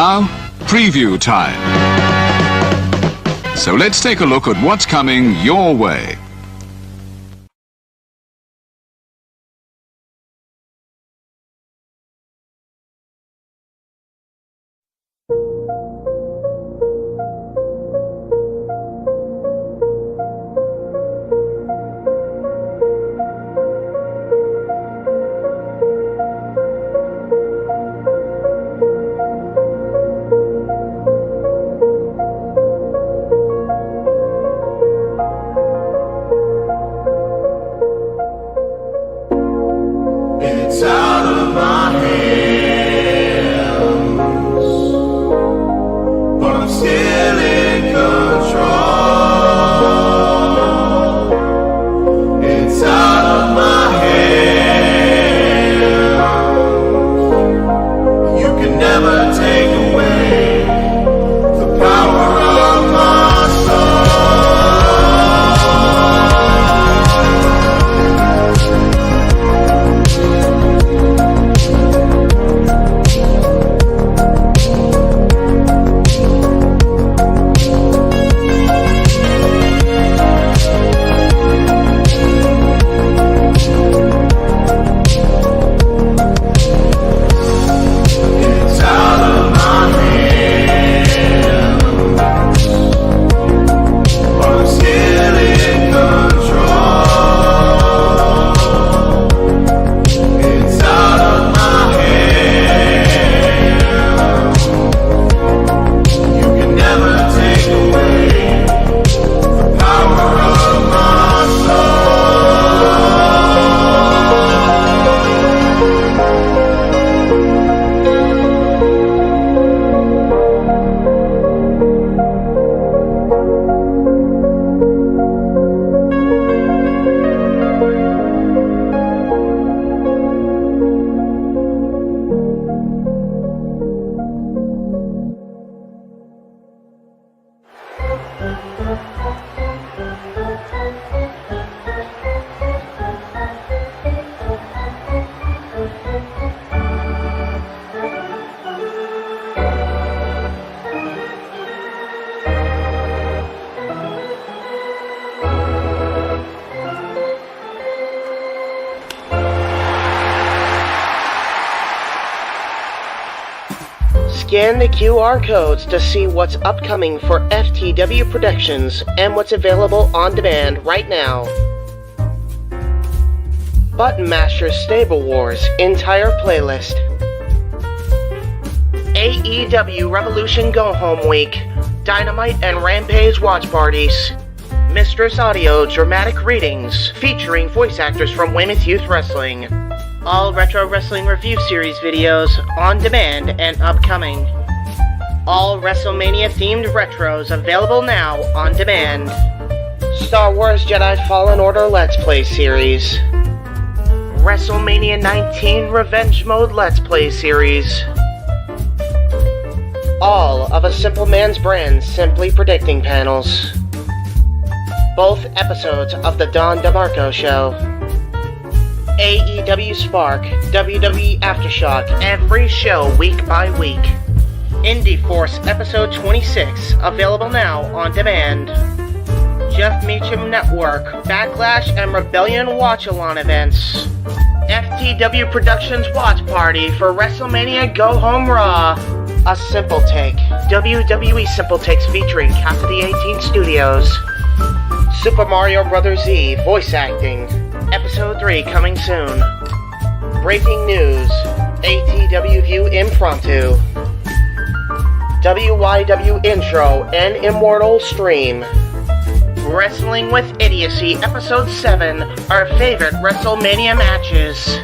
Now, preview time. So let's take a look at what's coming your way. Scan the QR codes to see what's upcoming for FTW Productions and what's available on demand right now. Button Master Stable Wars entire playlist. AEW Revolution Go Home Week, Dynamite and Rampage watch parties. Mistress Audio dramatic readings featuring voice actors from Weymouth Youth Wrestling. All Retro Wrestling Review Series videos on demand and upcoming. All WrestleMania-themed retros available now on demand. Star Wars Jedi Fallen Order Let's Play Series. WrestleMania 19 Revenge Mode Let's Play Series. All of A Simple Man's Brand Simply Predicting panels. Both episodes of The Don DeMarco Show. AEW Spark, WWE Aftershock, every show week by week. Indie Force Episode 26, available now on demand. Jeff Meacham Network, Backlash and Rebellion Watch-Along events. FTW Productions Watch Party for WrestleMania Go Home Raw. A Simple Take, WWE Simple Takes featuring Cassidy 18 Studios. Super Mario Bros. Z voice acting. Episode 3 coming soon. Breaking news. ATW View Impromptu. WYW Intro and Immortal Stream. Wrestling with Idiocy Episode 7. Our favorite WrestleMania matches.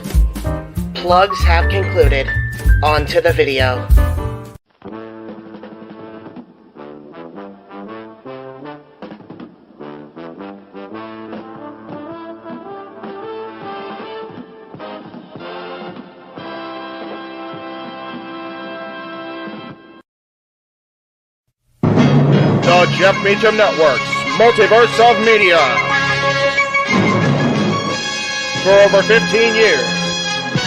Plugs have concluded. On to the video. The Jeff Meacham Network's Multiverse of Media. For over 15 years,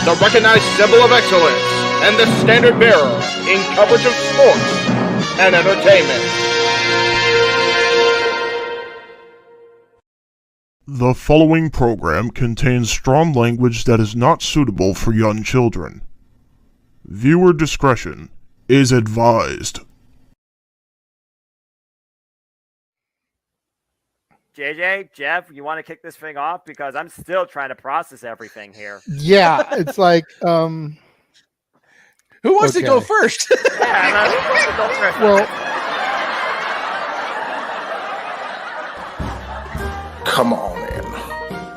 the recognized symbol of excellence and the standard bearer in coverage of sports and entertainment. The following program contains strong language that is not suitable for young children. Viewer discretion is advised. JJ, Jeff, you want to kick this thing off? Because I'm still trying to process everything here. Yeah, it's like, who wants to go first? Who wants to go first? Well, Come on in.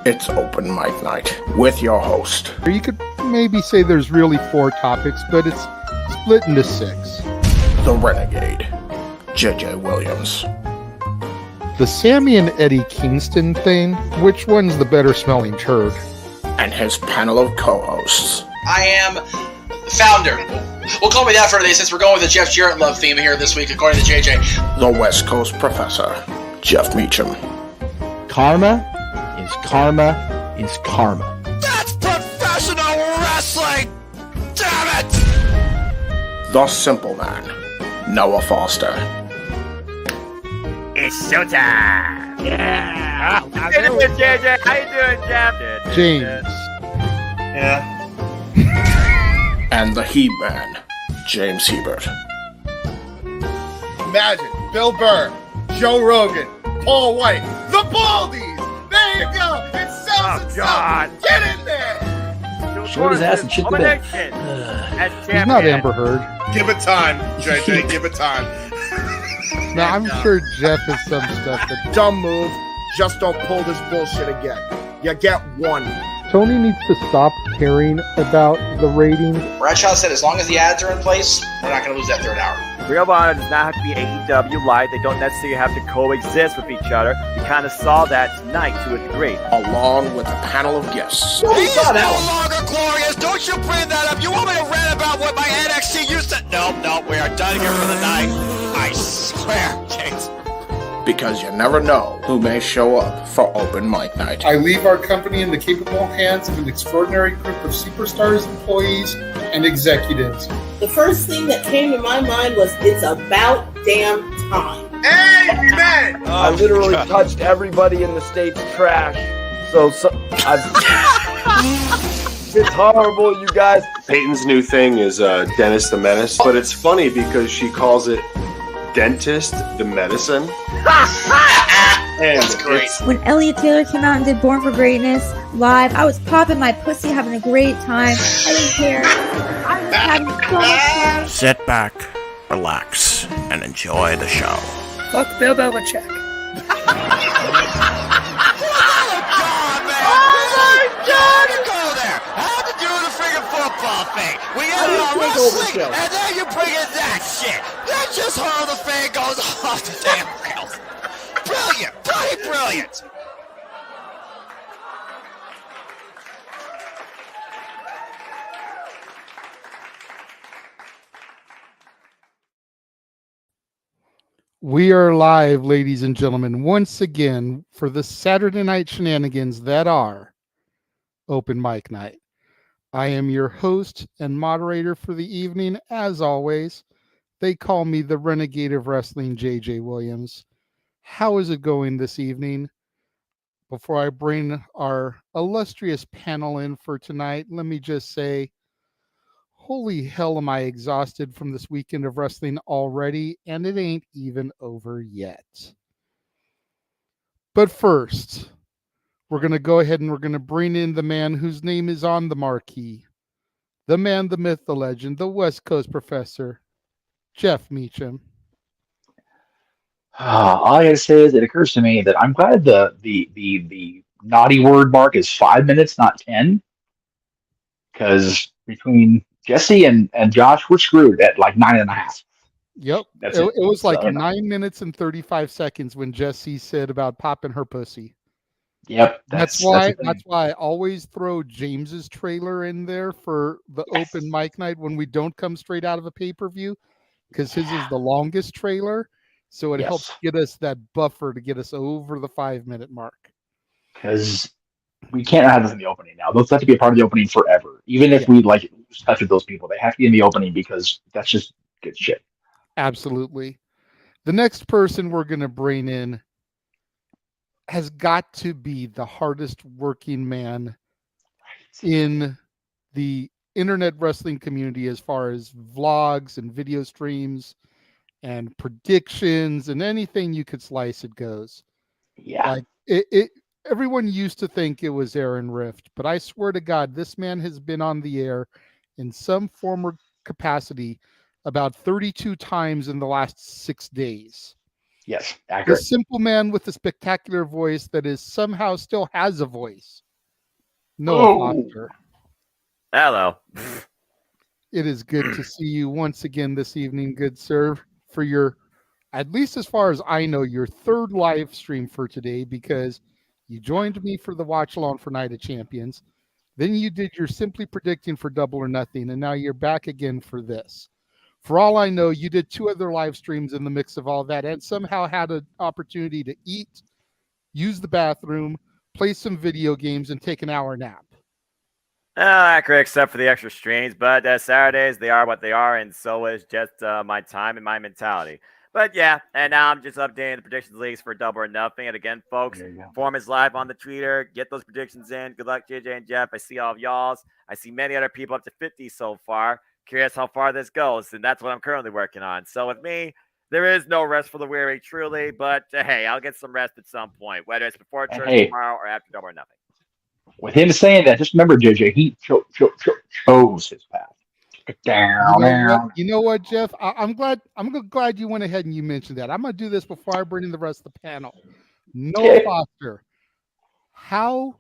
It's open mic night with your host. you could maybe say there's really 4 topics, but it's split into 6. The Renegade, JJ Williams. The Sammy and Eddie Kingston thing, which one's the better smelling turd? And his panel of co-hosts. I am the founder. We'll call me that for today since we're going with the Jeff Jarrett love theme here this week, according to JJ. The West Coast Professor, Jeff Meacham. Karma is karma is karma. That's professional wrestling! Damn it! The Simple Man, Noah Foster. It's showtime! Yeah! How you doing, JJ? How you doing, Jeff? James. Yeah. And the Heb Man, James Hebert. Imagine Bill Burr, Joe Rogan, Paul White, the Baldies! There you go! It sells itself! Get in there! Short his ass and shit the bed. He's not Amber Heard. Give it time, JJ, give it time. No, I'm sure Jeff has some stuff that... Dumb move. Just don't pull this bullshit again. You get one. Tony needs to stop caring about the ratings. Bradshaw said as long as the ads are in place, we're not going to lose that third hour. Ring of Honor does not have to be AEW Live. They don't necessarily have to coexist with each other. We kind of saw that tonight to a degree. Along with a panel of guests. He's no longer glorious. Don't you bring that up. You want me to rant about what my NXT used to... No, we are done here for the night. I swear, James. Because you never know who may show up for open mic night. I leave our company in the capable hands of an extraordinary group of superstars, employees, and executives. The first thing that came to my mind was, it's about damn time. Amen! I literally touched everybody in the state's trash. So it's horrible, you guys. Peyton's new thing is Dennis the Menace, but it's funny because she calls it Dentist the Medicine. That's great. When Elliot Taylor came out and did Born for Greatness live, I was popping my pussy, having a great time. I didn't care. I was having so much fun. Sit back, relax, and enjoy the show. Fuck Bill Belichick. Football thing. We get it on wrestling, and then you bring in that shit. That's just how the thing goes off the damn rails. Brilliant, bloody brilliant. We are live, ladies and gentlemen, once again for the Saturday Night Shenanigans that are Open Mic Night. I am your host and moderator for the evening. As always, they call me the Renegade of Wrestling, JJ Williams. How is it going this evening? Before I bring our illustrious panel in for tonight, let me just say, holy hell, am I exhausted from this weekend of wrestling already, and it ain't even over yet. But first, we're going to go ahead and we're going to bring in the man whose name is on the marquee. The man, the myth, the legend, the West Coast Professor, Jeff Meacham. All I gotta say is it occurs to me that I'm glad the naughty word mark is 5 minutes, not 10. Because between Jesse and Josh, we're screwed at like 9.5. Yep. It was like 9 minutes and 35 seconds when Jesse said about popping her pussy. Yep. That's why I always throw James's trailer in there for the open mic night when we don't come straight out of a pay-per-view, because his is the longest trailer. So it helps get us that buffer to get us over the 5 minute mark. Because we can't have this in the opening now. Those have to be a part of the opening forever. Even if we like lose touch with those people, they have to be in the opening because that's just good shit. Absolutely. The next person we're going to bring in has got to be the hardest working man in the internet wrestling community as far as vlogs and video streams and predictions and anything you could slice it goes. Yeah. Like everyone used to think it was Aaron Rift, but I swear to God, this man has been on the air in some form or capacity about 32 times in the last 6 days. Yes, The accurate. simple man with a spectacular voice that is somehow still has a voice. Noah Foster. Hello. It is good to see you once again this evening, good sir, for your, at least as far as I know, your third live stream for today, because you joined me for the watch along for Night of Champions. Then you did your Simply Predicting for Double or Nothing, and now you're back again for this. For all I know, you did 2 other live streams in the mix of all that and somehow had an opportunity to eat, use the bathroom, play some video games, and take an hour nap. Accurate, except for the extra streams. But Saturdays, they are what they are, and so is just my time and my mentality. But yeah, and now I'm just updating the predictions leagues for Double or Nothing. And again, folks, form is live on the Twitter. Get those predictions in. Good luck, JJ and Jeff. I see all of y'all's. I see many other people up to 50 so far. Curious how far this goes, and that's what I'm currently working on. So with me, there is no rest for the weary, truly. But hey, I'll get some rest at some point, whether it's before church tomorrow or after Double or Nothing. With him saying that, just remember, JJ, he chose his path. You know what, Jeff? I'm glad you went ahead and you mentioned that. I'm going to do this before I bring in the rest of the panel. Noah Foster, how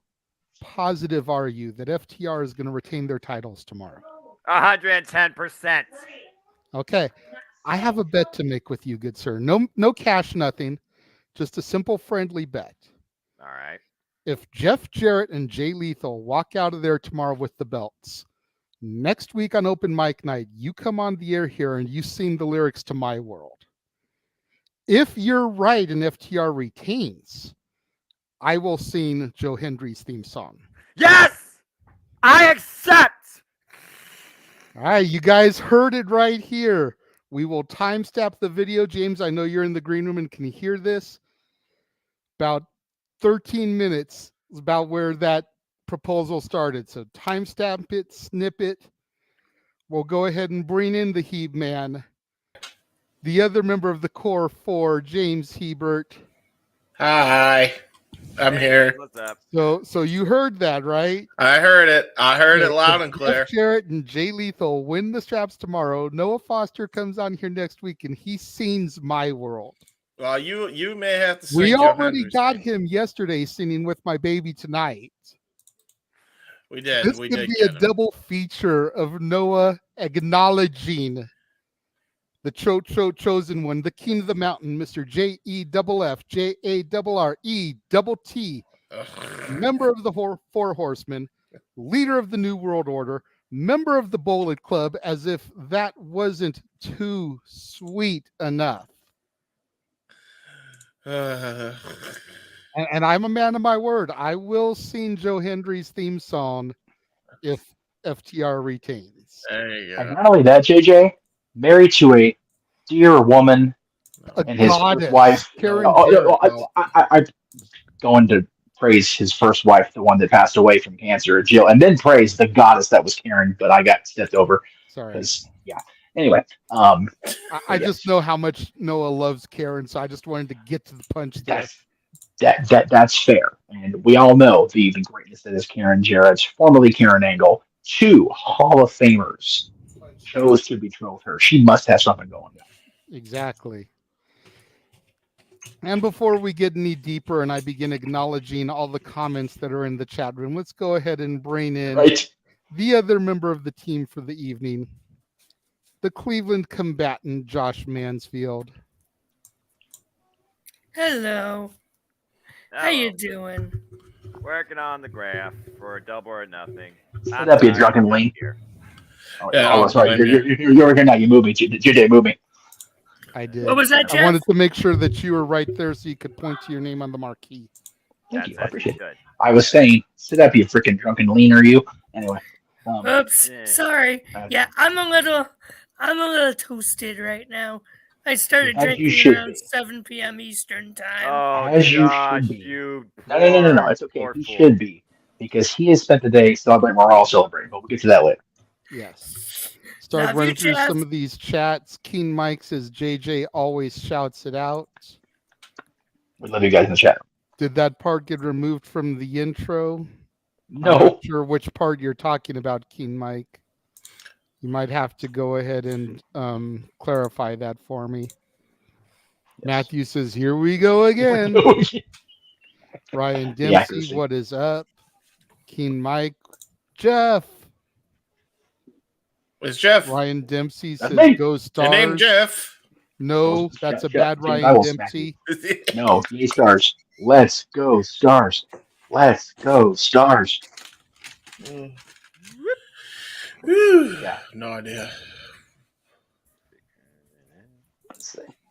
positive are you that FTR is going to retain their titles tomorrow? 110%. Okay. I have a bet to make with you, good sir. No cash, nothing. Just a simple, friendly bet. All right. If Jeff Jarrett and Jay Lethal walk out of there tomorrow with the belts, next week on Open Mic Night, you come on the air here and you sing the lyrics to My World. If you're right and FTR retains, I will sing Joe Hendry's theme song. Yes! I accept! All right, you guys heard it right here. We will timestamp the video. James, I know you're in the green room and can hear this. About 13 minutes is about where that proposal started. So timestamp it, snip it. We'll go ahead and bring in the Heb Man, the other member of the Core 4, James Hebert. Hi, I'm here. What's up? So you heard that, right? I heard it. I heard it loud and clear. Jeff Jarrett and Jay Lethal win the straps tomorrow. Noah Foster comes on here next week and he sings My World. Well, you may have to sing We Joe already Hendry's got thing. him yesterday singing With My Baby Tonight. We did. This could be a double feature of Noah acknowledging the chosen one, the king of the mountain, Mr. JEFF, JARRETT, member of the Four Horsemen, leader of the New World Order, member of the Bullet Club, as if that wasn't too sweet enough. And I'm a man of my word. I will sing Joe Hendry's theme song if FTR retains. There you go. And not only that, JJ, married to a dear woman and his goddess, wife. Karen I going to praise his first wife, the one that passed away from cancer, Jill, and then praise the goddess that was Karen, but I got stepped over. Sorry. Yeah. Anyway, I just know how much Noah loves Karen, so I just wanted to get to the punch there. That's fair, and we all know the greatness that is Karen Jarrett, formerly Karen Angle. 2 Hall of Famers chose to betroth her. She must have something going on. Exactly. And before we get any deeper and I begin acknowledging all the comments that are in the chat room, let's go ahead and bring in the other member of the team for the evening, the Cleveland combatant, Josh Mansfield. Hello. How you doing? Working on the graph for Double or Nothing. Should that be a drunken link? Yeah, sorry. You're here now. You moved me. JJ, move me. I did. What was that, Jeff? I wanted to make sure that you were right there so you could point to your name on the marquee. Thank you. I appreciate it. Good. I was saying, sit up, you freaking drunken leaner, you. Anyway. Oops, sorry. Yeah, I'm a little toasted right now. I started As you drinking should around be. 7 p.m. Eastern time. Oh, As you Josh, should be. you No. It's okay. He should be. Because he has spent the day celebrating. We're all celebrating, but we'll get to that later. Yes. Start Love running you, through Jeff. some of these chats. Keen Mike says JJ always shouts it out. We love you guys in the chat. Did that part get removed from the intro? No. I'm not sure which part you're talking about, Keen Mike. You might have to go ahead and clarify that for me. Yes. Matthew says, here we go again. Ryan Dempsey, what is up? Keen Mike. Jeff. It's Jeff. Ryan Dempsey says, go Stars. Your name Jeff. No, that's a bad Ryan Dempsey. No, yay Stars. Let's go Stars. Let's go Stars. Yeah, no idea.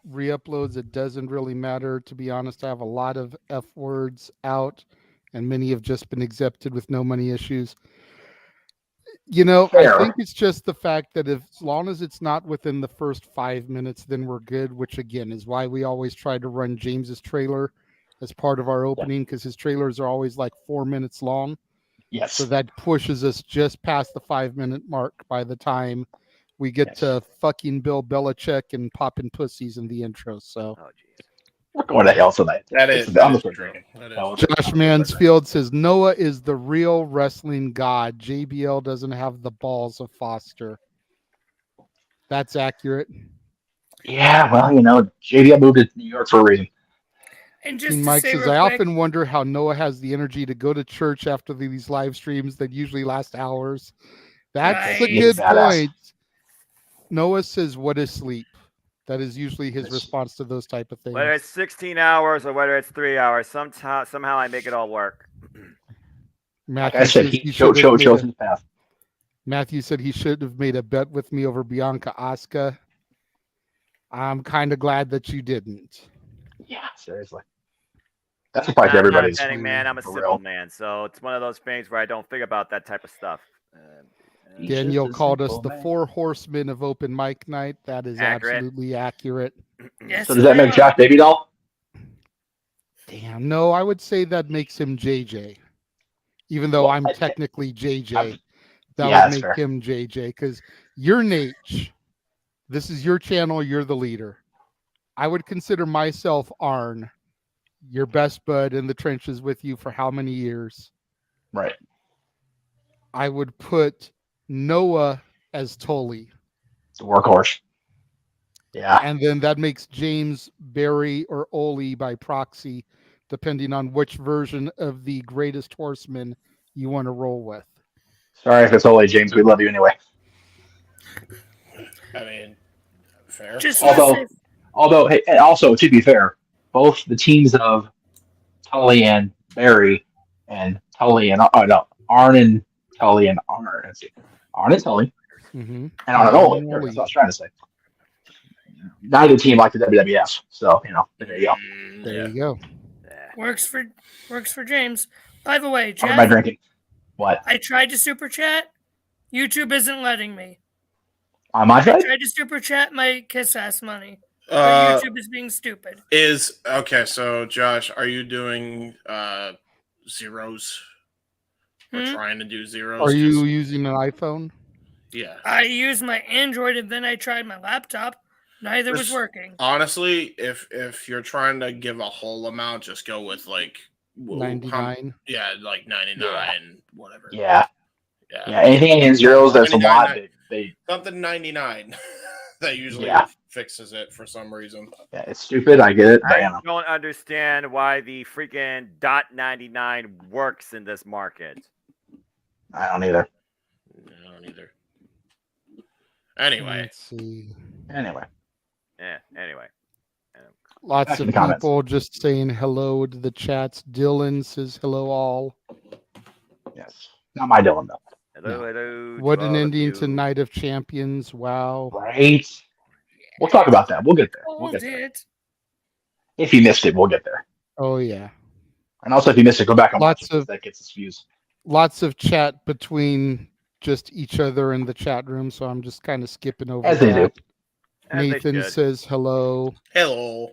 Re-uploads, it doesn't really matter. To be honest, I have a lot of F words out, and many have just been accepted with no money issues. You know, Fair. I think it's just the fact that as long as it's not within the first 5 minutes, then we're good, which again is why we always try to run James's trailer as part of our opening, because his trailers are always like 4 minutes long. Yes. So that pushes us just past the 5 minute mark by the time we get to fucking Bill Belichick and popping pussies in the intro. So we're going to hell tonight. That is true. Josh Mansfield says Noah is the real wrestling god. JBL doesn't have the balls of Foster. That's accurate. Yeah, well, you know, JBL moved to New York for a reason. And just King Mike to say says, real I quick, often wonder how Noah has the energy to go to church after these live streams that usually last hours. That's a good point. Noah says, what is sleep? That is usually his response to those type of things. Whether it's 16 hours or whether it's 3 hours, somehow I make it all work. Matthew like I said, he chose his path. Matthew said he should have made a bet with me over Bianca Asuka. I'm kind of glad that you didn't. Yeah, seriously. That's a fight everybody's. I'm not a betting man. I'm a simple man. So it's one of those things where I don't think about that type of stuff. Daniel called us the 4 horsemen of open mic night. That is absolutely accurate. Yes, so does that make Josh Baby Doll? Damn, no, I would say that makes him JJ. Even though I'm technically JJ, that would make him JJ. Because you're Nate. This is your channel. You're the leader. I would consider myself Arn, your best bud in the trenches with you for how many years? Right. I would put Noah as Tully. The workhorse. Yeah. And then that makes James, Barry, or Oli by proxy, depending on which version of the greatest horseman you want to roll with. Sorry if it's Oli, James. We love you anyway. I mean, fair. Although, hey, and also to be fair, both the teams of Tully and Barry and Tully and Arn and Tully and Arn. Arn and Tully. Mm-hmm. And Arn and Oli. That's what I was trying to say. Neither team liked the WWF, so there you go. There you go. Works for James. By the way, How am I Jeff, drinking? What? I tried to super chat. YouTube isn't letting me. On my side? I tried to super chat my kiss ass money. But YouTube is being stupid. Okay, so Josh, are you doing zeros? Or trying to do zeros? Are you using an iPhone? Yeah. I used my Android and then I tried my laptop. Neither was working. Honestly, if you're trying to give a whole amount, just go with like 99. Like 99, whatever. Yeah. Anything in zeros that's a lot. Something 99. That usually fixes it for some reason. Yeah, it's stupid. I get it. But I don't understand why the freaking .99 works in this market. I don't either. I don't either. Anyway. Let's see. Anyway. Lots of people just saying hello to the chats. Dylan says hello all. Yes. Not my Dylan though. Hello. What an ending to Night of Champions. Wow. Right. We'll talk about that. We'll get there. If you missed it, we'll get there. Oh, yeah. And also, if you miss it, go back and watch Lots it. of That gets his views. Lots of chat between just each other in the chat room, so I'm just kind of skipping over As they do. that. As they Nathan should. says hello. Hello.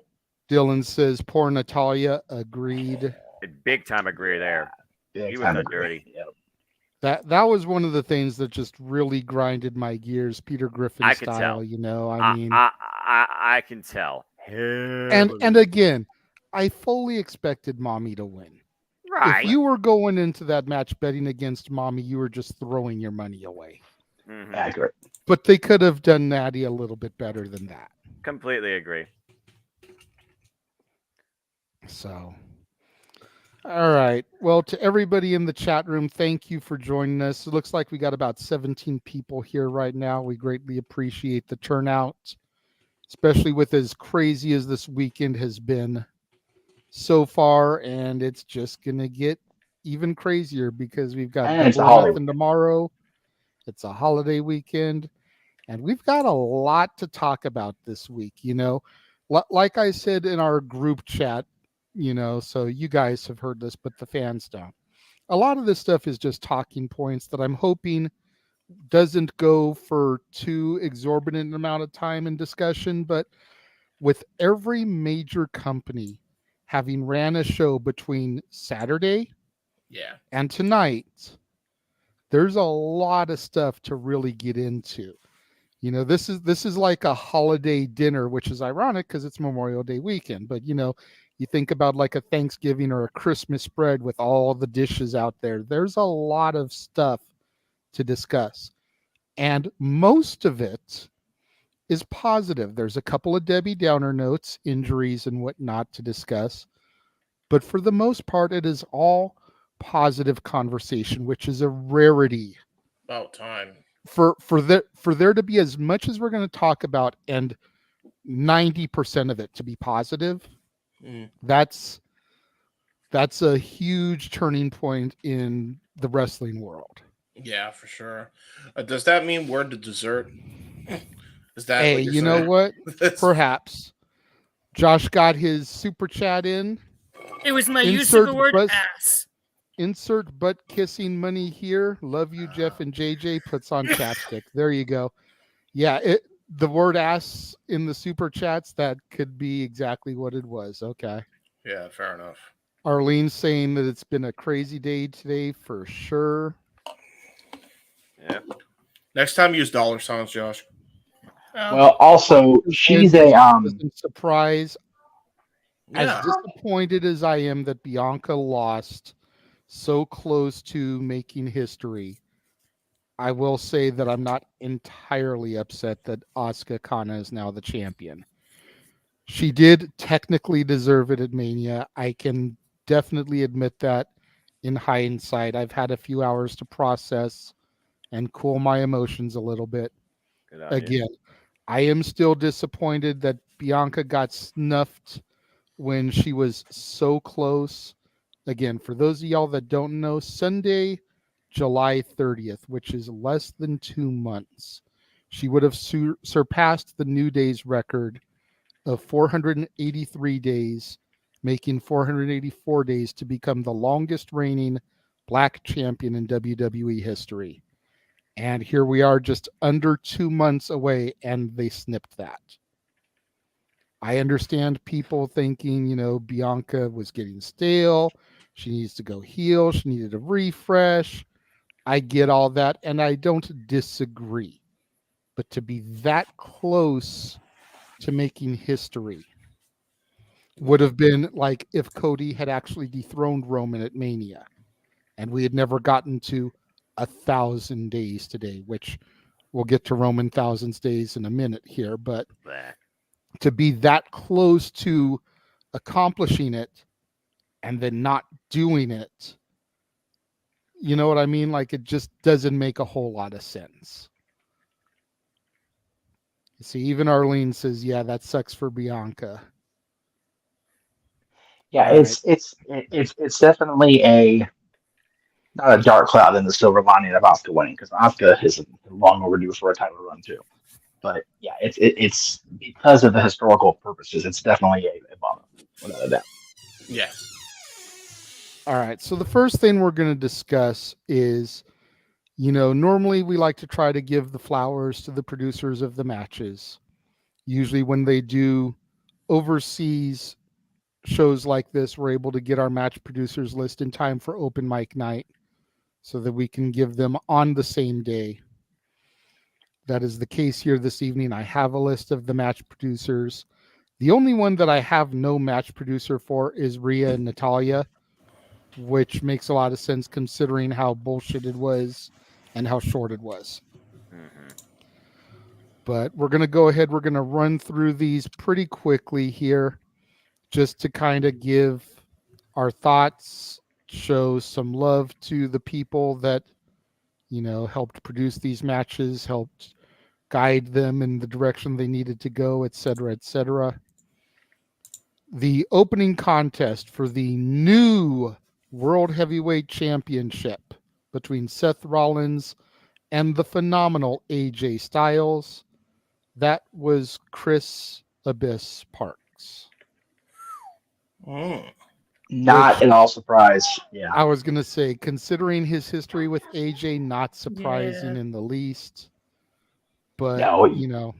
Dylan says poor Natalia. Agreed. Big time agree there. Big He was time so agree. dirty. Yep. That was one of the things that just really grinded my gears, Peter Griffin I could style. tell. You know, I mean, I can tell. and again, I fully expected Mommy to win. Right. If you were going into that match betting against Mommy, you were just throwing your money away. Mhm. Accurate. But they could have done Natty a little bit better than that. Completely agree. So, all right. Well, to everybody in the chat room, thank you for joining us. It looks like we got about 17 people here right now. We greatly appreciate the turnout, especially with as crazy as this weekend has been so far. And it's just going to get even crazier because we've got And it's a Double or holiday Nothing tomorrow. It's a holiday weekend. And we've got a lot to talk about this week. You know, like I said in our group chat, you know, so you guys have heard this, but the fans don't. A lot of this stuff is just talking points that I'm hoping doesn't go for too exorbitant amount of time and discussion. But with every major company having ran a show between Saturday and tonight, there's a lot of stuff to really get into. You know, this is like a holiday dinner, which is ironic because it's Memorial Day weekend. But, you know, you think about like a Thanksgiving or a Christmas spread with all the dishes out there. There's a lot of stuff to discuss. And most of it is positive. There's a couple of Debbie Downer notes, injuries and whatnot to discuss. But for the most part, it is all positive conversation, which is a rarity. About time. For there to be as much as we're going to talk about and 90% of it to be positive, that's a huge turning point in the wrestling world. Yeah, for sure. Does that mean we're the dessert? Is that Hey, what you're you know saying? what? Perhaps. Josh got his super chat in. It was my use of the word butt, ass. Insert butt kissing money here. Love you, Jeff and JJ. Puts on chapstick. There you go. Yeah, the word ass in the super chats, that could be exactly what it was. Okay. Yeah, fair enough. Arlene's saying that it's been a crazy day today for sure. Yeah. Next time, use dollar signs, Josh. Well, also, she's a surprise. Yeah. As disappointed as I am that Bianca lost so close to making history, I will say that I'm not entirely upset that Asuka Kana is now the champion. She did technically deserve it at Mania. I can definitely admit that in hindsight. I've had a few hours to process and cool my emotions a little bit. Again, I am still disappointed that Bianca got snuffed when she was so close. Again, for those of y'all that don't know, Sunday, July 30th, which is less than 2 months, she would have surpassed the New Day's record of 483 days, making 484 days to become the longest reigning Black champion in WWE history. And here we are just under 2 months away, and they snipped that. I understand people thinking, you know, Bianca was getting stale. She needs to go heel. She needed a refresh. I get all that, and I don't disagree. But to be that close to making history would have been like if Cody had actually dethroned Roman at Mania, and we had never gotten to 1,000 days today, which we'll get to Roman thousands days in a minute here, but to be that close to accomplishing it and then not doing it, you know what I mean? Like, it just doesn't make a whole lot of sense. See, even Arlene says, yeah, that sucks for Bianca. Yeah, it's definitely not a dark cloud in the silver lining of Asuka winning, because Asuka is long overdue for a title run too. But yeah, it's because of the historical purposes. It's definitely a bummer, without a doubt. Yeah. All right. So the first thing we're going to discuss is, normally we like to try to give the flowers to the producers of the matches. Usually when they do overseas shows like this, we're able to get our match producers list in time for open mic night so that we can give them on the same day. That is the case here this evening. I have a list of the match producers. The only one that I have no match producer for is Rhea and Natalia, which makes a lot of sense considering how bullshit it was and how short it was. But we're going to go ahead. We're going to run through these pretty quickly here just to kind of give our thoughts, show some love to the people that, helped produce these matches, helped guide them in the direction they needed to go, etc., etc. The opening contest for the new World Heavyweight Championship between Seth Rollins and the phenomenal AJ Styles. That was Chris Abyss Parks. Not at all surprised. Yeah. I was going to say, considering his history with AJ, not surprising in the least. But, No,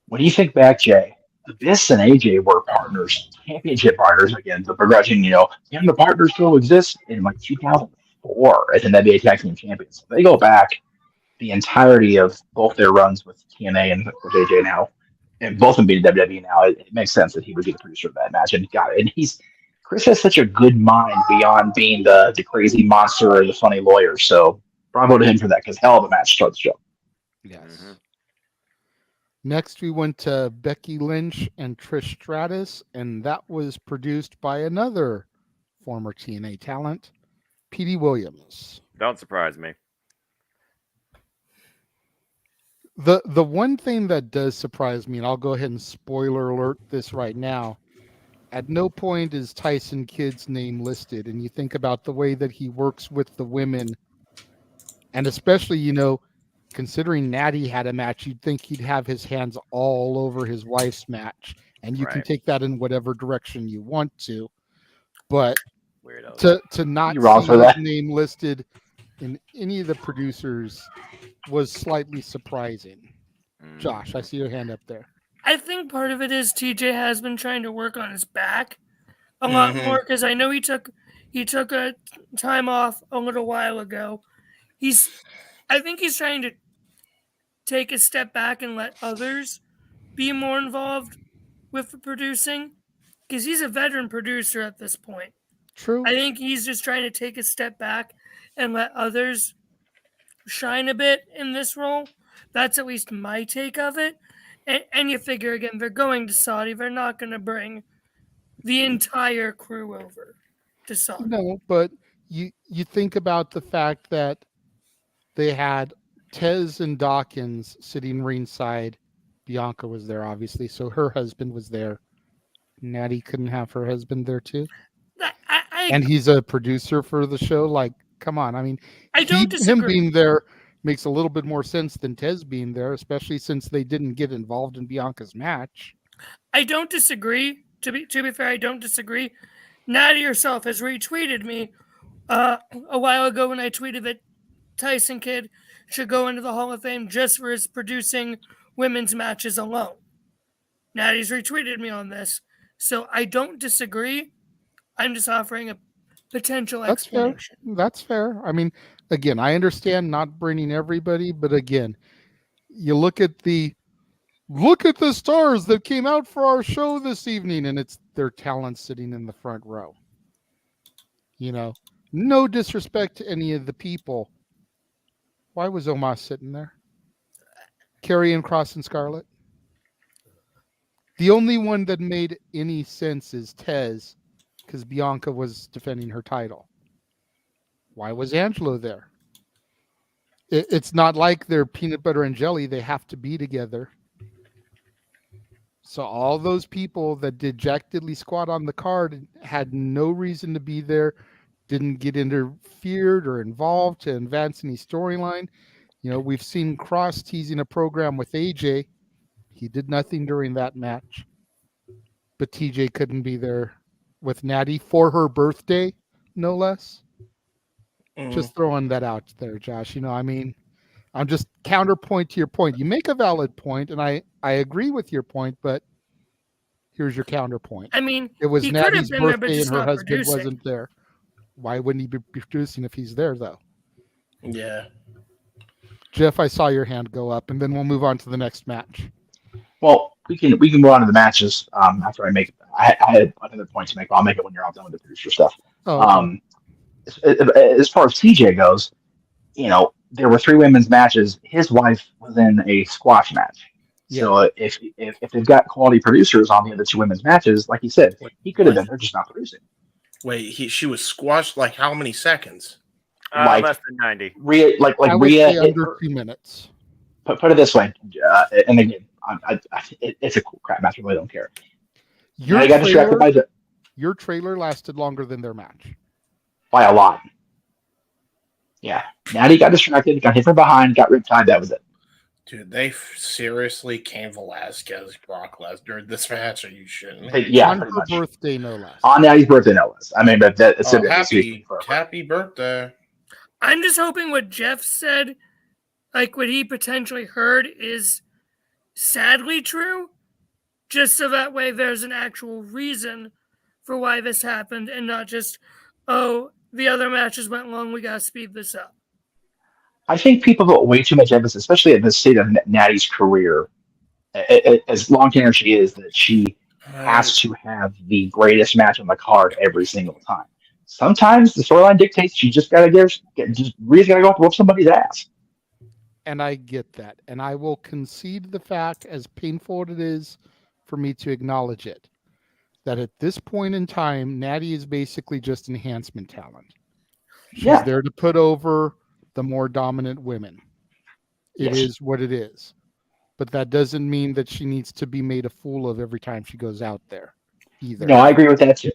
when you think back, Jay, Abyss and AJ were partners, championship partners again. The progression, can the partners still exist in like 2004 as an NBA Tag Team Champions? They go back the entirety of both their runs with TNA and with AJ now, and both of them being WWE now. It makes sense that he would be the producer of that match, and got it. And Chris has such a good mind beyond being the crazy monster or the funny lawyer. So bravo to him for that, because hell of a match to start the show. Yes. Next, we went to Becky Lynch and Trish Stratus, and that was produced by another former TNA talent, Petey Williams. Don't surprise me. The one thing that does surprise me, and I'll go ahead and spoiler alert this right now, at no point is Tyson Kidd's name listed, and you think about the way that he works with the women, and especially, considering Natty had a match, you'd think he'd have his hands all over his wife's match, and you can take that in whatever direction you want to. But to not see his name listed in any of the producers was slightly surprising. Josh, I see your hand up there. I think part of it is TJ has been trying to work on his back a lot more, because I know he took a time off a little while ago. I think he's trying to take a step back and let others be more involved with the producing, because he's a veteran producer at this point. True. I think he's just trying to take a step back and let others shine a bit in this role. That's at least my take of it. And you figure, again, they're going to Saudi. They're not going to bring the entire crew over to Saudi. No, but you think about the fact that they had Tez and Dawkins sitting ringside. Bianca was there, obviously, so her husband was there. Natty couldn't have her husband there, too. And he's a producer for the show. Like, come on. I mean, I don't disagree. Him being there makes a little bit more sense than Tez being there, especially since they didn't get involved in Bianca's match. I don't disagree. To be fair, I don't disagree. Natty herself has retweeted me a while ago when I tweeted that Tyson Kidd should go into the Hall of Fame just for his producing women's matches alone. Natty's retweeted me on this, so I don't disagree. I'm just offering a potential explanation. That's fair. I mean, again, I understand not bringing everybody, but again, you look at the stars that came out for our show this evening, and it's their talent sitting in the front row. No disrespect to any of the people. Why was Omos sitting there? Karrion Kross and Scarlett. The only one that made any sense is Tez, because Bianca was defending her title. Why was Angelo there? It's not like they're peanut butter and jelly. They have to be together. So all those people that dejectedly squat on the card had no reason to be there, didn't get interfered or involved to advance any storyline. We've seen Kross teasing a program with AJ. He did nothing during that match. But TJ couldn't be there with Natty for her birthday. no less. Mhm. Just throwing that out there, Josh. I'm just counterpoint to your point. You make a valid point, and I agree with your point, but here's your counterpoint. I mean, It was he could have Natty's been there, but birthday and just her not husband producing. wasn't there. Why wouldn't he be producing if he's there, though? Yeah. Jeff, I saw your hand go up, and then we'll move on to the next match. Well, we can move on to the matches after I make. I had another point to make, but I'll make it when you're all done with the producer stuff. Oh, okay. As far as TJ goes, there were 3 women's matches. His wife was in a squash match. So if they've got quality producers on the other 2 women's matches, like he said, he could have been there, just not producing. Wait, she was squashed like how many seconds? Less than 90. Rhea, I would say under 2 minutes. Put it this way, and again, it's a cool crap match. I really don't care. I got distracted by your trailer lasted longer than their match by a lot. Yeah, Natty got distracted, got hit from behind, got riptide. That was it. Dude, they seriously Cain Velasquez, Brock Lesnar this match? Are you shitting me? Yeah, on her birthday, no less. On Natty's birthday, no less. I mean, but that's happy birthday. I'm just hoping what Jeff said, like what he potentially heard, is sadly true, just so that way there's an actual reason for why this happened and not just, oh, the other matches went long, we gotta speed this up. I think people put way too much emphasis, especially at the state of Natty's career, as long as she is, that she has to have the greatest match on the card every single time. Sometimes the storyline dictates you just gotta Rhea's gotta go out to whoop somebody's ass. And I get that. And I will concede the fact, as painful as it is for me to acknowledge it, that at this point in time, Natty is basically just enhancement talent. She's there to put over the more dominant women. It is what it is. But that doesn't mean that she needs to be made a fool of every time she goes out there either. No, I agree with that too.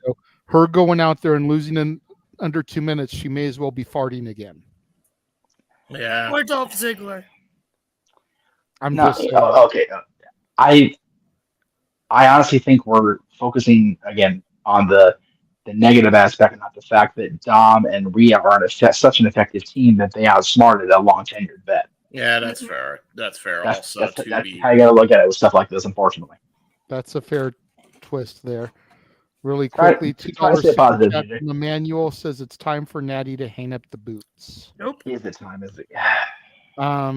Her going out there and losing in under 2 minutes, she may as well be farting again. Yeah. Or Dolph Ziggler. Okay. I honestly think we're focusing again on the negative aspect and not the fact that Dom and Rhea are such an effective team that they outsmarted a long tenured vet. Yeah, that's fair. That's fair. That's how you gotta look at it with stuff like this, unfortunately. That's a fair twist there. Really quickly, the manual says it's time for Natty to hang up the boots. Nope. Is the time, is it? I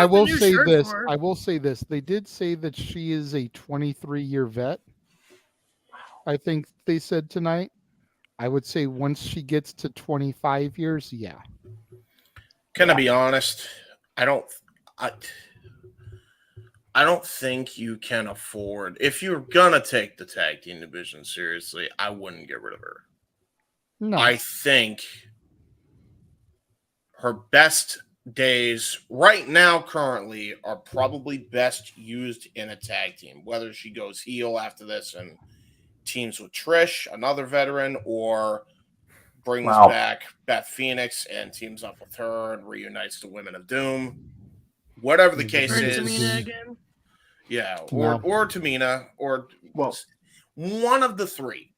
will say this. I will say this. They did say that she is a 23-year vet. I think they said tonight. I would say once she gets to 25 years, yeah. Can I be honest? I don't think you can afford. If you're gonna take the tag team division seriously, I wouldn't get rid of her. No. I think her best days right now currently are probably best used in a tag team, whether she goes heel after this and teams with Trish, another veteran, or brings back Beth Phoenix and teams up with her and reunites the Women of Doom. Whatever the case is. Tamina again. Yeah, or Tamina, or one of the 3.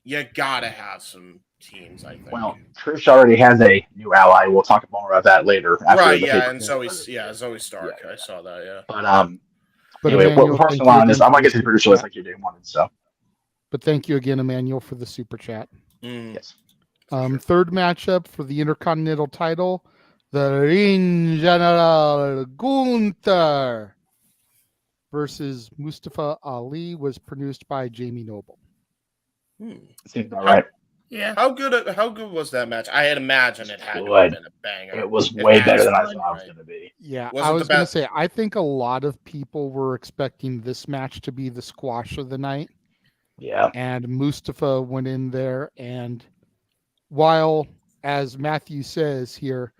You gotta have some teams, I think. Well, Trish already has a new ally. We'll talk more about that later. Right, yeah, and Zoe Stark. Yeah. I saw that, yeah. But anyway, we're personal on this. I'm gonna get to the producer list like you did wanted, so. But thank you again, Emmanuel, for the super chat. Yes. Third matchup for the Intercontinental title, the Ring General Gunther versus Mustafa Ali, was produced by Jamie Noble. Seems about right. Yeah. How good was that match? I had imagined it had to have been a banger. It was way better than I thought it was going to be. Yeah, I was going to say, I think a lot of people were expecting this match to be the squash of the night. Yeah. And Mustafa went in there, and while, as Matthew says here,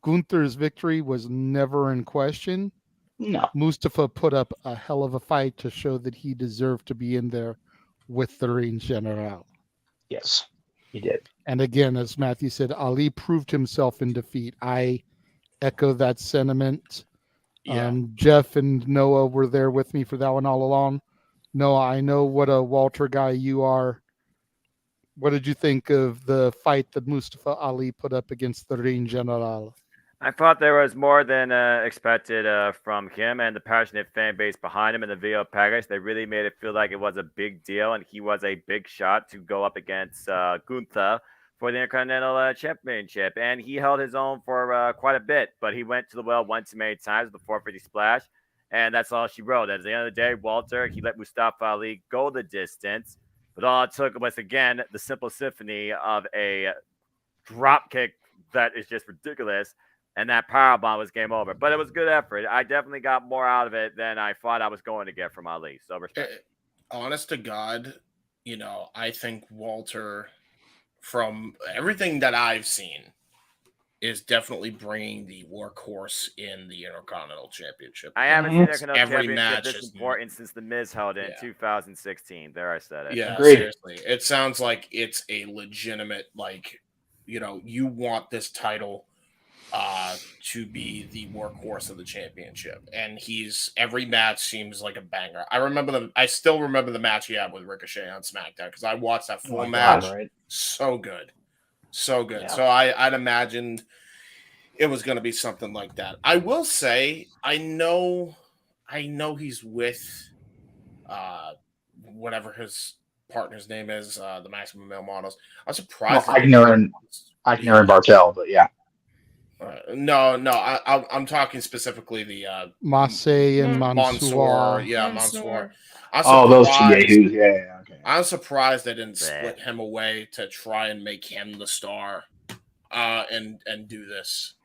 Gunther's victory was never in question, no, Mustafa put up a hell of a fight to show that he deserved to be in there with the Ring General. Yes, he did. And again, as Matthew said, Ali proved himself in defeat. I echo that sentiment. Yeah. Jeff and Noah were there with me for that one all along. Noah, I know what a Walter guy you are. What did you think of the fight that Mustafa Ali put up against the Ring General? I thought there was more than expected from him and the passionate fan base behind him in the video package. They really made it feel like it was a big deal, and he was a big shot to go up against Gunther for the Intercontinental Championship. And he held his own for quite a bit, but he went to the well one too many times with the 450 splash, and that's all she wrote. At the end of the day, Walter, he let Mustafa Ali go the distance, but all it took was, again, the simple symphony of a drop kick that is just ridiculous. And that powerbomb was game over. But it was good effort. I definitely got more out of it than I thought I was going to get from Ali. So respect. Honest to God, I think Walter, from everything that I've seen, is definitely bringing the workhorse in the Intercontinental Championship. I haven't seen the Intercontinental every Championship match this important since The Miz held it in 2016. There, I said it. Yeah, seriously. It sounds like it's a legitimate, you want this title to be the workhorse of the championship, and every match seems like a banger. I still remember the match he had with Ricochet on SmackDown because I watched that full match. God, right? So good. Yeah. So I'd imagined it was going to be something like that. I will say, I know he's with whatever his partner's name is, the Maximum Male Models. I was surprised. Eichner and Bartel, but yeah. No, I'm talking specifically the Massey and Mansoor. Yeah, Mansoor. Those two yahoos. Yeah, okay. I'm surprised they didn't split him away to try and make him the star, and do this.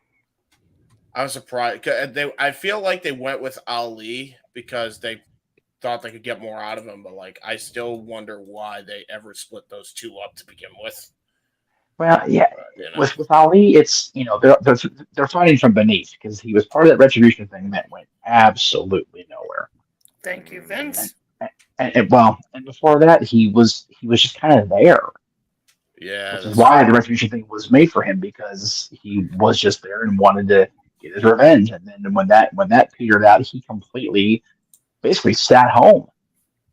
I was surprised. I feel like they went with Ali because they thought they could get more out of him, but I still wonder why they ever split those two up to begin with. Well, yeah, with Ali, it's they're fighting from beneath because he was part of that Retribution thing that went absolutely nowhere. Thank you, Vince. And before that, he was just kind of there. Yeah, which is why the Retribution thing was made for him because he was just there and wanted to get his revenge. And then when that petered out, he completely basically sat home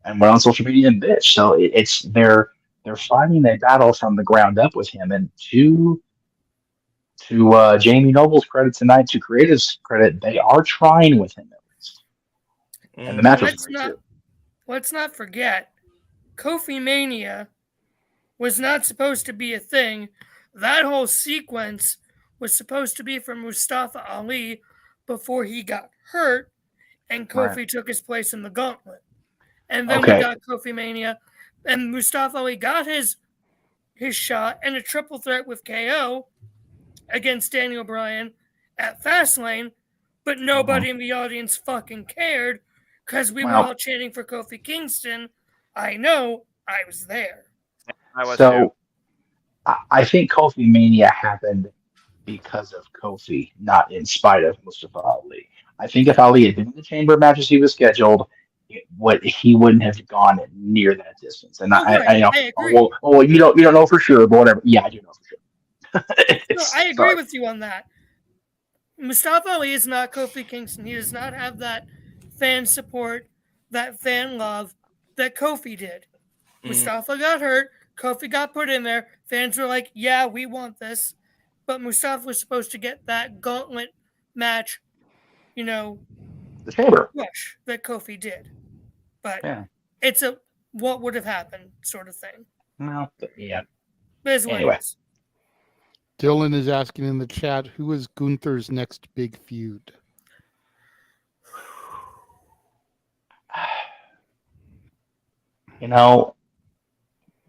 and went on social media and bitch. So they're fighting a battle from the ground up with him, and to Jamie Noble's credit tonight, to Creative's credit, they are trying with him at least. And the match was great too. Let's not forget, Kofi Mania was not supposed to be a thing. That whole sequence was supposed to be for Mustafa Ali before he got hurt, and Kofi took his place in the gauntlet. And then we got Kofi Mania. And Mustafa Ali got his shot and a triple threat with KO against Daniel Bryan at Fastlane, but nobody in the audience fucking cared because we were all chanting for Kofi Kingston. I know, I was there. I think Kofi Mania happened because of Kofi, not in spite of Mustafa Ali. I think if Ali had been in the chamber matches he was scheduled, he wouldn't have gone near that distance. And I agree. Well, you don't know for sure, but whatever. Yeah, I do know for sure. No, I agree with you on that. Mustafa Ali is not Kofi Kingston. He does not have that fan support, that fan love that Kofi did. Mustafa got hurt. Kofi got put in there. Fans were like, yeah, we want this. But Mustafa was supposed to get that gauntlet match, the chamber rush that Kofi did. But yeah. It's a what would have happened sort of thing. Well, yeah. Anyway. Dylan is asking in the chat, who is Gunther's next big feud?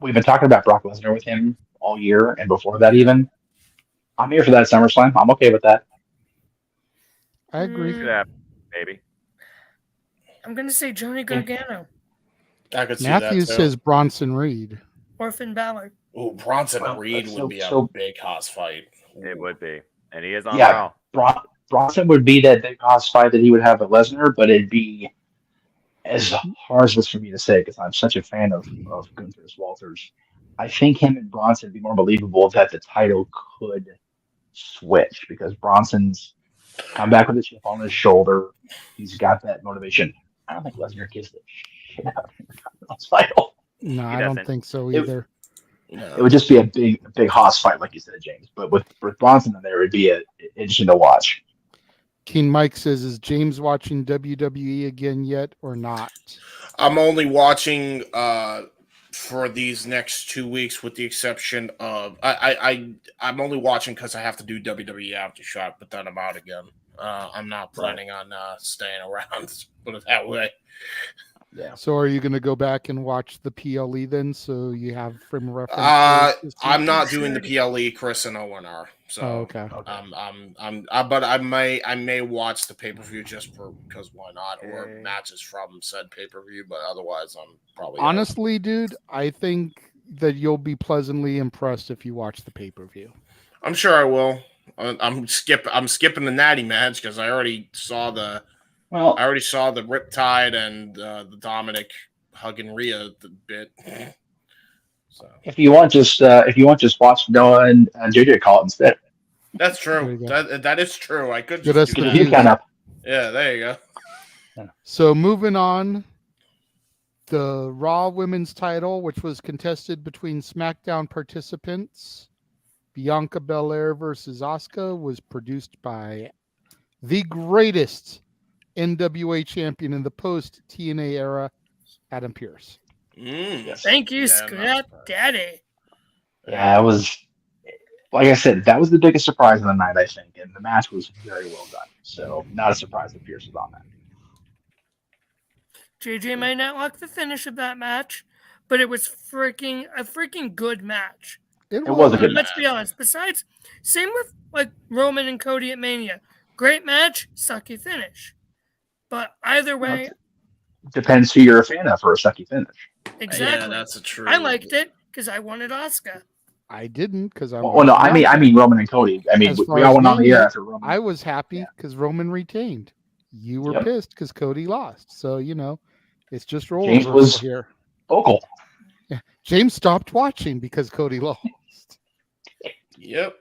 We've been talking about Brock Lesnar with him all year, and before that even. I'm here for that SummerSlam. I'm okay with that. I agree. Yeah, maybe. I'm going to say Johnny Gargano. I could see Matthew that too. says Bronson Reed. Or Finn Balor. Oh, Bronson Reed would be a big house fight. It would be. And he is on Raw. Bronson would be that big house fight that he would have at Lesnar, but it'd be as hard as this for me to say because I'm such a fan of Gunther's Walters. I think him and Bronson would be more believable that the title could switch because Bronson's come back with a chip on his shoulder. He's got that motivation. I don't think Lesnar gives the shit out of him the title. No, I don't think so either. It would just be a big hoss fight, like you said, James. But with Bronson in there, it'd be interesting to watch. Keen Mike says, "Is James watching WWE again yet or not?" I'm only watching for these next 2 weeks, with the exception of I'm only watching because I have to do WWE Aftershock, but then I'm out again. I'm not planning on staying around. Put it that way. Yeah. So are you going to go back and watch the PLE then, so you have frame of reference? I'm not doing the PLE. Chris and Owen are. So okay. But I may watch the pay-per-view just because why not, or matches from said pay-per-view. But otherwise, I'm probably honestly, dude, I think that you'll be pleasantly impressed if you watch the pay-per-view. I'm sure I will. I'm skipping the Natty match because I already saw the Riptide and the Dominic hugging Rhea bit. So if you want, just watch Noah and JJ call it instead. That's true. That is true. I could just do the that. Yeah, there you go. So moving on, the Raw Women's title, which was contested between SmackDown participants, Bianca Belair versus Asuka, was produced by the greatest NWA champion in the post TNA era, Adam Pearce. Thank you, Scrap Daddy. Yeah, it was, like I said, that was the biggest surprise of the night, I think, and the match was very well done. So, not a surprise that Pearce was on that. JJ might not like the finish of that match, but it was a freaking good match. It was a good match. Let's be honest. Besides, same with like Roman and Cody at Mania. Great match, sucky finish. But either way, depends who you're a fan of for a sucky finish. Exactly. Yeah, that's a true. I liked it because I wanted Asuka. I didn't because I. Well, no, I mean Roman and Cody. I mean, we all went on the air after Roman. I was happy because Roman retained. You were pissed because Cody lost. So it's just rolling. James was here. Vocal. Yeah. James stopped watching because Cody lost. Yep.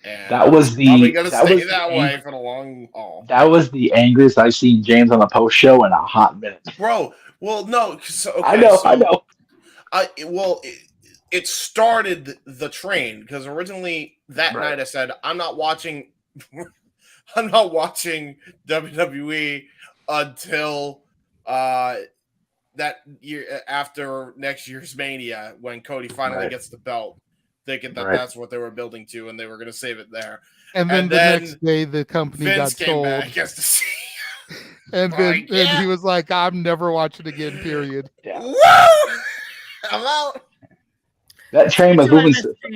And that was the probably gonna stay that way for the long haul. That was the angriest I've seen James on a post show in a hot minute, bro. Well, no, I know. It started the train because originally that night I said I'm not watching WWE until that year after next year's Mania when Cody finally gets the belt. Thinking that that's what they were building to, and they were going to save it there. And then the next day, the company Vince got came sold. back just to see. And then he was like, "I'm never watching again." Period. Yeah. Woo! I'm out. That train was moving.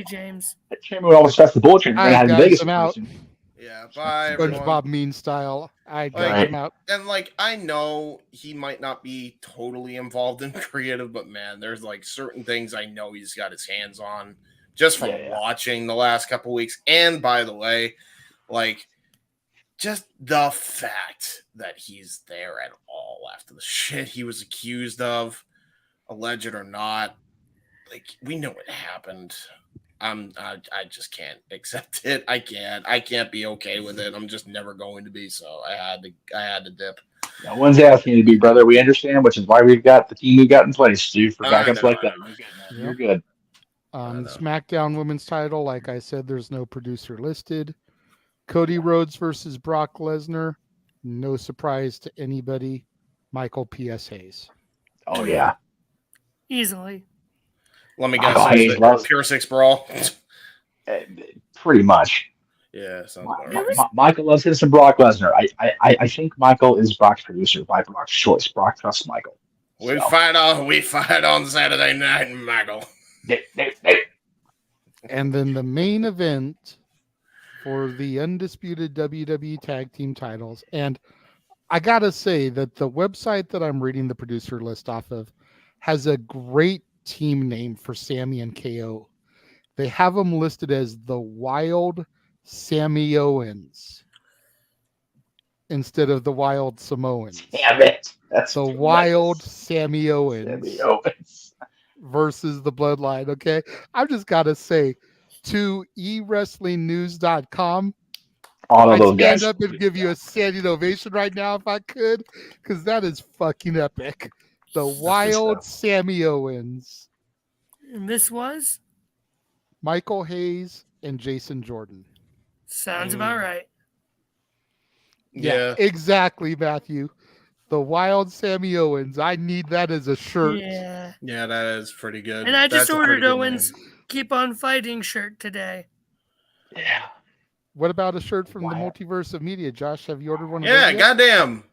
James. That train moved almost fast. The bullet train. All right, guys, I'm out. Yeah, bye. SpongeBob mean style. I'm out. And I know he might not be totally involved in creative, but man, there's certain things I know he's got his hands on. Just from watching the last couple weeks. And by the way, just the fact that he's there at all after the shit he was accused of, alleged or not, we know it happened. I just can't accept it. I can't be okay with it. I'm just never going to be. So I had to dip. No one's asking you to be, brother. We understand, which is why we've got the team we've got in place, dude, for backups like that. You're good. SmackDown Women's title, like I said, there's no producer listed. Cody Rhodes versus Brock Lesnar. No surprise to anybody. Michael P.S. Hayes. Oh, yeah. Easily. Let me guess. Pure 6 Brawl. Pretty much. Yeah. Michael loves him some Brock Lesnar. I think Michael is Brock's producer by Brock's choice. Brock trusts Michael. We fight on Saturday night, Michael. And then the main event for the undisputed WWE tag team titles. And I got to say that the website that I'm reading the producer list off of has a great team name for Sammy and KO. They have them listed as the Wild Sammy Owens instead of the Wild Samoans. Damn it. That's the Wild Sammy Owens. Versus the Bloodline, okay? I've just got to say, to eWrestlingNews.com, I'd stand up and give you a standing ovation right now if I could, because that is fucking epic. The Wild Sammy Owens. And this was? Michael Hayes and Jason Jordan. Sounds about right. Yeah. Exactly, Matthew. The Wild Sammy Owens. I need that as a shirt. Yeah. Yeah, that is pretty good. And I just That's a ordered pretty good Owens' name. Keep on Fighting shirt today. Yeah. What about a shirt from the Multiverse of Media? Josh, have you ordered one of those Yeah, yet? goddamn.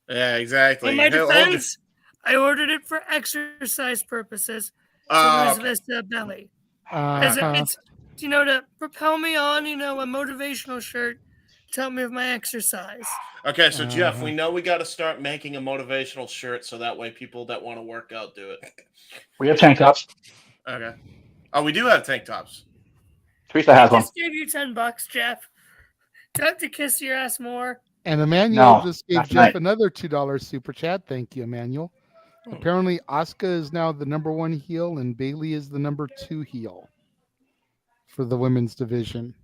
Yeah, exactly. In my defense, I ordered it for exercise purposes to lose this belly. It's, to propel me on, a motivational shirt to help me with my exercise. Okay, so Jeff, we know we got to start making a motivational shirt so that way people that want to work out do it. We have tank tops. Okay. Oh, we do have tank tops. Teresa has one. I just gave you $10, Jeff. Do I have to kiss your ass more? And Emmanuel No, just gave not Jeff tonight. another $2 super chat. Thank you, Emmanuel. Apparently, Asuka is now the number 1 heel, and Bayley is the number 2 heel for the women's division.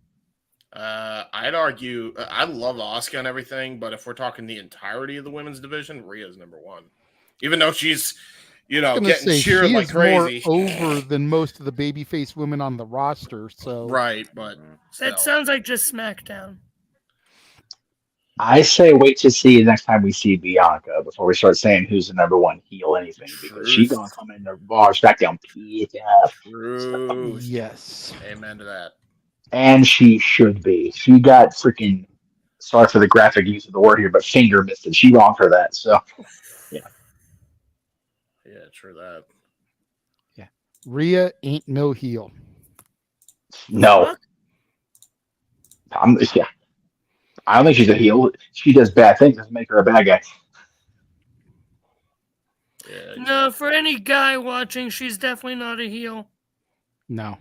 I'd argue I love Asuka and everything, but if we're talking the entirety of the women's division, Rhea's number 1. Even though she's, getting cheered like crazy. More over than most of the babyface women on the roster. So right, but that sounds like just SmackDown. I say wait to see the next time we see Bianca before we start saying who's the number 1 heel anything, because she's gonna come in the Raw SmackDown True. Yes. Amen to that. And she should be. She got freaking, sorry for the graphic use of the word here, but finger missed it. She wrong for that. So Yeah, true that. Yeah. Rhea ain't no heel. no. I don't think she's a heel. She does bad things. Doesn't make her a bad guy. Yeah, No, for any guy watching, she's definitely not a heel. No.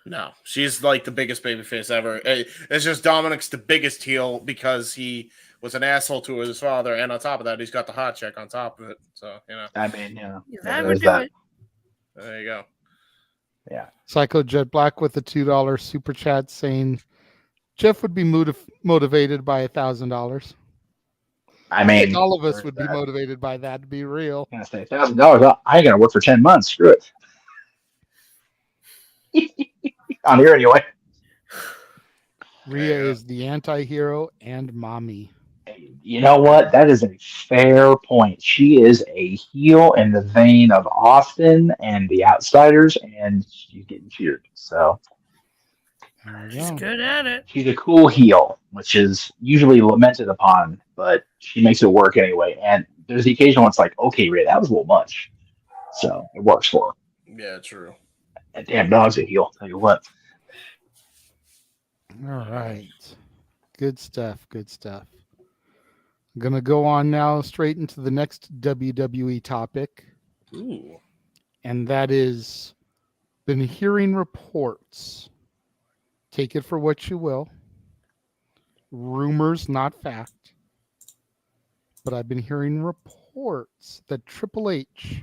No, she's like the biggest babyface ever. It's just Dominic's the biggest heel because he was an asshole to his father, and on top of that, he's got the hot chick on top of it. So, I mean, That would do it. There you go. Yeah. Psycho Jet Black with the $2 super chat saying Jeff would be motivated by $1,000. I mean, think all of us would be motivated by that, to be real. I'm gonna say $1,000. I ain't gonna work for 10 months. Screw it. On here anyway. Rhea is the anti-hero and mommy. You know what? That is a fair point. She is a heel in the vein of Austin and the Outsiders, and she's getting cheered. So She's good at it. she's a cool heel, which is usually lamented upon, but she makes it work anyway. And there's the occasion when it's like, okay, Rhea, that was a little much. So it works for her. Yeah, true. And damn dog's a heel, tell you what. All right. Good stuff. Good stuff. I'm going to go on now straight into the next WWE topic. Ooh. And that is been hearing reports. Take it for what you will. Rumors, not fact. But I've been hearing reports that Triple H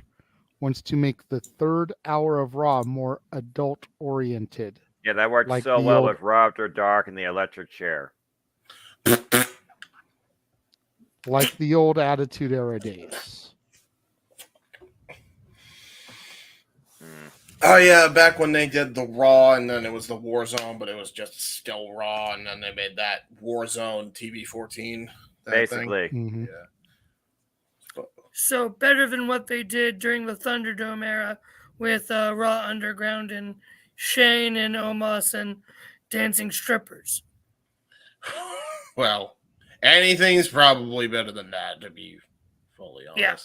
wants to make the third hour of Raw more adult-oriented. Yeah, that worked Like so the well old- with Raw After Dark and the electric chair. Like the old Attitude Era days. Oh yeah, back when they did the Raw and then it was the Warzone, but it was just still Raw, and then they made that Warzone TV14. Basically. Mm-hmm. Yeah. So better than what they did during the Thunderdome era with Raw Underground and Shane and Omos and dancing strippers. Well, anything's probably better than that, to be fully honest. Yeah.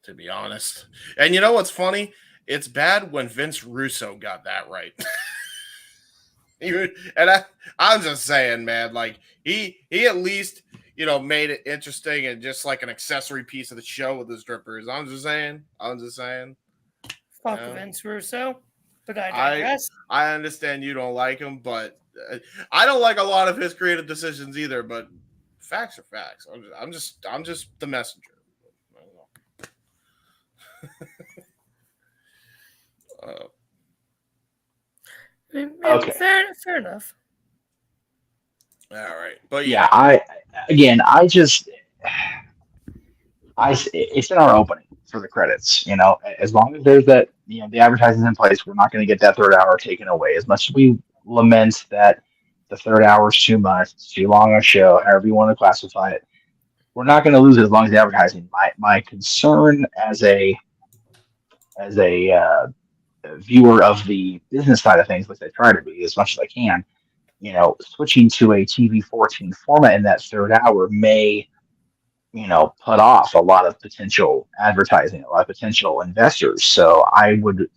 To be honest. And you know what's funny? It's bad when Vince Russo got that right. I'm just saying, man, like he at least, made it interesting and just like an accessory piece of the show with the strippers. I'm just saying. Fuck Vince Russo. But I digress. I understand you don't like him, but I don't like a lot of his creative decisions either, but facts are facts. I'm just the messenger. Okay. Fair enough. All right, but Yeah, it's in our opening for the credits. As long as there's that, the advertising's in place. We're not going to get that third hour taken away. As much as we lament that the third hour is too much, it's too long a show, however you want to classify it, we're not going to lose it as long as the advertising. My concern as a viewer of the business side of things, which I try to be as much as I can, switching to a TV 14 format in that third hour may, put off a lot of potential advertising, a lot of potential investors. So I would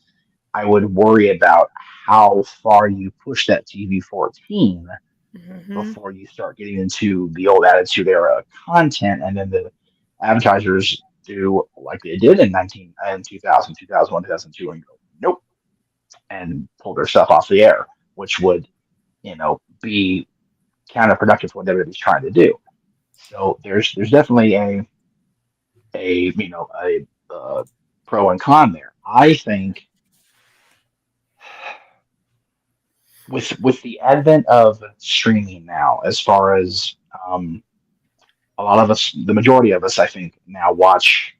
worry about how far you push that TV 14 before you start getting into the old Attitude Era content, and then the advertisers do like they did in 2000, 2001, 2002, and go, nope, and pull their stuff off the air, which would, be counterproductive to what WWE's trying to do. So there's definitely a pro and con there. I think with the advent of streaming now, as far as a lot of us, the majority of us, I think, now watch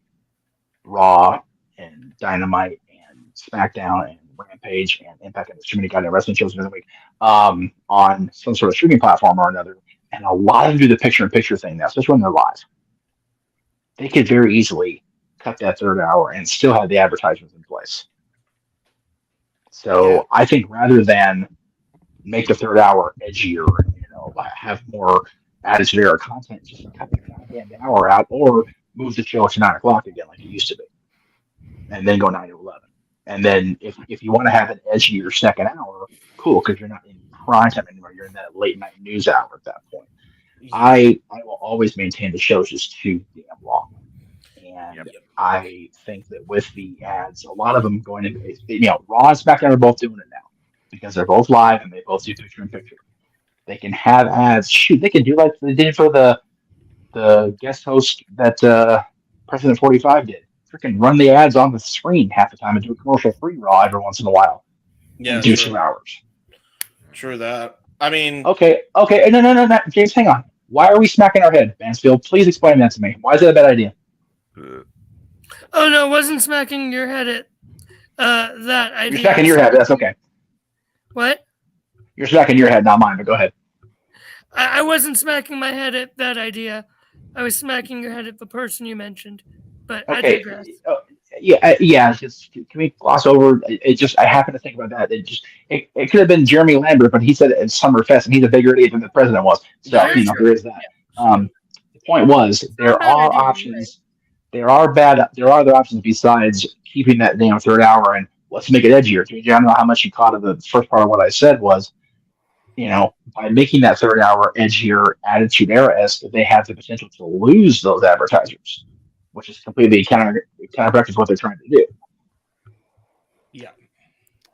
Raw and Dynamite and SmackDown and Rampage and Impact and so many goddamn wrestling shows every week on some sort of streaming platform or another. And a lot of them do the picture-in-picture thing now, especially when they're live. They could very easily cut that third hour and still have the advertisements in place. So I think rather than make the third hour edgier, have more Attitude Era content, just cut the goddamn hour out, or move the show to 9 o'clock again like it used to be, and then go 9 to 11. And then if you want to have an edgier second hour, cool, because you're not in prime time anymore. You're in that late night news hour at that point. I will always maintain the show's just too damn long. And I think that with the ads, a lot of them going into, Raw and SmackDown are both doing it now because they're both live and they both do picture-in-picture. They can have ads. Shoot, they can do like they did for the guest host that President 45 did. Freaking run the ads on the screen half the time and do a commercial-free Raw every once in a while. Yeah, do 2 hours. True that. I mean, okay. No, James, hang on. Why are we smacking our head, Mansfield? Please explain that to me. Why is that a bad idea? Oh no, it wasn't smacking your head at that idea. You're smacking your head. That's okay. What? You're smacking your head, not mine. But go ahead. I wasn't smacking my head at that idea. I was smacking your head at the person you mentioned. But I digress. Yeah. Just, can we gloss over? I happen to think about that. It could have been Jeremy Lambert, but he said it at Summerfest, and he's a bigger idiot than the president was. So there is that. The point was there are options. There are other options besides keeping that damn third hour and let's make it edgier. I don't know how much you caught of the first part of what I said was, by making that third hour edgier, Attitude Era-esque, they have the potential to lose those advertisers, which is completely counterproductive to what they're trying to do. Yeah.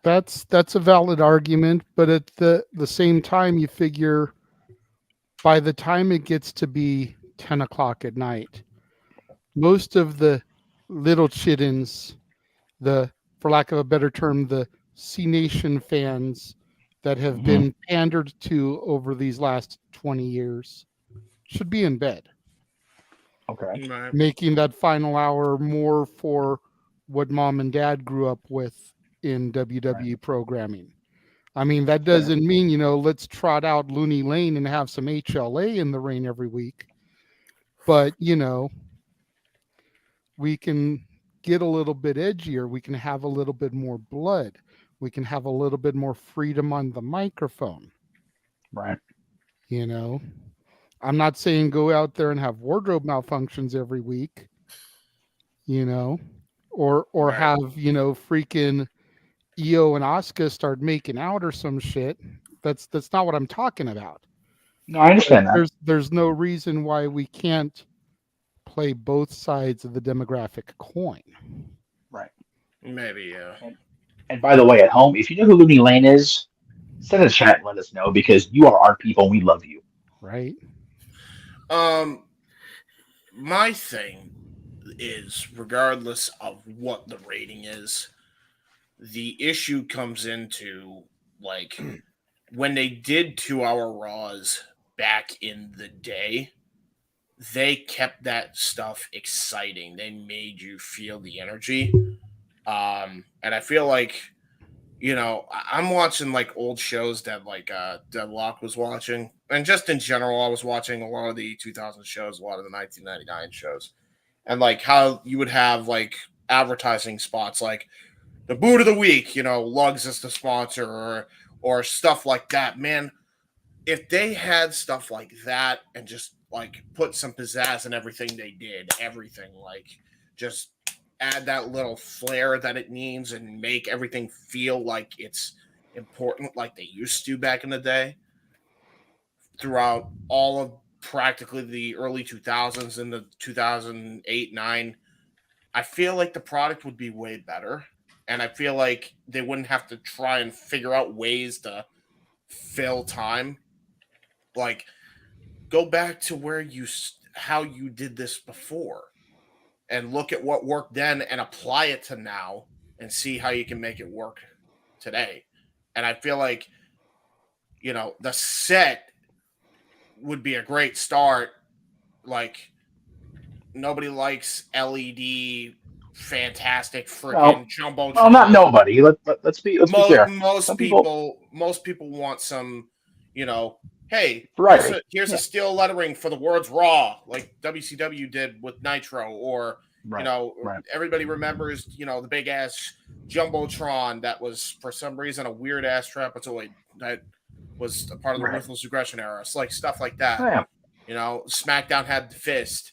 That's a valid argument, but at the same time, you figure by the time it gets to be 10 o'clock at night, most of the little chittins, for lack of a better term, the C Nation fans that have been pandered to over these last 20 years should be in bed. Okay. Making that final hour more for what mom and dad grew up with in WWE programming. I mean, that doesn't mean, let's trot out Looney Lane and have some HLA in the ring every week. But, we can get a little bit edgier. We can have a little bit more blood. We can have a little bit more freedom on the microphone. Right. I'm not saying go out there and have wardrobe malfunctions every week, or have, freaking Io and Asuka start making out or some shit. That's not what I'm talking about. No, I understand that. There's no reason why we can't play both sides of the demographic coin. Right. Maybe, yeah. And by the way, at home, if you know who Looney Lane is, send a chat and let us know because you are our people and we love you. Right. My thing is, regardless of what the rating is, the issue comes into, like, when they did 2-hour Raws back in the day, they kept that stuff exciting. They made you feel the energy. And I feel like, I'm watching like old shows that like Deadlock was watching, and just in general, I was watching a lot of the 2000 shows, a lot of the 1999 shows, and like how you would have like advertising spots like the boot of the week, Lugs is the sponsor or stuff like that. Man, if they had stuff like that and just like put some pizzazz in everything they did, everything like just add that little flair that it needs and make everything feel like it's important like they used to back in the day throughout all of practically the early 2000s and the 2008 9, I feel like the product would be way better, and I feel like they wouldn't have to try and figure out ways to fill time. Like, go back to how you did this before and look at what worked then and apply it to now and see how you can make it work today. And I feel like, the set would be a great start. Like, nobody likes LED fantastic freaking jumbotron. Well, not nobody. Let's be fair. Most people want some, hey, right. here's a steel lettering for the words Raw, like WCW did with Nitro, or everybody remembers, the big ass jumbotron that was for some reason a weird ass trapezoid that was a part of the Ruthless Aggression era. It's like stuff like that. SmackDown had the fist,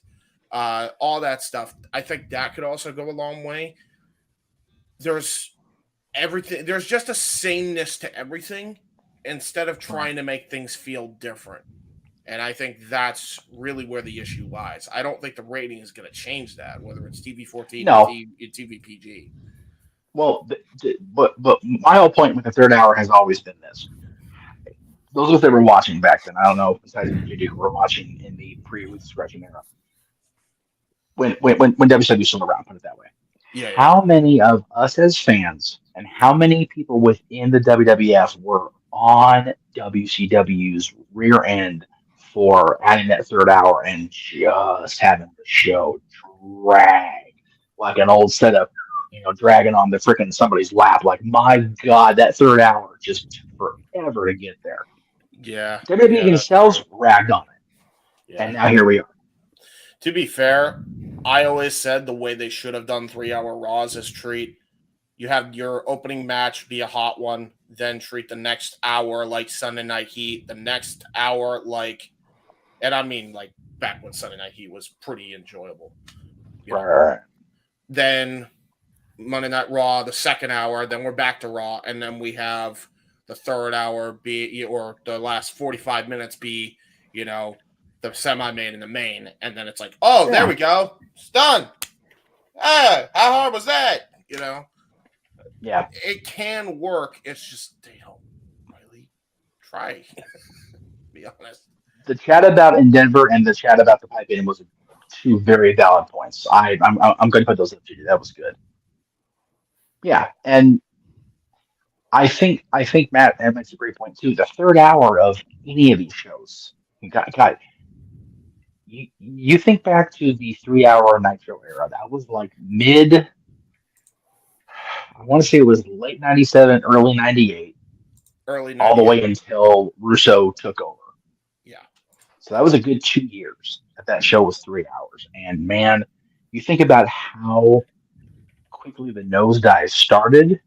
all that stuff. I think that could also go a long way. There's everything. There's just a sameness to everything instead of trying to make things feel different. And I think that's really where the issue lies. I don't think the rating is going to change that, whether it's TV-14 or TV-PG. Well, but my whole point with the third hour has always been this. Those of us that were watching back then, I don't know, besides you who were watching in the pre-Ruthless Aggression era, when WCW was still around, put it that way. Yeah. How many of us as fans and how many people within the WWF were on WCW's rear end for adding that third hour and just having the show drag like an old setup, dragging on the freaking somebody's lap? Like, my God, that third hour just took forever to get there. Yeah. WWE themselves ragged on it. Yeah. And now here we are. To be fair, I always said the way they should have done 3-hour Raws is you have your opening match be a hot one, then treat the next hour like Sunday Night Heat, the next hour and I mean like back when Sunday Night Heat was pretty enjoyable. Right. Then Monday Night Raw, the second hour, then we're back to Raw, and then we have the third hour or the last 45 minutes be, the semi-main and the main, and then it's like, there we go, it's done. How hard was that? Yeah, it can work. It's just they don't really try. Be honest. The chat about in Denver and the chat about the pipe in was two very valid points. I'm going to put those up to you. That was good. Yeah, and I think Matt makes a great point too. The third hour of any of these shows, God, you think back to the 3-hour Nitro era. That was like mid. I want to say it was late '97, early '98, all the way until Russo took over. Yeah. So that was a good 2 years that show was 3 hours. And man, you think about how quickly the nosedive started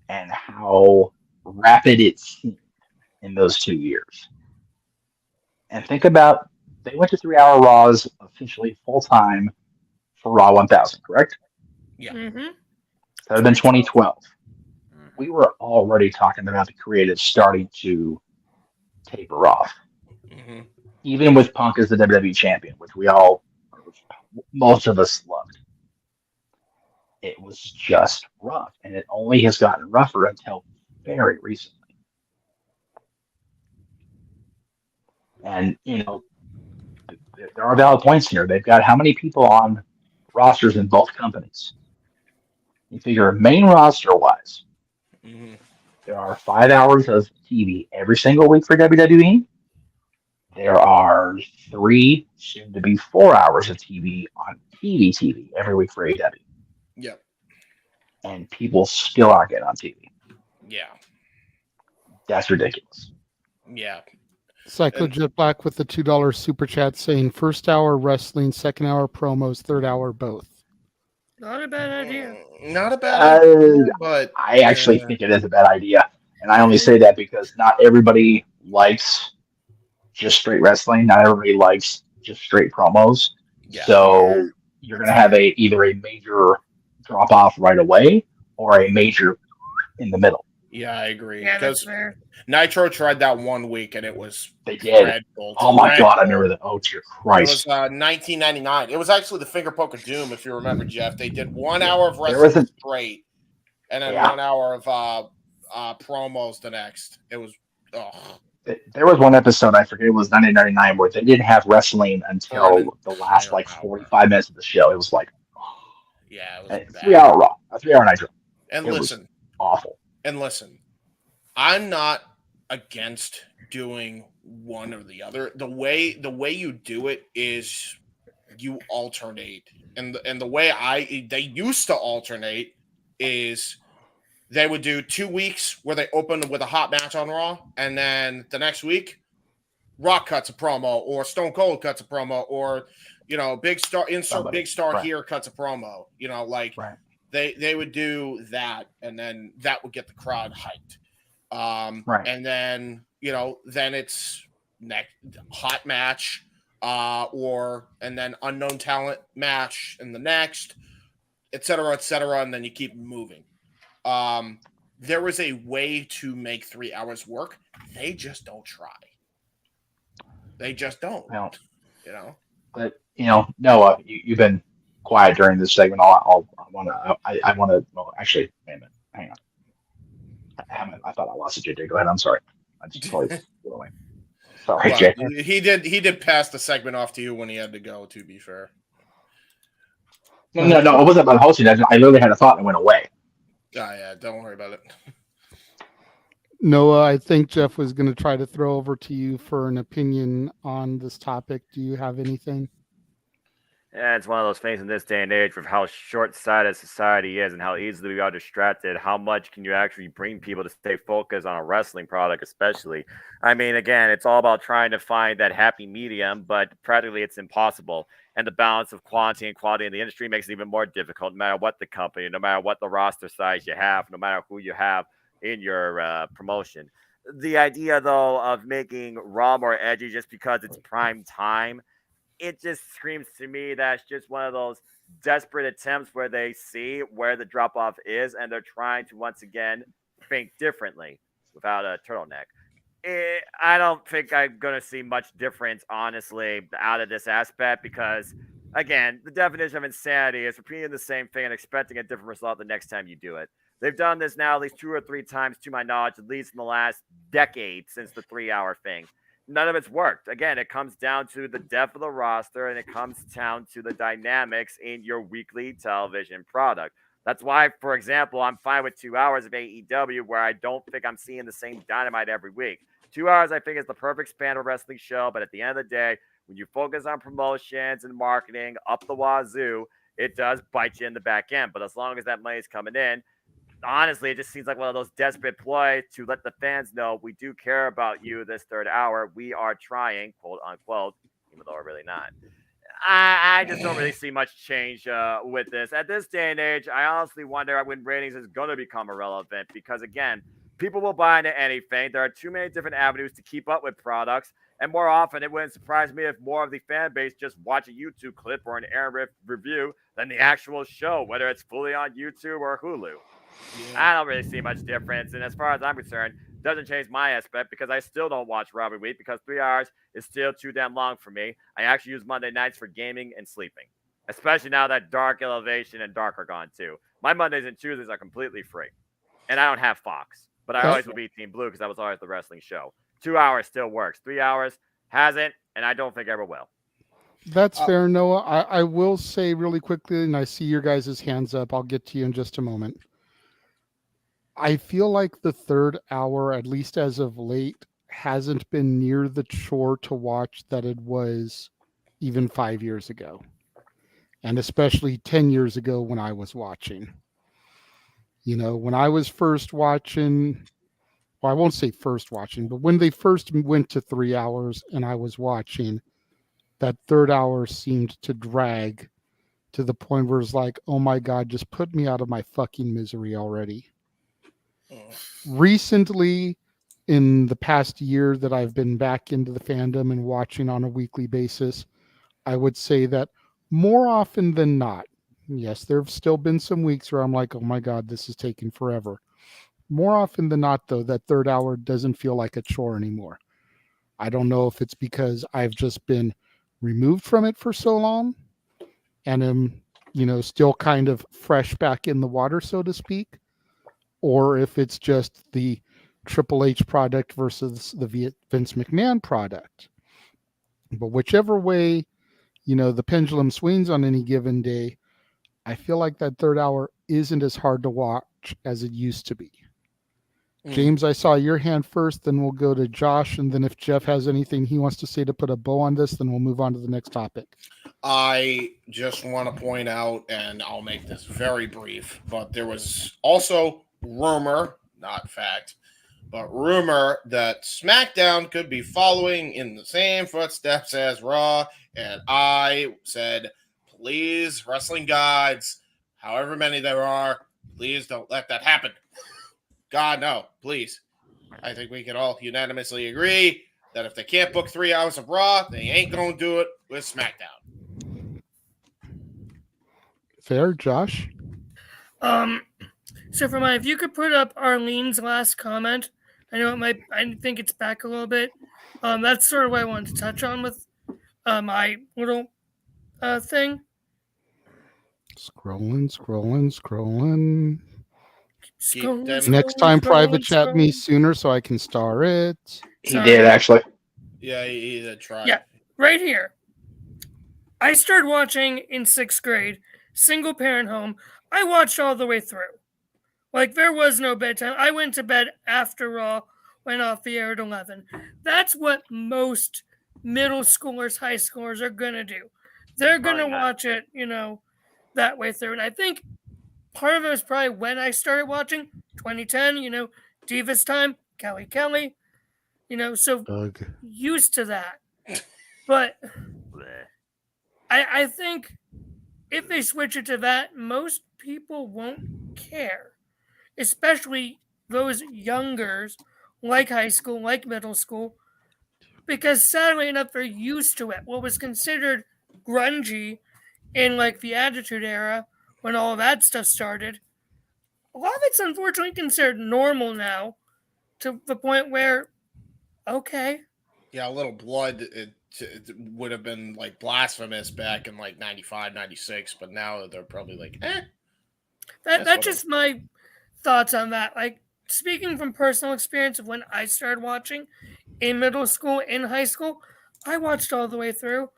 and how rapid it seemed in those 2 years. And think about, they went to 3-hour Raws officially full time for Raw 1000, correct? Yeah. Mm-hmm. That would have been 2012. We were already talking about the creative starting to taper off. Mm-hmm. Even with Punk as the WWE champion, which most of us loved. It was just rough, and it only has gotten rougher until very recently. And, there are valid points here. They've got how many people on rosters in both companies? You figure main roster-wise, there are 5 hours of TV every single week for WWE. There are 3, soon to be 4 hours of TV on TV every week for AEW. Yep. and people still aren't getting on TV. Yeah. That's ridiculous. Yeah. Psycho Jet Black with the $2 super chat saying first hour wrestling, second hour promos, third hour both. Not a bad idea. Not a bad idea, but I actually think it is a bad idea. And I only say that because not everybody likes just straight wrestling. Not everybody likes just straight promos. Yeah. So you're going to have either a major drop off right away or a major in the middle. Yeah, I agree. Yeah, that's fair. Nitro tried that 1 week and it was dreadful. Oh my God, I remember that. Oh, dear Christ. It was 1999. It was actually the Finger Poke of Doom, if you remember, Jeff. They did 1 hour of wrestling straight and then 1 hour of promos the next. It was, There was one episode, I forget, it was 1999, where they didn't have wrestling until the last 45 minutes of the show. It was like, yeah, it was 3 hour Raw, a 3 hour Nitro. And it listen, was awful. And listen, I'm not against doing one or the other. The way you do it is you alternate, and the way they used to alternate is they would do 2 weeks where they open with a hot match on Raw, and then the next week, Rock cuts a promo, or Stone Cold cuts a promo, or big star here cuts a promo. They would do that, and then that would get the crowd hyped. And then then it's next hot match, and then unknown talent match in the next, et cetera, and then you keep moving. There was a way to make 3 hours work. They just don't try. They just don't. Well, But Noah, you've been quiet during this segment. I want to. Well, actually, wait a minute. Hang on. I thought I lost it, JJ. Go ahead. I'm sorry. I just totally blew away. Sorry, well, JJ. He did pass the segment off to you when he had to go. To be fair. No. It wasn't about hosting. I literally had a thought and it went away. Oh yeah, don't worry about it. Noah, I think Jeff was going to try to throw over to you for an opinion on this topic. Do you have anything? Yeah, it's one of those things in this day and age with how short-sighted society is and how easily we are distracted. How much can you actually bring people to stay focused on a wrestling product, especially? I mean, again, it's all about trying to find that happy medium, but practically it's impossible. And the balance of quantity and quality in the industry makes it even more difficult, no matter what the company, no matter what the roster size you have, no matter who you have in your promotion. The idea, though, of making Raw more edgy just because it's prime time, it just screams to me that it's just one of those desperate attempts where they see where the drop-off is and they're trying to, once again, think differently without a turtleneck. I don't think I'm going to see much difference, honestly, out of this aspect because, again, the definition of insanity is repeating the same thing and expecting a different result the next time you do it. They've done this now at least 2 or 3 times, to my knowledge, at least in the last decade since the 3-hour thing. None of it's worked. Again, it comes down to the depth of the roster and it comes down to the dynamics in your weekly television product. That's why, for example, I'm fine with 2 hours of AEW where I don't think I'm seeing the same Dynamite every week. 2 hours, I think, is the perfect span of a wrestling show, but at the end of the day, when you focus on promotions and marketing up the wazoo, it does bite you in the back end. But as long as that money is coming in, honestly, it just seems like one of those desperate ploys to let the fans know we do care about you this third hour. We are trying, quote unquote, even though we're really not. I just don't really see much change with this. At this day and age, I honestly wonder when ratings is going to become irrelevant because, again, people will buy into anything. There are too many different avenues to keep up with products. And more often, it wouldn't surprise me if more of the fan base just watch a YouTube clip or an air review than the actual show, whether it's fully on YouTube or Hulu. Yeah. I don't really see much difference. And as far as I'm concerned, it doesn't change my aspect because I still don't watch Raw every week because 3 hours is still too damn long for me. I actually use Monday nights for gaming and sleeping, especially now that Dark Elevation and Dark are gone too. My Mondays and Tuesdays are completely free. And I don't have Fox, but I always will be Team Blue because that was always the wrestling show. 2 hours still works. 3 hours hasn't, and I don't think ever will. That's fair, Noah. I will say really quickly, and I see your guys' hands up. I'll get to you in just a moment. I feel like the third hour, at least as of late, hasn't been near the chore to watch that it was even 5 years ago. And especially 10 years ago when I was watching. You know, when I was first watching, well, I won't say first watching, but when they first went to 3 hours and I was watching, that third hour seemed to drag to the point where it's like, oh my God, just put me out of my fucking misery already. Recently, in the past year that I've been back into the fandom and watching on a weekly basis, I would say that more often than not, yes, there have still been some weeks where I'm like, oh my God, this is taking forever. More often than not, though, that third hour doesn't feel like a chore anymore. I don't know if it's because I've just been removed from it for so long and am, you know, still kind of fresh back in the water, so to speak, or if it's just the Triple H product versus the Vince McMahon product. But whichever way, you know, the pendulum swings on any given day, I feel like that third hour isn't as hard to watch as it used to be. James, I saw your hand first, then we'll go to Josh, and then if Jeff has anything he wants to say to put a bow on this, then we'll move on to the next topic. I just want to point out, and I'll make this very brief, but there was also rumor, not fact, but rumor that SmackDown could be following in the same footsteps as Raw, and I said, please, wrestling gods, however many there are, please don't let that happen. God, no, please. I think we can all unanimously agree that if they can't book 3 hours of Raw, they ain't going to do it with SmackDown. Fair, Josh? So for mine, if you could put up Arlene's last comment, I know it might, I think it's back a little bit. That's sort of what I wanted to touch on with my little thing. Scrolling. Next time, private chat me sooner so I can star it. He did, actually. Yeah, he did try. Yeah, right here. I started watching in 6th grade, single parent home. I watched all the way through. Like, there was no bedtime. I went to bed after Raw, went off the air at 11. That's what most middle schoolers, high schoolers are going to do. They're going to watch it, you know, that way through. And I think part of it was probably when I started watching, 2010, you know, Divas time, Kelly, you know, so used to that. But I think if they switch it to that, most people won't care, especially those youngers, like high school, like middle school, because sadly enough, they're used to it. What was considered grungy in like the Attitude Era, when all that stuff started, a lot of it's unfortunately considered normal now, to the point where, okay. Yeah, a little blood, it would have been like blasphemous back in like 95, 96, but now they're probably like, That's just my thoughts on that. Like, speaking from personal experience of when I started watching in middle school, in high school, I watched all the way through.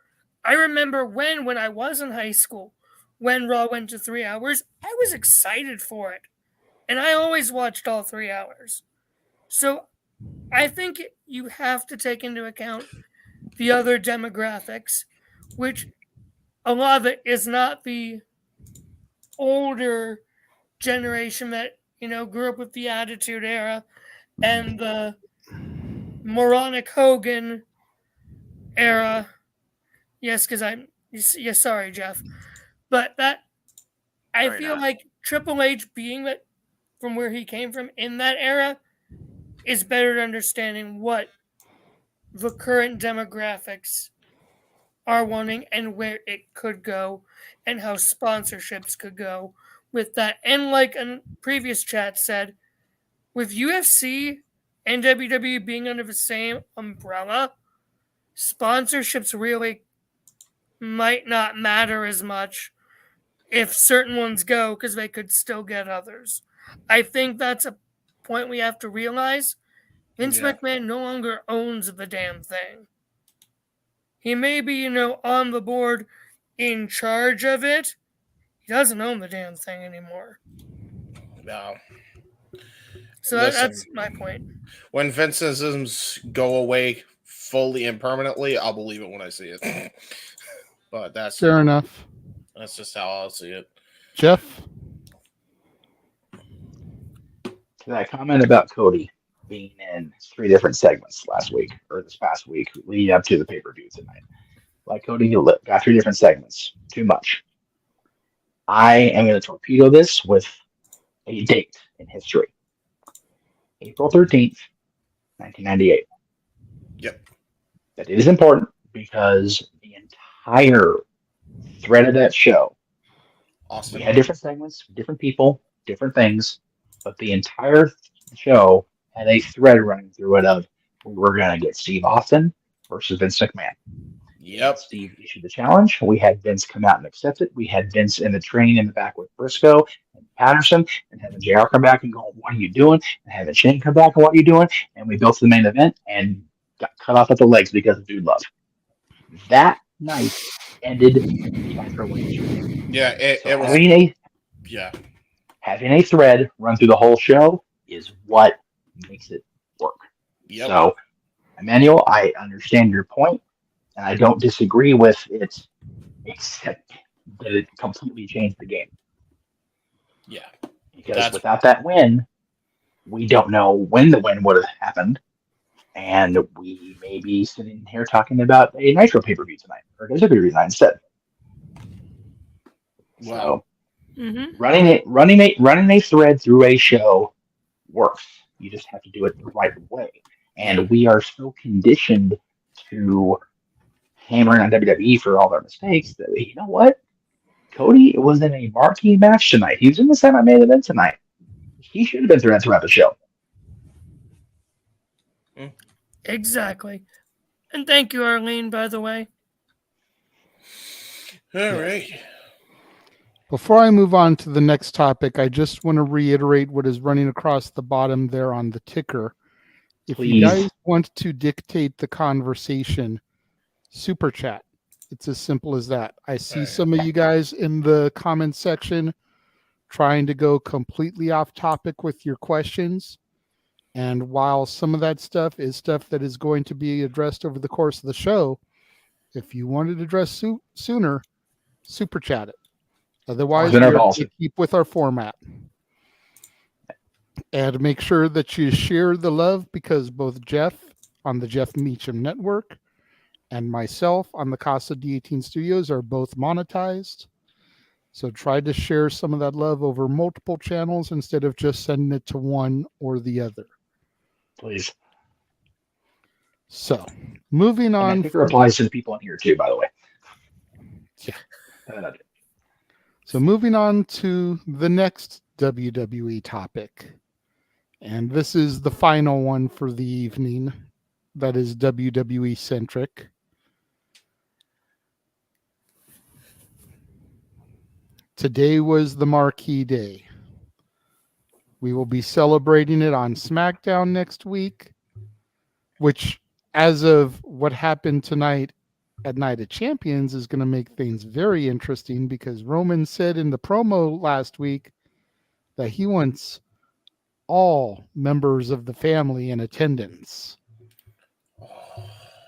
I remember when I was in high school, when Raw went to 3 hours, I was excited for it. And I always watched all 3 hours. So I think you have to take into account the other demographics, which a lot of it is not the older generation that, you know, grew up with the Attitude Era and the moronic Hogan era. Yes, because sorry, Jeff. But that, I feel like Triple H, being that from where he came from in that era, is better at understanding what the current demographics are wanting and where it could go and how sponsorships could go with that. And like a previous chat said, with UFC and WWE being under the same umbrella, sponsorships really might not matter as much if certain ones go, because they could still get others. I think that's a point we have to realize. Vince McMahon no longer owns the damn thing. He may be, you know, on the board in charge of it. He doesn't own the damn thing anymore. No. So that's my point. When Vinceisms go away fully and permanently, I'll believe it when I see it. But that's fair enough. That's just how I'll see it. Jeff? to that comment about Cody being in 3 different segments last week or this past week leading up to the pay-per-view tonight. Like Cody, you got 3 different segments. Too much. I am going to torpedo this with a date in history. April 13th, 1998. Yep. That is important because the entire thread of that show, Awesome. we had different segments, different people, different things, but the entire show had a thread running through it of we're going to get Steve Austin versus Vince McMahon. Yep. Steve issued the challenge. We had Vince come out and accept it. We had Vince in the training in the back with Briscoe and Patterson, and having JR come back and go, "What are you doing?" And having Shane come back and, "What are you doing?" And we built to the main event and got cut off at the legs because of Dude Love. That night ended the Nitro Win. Yeah, it was. Having a thread run through the whole show is what makes it work. Yep. So, Emmanuel, I understand your point. And I don't disagree with it, except that it completely changed the game. Yeah. Because without that win, we don't know when the win would have happened. And we may be sitting here talking about a Nitro pay-per-view tonight, or a pay-per-view tonight instead. Wow. So, running a thread through a show works. You just have to do it the right way. And we are so conditioned to hammering on WWE for all their mistakes that, you know what? Cody was in a marquee match tonight. He was in the semi-main event tonight. He should have been throughout the show. Exactly. And thank you, Arlene, by the way. All right. Before I move on to the next topic, I just want to reiterate what is running across the bottom there on the ticker. If you guys want to dictate the conversation, super chat. It's as simple as that. I see some of you guys in the comment section trying to go completely off topic with your questions. And while some of that stuff is stuff that is going to be addressed over the course of the show, if you wanted to address sooner, super chat it. Otherwise, we're going to keep with our format. And make sure that you share the love, because both Jeff on the Jeff Meacham Network and myself on the Casa D18 Studios are both monetized. So try to share some of that love over multiple channels instead of just sending it to one or the other. Please. So, moving on. I think it applies to the people in here too, by the way. Yeah. So moving on to the next WWE topic. And this is the final one for the evening. That is WWE centric. Today was the marquee day. We will be celebrating it on SmackDown next week, which, as of what happened tonight at Night of Champions, is going to make things very interesting, because Roman said in the promo last week that he wants all members of the family in attendance.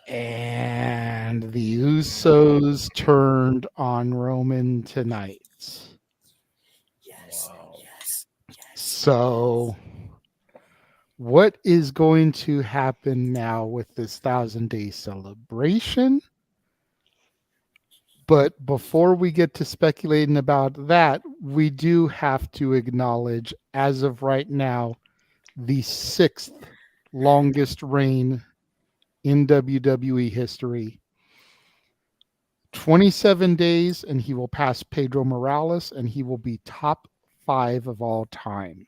And the Usos turned on Roman tonight. So, what is going to happen now with this 1,000-day celebration? But before we get to speculating about that, we do have to acknowledge, as of right now, the 6th longest reign in WWE history. 27 days, and he will pass Pedro Morales, and he will be top 5 of all time.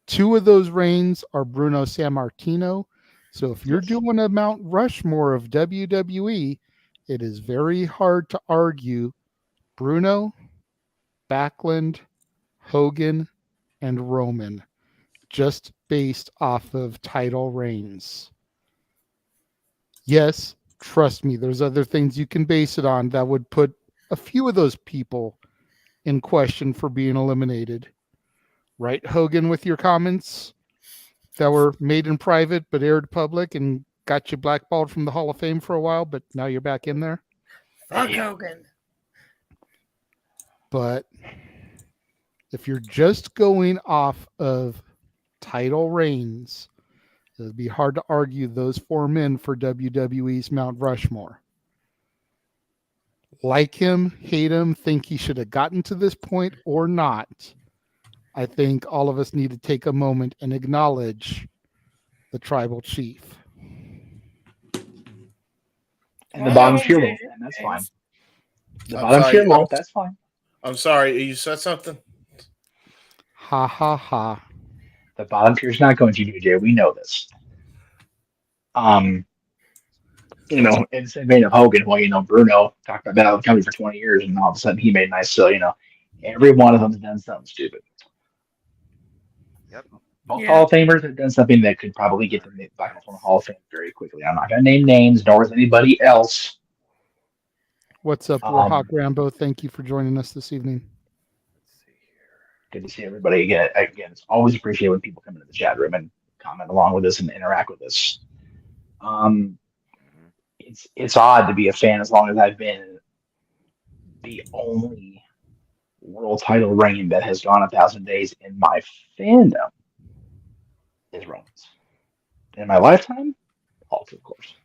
2 of those reigns are Bruno Sammartino. So if you're doing a Mount Rushmore of WWE, it is very hard to argue Bruno, Backlund, Hogan, and Roman, just based off of title reigns. Yes, trust me, there's other things you can base it on that would put a few of those people in question for being eliminated. Right, Hogan, with your comments that were made in private but aired public and got you blackballed from the Hall of Fame for a while, but now you're back in there? Fuck Hogan. But if you're just going off of title reigns, it would be hard to argue those 4 men for WWE's Mount Rushmore. Like him, hate him, think he should have gotten to this point or not, I think all of us need to take a moment and acknowledge the tribal chief. And the bottom tier won't, and that's fine. The bottom tier won't, that's fine. I'm sorry, you said something? Ha ha ha. The bottom tier's not going to, DJ. We know this. In the same vein of Hogan, Bruno talked about the company for 20 years, and all of a sudden he made nice. So, every one of them's done something stupid. Yep. Both Hall of Famers have done something that could probably get them back from the Hall of Fame very quickly. I'm not going to name names, nor is anybody else. What's up, Warhawk Rambo? Thank you for joining us this evening. Good to see everybody again. Again, it's always appreciated when people come into the chat room and comment along with us and interact with us. It's odd to be a fan as long as I've been. The only world title reign that has gone 1,000 days in my fandom is Roman's. In my lifetime, Hulk, of course.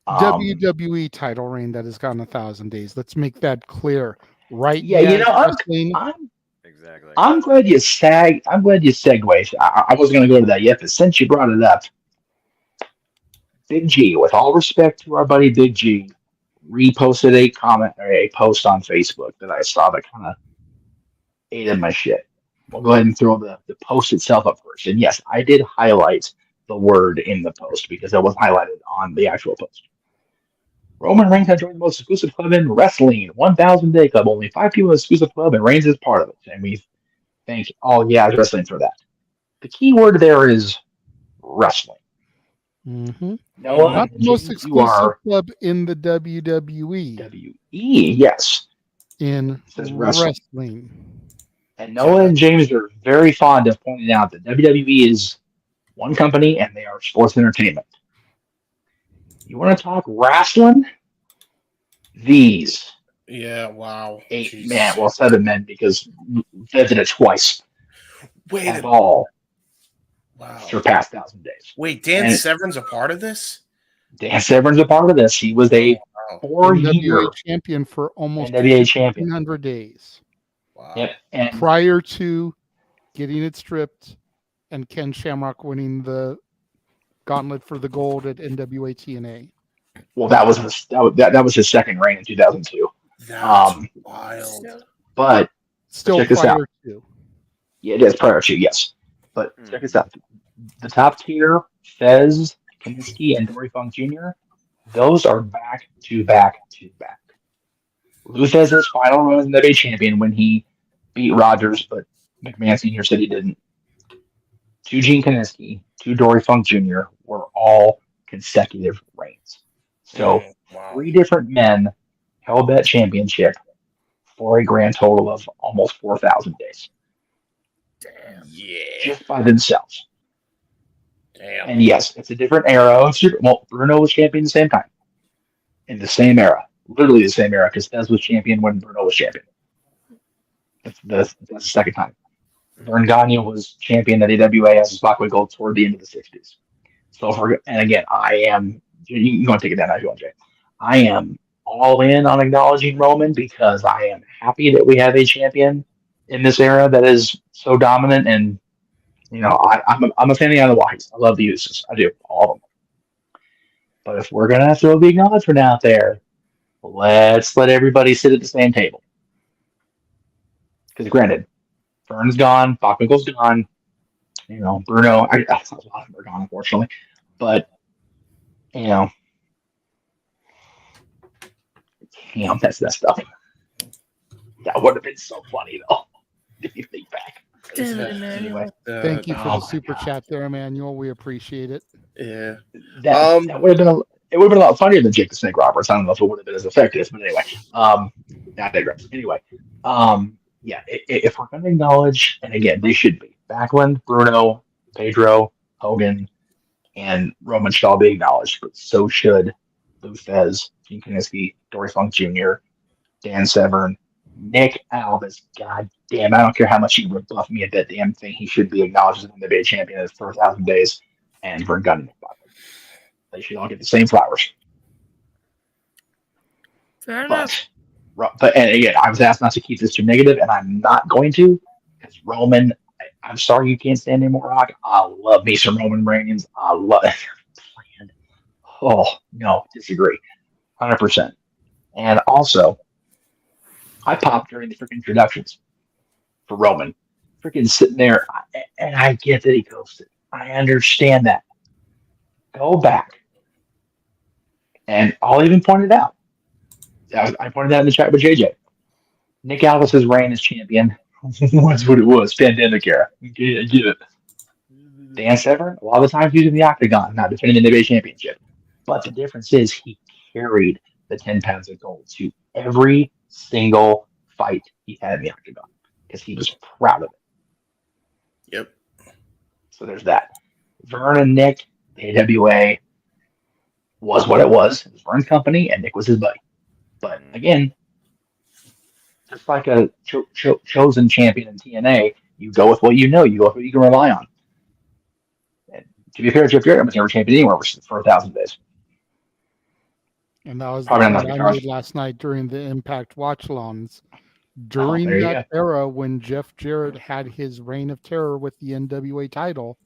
WWE title reign that has gone 1,000 days. Let's make that clear, right? Yeah, exactly. I'm glad you segued. I wasn't going to go to that yet, but since you brought it up, Big G, with all respect to our buddy Big G, reposted a comment or a post on Facebook that I saw that kind of ate in my shit. We'll go ahead and throw the post itself up first. And yes, I did highlight the word in the post because it was highlighted on the actual post. Roman Reigns has joined the most exclusive club in wrestling, 1,000 Day Club. Only 5 people in the exclusive club, and Reigns is part of it. And we thank all Yaz Wrestling for that. The key word there is wrestling. Mm-hmm. Noah, not the most exclusive club in the WWE. Yes. In wrestling. And Noah and James are very fond of pointing out that WWE is one company and they are sports entertainment. You want to talk wrestling? These. Yeah, wow. 8 men, well, 7 men because they did it twice. Wait all. Wow. Surpassed 1,000 days. Wait, Dan Severn's a part of this? Dan Severn's a part of this. He was a 4-year champion for almost NWA champion. 100 days. Wow. Yep. And prior to getting it stripped and Ken Shamrock winning the gauntlet for the gold at NWA TNA. Well, that was his second reign in 2002. That's wild. But still check this out. Prior to. Yeah, it is prior to, yes. But check this out. The top tier, Fez, Kaminsky, and Dory Funk Jr., those are back to back to back. Lou Fez's final run as NWA champion when he beat Rogers, but McMahon Sr. said he didn't. 2 Gene Kaminsky, 2 Dory Funk Jr. were all consecutive reigns. So 3 different men held that championship for a grand total of almost 4,000 days. Damn. Yeah. Just by themselves. Damn. And yes, it's a different era. Well, Bruno was champion at the same time. In the same era. Literally the same era, because Fez was champion when Bruno was champion. That's the second time. Vern Gagne was champion at AWA as a Spotlight Gold toward the end of the 60s. So, and again, I am, you want to take it down if you want, Jay. I am all in on acknowledging Roman because I am happy that we have a champion in this era that is so dominant. And, I'm a fan of the Otherwise. I love the Usos. I do. All of them. But if we're going to throw the acknowledgement out there, let's let everybody sit at the same table. Because granted, Vern's gone, Bachmichael's gone, Bruno, a lot of them are gone, unfortunately. But, damn, that's that stuff. That would have been so funny, though, if you think back. Anyway, thank you for the super chat there, Emmanuel. We appreciate it. Yeah. That would have been it would have been a lot funnier than Jake the Snake Roberts. I don't know if it would have been as effective, but anyway. I digress. Anyway, yeah, if we're going to acknowledge, and again, they should be, Backlund, Bruno, Pedro, Hogan, and Roman should all be acknowledged, but so should Lou Fez, Gene Kiniski, Dory Funk Jr., Dan Severn, Nick Aldis, god damn, I don't care how much you rebuff me at that damn thing. He should be acknowledged as the NBA champion in his first 1,000 days. And Vern Gunn, they should all get the same flowers. Fair enough. But and again, I was asked not to keep this too negative, and I'm not going to, because Roman, I'm sorry you can't stand anymore, Rock. I love me some Roman Reigns. I love it. Oh, no, disagree. 100%. And also, I popped during the freaking introductions for Roman. Freaking sitting there, and I get that he ghosted. I understand that. Go back. And I'll even point it out. I pointed out in the chat with JJ. Nick Aldis' reign as champion was what it was. Pandemic era. I get it. Dan Severn, a lot of the times he's in the octagon, not defending the NBA championship. But the difference is he carried the 10 pounds of gold to every single fight he had in the octagon because he was proud of it. Yep. So there's that. Vern and Nick, the AWA was what it was. It was Vern's company, and Nick was his buddy. But again, just like a chosen champion in TNA, you go with what you know. You go with what you can rely on. And to be fair, Jeff Jarrett was never champion anywhere for 1,000 days. And that was Probably the not point the I card. made last night during the Impact watch-alongs. During there you that era when Jeff Jarrett had his reign of terror with the NWA title,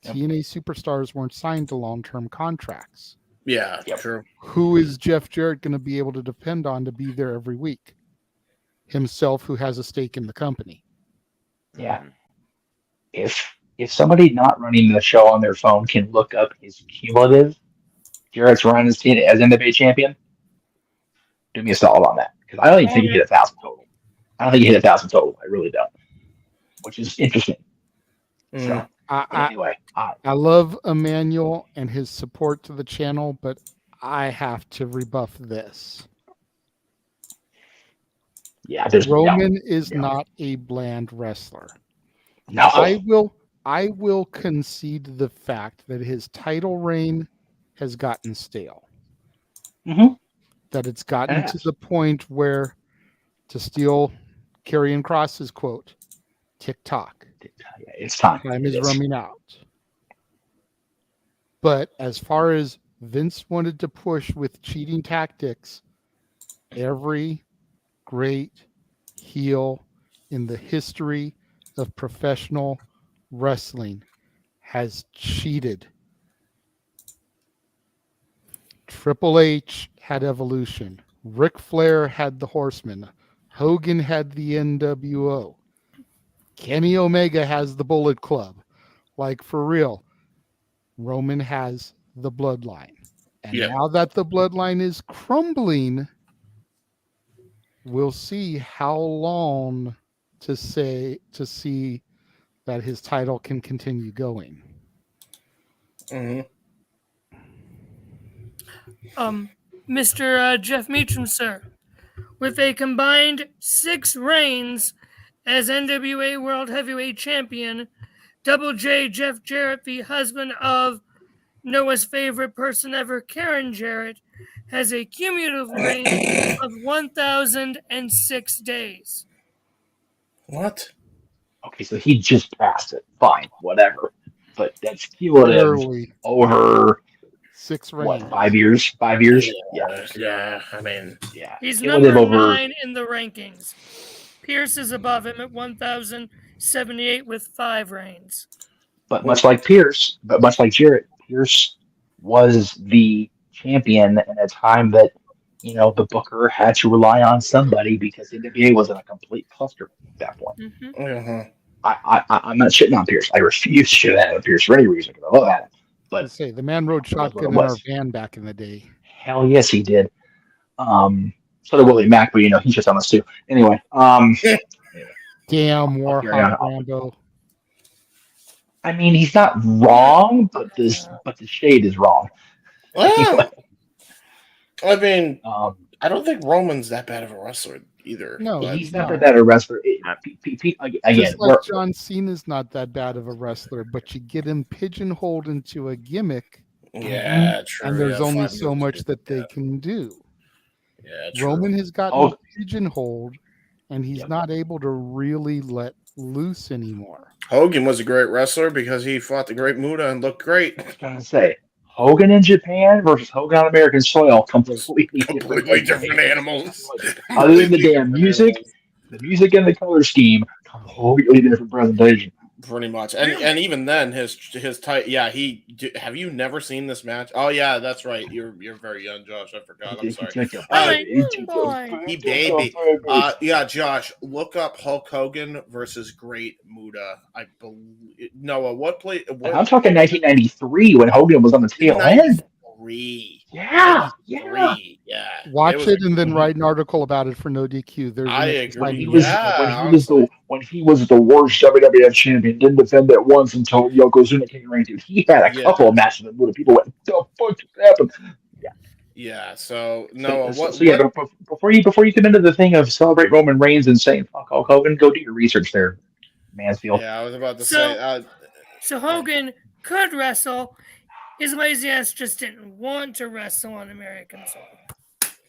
TNA superstars weren't signed to long-term contracts. Yeah, true. Who is Jeff Jarrett going to be able to depend on to be there every week? Himself, who has a stake in the company. Yeah. If somebody not running the show on their phone can look up his cumulative Jarrett's run as NWA champion, do me a solid on that. Because I don't even think he hit 1,000 total. I don't think he hit 1,000 total. I really don't. Which is interesting. So, anyway. I love Emmanuel and his support to the channel, but I have to rebuff this. Yeah, Roman is not a bland wrestler. No. I will concede the fact that his title reign has gotten stale. Mm-hmm. That it's gotten to the point where, to steal Karrion Kross's quote, tick-tock. It's time. Time is running out. But as far as Vince wanted to push with cheating tactics, every great heel in the history of professional wrestling has cheated. Triple H had Evolution. Ric Flair had the Horsemen. Hogan had the NWO. Kenny Omega has the Bullet Club. Like, for real, Roman has the Bloodline. And now that the Bloodline is crumbling, we'll see how long to see that his title can continue going. Mm-hmm. Mr. Jeff Meacham, sir, with a combined 6 reigns as NWA World Heavyweight Champion, Double J Jeff Jarrett, the husband of Noah's favorite person ever, Karen Jarrett, has a cumulative reign of 1,006 days. What? Okay, so he just passed it. Fine, whatever. But that's cumulative over 6 reigns. What, 5 years? 5 years? Yeah. I mean, He's Cumulative number over 9 in the rankings. Pierce is above him at 1,078 with 5 reigns. But much like Jarrett, Pierce was the champion in a time that, the booker had to rely on somebody because the NWA was in a complete cluster at that point. Mm-hmm. I'm not shitting on Pierce. I refuse to shit on Pierce for any reason because I love that. But Let's say the man rode shotgun in our van back in the day. Hell yes, he did. So did Willie Mack, but he's just on us too. Anyway, damn Warhawk Rambo. I mean, he's not wrong, but the shade is wrong. Well, I mean, I don't think Roman's that bad of a wrestler either. No, he's not that bad a wrestler. Again, just like John Cena's not that bad of a wrestler, but you get him pigeonholed into a gimmick. Yeah, true. And there's only so much that they can do. Yeah, true. Roman has gotten pigeonholed and he's not able to really let loose anymore. Hogan was a great wrestler because he fought the Great Muta and looked great. I was gonna say Hogan in Japan versus Hogan on American soil, completely different animals. Other than the damn music, the music and the color scheme, completely different presentation. Pretty much, and even then, his tight. Yeah, have you never seen this match? Oh yeah, that's right. You're very young, Josh. I forgot. I'm sorry. He baby. Yeah, Josh, look up Hulk Hogan versus Great Muta. I believe Noah. What play? I'm talking 1993 when Hogan was on the tail end. Yeah. Watch it and then write an article about it for No DQ. There's I agree. When he was the worst WWF champion, didn't defend it once until Yokozuna came around. Dude, he had a couple of matches where people went, "The fuck happened?" Yeah. So Noah, before you come into the thing of celebrate Roman Reigns and saying fuck Hulk Hogan, go do your research there, Mansfield. Yeah, I was about to say. So Hogan could wrestle. His lazy ass just didn't want to wrestle on American soil.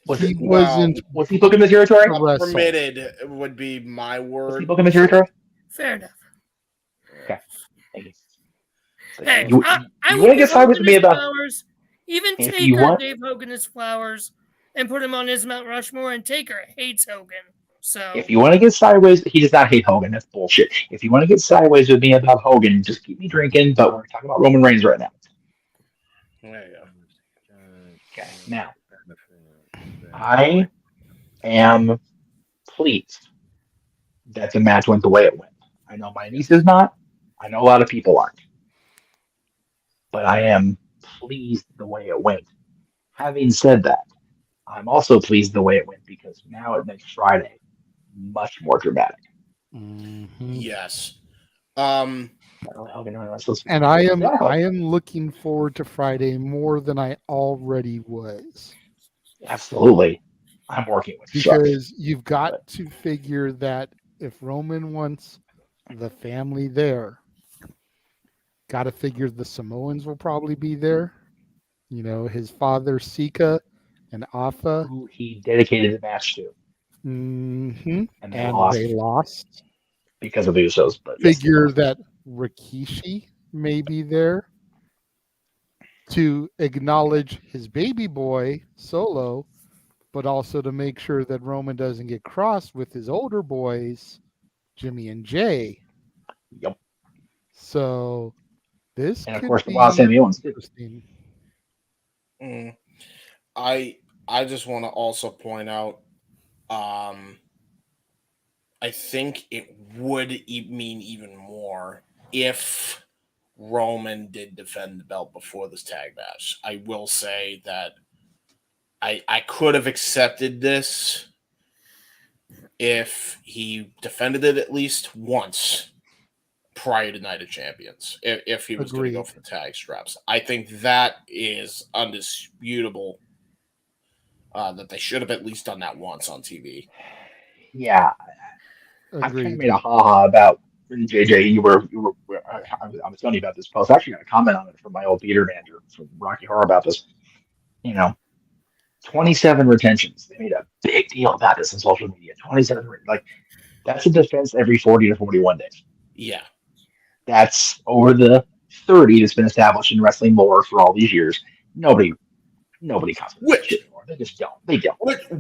Was he booking the territory? Permitted would be my word. Was he booking the territory? Fair enough. Okay. Thank you. Hey, you want to get sideways with me about flowers. Even Taker gave Hogan his flowers and put him on his Mount Rushmore, and Taker hates Hogan. So if you want to get sideways, he does not hate Hogan. That's bullshit. If you want to get sideways with me about Hogan, just keep me drinking. But we're talking about Roman Reigns right now. There you go. Okay, now I am pleased that the match went the way it went. I know my niece is not. I know a lot of people aren't. But I am pleased the way it went. Having said that, I'm also pleased the way it went because now it makes Friday much more dramatic. Mm-hmm. Yes. And I am looking forward to Friday more than I already was. Absolutely. I'm working with because you've got to figure that if Roman wants the family there, got to figure the Samoans will probably be there. You know, his father Sika and Afa, who he dedicated the match to. Mm-hmm. And they lost because of the Usos. But figure that Rikishi may be there to acknowledge his baby boy Solo, but also to make sure that Roman doesn't get crossed with his older boys, Jimmy and Jay. Yep. So this and of could course be the Wild Sammy Owens. Interesting. I just want to also point out, I think it would mean even more if Roman did defend the belt before this tag match. I will say that I could have accepted this if he defended it at least once prior to Night of Champions, if he was going to go for the tag straps. I think that is undisputable, that they should have at least done that once on TV. Yeah. I've kind of made a ha-ha about JJ. I was telling you about this post. I actually got a comment on it from my old theater manager from Rocky Horror about this. 27 retentions. They made a big deal about this on social media. 27, that's a defense every 40 to 41 days. Yeah. That's over the 30 that's been established in wrestling lore for all these years. Nobody counts that shit anymore. They just don't. They don't.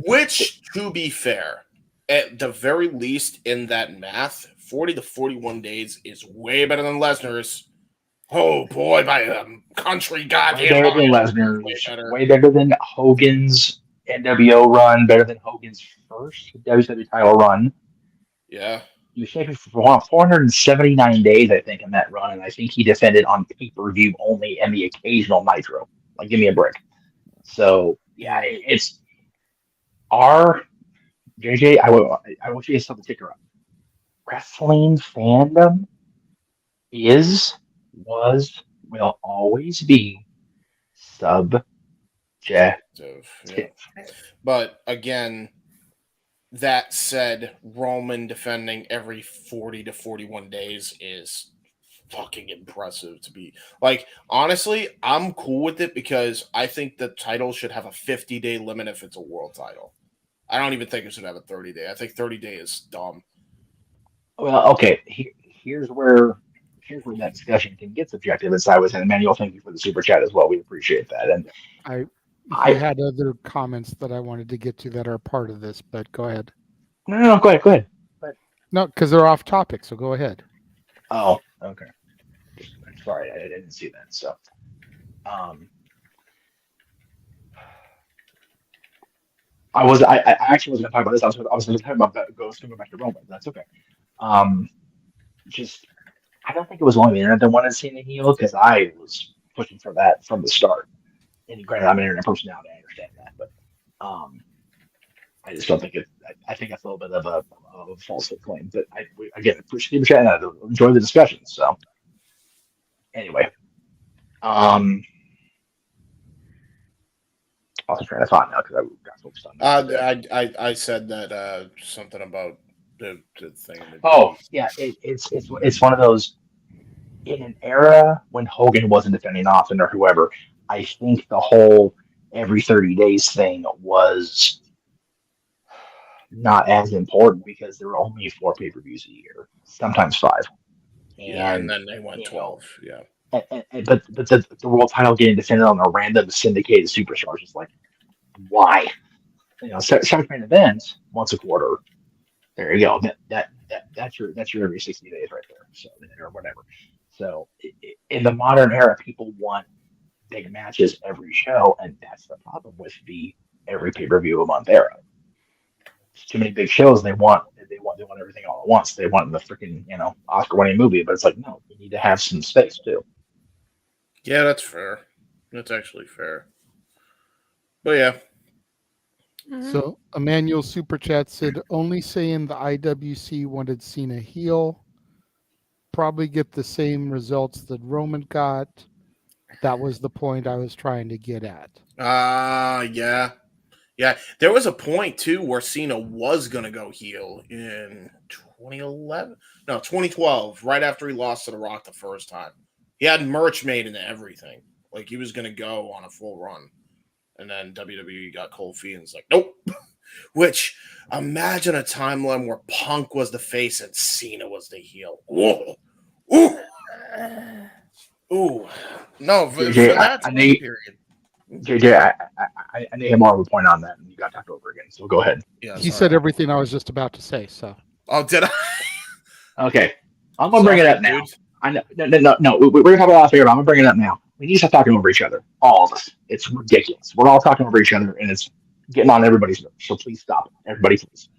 Which, to be fair, at the very least in that math, 40 to 41 days is way better than Lesnar's. Oh boy, by a country goddamn. Way better than Lesnar's. Way better than Hogan's NWO run. Better than Hogan's first WWE title run. Yeah. He was champion for 479 days, I think, in that run, and I think he defended on pay-per-view only and the occasional Nitro. Give me a break. So yeah, it's our JJ. I want you to start the ticker up. Wrestling fandom will always be subjective. Yeah. But again, that said, Roman defending every 40 to 41 days is fucking impressive to be. Honestly, I'm cool with it because I think the title should have a 50-day limit if it's a world title. I don't even think it should have a 30-day. I think 30-day is dumb. Well, okay. Here's where that discussion can get subjective. As I was saying, Emmanuel, thank you for the super chat as well. We appreciate that. And I had other comments that I wanted to get to that are part of this, but go ahead. No, go ahead. No, because they're off topic, so go ahead. Oh, okay. Sorry, I didn't see that. So, I actually was going to talk about this. I was going to talk about Ghost going back to Roman. That's okay. Just I don't think it was only the internet that wanted to see a heel because I was pushing for that from the start. And granted, I'm an internet personality. I understand that, but I just don't think it. I think that's a little bit of a false claim. But again, appreciate the chat and I enjoy the discussion. So anyway, I was trying to find now because I got focused on that. I said that something about the thing. Oh yeah, it's one of those. In an era when Hogan wasn't defending often or whoever, I think the whole every 30 days thing was not as important because there were only 4 pay-per-views a year, sometimes 5. And then they went 12. Yeah. But the world title getting defended on a random syndicated superstars is like, why? Seven main events once a quarter. There you go. That's your every 60 days right there. So or whatever. So in the modern era, people want big matches every show, and that's the problem with the every pay-per-view a month era. It's too many big shows. They want everything all at once. They want the freaking Oscar-winning movie, but it's like no, you need to have some space too. Yeah, that's fair. That's actually fair. But yeah. So Emmanuel Super Chat said only saying the IWC wanted Cena heel. Probably get the same results that Roman got. That was the point I was trying to get at. Yeah. There was a point too where Cena was gonna go heel in 2012, right after he lost to The Rock the first time. He had merch made and everything. Like he was gonna go on a full run. And then WWE got cold feet and it's like, nope. Which, imagine a timeline where Punk was the face and Cena was the heel. Whoa. Ooh. No, for that time period. JJ, I know you have more of a point on that, and you got talked over again, so go ahead. Yeah, he said everything I was just about to say, so. Oh, did I? Okay. I'm going to bring it up now. I know, no. We're going to have a lot here, but I'm going to bring it up now. We need to stop talking over each other. All of us. It's ridiculous. We're all talking over each other, and it's getting on everybody's nerves. So please stop. Everybody, please.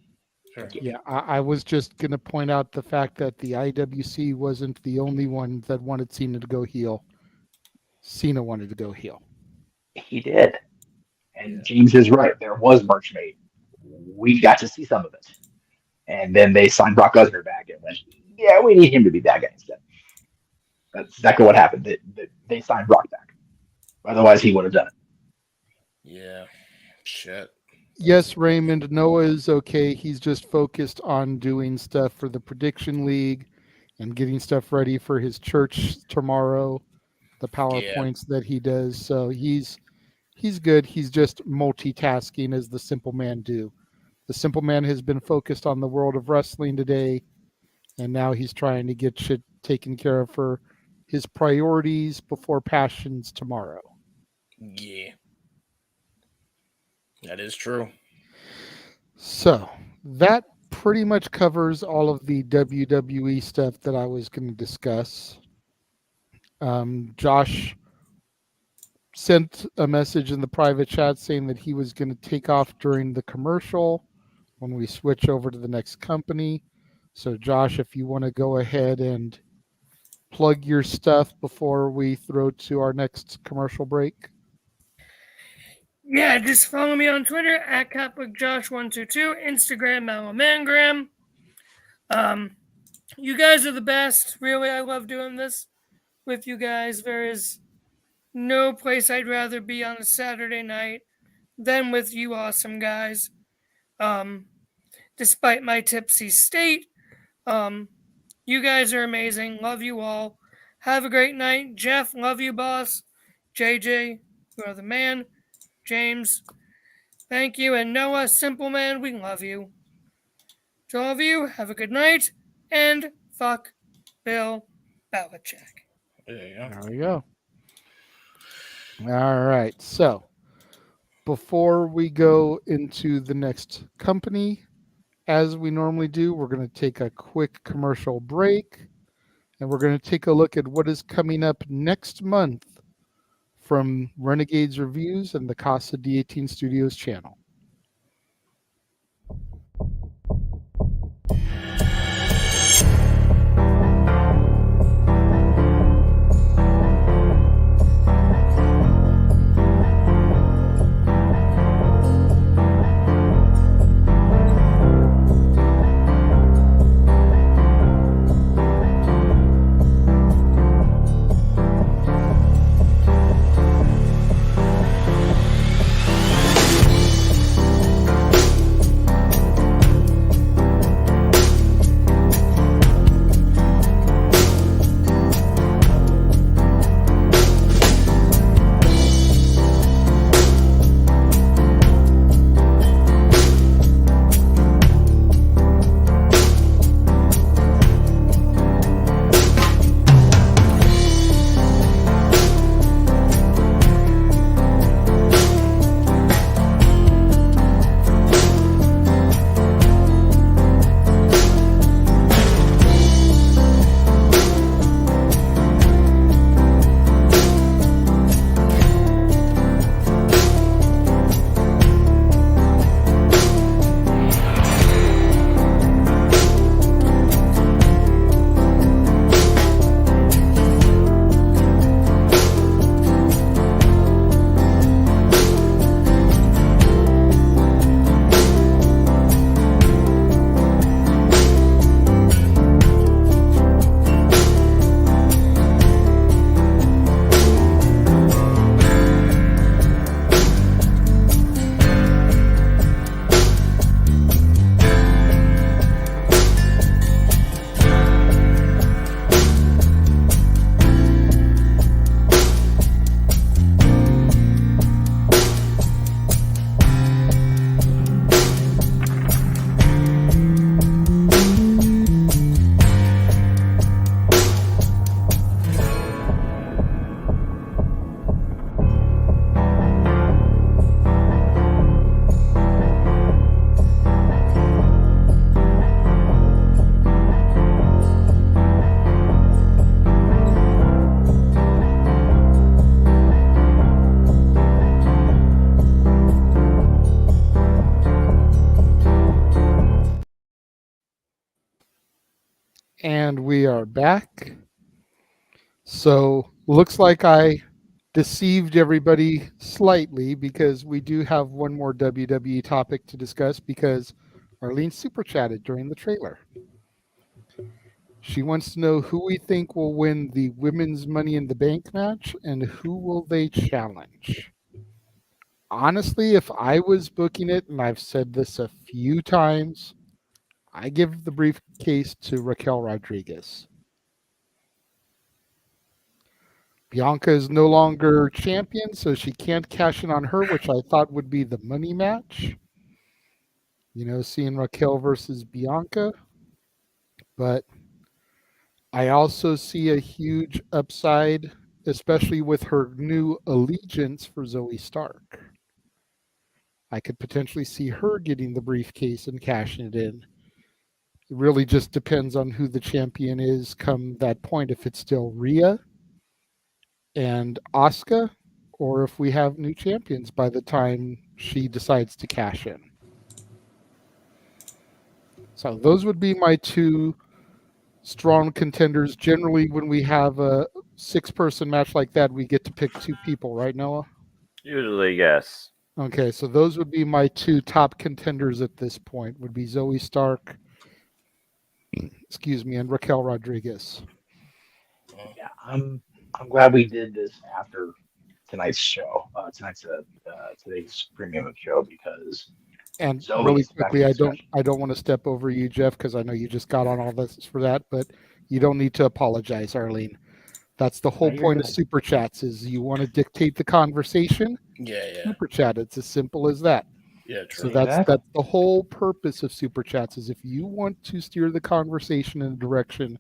Yeah, I was just going to point out the fact that the IWC wasn't the only one that wanted Cena to go heel. Cena wanted to go heel. He did. And James is right. There was merch made. We got to see some of it. And then they signed Brock Lesnar back and went, yeah, we need him to be bad guy instead. That's exactly what happened. They signed Brock back. Otherwise, he would have done it. Yeah. Shit. Yes, Raymond, Noah is okay. He's just focused on doing stuff for the Prediction League and getting stuff ready for his church tomorrow, the PowerPoints that he does. So he's good. He's just multitasking as the Simple Man do. The Simple Man has been focused on the world of wrestling today, and now he's trying to get shit taken care of for his priorities before passions tomorrow. Yeah. That is true. So that pretty much covers all of the WWE stuff that I was going to discuss. Josh sent a message in the private chat saying that he was going to take off during the commercial when we switch over to the next company. So Josh, if you want to go ahead and plug your stuff before we throw to our next commercial break. Yeah, just follow me on Twitter at CatholicJosh122, Instagram, Malamangram. You guys are the best. Really, I love doing this with you guys. There is no place I'd rather be on a Saturday night than with you awesome guys. Despite my tipsy state, you guys are amazing. Love you all. Have a great night. Jeff, love you, boss. JJ, you are the man. James, Thank you, and Noah, Simple Man, we love you. To all of you, have a good night, and fuck Bill Belichick. There you go. There we go. All right. So before we go into the next company, as we normally do, we're going to take a quick commercial break, and we're going to take a look at what is coming up next month from Renegades Reviews and the Casa D18 Studios channel. And we are back. So looks like I deceived everybody slightly because we do have one more WWE topic to discuss because Arlene super chatted during the trailer. She wants to know who we think will win the women's Money in the Bank match and who will they challenge. Honestly, if I was booking it, and I've said this a few times, I give the briefcase to Raquel Rodriguez. Bianca is no longer champion, so she can't cash in on her, which I thought would be the money match. You know, seeing Raquel versus Bianca. But I also see a huge upside, especially with her new allegiance for Zoe Stark. I could potentially see her getting the briefcase and cashing it in. It really just depends on who the champion is come that point, if it's still Rhea and Asuka, or if we have new champions by the time she decides to cash in. So those would be my two strong contenders. Generally, when we have a 6-person match like that, we get to pick 2 people, right, Noah? Usually, yes. Okay, so those would be my 2 top contenders at this point, would be Zoe Stark, and Raquel Rodriguez. Yeah, I'm glad we did this after tonight's show. Today's premium show, because and Zoe really is back quickly, in I don't want to step over you, Jeff, because I know you just got on all this for that, but you don't need to apologize, Arlene. That's the whole point of super chats, is you want to dictate the conversation. Yeah. Super chat. It's as simple as that. Yeah, So true. that's the whole purpose of super chats. Is if you want to steer the conversation in a direction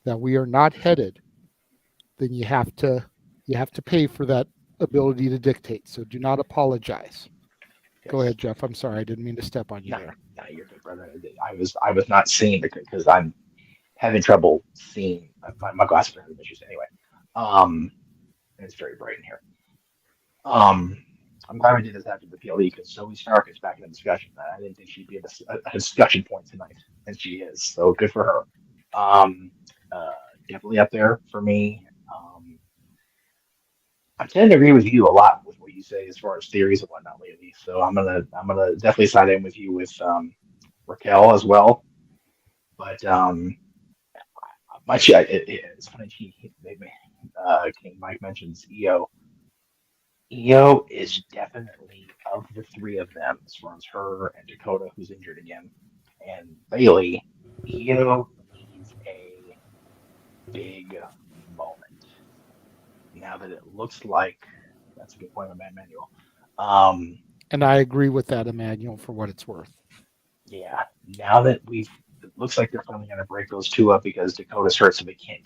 that we are not headed, then you have to pay for that ability to dictate. So do not apologize. Yes. Go ahead, Jeff. I'm sorry, I didn't mean to step on you there. No, you're good, brother. I was not seeing it because I'm having trouble seeing. My glasses are having issues anyway. It's very bright in here. I'm glad we did this after the PLE because Zoe Stark is back in the discussion. I didn't think she'd be a discussion point tonight, and she is. So good for her. Definitely up there for me. I tend to agree with you a lot with what you say as far as theories and whatnot lately. So I'm gonna definitely side in with you with Raquel as well. But it's funny. King Mike mentions EO. EO is definitely of the three of them, as far as her and Dakota, who's injured again, and Bailey. EO needs a big moment. Now that it looks like that's a good point on Emmanuel. And I agree with that, Emmanuel, for what it's worth. Yeah. Now that it looks like they're finally going to break those two up because Dakota's hurt, so they can't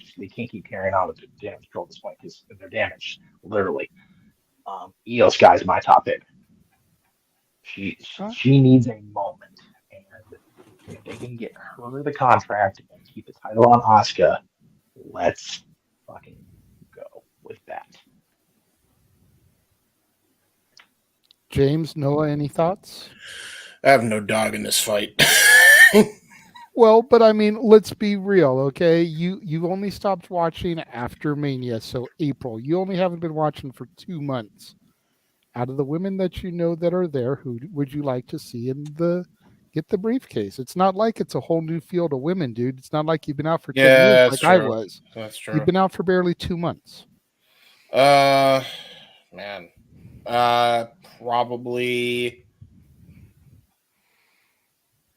keep carrying on with the damage control at this point because they're damaged, literally. Io Sky's my top pick. She needs a moment, and if they can get her the contract and keep the title on Asuka, let's fucking go with that. James, Noah, any thoughts? I have no dog in this fight. Well, but I mean, let's be real, okay? You only stopped watching after Mania, so April. You only haven't been watching for 2 months. Out of the women that you know that are there, who would you like to see get the briefcase? It's not like it's a whole new field of women, dude. It's not like you've been out for 10 years like I was. That's true. You've been out for barely 2 months. Man. Probably.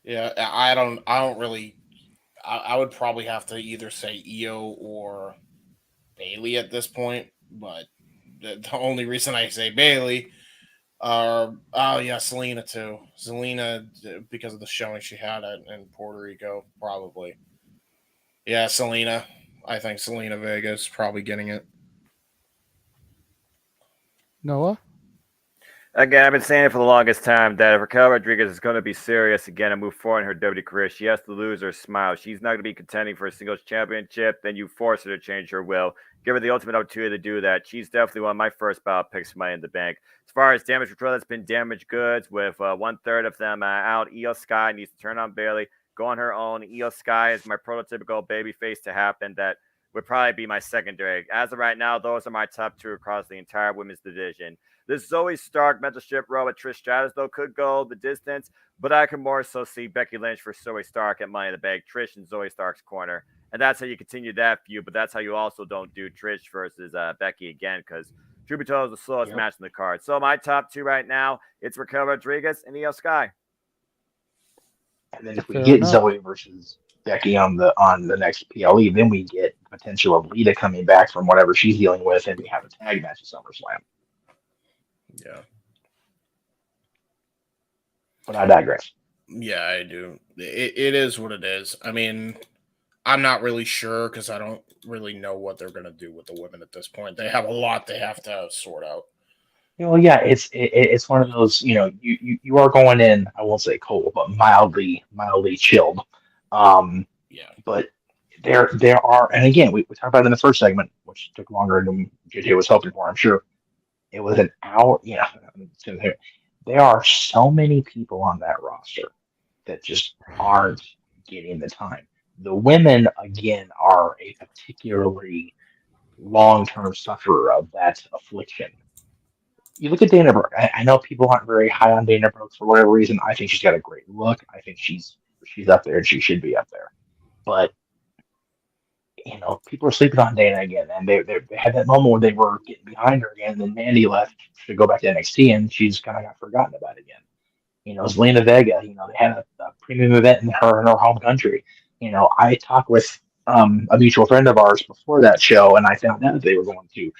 Yeah, I don't really. I would probably have to either say Io or Bailey at this point, but the only reason I say Bailey Selena too. Selena, because of the showing she had in Puerto Rico, probably. Yeah, Selena. I think Selena Vega is probably getting it. Noah? Again, I've been saying it for the longest time that if Raquel Rodriguez is going to be serious again and move forward in her WWE career, she has to lose her smile. She's not going to be contending for a singles championship. Then you force her to change her will. Give her the ultimate opportunity to do that. She's definitely one of my first ballot picks for Money in the Bank. As far as damage control, that's been damaged goods with 1/3 of them out. Io Sky needs to turn on Bailey, go on her own. Io Sky is my prototypical babyface to happen. That would probably be my secondary. As of right now, those are my top two across the entire women's division. This Zoe Stark mentorship role with Trish Stratus, though, could go the distance, but I can more so see Becky Lynch for Zoe Stark at Money in the Bank, Trish in Zoe Stark's corner. And that's how you continue that feud, but that's how you also don't do Trish versus Becky again, because truth be told, is the slowest match in the card. So my top two right now, it's Raquel Rodriguez and Io Sky. And then if we get Zoe versus Becky on the next PLE, then we get potential of Lita coming back from whatever she's dealing with, and we have a tag match at SummerSlam. Yeah. But I digress. Yeah, I do. It is what it is. I mean, I'm not really sure because I don't really know what they're going to do with the women at this point. They have a lot they have to sort out. Well, yeah, it's one of those, you are going in, I won't say cold, but mildly chilled. Yeah. But there are, and again, we talked about it in the first segment, which took longer than JJ was hoping for, I'm sure. It was an hour. Yeah. There are so many people on that roster that just aren't getting the time. The women, again, are a particularly long-term sufferer of that affliction. You look at Dana Brooke. I know people aren't very high on Dana Brooke for whatever reason. I think she's got a great look. I think she's up there and she should be up there. But people are sleeping on Dana again, and they had that moment where they were getting behind her again, and then Mandy left to go back to NXT, and she's kind of got forgotten about it again. Zelina Vega, they had a premium event in her home country. I talked with a mutual friend of ours before that show, and I found out that they were going to,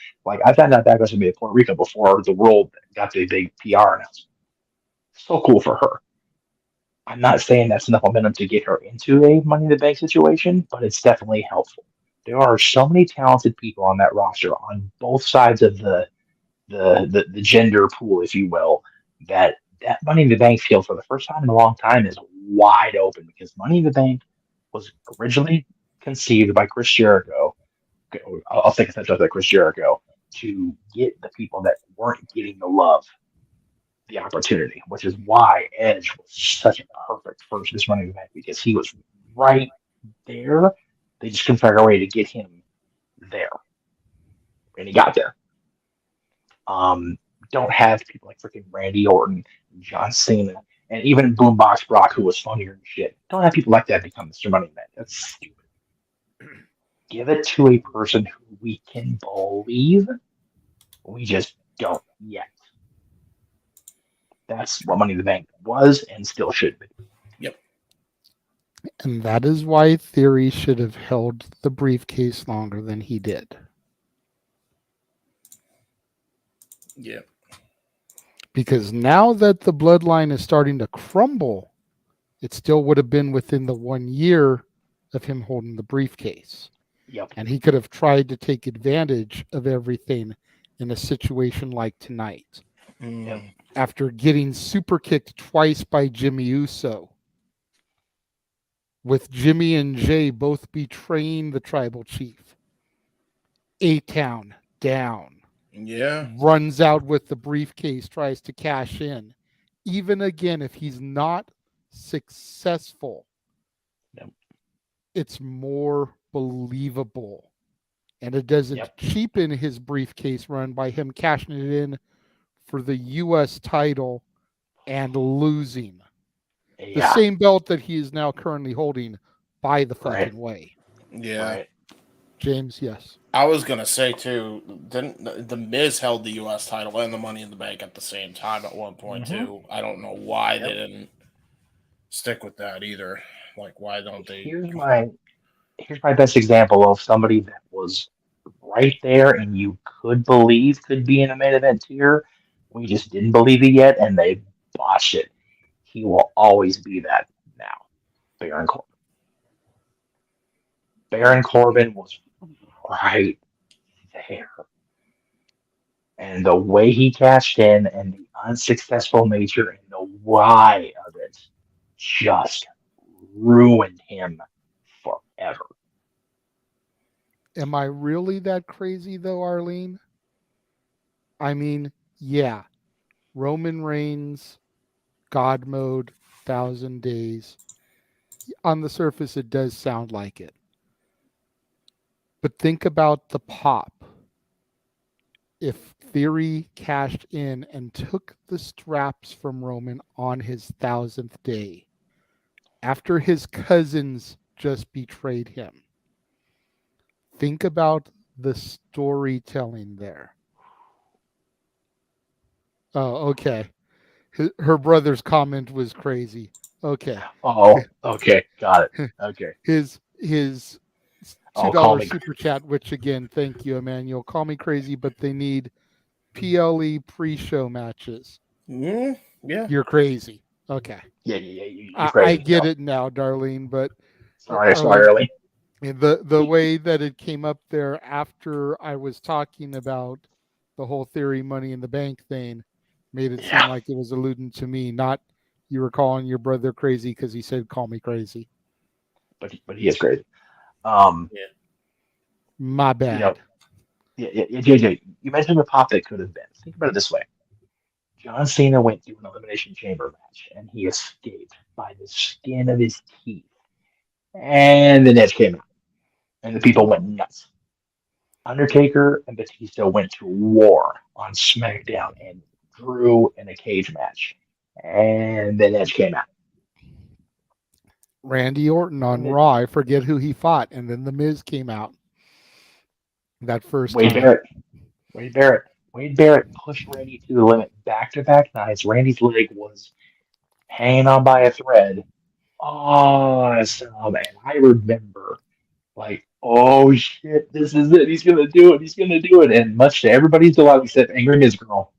I found out that was going to be in Puerto Rico before the world got the big PR announcement. So cool for her. I'm not saying that's enough momentum to get her into a Money in the Bank situation, but it's definitely helpful. There are so many talented people on that roster on both sides of the gender pool, if you will, that Money in the Bank field for the first time in a long time is wide open because Money in the Bank was originally conceived by Chris Jericho. I'll take a step back, Chris Jericho, to get the people that weren't getting the love, the opportunity, which is why Edge was such a perfect first this Money in the Bank because he was right there. They just couldn't figure a way to get him there, and he got there. Don't have people like freaking Randy Orton, John Cena, and even Boombox Brock, who was funnier than shit. Don't have people like that become Mr. Money Man. That's stupid. Give it to a person who we can believe. We just don't yet. That's what Money in the Bank was and still should be. Yep. And that is why Theory should have held the briefcase longer than he did. Yeah. Because now that the bloodline is starting to crumble, it still would have been within the 1 year of him holding the briefcase. Yep. And he could have tried to take advantage of everything in a situation like tonight. Yep. After getting super kicked twice by Jimmy Uso, with Jimmy and Jay both betraying the tribal chief. A-Town down. Yeah. Runs out with the briefcase, tries to cash in. Even again, if he's not successful, it's more believable. And it doesn't cheapen his briefcase run by him cashing it in for the U.S. title and losing. The same belt that he is now currently holding by the fucking way. Yeah. Right. James, yes. I was gonna say too. Didn't the Miz held the U.S. title and the Money in the Bank at the same time at one point too? I don't know why they didn't stick with that either. Like, why don't they? Here's my best example of somebody that was right there and you could believe could be in a main event tier. We just didn't believe it yet, and they botched it. He will always be that now. Baron Corbin. Baron Corbin was right there. And the way he cashed in and the unsuccessful nature and the why of it just ruined him forever. Am I really that crazy though, Arlene? I mean, yeah. Roman Reigns, God mode, 1,000 days. On the surface, it does sound like it. But think about the pop. If Theory cashed in and took the straps from Roman on his 1,000th day, after his cousins just betrayed him, think about the storytelling there. Oh, okay. Her brother's comment was crazy. Okay. Oh, okay. Got it. Okay. His $2 super chat, which again, thank you, Emmanuel. Call me crazy, but they need PLE pre-show matches. Yeah. You're crazy. Okay. Yeah. You're crazy. I get it now, Darlene, but sorry, Arlene. The way that it came up there after I was talking about the whole Theory Money in the Bank thing made it seem like it was alluding to me, not you were calling your brother crazy because he said, call me crazy. But he is crazy. My bad. JJ, you mentioned the pop that could have been. Think about it this way. John Cena went through an Elimination Chamber match, and he escaped by the skin of his teeth. And the Edge came out, and the people went nuts. Undertaker and Batista went to war on SmackDown and drew in a cage match. And then Edge came out. Randy Orton on Raw. I forget who he fought. And then The Miz came out. That first Wade time. Barrett. Wade Barrett pushed Randy to the limit back-to-back nights. Randy's leg was hanging on by a thread. Awesome. And I remember, like, oh shit, this is it. He's going to do it. He's going to do it. And much to everybody's delight, except Angry Miz Girl,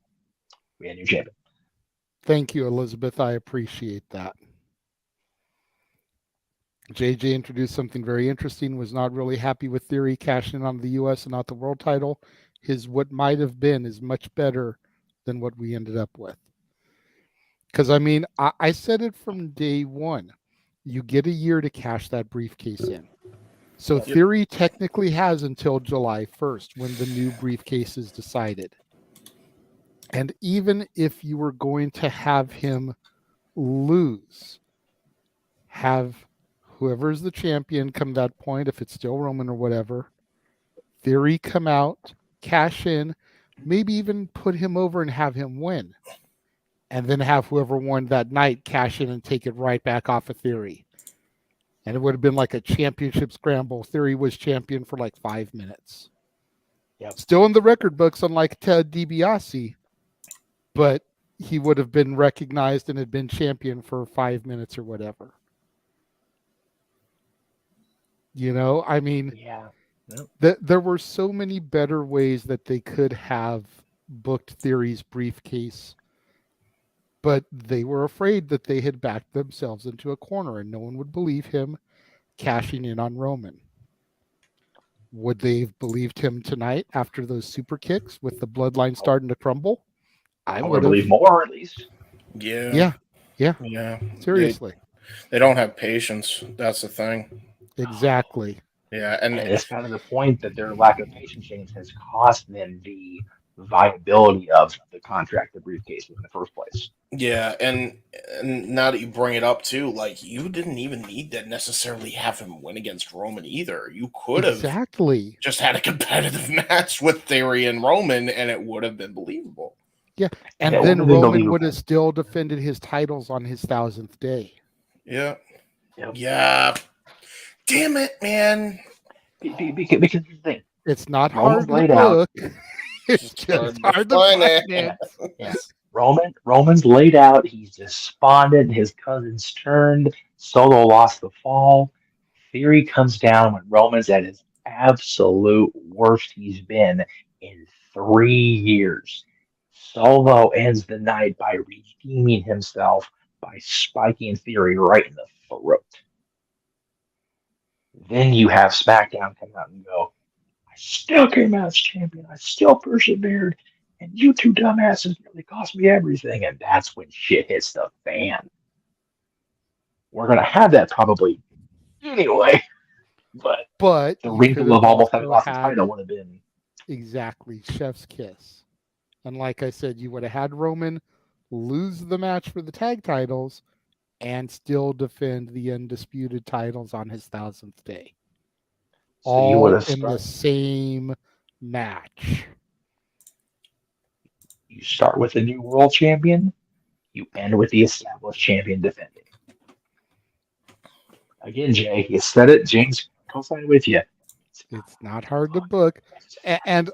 we had a new champion. Thank you, Elizabeth. I appreciate that. JJ introduced something very interesting, was not really happy with Theory cashing in on the US and not the world title. His what might have been is much better than what we ended up with. Because, I mean, I said it from day one. You get a year to cash that briefcase in. So Theory technically has until July 1st when the new briefcase is decided. And even if you were going to have him lose, have whoever's the champion come that point, if it's still Roman or whatever, Theory come out, cash in, maybe even put him over and have him win. And then have whoever won that night cash in and take it right back off of Theory. And it would have been like a championship scramble. Theory was champion for like 5 minutes. Yep. Still in the record books, unlike Ted DiBiase, but he would have been recognized and had been champion for 5 minutes or whatever. You know, I mean, yeah. There were so many better ways that they could have booked Theory's briefcase, but they were afraid that they had backed themselves into a corner and no one would believe him cashing in on Roman. Would they have believed him tonight after those super kicks with the bloodline starting to crumble? I would believe more, at least. Yeah. Seriously. They don't have patience. That's the thing. Exactly. Yeah, and it's kind of the point that their lack of patience has cost them the viability of the contract, the briefcase in the first place. Yeah, and now that you bring it up too, like you didn't even need to necessarily have him win against Roman either. You could have just had a competitive match with Theory and Roman, and it would have been believable. Yeah, and then Roman would have still defended his titles on his 1000th day. Yeah. Yeah. Damn it, man. Because the thing. It's not hard to book. It's just hard to finance. Yeah. Roman's laid out. He's despondent. His cousin's turned. Solo lost the fall. Theory comes down when Roman's at his absolute worst he's been in 3 years. Solo ends the night by redeeming himself by spiking Theory right in the throat. Then you have SmackDown come out and go, I still came out as champion. I still persevered. And you two dumbasses nearly cost me everything. And that's when shit hits the fan. We're going to have that probably anyway. But the wrinkle of almost having lost the title would have been. Exactly. Chef's kiss. And like I said, you would have had Roman lose the match for the tag titles and still defend the undisputed titles on his 1000th day. So all in the same match. You start with a new world champion. You end with the established champion defending. Again, Jay, you said it. James, co-sign with you. It's not hard to book. And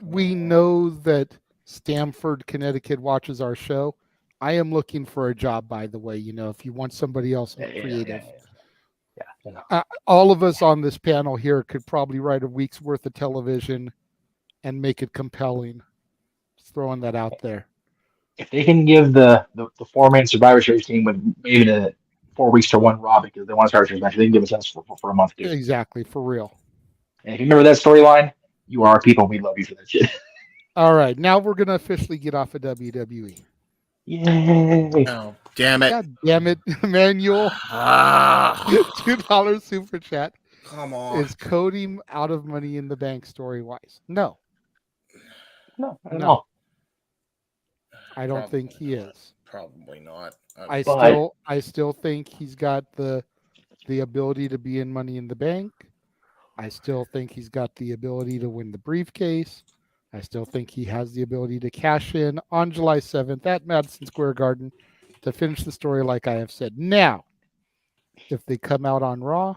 we know that Stamford, Connecticut watches our show. I am looking for a job, by the way. You know, if you want somebody else creative. All of us on this panel here could probably write a week's worth of television and make it compelling. Just throwing that out there. If they can give the 4-man Survivor Series team with maybe the 4 weeks to one Raw because they want to start a match, they can give us for a month, dude. Exactly, for real. And if you remember that storyline, you are our people. We love you for that shit. All right, now we're going to officially get off of WWE. Yay. Oh, damn it. God damn it, Manuel. $2 super chat. Come on. Is Cody out of Money in the Bank story-wise? No. No, I don't know. I don't think he is. Probably not. I still think he's got the ability to be in Money in the Bank. I still think he's got the ability to win the briefcase. I still think he has the ability to cash in on July 7th at Madison Square Garden to finish the story like I have said. Now, if they come out on Raw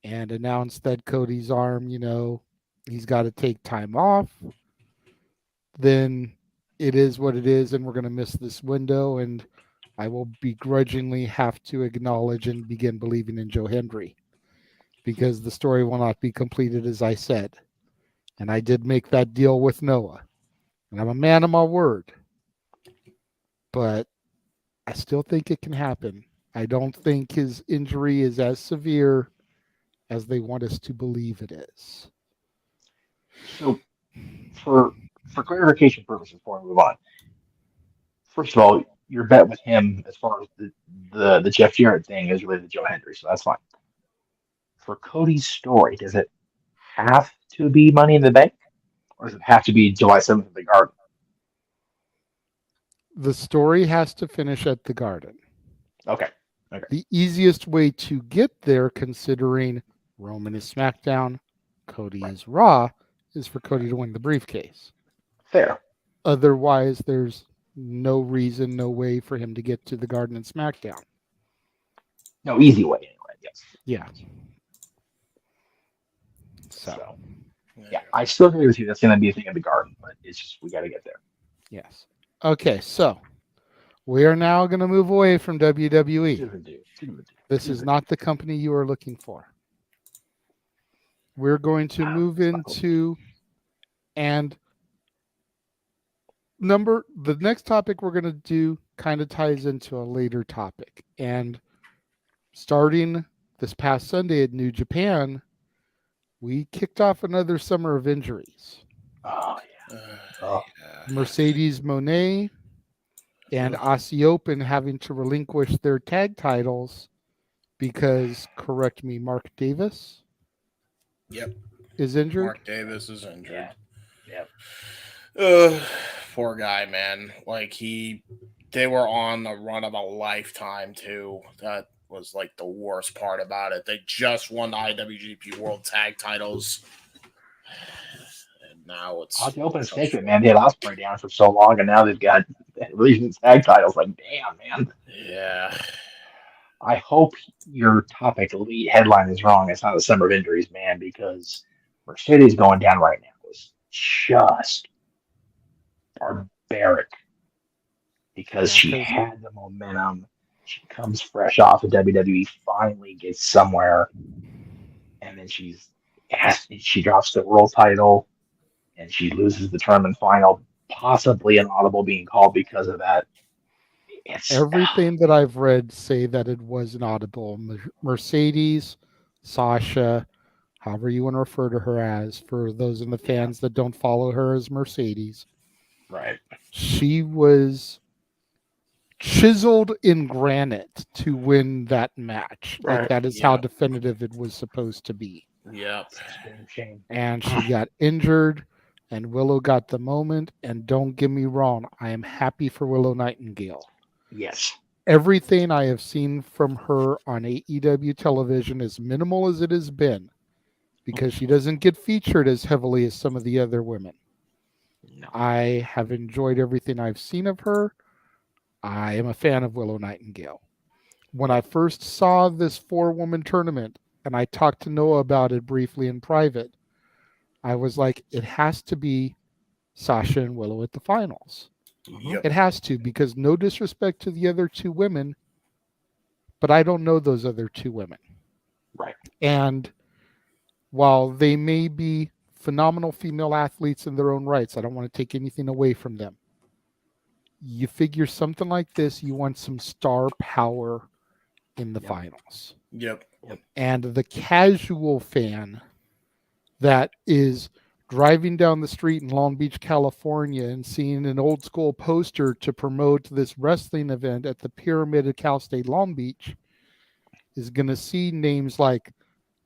and announce that Cody's arm, you know, he's got to take time off, then it is what it is, and we're going to miss this window, and I will begrudgingly have to acknowledge and begin believing in Joe Hendry because the story will not be completed as I said. And I did make that deal with Noah. And I'm a man of my word. but I still think it can happen. I don't think his injury is as severe as they want us to believe it is. So, for clarification purposes, before we move on, first of all, your bet with him as far as the Jeff Jarrett thing is related to Joe Hendry, so that's fine. For Cody's story, does it have to be Money in the Bank, or does it have to be July 7th at the Garden? The story has to finish at the Garden. Okay. The easiest way to get there, considering Roman is SmackDown, Cody is Raw, is for Cody to win the briefcase. Fair. Otherwise, there's no reason, no way for him to get to the Garden and SmackDown. No easy way, anyway. Yes. Yeah. So. Yeah, I still agree with you. That's going to be a thing at the Garden, but it's just we got to get there. Yes. Okay, so we are now going to move away from WWE. This is not the company you are looking for. We're going to move into the next topic we're going to do kind of ties into a later topic. And starting this past Sunday at New Japan, we kicked off another summer of injuries. Oh, yeah. Mercedes Moné and Aussie Open having to relinquish their tag titles because, correct me, Mark Davis? Yep. Is injured? Mark Davis is injured. Yeah. Poor guy, man. Like, they were on the run of a lifetime, too. That was, like, the worst part about it. They just won the IWGP World Tag titles. And now it's... Aussie Open's taking it, man. They had Ospreay down for so long, and now they've got region tag titles. Like, damn, man. Yeah. I hope your topic lead headline is wrong. It's not the summer of injuries, man, because Mercedes going down right now is just barbaric because she had the momentum. She comes fresh off of WWE, finally gets somewhere, and then she drops the world title, and she loses the tournament final, possibly an audible being called because of that. Everything that I've read say that it was an audible. Mercedes, Sasha, however you want to refer to her as, for those in the fans that don't follow her as Mercedes. Right. She was chiseled in granite to win that match. Right. Like, that is how definitive it was supposed to be. Yep. And she got injured, and Willow got the moment. And don't get me wrong, I am happy for Willow Nightingale. Yes. Everything I have seen from her on AEW television, as minimal as it has been, because she doesn't get featured as heavily as some of the other women. No. I have enjoyed everything I've seen of her. I am a fan of Willow Nightingale. When I first saw this 4-woman tournament, and I talked to Noah about it briefly in private, I was like, it has to be Sasha and Willow at the finals. Yep. It has to, because no disrespect to the other 2 women, but I don't know those other 2 women. Right. And while they may be phenomenal female athletes in their own rights, I don't want to take anything away from them. You figure something like this, you want some star power in the finals. Yep. And the casual fan that is driving down the street in Long Beach, California, and seeing an old school poster to promote this wrestling event at the Pyramid of Cal State Long Beach is going to see names like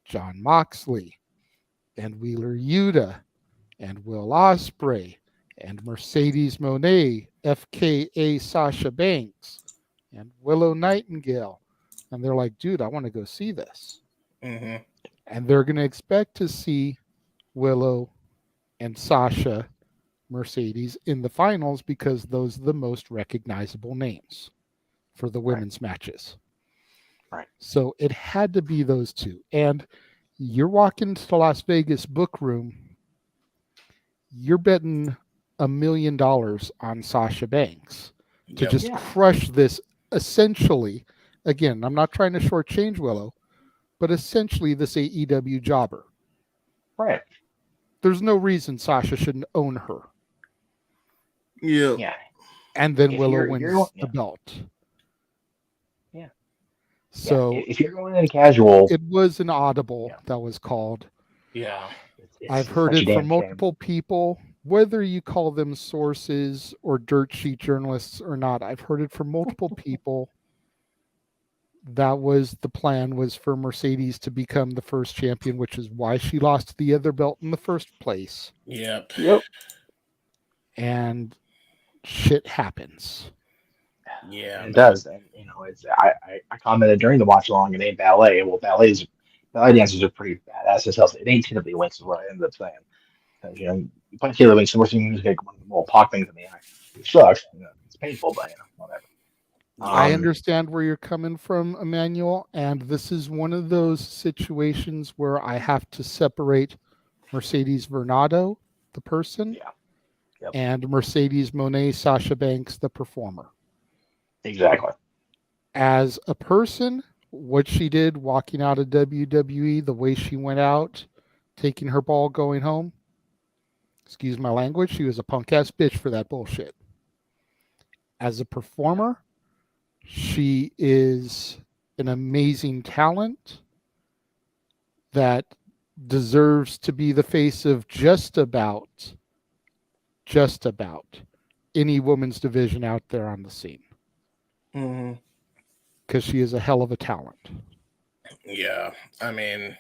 John Moxley and Wheeler Yuta and Will Ospreay and Mercedes Moné, FKA Sasha Banks, and Willow Nightingale. And they're like, dude, I want to go see this. Mm-hmm. And they're going to expect to see Willow and Sasha, Mercedes in the finals because those are the most recognizable names for the women's matches. Right. So it had to be those 2. And you're walking to the Las Vegas book room, you're betting $1 million on Sasha Banks to just crush this essentially. Again, I'm not trying to shortchange Willow, but essentially this AEW jobber. Right. There's no reason Sasha shouldn't own her. Yeah. And then If Willow you're- if wins you're- the belt. Yeah. So if you're going in casual, it was an audible that was called. Yeah. I've heard such a it damn from multiple people, whether you call them sources or dirt sheet journalists or not. I've heard it from multiple people. That was the plan, was for Mercedes to become the first champion, which is why she lost the other belt in the first place. Yep. And shit happens. Yeah, it does. And it's I commented during the watch along, it ain't ballet. Well, ballet dancers are pretty badass themselves. It ain't Taylor Winks is what I ended up saying. Because, you punch Taylor Winks and we're seeing music, one of the little pock things in the eye. It sucks. It's painful, but whatever. I understand where you're coming from, Emmanuel, and this is one of those situations where I have to separate Mercedes Vernado, the person, and Mercedes Moné Sasha Banks, the performer. Exactly. As a person, what she did walking out of WWE, the way she went out, taking her ball, going home, excuse my language, she was a punk ass bitch for that bullshit. As a performer, she is an amazing talent that deserves to be the face of just about any women's division out there on the scene. Because she is a hell of a talent. Yeah, I mean,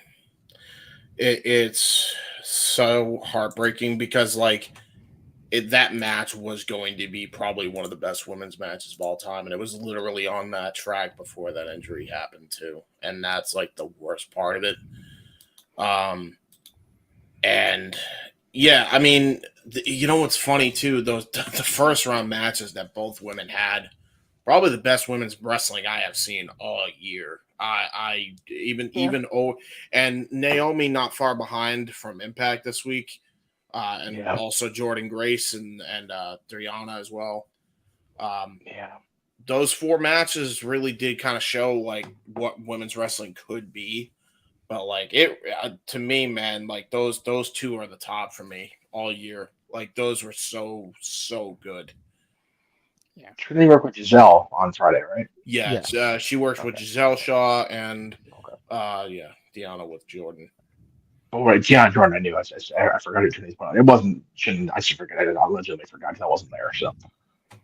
it's so heartbreaking because, that match was going to be probably one of the best women's matches of all time, and it was literally on that track before that injury happened too, and that's the worst part of it. And yeah, I mean, what's funny too? The first round matches that both women had, probably the best women's wrestling I have seen all year. And Naomi not far behind from Impact this week. And also Jordan Grace and Driana as well. Those 4 matches really did kind of show what women's wrestling could be, but to me, man, those 2 are the top for me all year. Those were so good. Yeah, they work with Giselle on Friday, right? Yeah, she works with Giselle Shaw and Deanna with Jordan. Oh, right, Gianna Jordan, I knew. I forgot it. It wasn't. I should forget. I legitimately forgot because I wasn't there. So,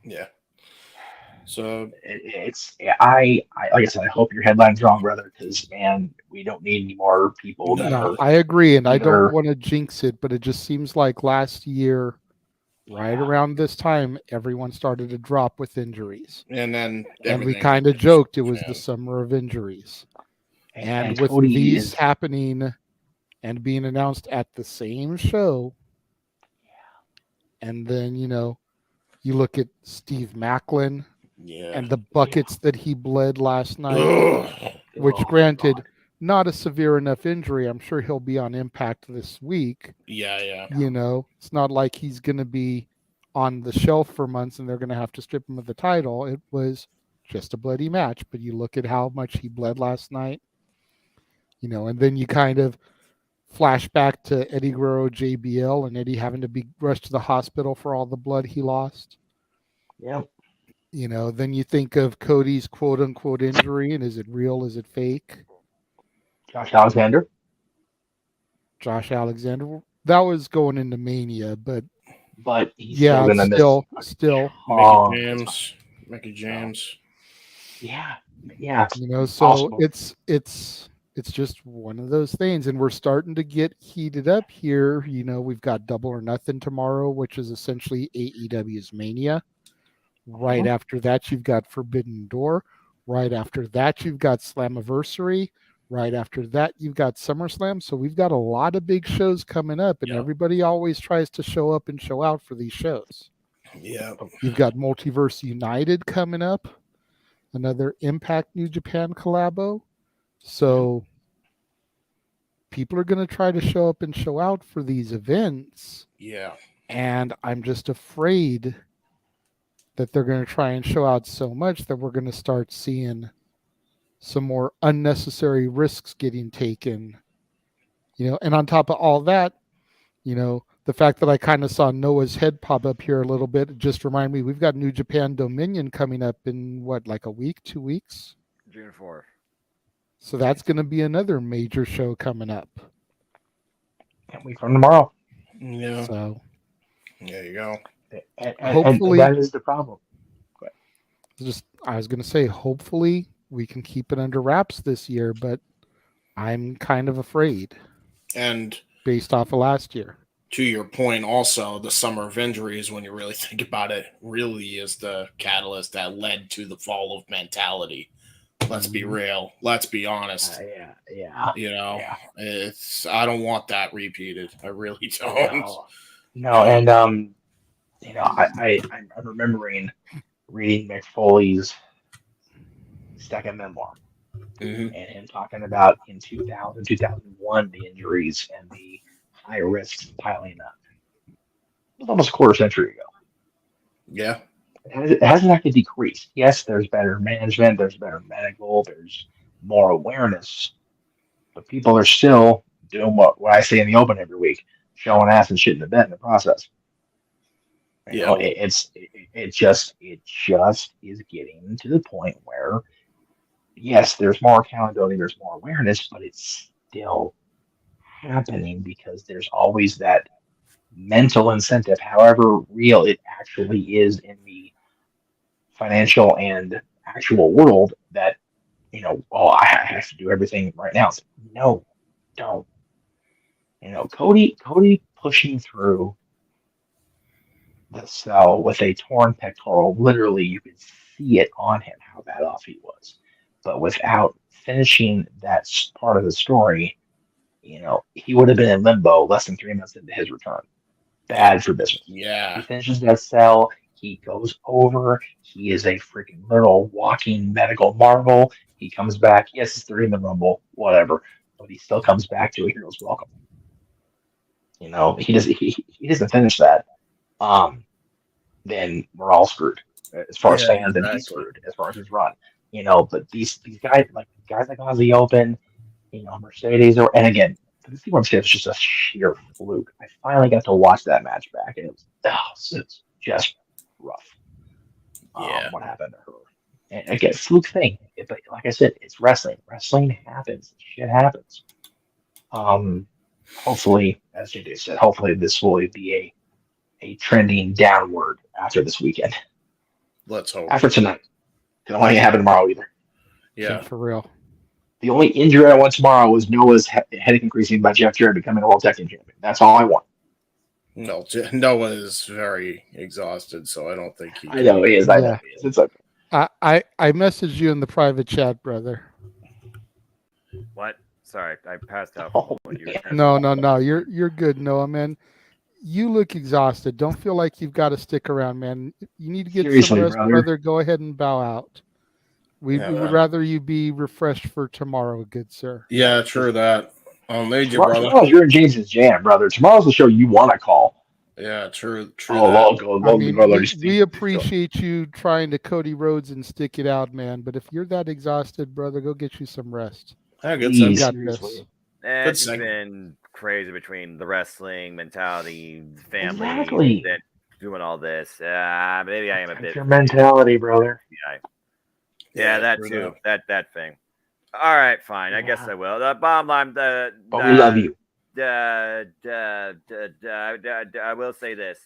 yeah. So I like I said, I hope your headline's wrong, brother. Because man, we don't need any more people. No, I agree, and I don't want to jinx it, but it just seems like last year, right around this time, everyone started to drop with injuries, and we kind of joked it was the summer of injuries, and with these happening and being announced at the same show. And then, you look at Steve Macklin and the buckets that he bled last night, which granted, not a severe enough injury. I'm sure he'll be on Impact this week. Yeah. It's not like he's going to be on the shelf for months and they're going to have to strip him of the title. It was just a bloody match, but you look at how much he bled last night, and then you kind of flashback to Eddie Guerrero, JBL, and Eddie having to be rushed to the hospital for all the blood he lost. Yeah. Then you think of Cody's quote unquote injury, and is it real? Is it fake? Josh Alexander. That was going into Mania, but he's still Mickey James. Yeah. So it's just one of those things, and we're starting to get heated up here. We've got Double or Nothing tomorrow, which is essentially AEW's Mania. Right after that, you've got Forbidden Door. Right after that, you've got Slammiversary. Right after that, you've got SummerSlam. So we've got a lot of big shows coming up, and everybody always tries to show up and show out for these shows. Yeah. You've got Multiverse United coming up, another Impact New Japan collabo. So people are going to try to show up and show out for these events. Yeah. And I'm just afraid that they're going to try and show out so much that we're going to start seeing some more unnecessary risks getting taken. And on top of all that, the the fact that I kind of saw Noah's head pop up here a little bit just remind me we've got New Japan Dominion coming up in what, like a week, 2 weeks? June 4th. So that's going to be another major show coming up. Can't wait for tomorrow. Yeah. So there you go. And hopefully that is the problem. I was going to say, hopefully we can keep it under wraps this year, but I'm kind of afraid. And based off of last year. To your point, also, the summer of injuries, when you really think about it, really is the catalyst that led to the fall of mentality. Let's be real. Let's be honest. Yeah. You know, I don't want that repeated. I really don't. No, and you know, I'm remembering reading Mick Foley's second memoir, and him talking about in 2000, 2001, the injuries and the high risks piling up. It was almost a quarter century ago. Yeah. It hasn't actually decreased. Yes, there's better management, there's better medical, there's more awareness, but people are still doing what I say in the open every week, showing ass and shit in the bed in the process. You know, it just is getting to the point where, yes, there's more accountability, there's more awareness, but it's still happening because there's always that mental incentive, however real it actually is in the financial and actual world, that, you know, oh, I have to do everything right now. It's like, no, don't. You know, Cody pushing through the cell with a torn pectoral, literally you could see it on him how bad off he was. But without finishing that part of the story, you know, he would have been in limbo less than 3 months into his return. Bad for business. Yeah. He finishes that cell. He goes over. He is a freaking little walking medical marvel. He comes back. Yes, it's the Royal Rumble, whatever, but he still comes back to a hero's welcome. You know, he doesn't finish that. Then we're all screwed as far as fans, and he's screwed as far as his run. You know, but these guys like Ozzy Open, you know, Mercedes, and again, the C1 was just a sheer fluke. I finally got to watch that match back, and it was just rough. What happened to her? And again, fluke thing. But like I said, it's wrestling. Wrestling happens. Shit happens. Hopefully, as JJ said, hopefully this will be a trending downward after this weekend. Let's hope. After tonight. Don't want it to happen tomorrow either. Yeah. For real. The only injury I want tomorrow was Noah's headache increasing by Jeff Jarrett becoming a World Tag Team Champion. That's all I want. No, Noah is very exhausted, so I don't think he can. I know he is. I know he is. It's okay. I messaged you in the private chat, brother. What? Sorry, I passed out. No. You're good, Noah, man. You look exhausted. Don't feel like you've got to stick around, man. You need to get some rest, brother. Go ahead and bow out. We would rather you be refreshed for tomorrow, good sir. Yeah, true that. Brother. Tomorrow's you're in James's jam, brother. Tomorrow's the show you want to call. Yeah, true. We appreciate you trying to Cody Rhodes and stick it out, man. But if you're that exhausted, brother, go get you some rest. It's been crazy between the wrestling mentality, family, that doing all this. Maybe I am a bit. Your mentality, brother. Yeah, that too. That thing. All right, fine. I guess I will. The bottom line, but we love you. I will say this.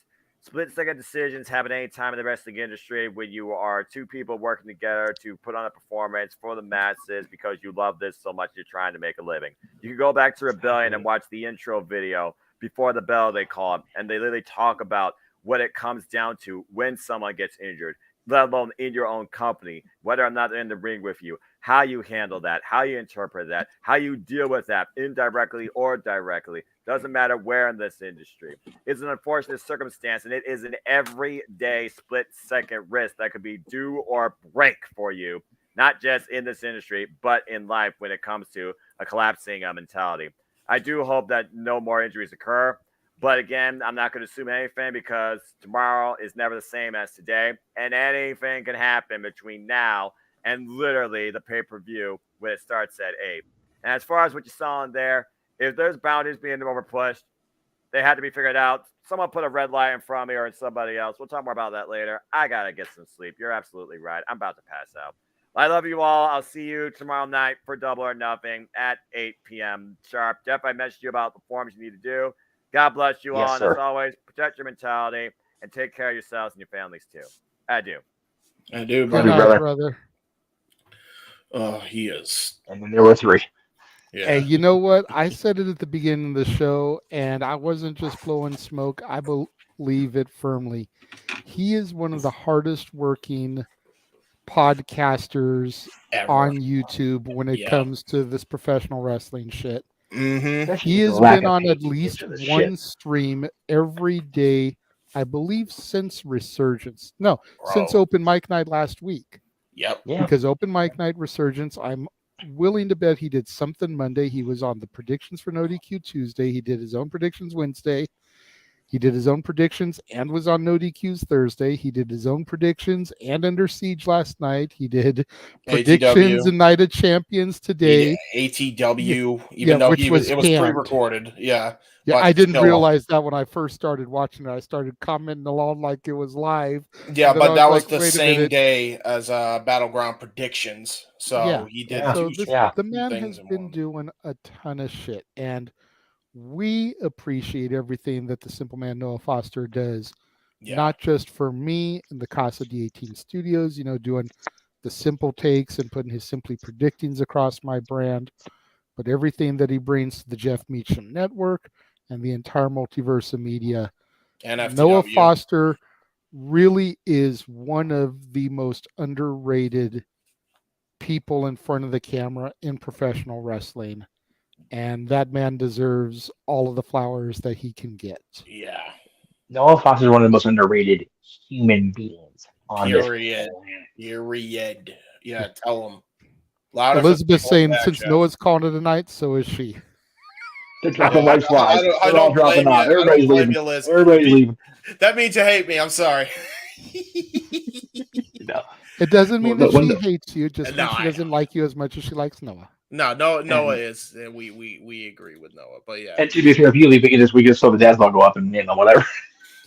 Split-second decisions happen any time in the wrestling industry when you are two people working together to put on a performance for the masses because you love this so much you're trying to make a living. You can go back to Rebellion and watch the intro video before the bell they call it, and they literally talk about what it comes down to when someone gets injured, let alone in your own company, whether or not they're in the ring with you, how you handle that, how you interpret that, how you deal with that indirectly or directly. Doesn't matter where in this industry. It's an unfortunate circumstance, and it is an everyday split-second risk that could be do or break for you, not just in this industry, but in life when it comes to a collapsing mentality. I do hope that no more injuries occur. But again, I'm not going to assume anything because tomorrow is never the same as today. And anything can happen between now and literally the pay-per-view when it starts at 8. And as far as what you saw in there, if there's boundaries being overpushed, They had to be figured out. Someone put a red light in front of me or somebody else. We'll talk more about that later. I got to get some sleep. You're absolutely right. I'm about to pass out. I love you all. I'll see you tomorrow night for Double or Nothing at 8 p.m. sharp. Jeff, I mentioned you about the forms you need to do. God bless you all. And as always, protect your mentality and take care of yourselves and your families too. I do. I do, Good night, brother. Oh, he is. And then there were 3. Yeah. Hey, you know what? I said it at the beginning of the show, and I wasn't just blowing smoke. I believe it firmly. He is one of the hardest working podcasters on YouTube when it comes to this professional wrestling shit. Mm-hmm. He has been on at least one stream every day, I believe, since Resurgence. No, since Open Mic Night last week. Yep. Yeah. Because Open Mic Night Resurgence, I'm willing to bet he did something Monday. He was on the predictions for No DQ Tuesday. He did his own predictions Wednesday. He did his own predictions and was on No DQs Thursday. He did his own predictions and Under Siege last night. He did predictions and Night of Champions today. ATW, even though it was pre-recorded. Yeah. Yeah, I didn't realize that when I first started watching it. I started commenting along like it was live. Yeah, but that was the same day as Battleground predictions. So he did. The man has been doing a ton of shit, and we appreciate everything that the Simple Man Noah Foster does. Yeah. Not just for me and the Casa D18 Studios, doing the simple takes and putting his Simply Predictings across my brand, but everything that he brings to the Jeff Meacham Network and the entire multiverse of media. Noah Foster really is one of the most underrated people in front of the camera in professional wrestling. And that man deserves all of the flowers that he can get. Yeah. Noah Foster is one of the most underrated human beings on Period. Yeah, tell him. Elizabeth's saying since Noah's calling it a night, so is she. They're dropping like flies. They're all dropping off. Everybody's leaving. Everybody's leaving. That means you hate me. I'm sorry. No. It doesn't mean that she hates you. Just means she doesn't like you as much as she likes Noah. No, Noah is. We agree with Noah. But yeah. And to be fair, if you leave, we can just throw the dad's logo up and whatever.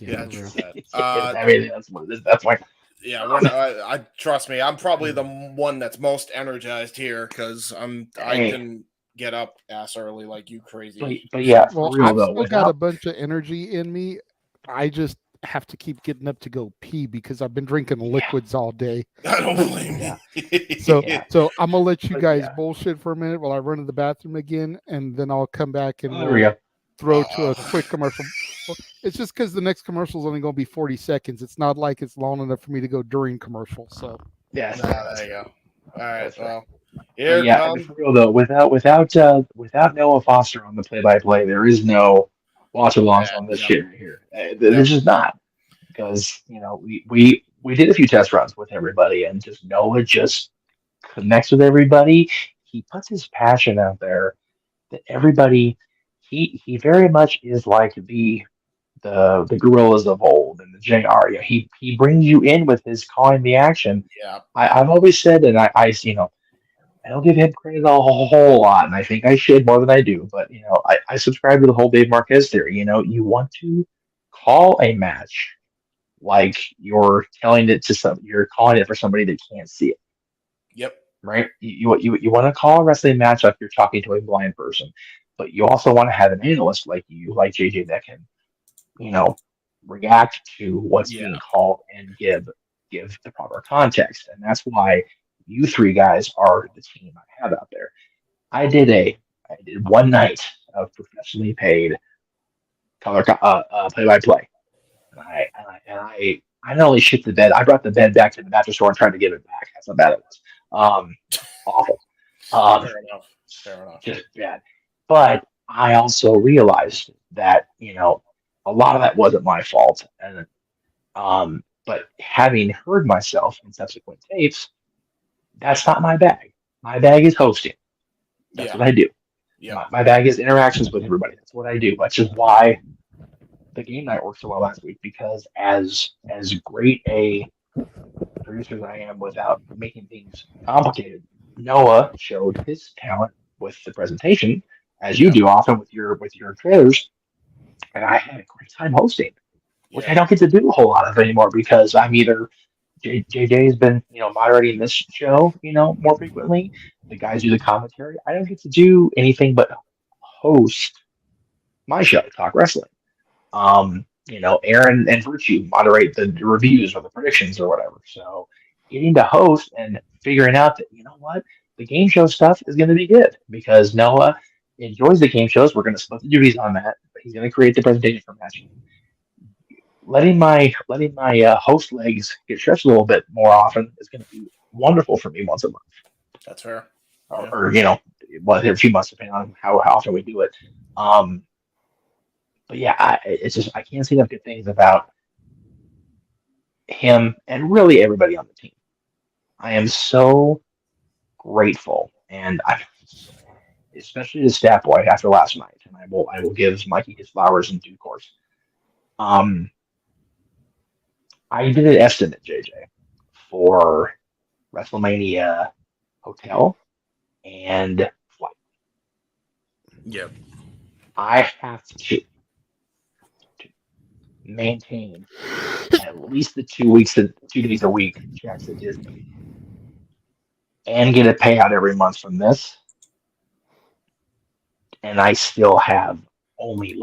Yeah, true. I mean, that's what it is. That's why. Yeah, I trust me. I'm probably the one that's most energized here because I can get up ass early like you crazy. But yeah, well, real, I've though, still got a bunch of energy in me. I just have to keep getting up to go pee because I've been drinking liquids all day. I don't blame you. So I'm gonna let you guys bullshit for a minute while I run to the bathroom again, and then I'll come back and throw to a quick commercial. It's just because the next commercial is only going to be 40 seconds. It's not like it's long enough for me to go during commercial. So yeah, there you go. All right, well, for real though, without Noah Foster on the play-by-play, there is no watch-alongs on this shit right here. There's just not, because we did a few test runs with everybody, and just Noah just connects with everybody. He puts his passion out there that everybody. He very much is like the gorillas of old and the JR. He brings you in with his calling the action. Yeah. I've always said, and I don't give him credit a whole lot, and I think I should more than I do. But I subscribe to the whole Dave Marquez theory. You want to call a match like you're telling it to you're calling it for somebody that can't see it. Yep. Right. You want to call a wrestling match like you're talking to a blind person, but you also want to have an analyst like JJ, that can react to what's being called and give the proper context. And that's why you three guys are the team I have out there. I did one night of professionally paid color play-by-play, and I not only shit the bed, I brought the bed back to the mattress store and tried to give it back. That's how bad it was. Awful. Fair enough. Just bad. But I also realized that a lot of that wasn't my fault, and but having heard myself in subsequent tapes, that's not my bag. My bag is hosting. That's what I do. Yeah. My bag is interactions with everybody. That's what I do. That's just why the game night worked so well last week, because as great a producer as I am without making things complicated, Noah showed his talent with the presentation, as you do often with your trailers. and I had a great time hosting, which I don't get to do a whole lot of anymore because I'm either JJ has been, moderating this show, more frequently. The guys do the commentary. I don't get to do anything but host my show, Talk Wrestling. Aaron and Virtue moderate the reviews or the predictions or whatever. So getting to host and figuring out that, the game show stuff is going to be good because Noah enjoys the game shows. We're going to split the duties on that. He's going to create the presentation for matching. Letting my host legs get stretched a little bit more often is going to be wonderful for me once a month. That's fair. Or a few months depending on how often we do it. But yeah, I can't say enough good things about him and really everybody on the team. I am so grateful, and especially the stat boy after last night, and I will give Mikey his flowers in due course. I did an estimate, JJ, for WrestleMania hotel and flight. Yep. I have to maintain at least the 2 days a week checks at Disney and get a payout every month from this. And I still have only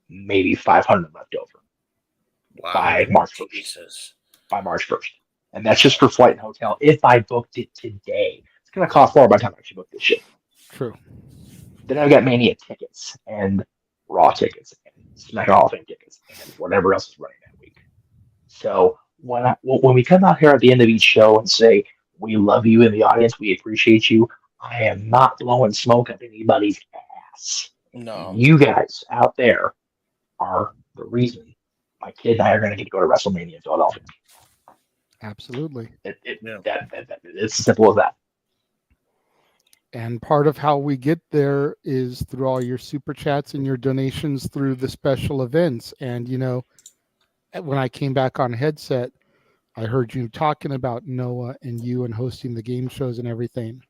maybe 500 left over. Wow. By March 1st. By March 1st. And that's just for flight and hotel. If I booked it today, it's going to cost more by the time I actually book this shit. True. Then I've got Mania tickets and Raw tickets and SmackDown Hall of Fame tickets and whatever else is running that week. So when we come out here at the end of each show and say, we love you in the audience, we appreciate you, I am not blowing smoke up anybody's ass. No. You guys out there are the reason my kid and I are going to get to go to WrestleMania in Philadelphia. Absolutely. It's as simple as that. And part of how we get there is through all your super chats and your donations through the special events. And, when I came back on headset, I heard you talking about Noah and you and hosting the game shows and everything.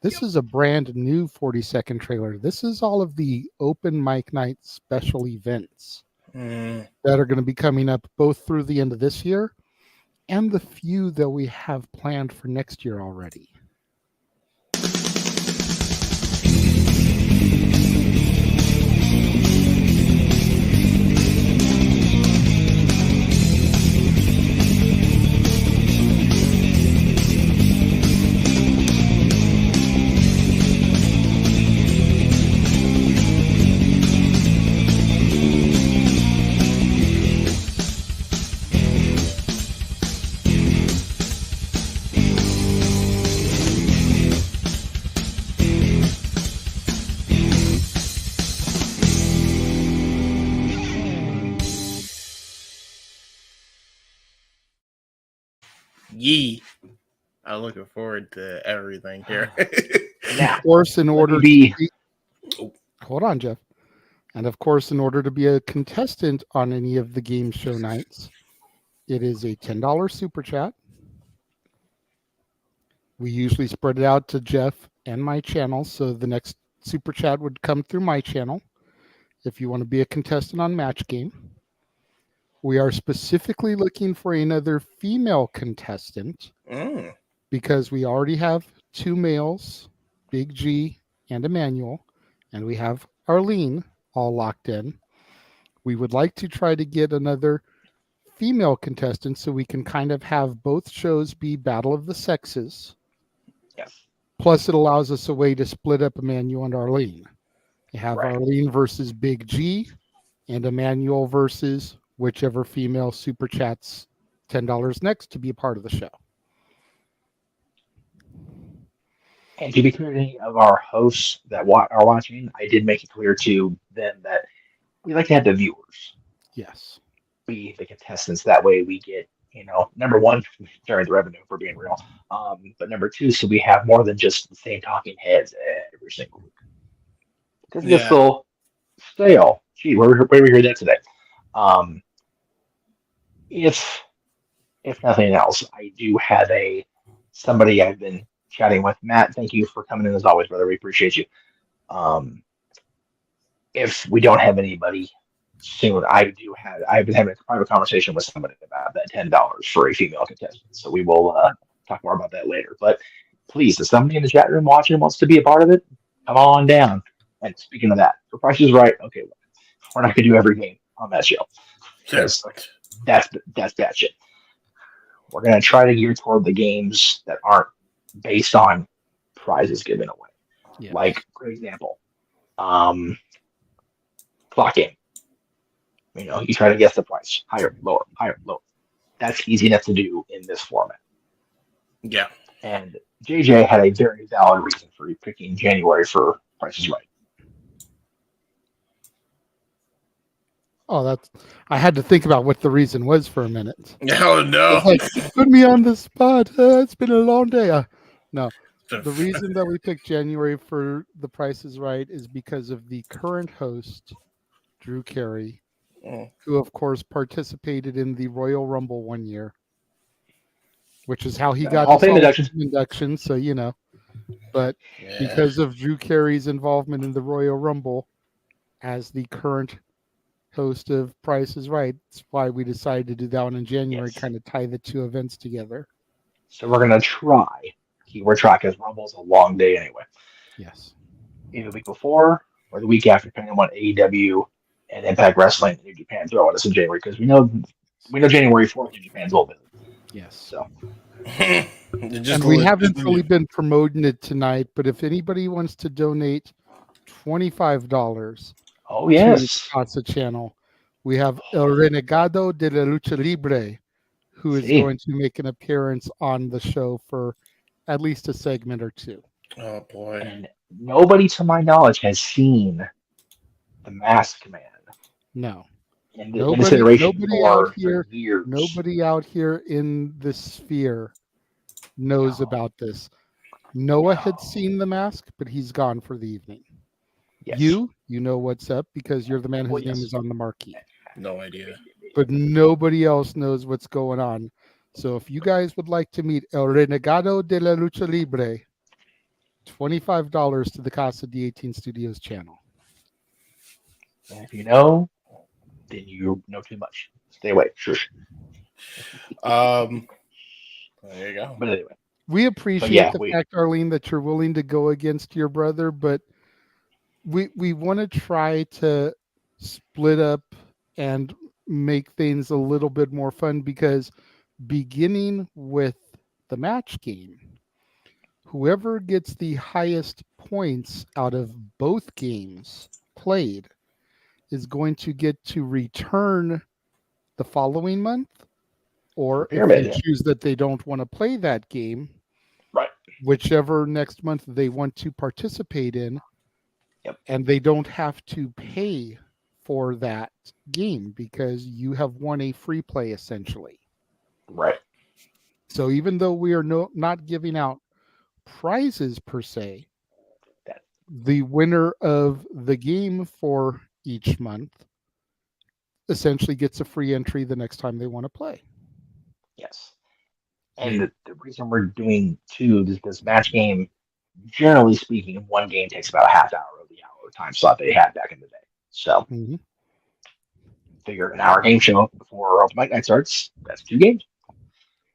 This is a brand new 40-second trailer. This is all of the open mic night special events that are going to be coming up both through the end of this year and the few that we have planned for next year already. I'm looking forward to everything here. Of course, in order to be... Hold on, Jeff. And of course, in order to be a contestant on any of the game show nights, it is a $10 super chat. We usually spread it out to Jeff and my channel, so the next super chat would come through my channel if you want to be a contestant on Match Game. We are specifically looking for another female contestant because we already have 2 males, Big G and Emmanuel, and we have Arlene all locked in. We would like to try to get another female contestant so we can kind of have both shows be Battle of the Sexes. Yes. Plus, it allows us a way to split up Emmanuel and Arlene. You have Arlene versus Big G and Emmanuel versus whichever female super chats $10 next to be a part of the show. And to be clear to any of our hosts that are watching, I did make it clear to them that we like to have the viewers. Yes. Be the contestants. That way we get, number one, sharing the revenue for being real. But number two, so we have more than just the same talking heads every single week. Because it gets a little stale. Gee, where we heard that today? If nothing else, I do have somebody I've been chatting with. Matt, thank you for coming in as always, brother. We appreciate you. if we don't have anybody soon, I've been having a private conversation with somebody about that $10 for a female contestant. So we will talk more about that later. But please, if somebody in the chat room watching wants to be a part of it, come on down. And speaking of that, for Price is Right, okay, we're not going to do every game on that show because that's that shit. We're going to try to gear toward the games that aren't based on prizes given away. Yeah. Like, for example, clock game. You know, you try to guess the price. Higher, lower, higher, lower. That's easy enough to do in this format. Yeah. And JJ had a very valid reason for picking January for Price is Right. Oh, I had to think about what the reason was for a minute. Oh, no. Like, put me on the spot. It's been a long day. No. The reason that we picked January for The Price is Right is because of the current host, Drew Carey, who, of course, participated in the Royal Rumble one year, which is how he got the induction. So, you know. But because of Drew Carey's involvement in the Royal Rumble as the current host of Price is Right, that's why we decided to do that one in January, kind of tie the two events together. So we're going to try. Keyword try, because Rumble's a long day anyway. Yes. Either the week before or the week after, depending on what AEW and Impact Wrestling and New Japan throw at us in January, because we know January 4th New Japan's old business. Yes. So. And we haven't really been promoting it tonight, but if anybody wants to donate $25 to the Casa channel, we have El Renegado de la Lucha Libre, who is going to make an appearance on the show for at least a segment or two. Oh, boy. And nobody, to my knowledge, has seen the Masked Man. No. Nobody out here in the sphere knows about this. Noah had seen the mask, but he's gone for the evening. Yes. You know what's up because you're the man whose name is on the marquee. No idea. But nobody else knows what's going on. So if you guys would like to meet El Renegado de la Lucha Libre, $25 to the Casa D18 Studios channel. And if you know, then you know too much. Stay away. Shush. There you go. But anyway. We appreciate the fact, Arlene, that you're willing to go against your brother, but we want to try to split up and make things a little bit more fun, because beginning with the match game, whoever gets the highest points out of both games played is going to get to return the following month, or if they choose that they don't want to play that game, right, whichever next month they want to participate in, and they don't have to pay for that game because you have won a free play essentially. Right. So even though we are not giving out prizes per se, the winner of the game for each month essentially gets a free entry the next time they want to play. Yes. And the reason we're doing this match game, generally speaking, one game takes about a half hour of the hour time slot they had back in the day. So figure an hour game show before Open Mic Night starts, that's 2 games.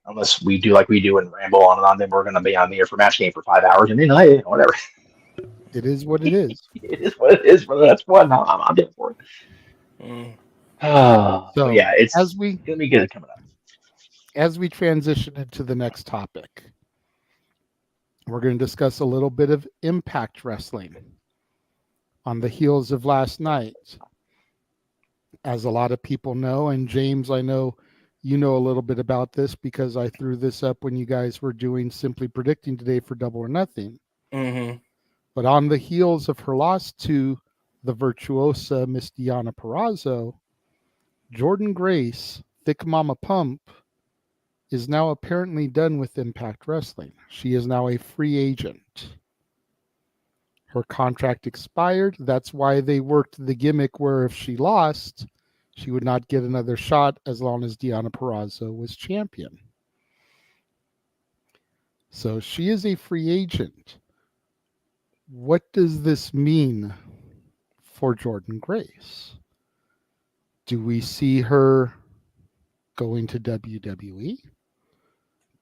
Unless we do like we do and ramble on and on, then we're going to be on the air for match game for 5 hours and then whatever. It is what it is. It is what it is, brother. That's fun. I'm there for it. So yeah, it's going to be good coming up. As we transition into the next topic, we're going to discuss a little bit of Impact Wrestling on the heels of last night. As a lot of people know, and James, I know you know a little bit about this because I threw this up when you guys were doing Simply Predicting today for Double or Nothing. Mm-hmm. But on the heels of her loss to the virtuosa Miss Deonna Purrazzo, Jordan Grace, Thick Mama Pump, is now apparently done with Impact Wrestling. She is now a free agent. Her contract expired. That's why they worked the gimmick where if she lost, she would not get another shot as long as Deonna Purrazzo was champion. So she is a free agent. What does this mean for Jordan Grace? Do we see her going to WWE?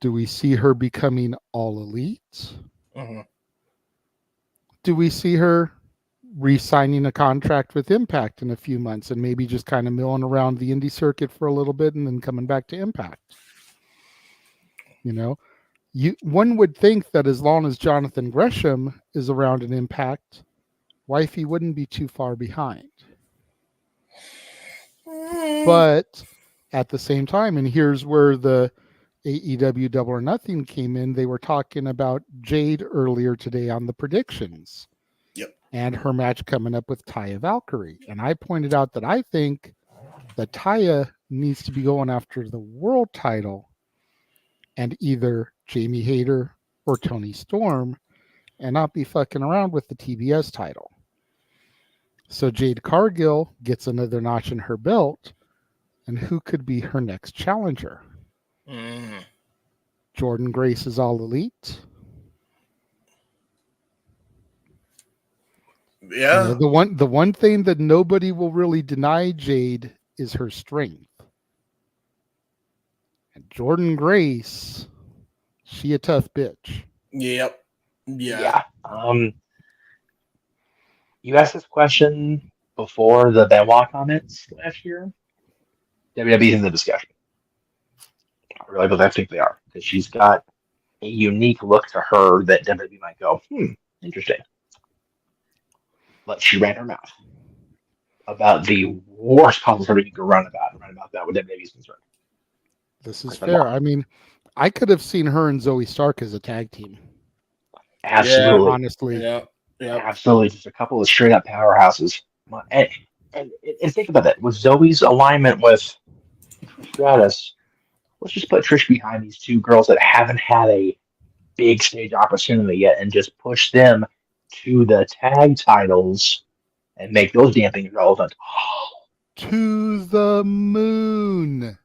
Do we see her becoming All Elite? Do we see her re-signing a contract with Impact in a few months and maybe just kind of milling around the indie circuit for a little bit and then coming back to Impact? One would think that as long as Jonathan Gresham is around in Impact, Wifey wouldn't be too far behind. But at the same time, and here's where the AEW Double or Nothing came in, they were talking about Jade earlier today on the predictions. Yep. And her match coming up with Taya Valkyrie. And I pointed out that I think that Taya needs to be going after the world title and either Jamie Hayter or Toni Storm and not be fucking around with the TBS title. So Jade Cargill gets another notch in her belt, and who could be her next challenger? Jordan Grace is All Elite. Yeah. The one thing that nobody will really deny Jade is her strength. And Jordan Grace, she a tough bitch. Yep. Yeah. You asked this question before the Benoit comments last year. WWE's in the discussion. I really believe I think they are, because she's got a unique look to her that WWE might go, interesting. But she ran her mouth about the worst possible story you could run about that with WWE's concerned. This is fair. I mean, I could have seen her and Zoe Stark as a tag team. Absolutely. Yeah, honestly. Yeah. Absolutely. Just a couple of straight up powerhouses. And think about that. With Zoe's alignment with Stratus, let's just put Trish behind these two girls that haven't had a big stage opportunity yet and just push them to the tag titles and make those damn things relevant. To the moon.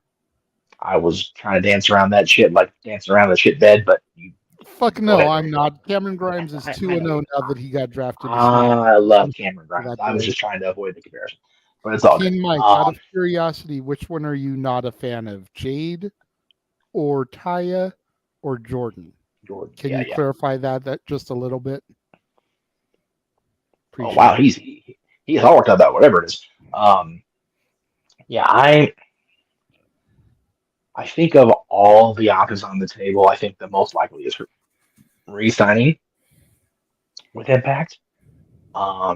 I was trying to dance around that shit like dancing around the shit bed, but you fuck no, I'm not. Cameron Grimes is 2-0 now that he got drafted. I love Cameron Grimes. I was just trying to avoid the comparison, but it's all good. Mike, out of curiosity, which one are you not a fan of, Jade or Taya or Jordan? Jordan. Can you clarify that just a little bit? Oh wow, he's all worked out about whatever it is. I think of all the options on the table, I think the most likely is re-signing with Impact. I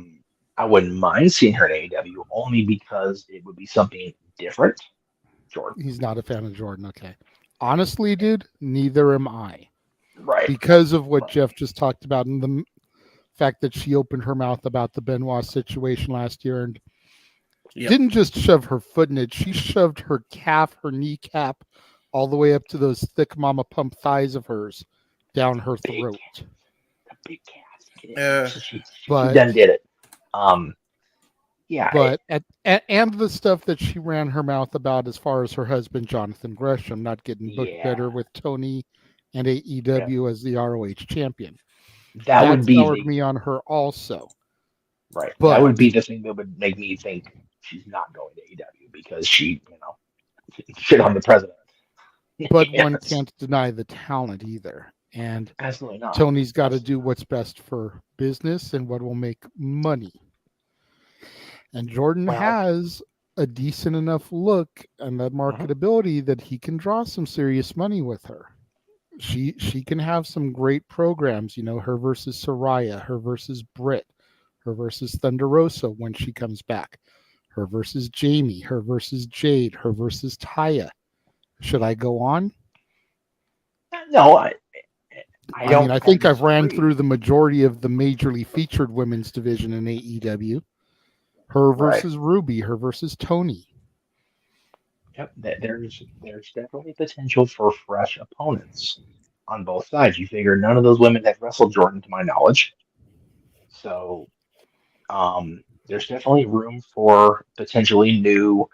wouldn't mind seeing her in AEW only because it would be something different. Jordan. He's not a fan of Jordan. Okay. Honestly, dude, neither am I. Right. Because of what Jeff just talked about and the fact that she opened her mouth about the Benoit situation last year and didn't just shove her foot in it. She shoved her calf, her kneecap, all the way up to those thick mama pump thighs of hers down her throat. The big calf. She But done did it. But and the stuff that she ran her mouth about as far as her husband Jonathan Gresham not getting booked better with Tony and AEW as the ROH champion. That would be me on her also. Right. But that would be the thing that would make me think she's not going to AEW because she, shit on the president. But one can't deny the talent either. And absolutely not. Tony's got to do what's best for business and what will make money. And Jordan has a decent enough look and that marketability that he can draw some serious money with her. She can have some great programs, her versus Soraya, her versus Britt, her versus Thunder Rosa when she comes back, her versus Jamie, her versus Jade, her versus Taya. Should I go on? No, I don't. I think I've ran through the majority of the majorly featured women's division in AEW. Her versus Ruby, her versus Tony. Yep, there's definitely potential for fresh opponents on both sides. You figure none of those women have wrestled Jordan, to my knowledge. So, there's definitely room for potentially new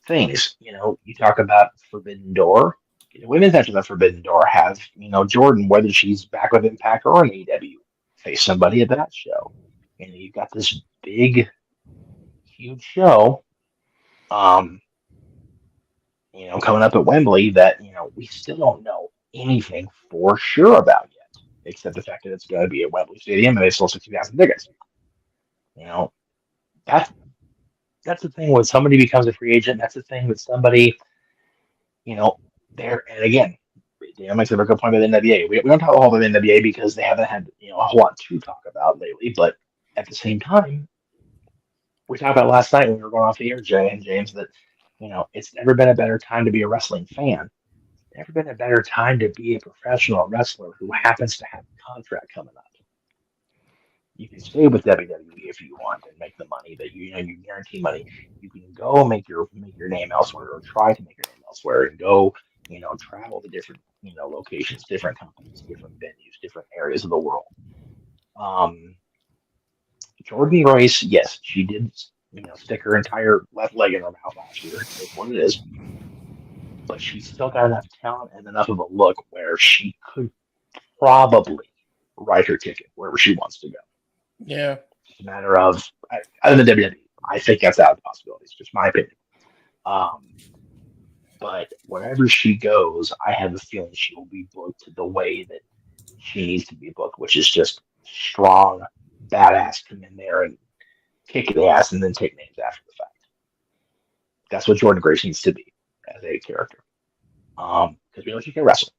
things. You talk about Forbidden Door. Women's matches at Forbidden Door have, Jordan, whether she's back with Impact or in AEW, face somebody at that show. And you've got this big huge show, coming up at Wembley that, we still don't know anything for sure about yet, except the fact that it's going to be at Wembley Stadium and they sold 60,000 tickets. That's the thing when somebody becomes a free agent. That's the thing with somebody, there. And again, Dan makes a very good point about the NWA. We don't talk a whole lot about the NWA because they haven't had, a whole lot to talk about lately. But at the same time, we talked about last night when we were going off the air, Jay and James, that, it's never been a better time to be a wrestling fan. Never been a better time to be a professional wrestler who happens to have a contract coming up. You can stay with WWE if you want and make the money that you guarantee money. You can go make your name elsewhere or try to make your name elsewhere and go, travel to different, locations, different companies, different venues, different areas of the world. Jordan Grace, yes, she did, stick her entire left leg in her mouth last year. That's what it is. But she's still got enough talent and enough of a look where she could probably write her ticket wherever she wants to go. Yeah. It's a matter of, other than WWE, I think that's out of the possibilities, just my opinion. But wherever she goes, I have a feeling she will be booked the way that she needs to be booked, which is just strong, badass, come in there and kick the ass and then take names after the fact. That's what Jordan Grace needs to be as a character. Because we know she can wrestle.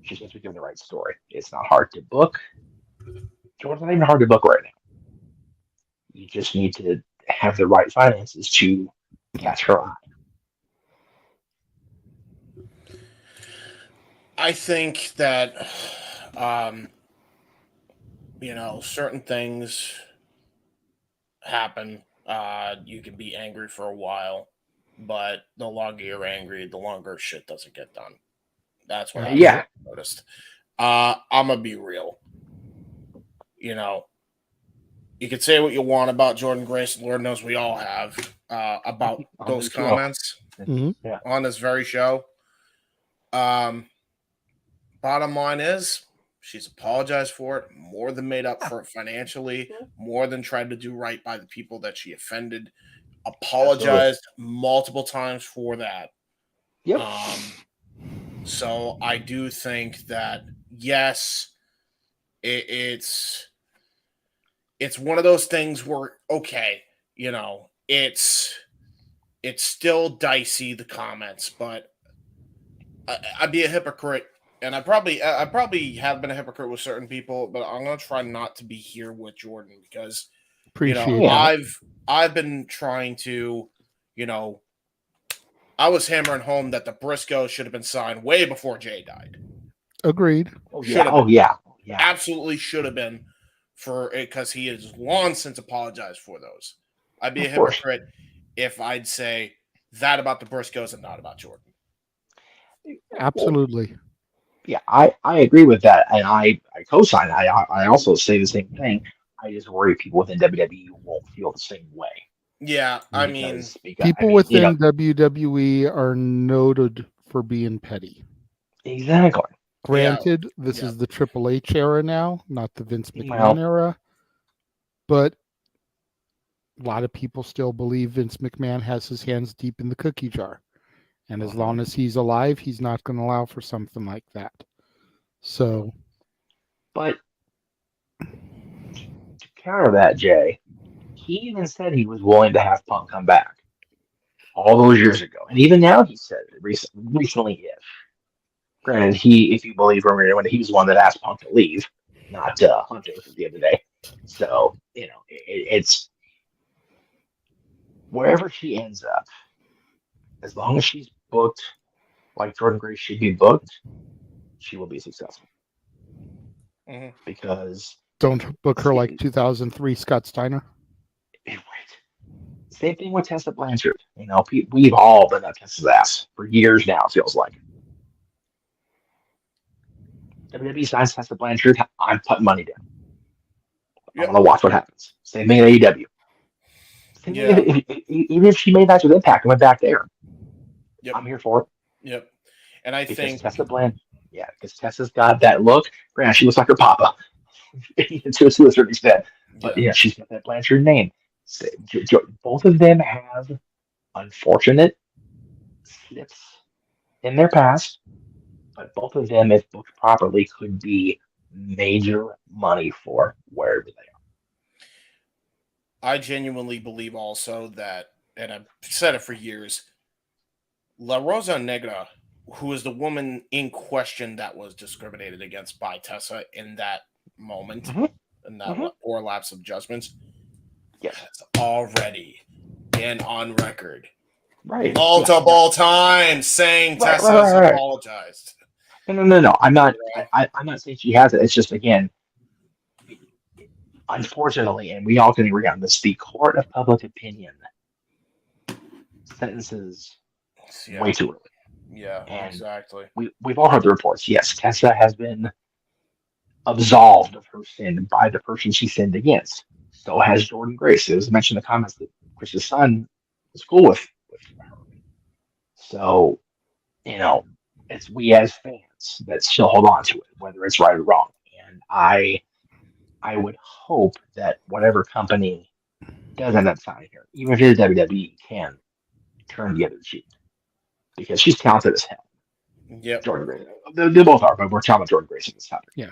She just needs to be given the right story. It's not hard to book. Jordan's not even hard to book right now. You just need to have the right finances to catch her eye. I think that, certain things happen. You can be angry for a while, but the longer you're angry, the longer shit doesn't get done. That's what I've noticed. I'm going to be real. You can say what you want about Jordan Grace, and Lord knows we all have, about those comments on this very show. Bottom line is, she's apologized for it, more than made up for it financially, more than tried to do right by the people that she offended, apologized multiple times for that. Yep. So I do think that, yes, it's one of those things where, okay, it's still dicey, the comments, but I'd be a hypocrite, and I probably have been a hypocrite with certain people, but I'm gonna try not to be here with Jordan because I've been trying to, I was hammering home that the Briscoes should have been signed way before Jay died. Agreed. Yeah. Absolutely should have been, for it, because he has long since apologized for those. I'd be a hypocrite if I'd say that about the Briscoes and not about Jordan. Absolutely. Yeah, I agree with that, and I co-sign. I also say the same thing. I just worry people within WWE won't feel the same way. Yeah, People within WWE are noted for being petty. Exactly. Granted, this is the Triple H era now, not the Vince McMahon era. But a lot of people still believe Vince McMahon has his hands deep in the cookie jar. And as long as he's alive, he's not going to allow for something like that. So. But to counter that, Jay, he even said he was willing to have Punk come back all those years ago. And even now he said it recently-ish. Granted, if you believe Romero, he was the one that asked Punk to leave, not Hunter the other day. So, it's wherever she ends up, as long as she's booked like Jordan Grace should be booked, she will be successful. Mm-hmm. Because don't book her like 2003 Scott Steiner. Same thing with Tessa Blanchard. We've all been up Tessa's ass for years now, it feels like. WWE signs Tessa Blanchard, I'm putting money down. I want to watch what happens. Same thing at AEW. Even if she made that with Impact and went back there, I'm here for it. Yep. And I think Tessa Blanchard, because Tessa's got that look. Granted, she looks like her papa to a certain extent, but she's got that Blanchard name. Both of them have unfortunate slips in their past, but both of them, if booked properly, could be major money for wherever they are. I genuinely believe also that, and I've said it for years, La Rosa Negra, who is the woman in question that was discriminated against by Tessa in that moment, in that poor lapse of judgments, has already been on record multiple times saying Tessa has apologized. No. I'm not saying she has it. It's just, again, unfortunately, and we all can agree on this, the court of public opinion sentences way too early. Yeah, and exactly. We've all heard the reports. Yes, Tessa has been absolved of her sin by the person she sinned against. So has Jordan Grace. It was mentioned in the comments that Chris's son was cool with her. So, it's we as fans that still hold on to it, whether it's right or wrong. And I would hope that whatever company does end up signing her, even if it is WWE, can turn the other cheek. Because she's talented as hell. Yep. Jordan Grace. They both are, but we're talking about Jordan Grace in this topic. Yeah.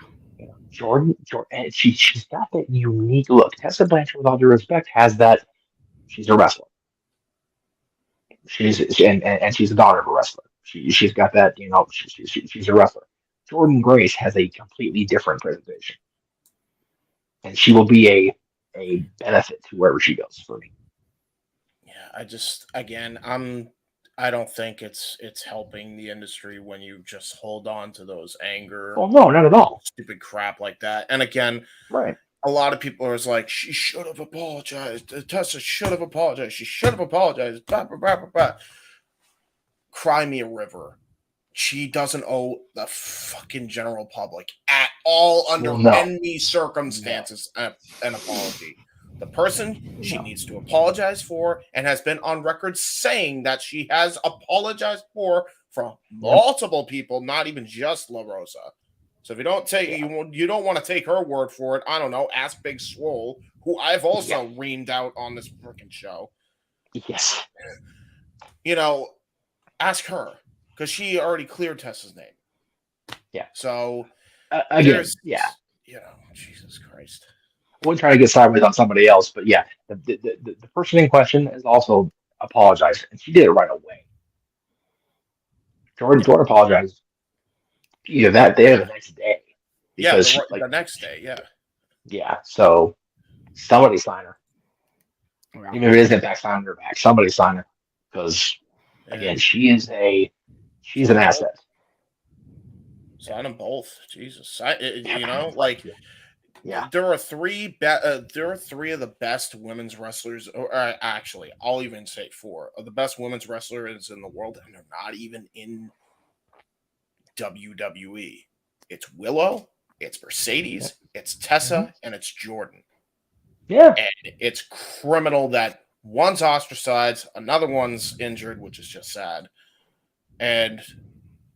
Jordan, and she's got that unique look. Tessa Blanchard, with all due respect, has that. She's a wrestler. She's a daughter of a wrestler. She's got that. She's a wrestler. Jordan Grace has a completely different presentation, and she will be a benefit to wherever she goes for me. Yeah, I don't think it's helping the industry when you just hold on to those anger. Oh no, not at all. Stupid crap like that. And again, right. A lot of people are like, she should have apologized. Tessa should have apologized. She should have apologized. Blah, blah, blah, blah, blah. Cry me a river. She doesn't owe the fucking general public at all under any circumstances an apology. The person she needs to apologize for and has been on record saying that she has apologized for from multiple people, not even just La Rosa. So if you don't you don't want to take her word for it, I don't know, ask Big Swole, who I've also reamed out on this freaking show. Yes. Ask her, because she already cleared Tessa's name. Yeah. So again, Jesus Christ. I wouldn't try to get sideways on somebody else, but yeah, the person in question is also apologized, and she did it right away. Jordan apologized either that day or the next day. Because the next day, yeah. Yeah, so somebody sign her. Even if it isn't back signing her back, somebody sign her. Because, again, she's an asset. Sign them both. Jesus. There are three of the best women's wrestlers, or actually, I'll even say four of the best women's wrestlers in the world, and they're not even in WWE. It's Willow, it's Mercedes, it's Tessa, and it's Jordan. Yeah. And it's criminal that one's ostracized, another one's injured, which is just sad, and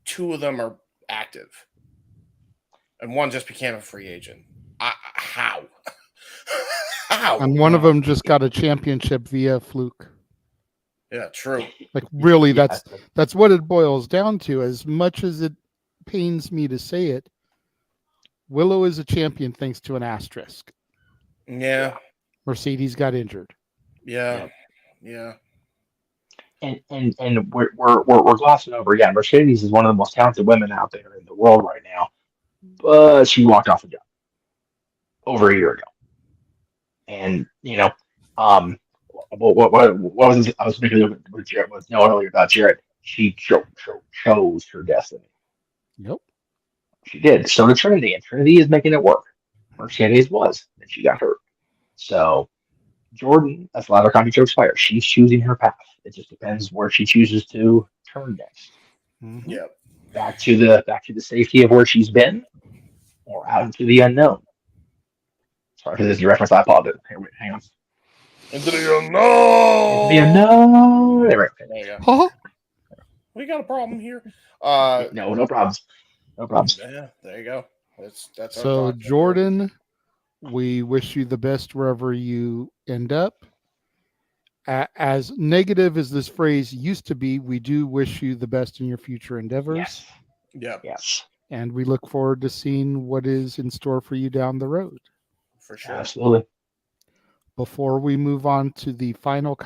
two of them are active. And one just became a free agent. How? How? And one of them just got a championship via fluke. Yeah, true. Like, really, that's what it boils down to. As much as it pains me to say it, Willow is a champion thanks to an asterisk. Yeah. Mercedes got injured. Yeah. And we're glossing over. Yeah, Mercedes is one of the most talented women out there in the world right now. But she walked off the job over a year ago. And what was this? I was making with Jarrett was earlier about Jarrett. She chose her destiny. Yep. She did. So did Trinity, and Trinity is making it work. Mercedes was, and she got hurt. So Jordan, that's a lot of her contract to expire. She's choosing her path. It just depends where she chooses to turn next. Mm-hmm. Yep. Back to the safety of where she's been, or out into the unknown. Sorry for this reference. I apologize. Hang on. Into the unknown. The unknown. There you go. We got a problem here. No problems. No problems. Yeah, there you go. That's so Jordan, we wish you the best wherever you end up. As negative as this phrase used to be, we do wish you the best in your future endeavors. Yeah. Yes. And we look forward to seeing what is in store for you down the road. For sure. Absolutely. Before we move on to the final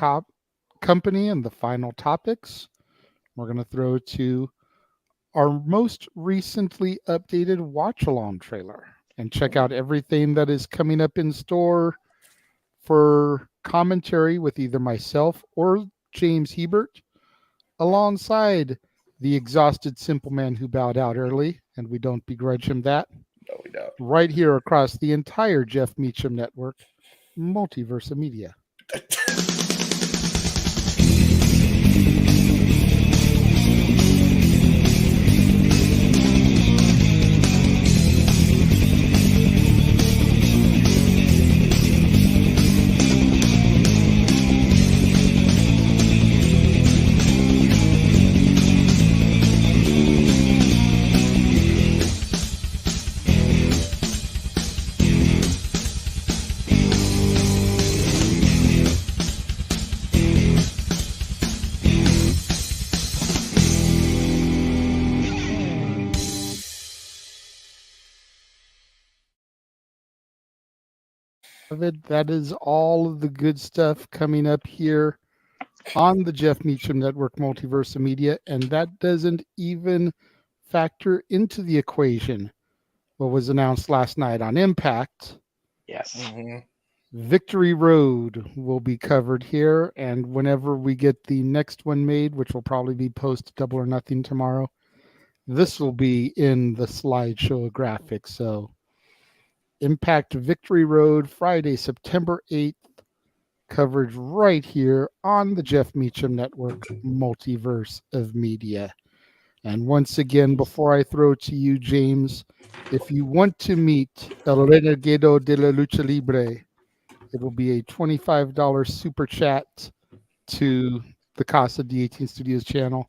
company and the final topics, we're going to throw to our most recently updated watch-along trailer and check out everything that is coming up in store for commentary with either myself or James Hebert, alongside the exhausted simple man who bowed out early, and we don't begrudge him that. No, we don't. Right here across the entire Jeff Meacham network, Multiverse of Media. That is all of the good stuff coming up here on the Jeff Meacham Network Multiverse of Media, and that doesn't even factor into the equation what was announced last night on Impact. Yes. Mm-hmm. Victory Road will be covered here, and whenever we get the next one made, which will probably be post Double or Nothing tomorrow, this will be in the slideshow graphics. So Impact Victory Road, Friday, September 8th, coverage right here on the Jeff Meacham Network Multiverse of Media. And once again, before I throw to you, James, if you want to meet El Renegado de la Lucha Libre, it will be a $25 super chat to the Casa D18 Studios channel.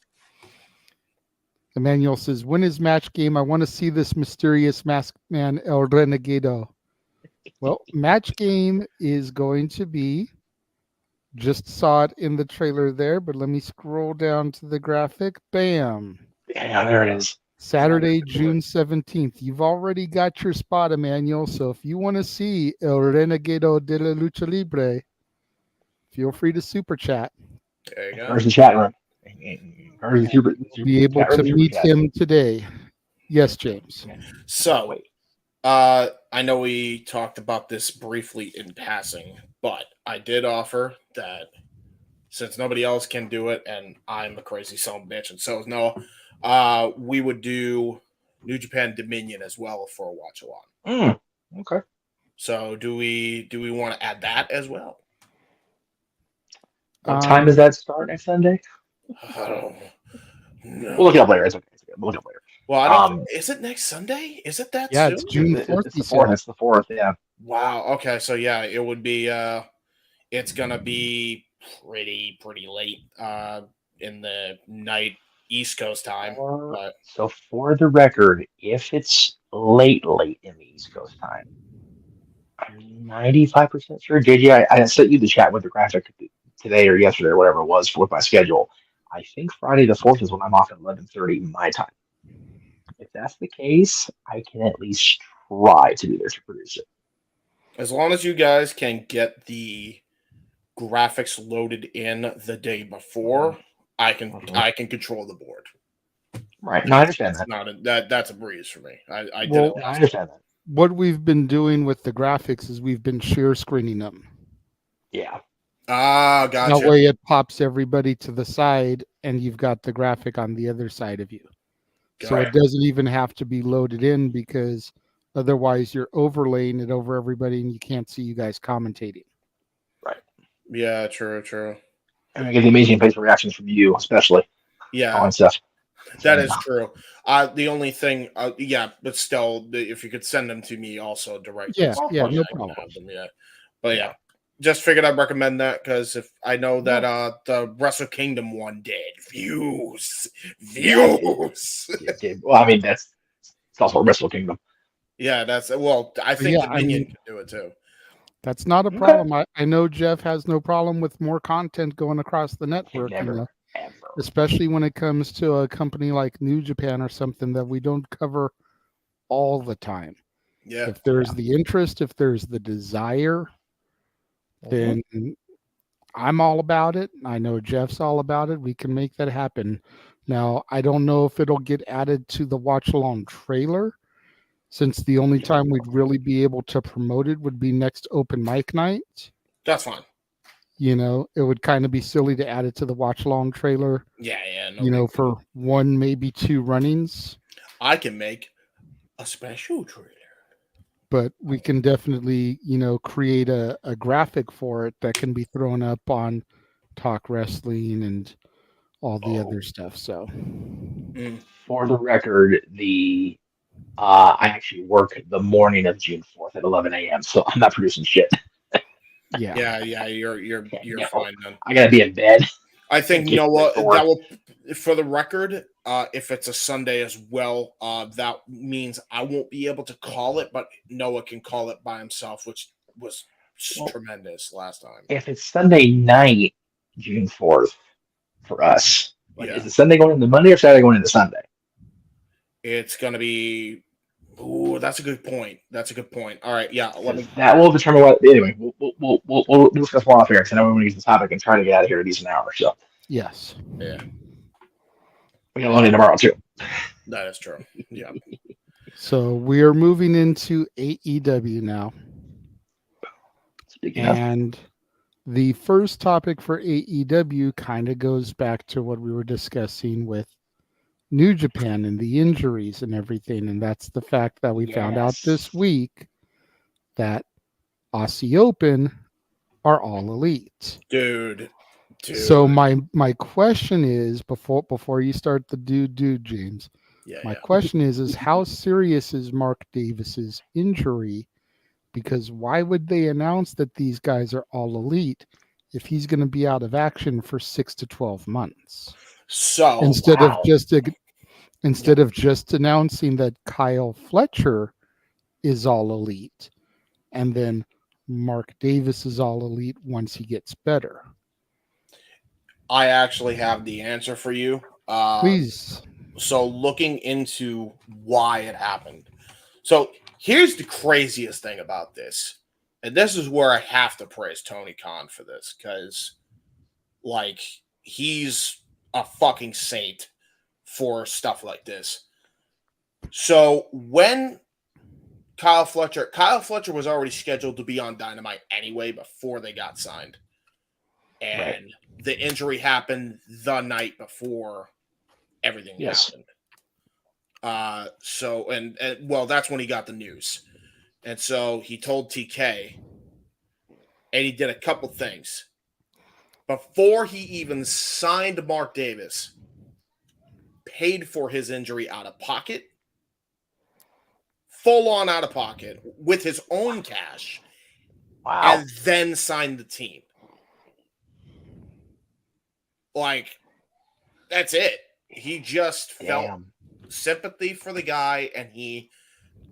Emmanuel says, when is match game? I want to see this mysterious masked man, El Renegado. Well, match game is going to be, just saw it in the trailer there, but let me scroll down to the graphic. Bam. Yeah, there it is. Saturday, June 17th. You've already got your spot, Emmanuel. So if you want to see El Renegado de la Lucha Libre, feel free to super chat. There you go. Where's the chat room? Where's the super, Be able to meet him today. Yes, James. So, I know we talked about this briefly in passing, but I did offer that since nobody else can do it, and I'm a crazy son of a bitch, and so is Noah, we would do New Japan Dominion as well for a watch along. Okay. So, do we want to add that as well? What time does that start next Sunday? I don't know. We'll look it up later. It's okay. We'll look it up later. Well, I don't. Is it next Sunday? Is it that soon? It's June 4th. It's the 4th. It's the 4th. Yeah. Wow. Okay. So yeah, it would be. It's gonna be pretty late. In the night East Coast time. So for the record, if it's late in the East Coast time, I'm 95% sure. JJ, I sent you the chat with the graphic today or yesterday or whatever it was with my schedule. I think Friday the 4th is when I'm off at 11:30 my time. If that's the case, I can at least try to be there to produce it. As long as you guys can get the graphics loaded in the day before, I can control the board. Right. No, I understand that. That's a breeze for me. I understand that. What we've been doing with the graphics is we've been share screening them. Yeah. Ah, gotcha. That way it pops everybody to the side and you've got the graphic on the other side of you. So it doesn't even have to be loaded in because otherwise you're overlaying it over everybody and you can't see you guys commentating. Right. Yeah, true. And I get the amazing facial reactions from you, especially. Yeah. On stuff. That is true. The only thing, but still, if you could send them to me also directly. Yeah, no problem. But yeah, just figured I'd recommend that because if I know that the Wrestle Kingdom one did views. Yeah, well, I mean it's also Wrestle Kingdom. Yeah, I think Dominion can do it too. That's not a problem. I know Jeff has no problem with more content going across the network, Never, especially when it comes to a company like New Japan or something that we don't cover all the time. Yeah. If there's the interest, if there's the desire, then I'm all about it. I know Jeff's all about it. We can make that happen. Now, I don't know if it'll get added to the watch along trailer, since the only time we'd really be able to promote it would be next open mic night. That's fine. It would kind of be silly to add it to the watch along trailer. Yeah. For one, maybe two runnings. I can make a special trailer. But we can definitely, create a graphic for it that can be thrown up on Talk Wrestling and all the other stuff. So, for the record, I actually work the morning of June 4th at 11 a.m., so I'm not producing shit. Yeah. You're fine then. I gotta be in bed. I think you know what that will. For the record, if it's a Sunday as well, that means I won't be able to call it, but Noah can call it by himself, which was tremendous last time. If it's Sunday night, June 4th, for us, is it Sunday going into Monday or Saturday going into Sunday? It's going to be. Ooh, that's a good point. All right, yeah. That will determine what. Anyway, we'll discuss more off here because I know we want to use the topic and try to get out of here at least an hour. So yes, yeah. We got a Monday tomorrow too. That is true. Yeah. So we are moving into AEW now. And the first topic for AEW kind of goes back to what we were discussing with New Japan and the injuries and everything. And that's the fact that we found out this week that Aussie Open are all elite. Dude. So my question is, before you start the dude James, my question is how serious is Mark Davis's injury? Because why would they announce that these guys are all elite if he's going to be out of action for 6 to 12 months? So instead of just announcing that Kyle Fletcher is all elite, and then Mark Davis is all elite once he gets better. I actually have the answer for you. Please. So looking into why it happened. So here's the craziest thing about this. And this is where I have to praise Tony Khan for this. Because, he's a fucking saint for stuff like this. So when Kyle Fletcher was already scheduled to be on Dynamite anyway before they got signed. And the injury happened the night before everything happened. Well, that's when he got the news. And so he told TK, and he did a couple things. Before he even signed Mark Davis, paid for his injury out of pocket, full on out of pocket, with his own cash, and then signed the team. That's it. He just felt sympathy for the guy, and he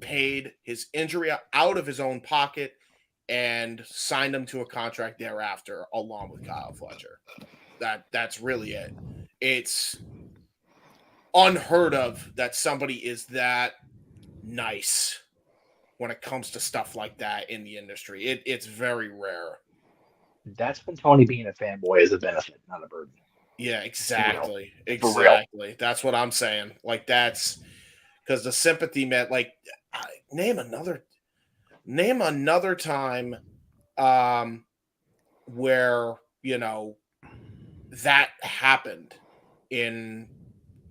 paid his injury out of his own pocket and signed him to a contract thereafter, along with Kyle Fletcher. That's really it. It's unheard of that somebody is that nice when it comes to stuff like that in the industry. It's very rare. That's when Tony being a fanboy is a benefit, not a burden. Yeah, exactly. Exactly. That's what I'm saying. That's because the sympathy meant name another time where, that happened in,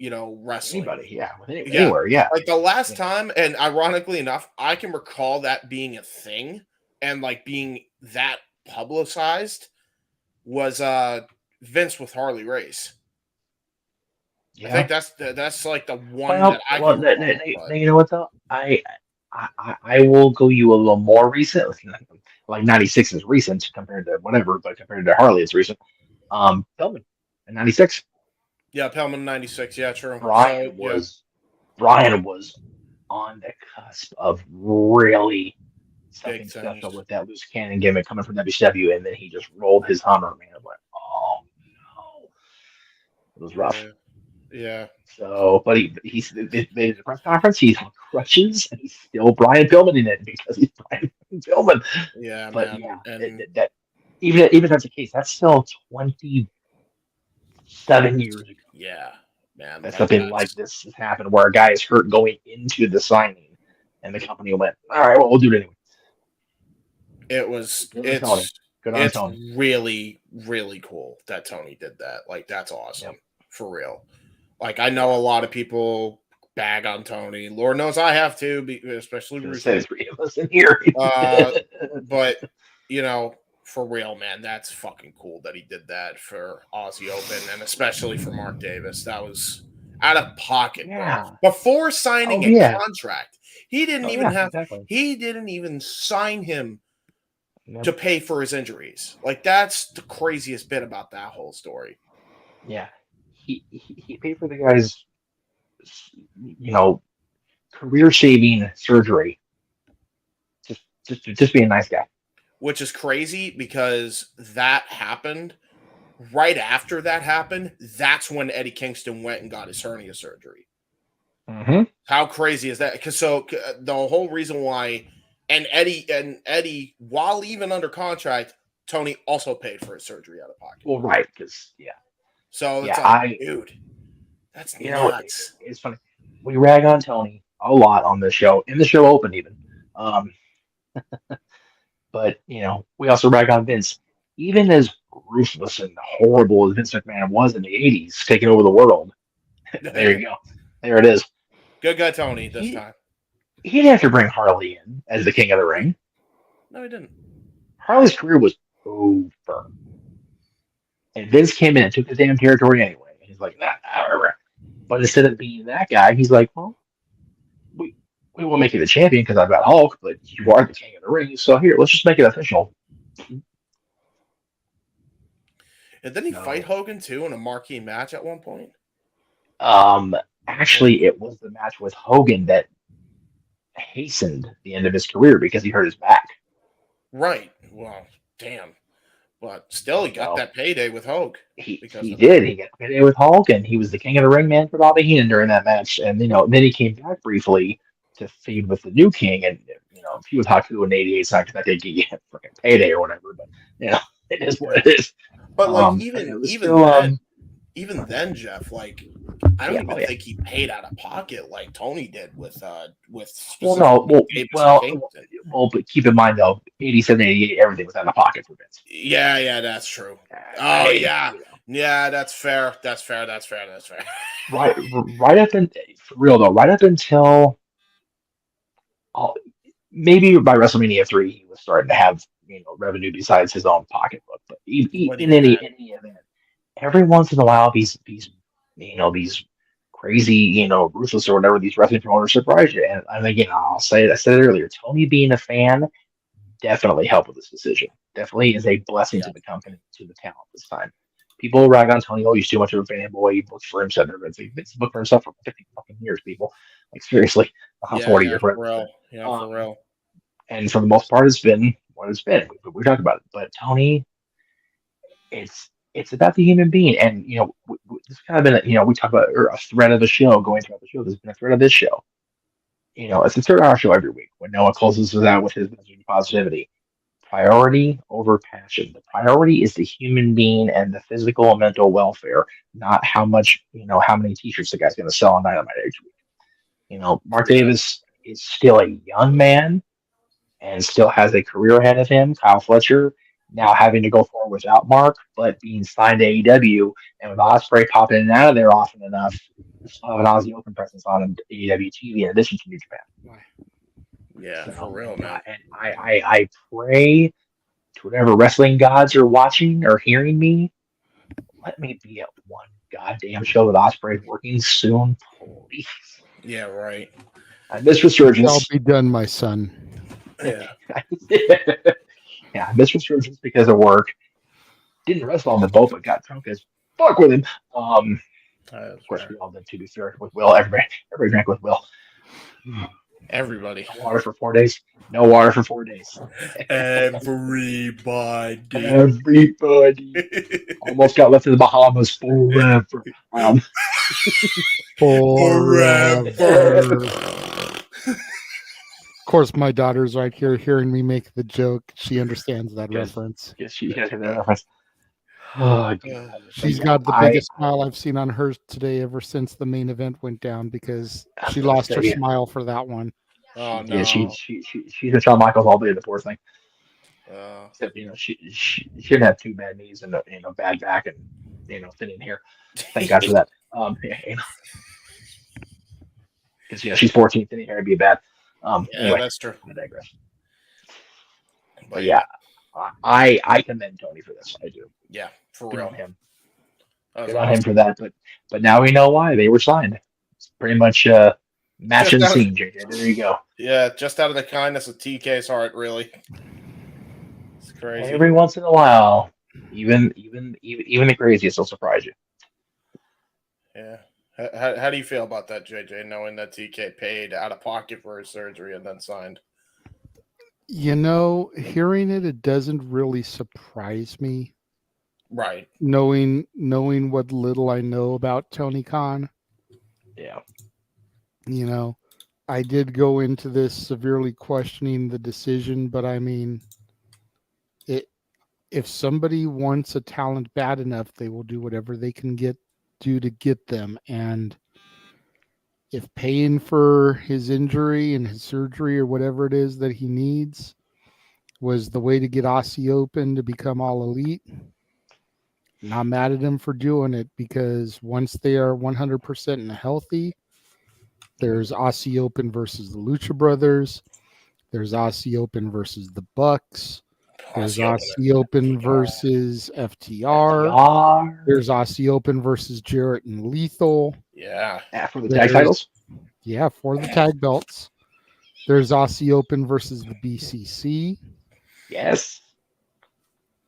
wrestling. Anybody, anywhere, yeah. The last time, and ironically enough, I can recall that being a thing and being that publicized was Vince with Harley Race. Yeah. I think that's the one that I can. You know what though? I will go you a little more recent. 96 is recent compared to whatever, but compared to Harley, it's recent. Pillman in 96. Yeah, Pillman in 96. Yeah, true. Brian was on the cusp of really something special with that loose cannon gimmick coming from WCW, and then he just rolled his Hummer, man. I'm like, oh no, it was rough. Yeah. So, but they made a press conference. He's on crutches, and he's still Brian Pillman in it because he's Brian Pillman. Yeah, but man. yeah, And that even if that's the case, that's still 27 years ago. Yeah, man. That something like this has happened where a guy is hurt going into the signing, and the company went, "All right, well, we'll do it anyway." It's really, really cool that Tony did that. Like, that's awesome. For real. Like, I know a lot of people bag on Tony. Lord knows I have to, especially Russo. 3 of us in here. But, you know, for real, man, that's fucking cool that he did that for Aussie Open, and especially for Mark Davis. That was out of pocket, bro. Before signing a contract. He didn't he didn't even sign him to pay for his injuries. Like, that's the craziest bit about that whole story. Yeah. He paid for the guy's, career-saving surgery. Just being a nice guy. Which is crazy because that happened. Right after that happened, that's when Eddie Kingston went and got his hernia surgery. Mm-hmm. How crazy is that? Because the whole reason why, and Eddie, while even under contract, Tony also paid for his surgery out of pocket. Well, right, because So it's like, dude, that's nuts. It's funny. We rag on Tony a lot on this show, in the show open even. But, we also rag on Vince. Even as ruthless and horrible as Vince McMahon was in the 80s, taking over the world. There you go. There it is. Good guy Tony this time. He didn't have to bring Harley in as the king of the ring. No, he didn't. Harley's career was over. And Vince came in and took the damn territory anyway. And he's like, nah. But instead of being that guy, he's like, well, we won't make you the champion because I've got Hulk, but you are the king of the ring. So here, let's just make it official. And didn't he fight Hogan too in a marquee match at one point? Actually, it was the match with Hogan that hastened the end of his career because he hurt his back. Right. Well, damn. But still, he got that payday with Hulk. He did. He got payday with Hulk, and he was the king of the ring man for Bobby Heenan during that match. And then he came back briefly to feud with the new king, and he was Haku in '88. It's not because I did get you a freaking payday or whatever, but it is what it is. But like even then, Jeff, like I don't even think he paid out of pocket like Tony did with. But keep in mind though, 87, 88, everything was out of pocket for Vince. Yeah, that's true. Yeah, that's fair. Right up in for real though, right up until maybe by WrestleMania 3, he was starting to have revenue besides his own pocketbook. But in any event, every once in a while, these crazy, ruthless or whatever, these wrestling promoters surprise you. And again, I said it earlier, Tony being a fan definitely helped with this decision. Definitely is a blessing to the company, to the talent this time. People rag on Tony, he's too much of a fanboy, he books for himself. He's booked for himself for 50 fucking years, people. Like, seriously, 40 years. For real. For real. And for the most part, it's been what it's been. We talked about it. But Tony, it's about the human being. And, this kind of been, we talk about a thread of the show going throughout the show. There's been a thread of this show. It's a thread of our show every week when Noah closes us out with his message of positivity. Priority over passion. The priority is the human being and the physical and mental welfare, not how much, how many t-shirts the guy's going to sell on Dynamite each week. Mark Davis is still a young man and still has a career ahead of him. Kyle Fletcher now having to go forward without Mark, but being signed to AEW, and with Ospreay popping in and out of there often enough, still have an Aussie Open presence on AEW TV in addition to New Japan. Yeah, for real, man. And I pray to whatever wrestling gods are watching or hearing me, let me be at one goddamn show with Ospreay working soon, please. Yeah, right. This resurgence. I'll be done, my son. Yeah. Yeah, this resurgence because of work. Didn't wrestle on the boat, but got drunk as fuck with him. Of course, we all did, to be fair, with Will. Everybody drank with Will. Everybody. No water for 4 days. No water for 4 days. Everybody. Almost got left in the Bahamas forever. Forever. Of course, my daughter's right here hearing me make the joke. She understands that reference. Yes, she has that reference. Oh, God. She's got the biggest smile I've seen on her today ever since the main event went down because she lost her smile for that one. Oh no! Yeah, she's a Shawn Michaels all day. The poor thing. Except she didn't have two bad knees and a bad back and thinning hair. Thank God for that. Because she's 14, thinning hair would be bad. Anyway, that's true. I digress. But yeah, I commend Tony for this. I do. Yeah, for Good real. on him. Good on him for that. But now we know why they were signed. It's pretty much match and scene, JJ. There you go. Yeah, just out of the kindness of TK's heart, really. It's crazy. Every once in a while, even the craziest will surprise you. Yeah. How do you feel about that, JJ, knowing that TK paid out of pocket for his surgery and then signed? Hearing it doesn't really surprise me. Right. Knowing what little I know about Tony Khan. Yeah. I did go into this severely questioning the decision, but I mean, if somebody wants a talent bad enough, they will do whatever they can do to get them. And if paying for his injury and his surgery or whatever it is that he needs was the way to get Aussie Open to become all elite, not mad at him for doing it, because once they are 100% and healthy, there's Aussie Open versus the Lucha Brothers. There's Aussie Open versus the Bucks. There's Aussie Open versus FTR. There's Aussie Open versus Jarrett and Lethal. Yeah. For the tag titles? Yeah, for the tag belts. There's Aussie Open versus the BCC. Yes.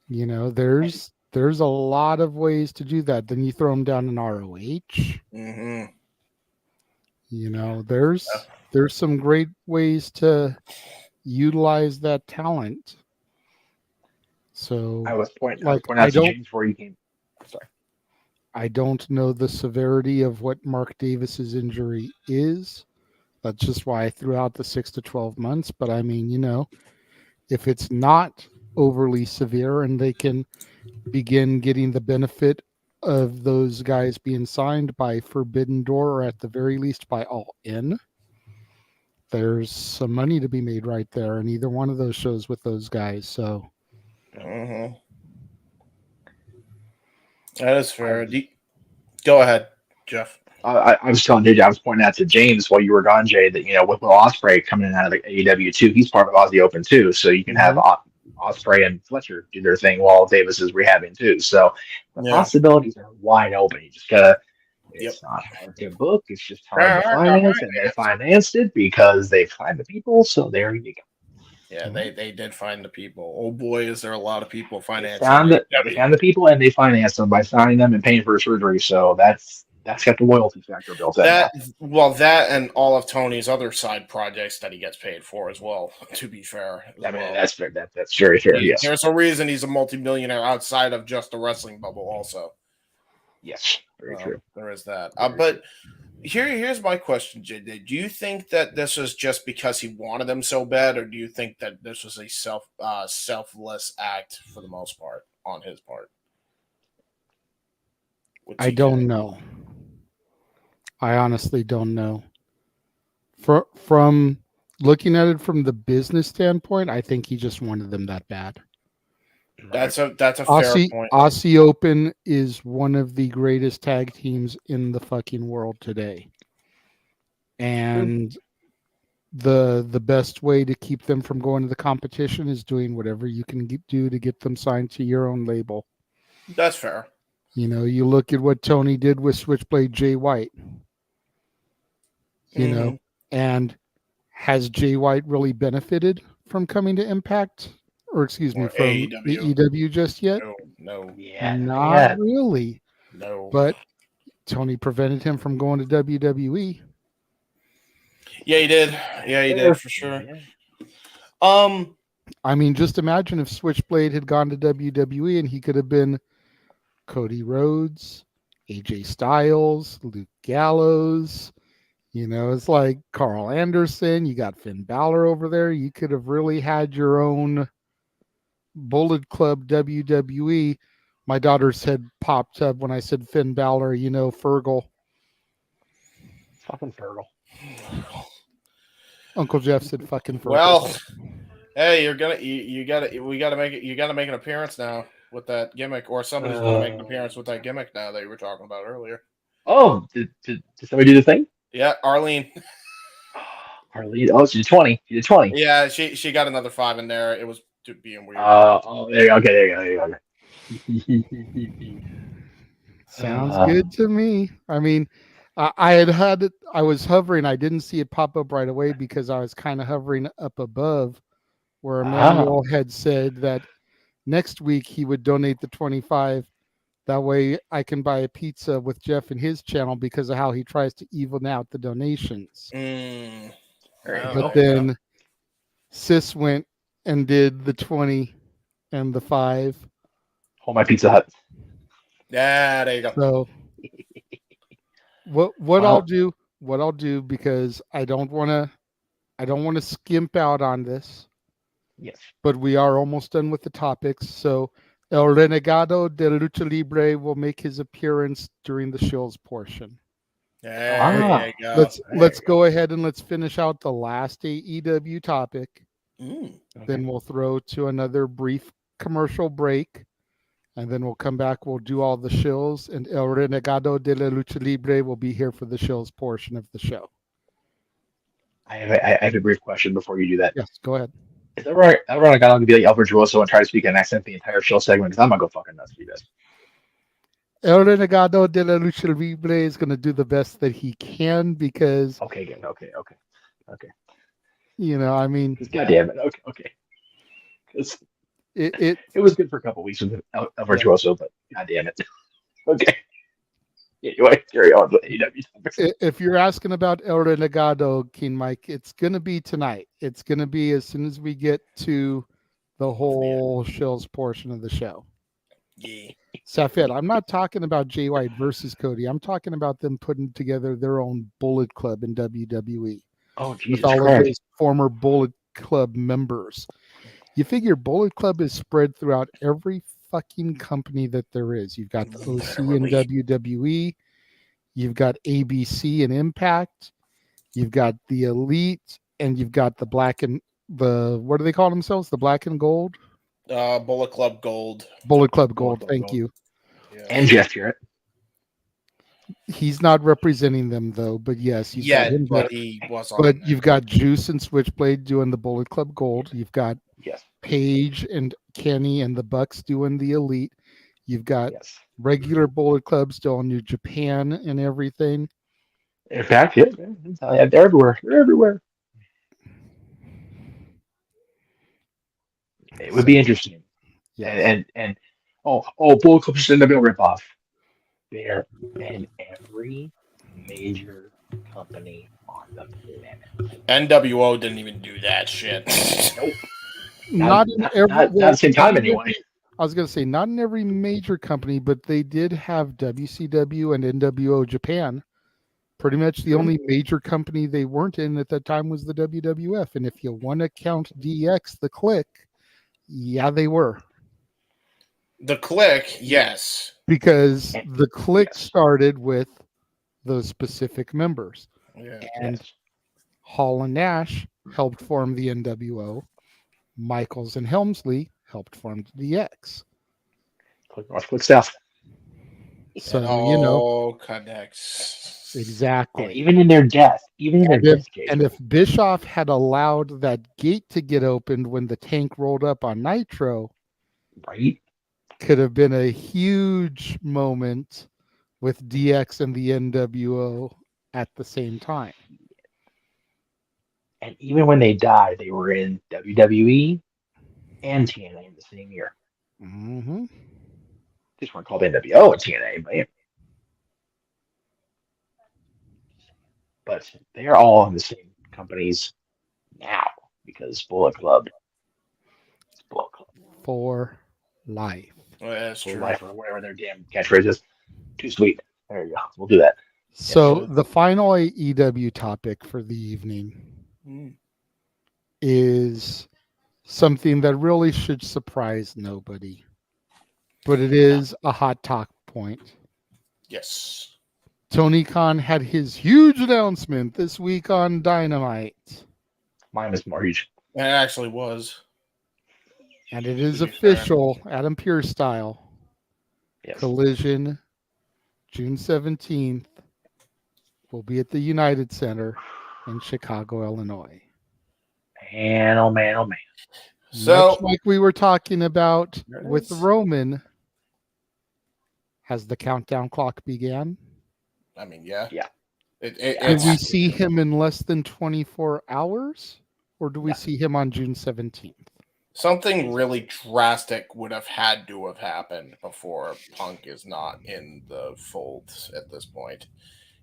There's a lot of ways to do that. Then you throw them down in ROH. Mm-hmm. There's some great ways to utilize that talent. So I was pointing out to James before you came. Sorry. I don't know the severity of what Mark Davis's injury is. That's just why I threw out the 6 to 12 months. But I mean, if it's not overly severe and they can begin getting the benefit of those guys being signed by Forbidden Door, or at the very least by All In, there's some money to be made right there in either one of those shows with those guys. So that is fair. Go ahead, Jeff. I was telling JJ, I was pointing out to James while you were gone, Jay, that with Will Ospreay coming in out of the AEW too, he's part of Aussie Open too, so you can have Ospreay and Fletcher do their thing while Davis is rehabbing too. So the possibilities are wide open. You just gotta. It's not hard to book. It's just hard to finance, and they financed it because they find the people. So there you go. Yeah, they did find the people. Oh boy, is there a lot of people financing. They found the people, and they financed them by signing them and paying for surgery. So that's got the loyalty factor built in. That and all of Tony's other side projects that he gets paid for as well. To be fair, that's fair. That's very fair. Yes, there's a reason he's a multimillionaire outside of just the wrestling bubble. Also, yes, very true. There is that. But here's my question, JD. Do you think that this was just because he wanted them so bad, or do you think that this was a selfless act for the most part on his part? I don't know. I honestly don't know. From looking at it from the business standpoint, I think he just wanted them that bad. That's a fair point. Aussie Open is one of the greatest tag teams in the fucking world today. And the best way to keep them from going to the competition is doing whatever you can do to get them signed to your own label. That's fair. You look at what Tony did with Switchblade Jay White. And has Jay White really benefited from coming to Impact? Or excuse me, from AEW just yet? No. Yeah. Not really. No. But Tony prevented him from going to WWE. Yeah, he did. Yeah, he did for sure. I mean, just imagine if Switchblade had gone to WWE and he could have been Cody Rhodes, AJ Styles, Luke Gallows. You know, it's like Carl Anderson. You got Finn Balor over there. You could have really had your own Bullet Club WWE. My daughter's head popped up when I said Finn Balor. You know, Fergal. Fucking Fergal. Uncle Jeff said fucking Fergal. Well, hey, we gotta make an appearance now with that gimmick, or somebody's gonna make an appearance with that gimmick now that you were talking about earlier. Oh, did somebody do the thing? Yeah, Arlene. Arlene. Oh, she did 20. She did 20. Yeah, she got another 5 in there. It was being weird. There you go. Okay, there you go. Sounds good to me. I mean, I was hovering. I didn't see it pop up right away because I was kind of hovering up above where Emmanuel had said that next week he would donate the 25. That way I can buy a pizza with Jeff and his channel because of how he tries to even out the donations. But then Sis went and did the 20 and the 5. Hold my Pizza Hut. Yeah, there you go. So what I'll do, because I don't want to skimp out on this. Yes. But we are almost done with the topics. So El Renegado de Lucha Libre will make his appearance during the Shills portion. There you go. Let's go ahead and let's finish out the last AEW topic. Then we'll throw to another brief commercial break. And then we'll come back. We'll do all the shills. And El Renegado de la Lucha Libre will be here for the shills portion of the show. I have a brief question before you do that. Yes, go ahead. Is that right? El Renegado going to be like El Virtuoso and try to speak an accent the entire show segment? Because I'm going to go fucking nuts for you guys. El Renegado de la Lucha Libre is going to do the best that he can because... Okay, good. Okay. You know, I mean... God damn it. Okay. It was good for a couple of weeks with El Virtuoso, but god damn it. Okay. Anyway, carry on with AEW topics. If you're asking about El Renegado, King Mike, it's going to be tonight. It's going to be as soon as we get to the whole shills portion of the show. Yeah. Safed, I'm not talking about Jay White versus Cody. I'm talking about them putting together their own Bullet Club in WWE. Oh, Jesus with all Christ. of those former Bullet Club members. You figure Bullet Club is spread throughout every fucking company that there is. You've got the OC and WWE. You've got ABC and Impact. You've got the Elite, and you've got the Black and the, what do they call themselves? The Black and Gold? Bullet Club Gold. Bullet Club Gold. Thank you. Yeah. And Jeff Jarrett. He's not representing them though, but yes, but he was on. But you've got Juice and Switchblade doing the Bullet Club Gold. You've got Paige and Kenny and the Bucks doing the Elite. You've got regular Bullet Club still in New Japan and everything. In fact, they're everywhere. They're everywhere. It would be interesting. Yeah. And Bullet Club should have been a ripoff. They're in every major company on the planet. NWO didn't even do that shit. Nope. Not at the same time anyway. I was going to say not in every major company, but they did have WCW and NWO Japan. Pretty much the only major company they weren't in at that time was the WWF. And if you want to count DX, the Click, yeah, they were. The Click, yes. Because the Click started with those specific members. Yeah. And Hall and Nash helped form the NWO. Michaels and Helmsley helped form the DX. Click stuff. So, you know. Connects. Exactly. And even in their death. And if Bischoff had allowed that gate to get opened when the Tank rolled up on Nitro, right, could have been a huge moment with DX and the NWO at the same time. And even when they died, they were in WWE and TNA in the same year. Mm-hmm. Just weren't called NWO and TNA, but they are all in the same companies now because Bullet Club is Bullet Club. For life. Well, that's For true. life, or whatever their damn catchphrase is. Too sweet. There you go. We'll do that. So the final AEW topic for the evening is something that really should surprise nobody, but it is a hot talk point. Yes. Tony Khan had his huge announcement this week on Dynamite. Mine was more huge. It actually was. And it is official, Adam Pearce style. Yes. Collision, June 17th, will be at the United Center in Chicago, Illinois. Man, oh man, oh man. So, much like we were talking about with is. Roman, has the countdown clock began? I mean, yeah. Yeah. Did we see him in less than 24 hours? Or do we see him on June 17th? Something really drastic would have had to have happened before Punk is not in the fold at this point.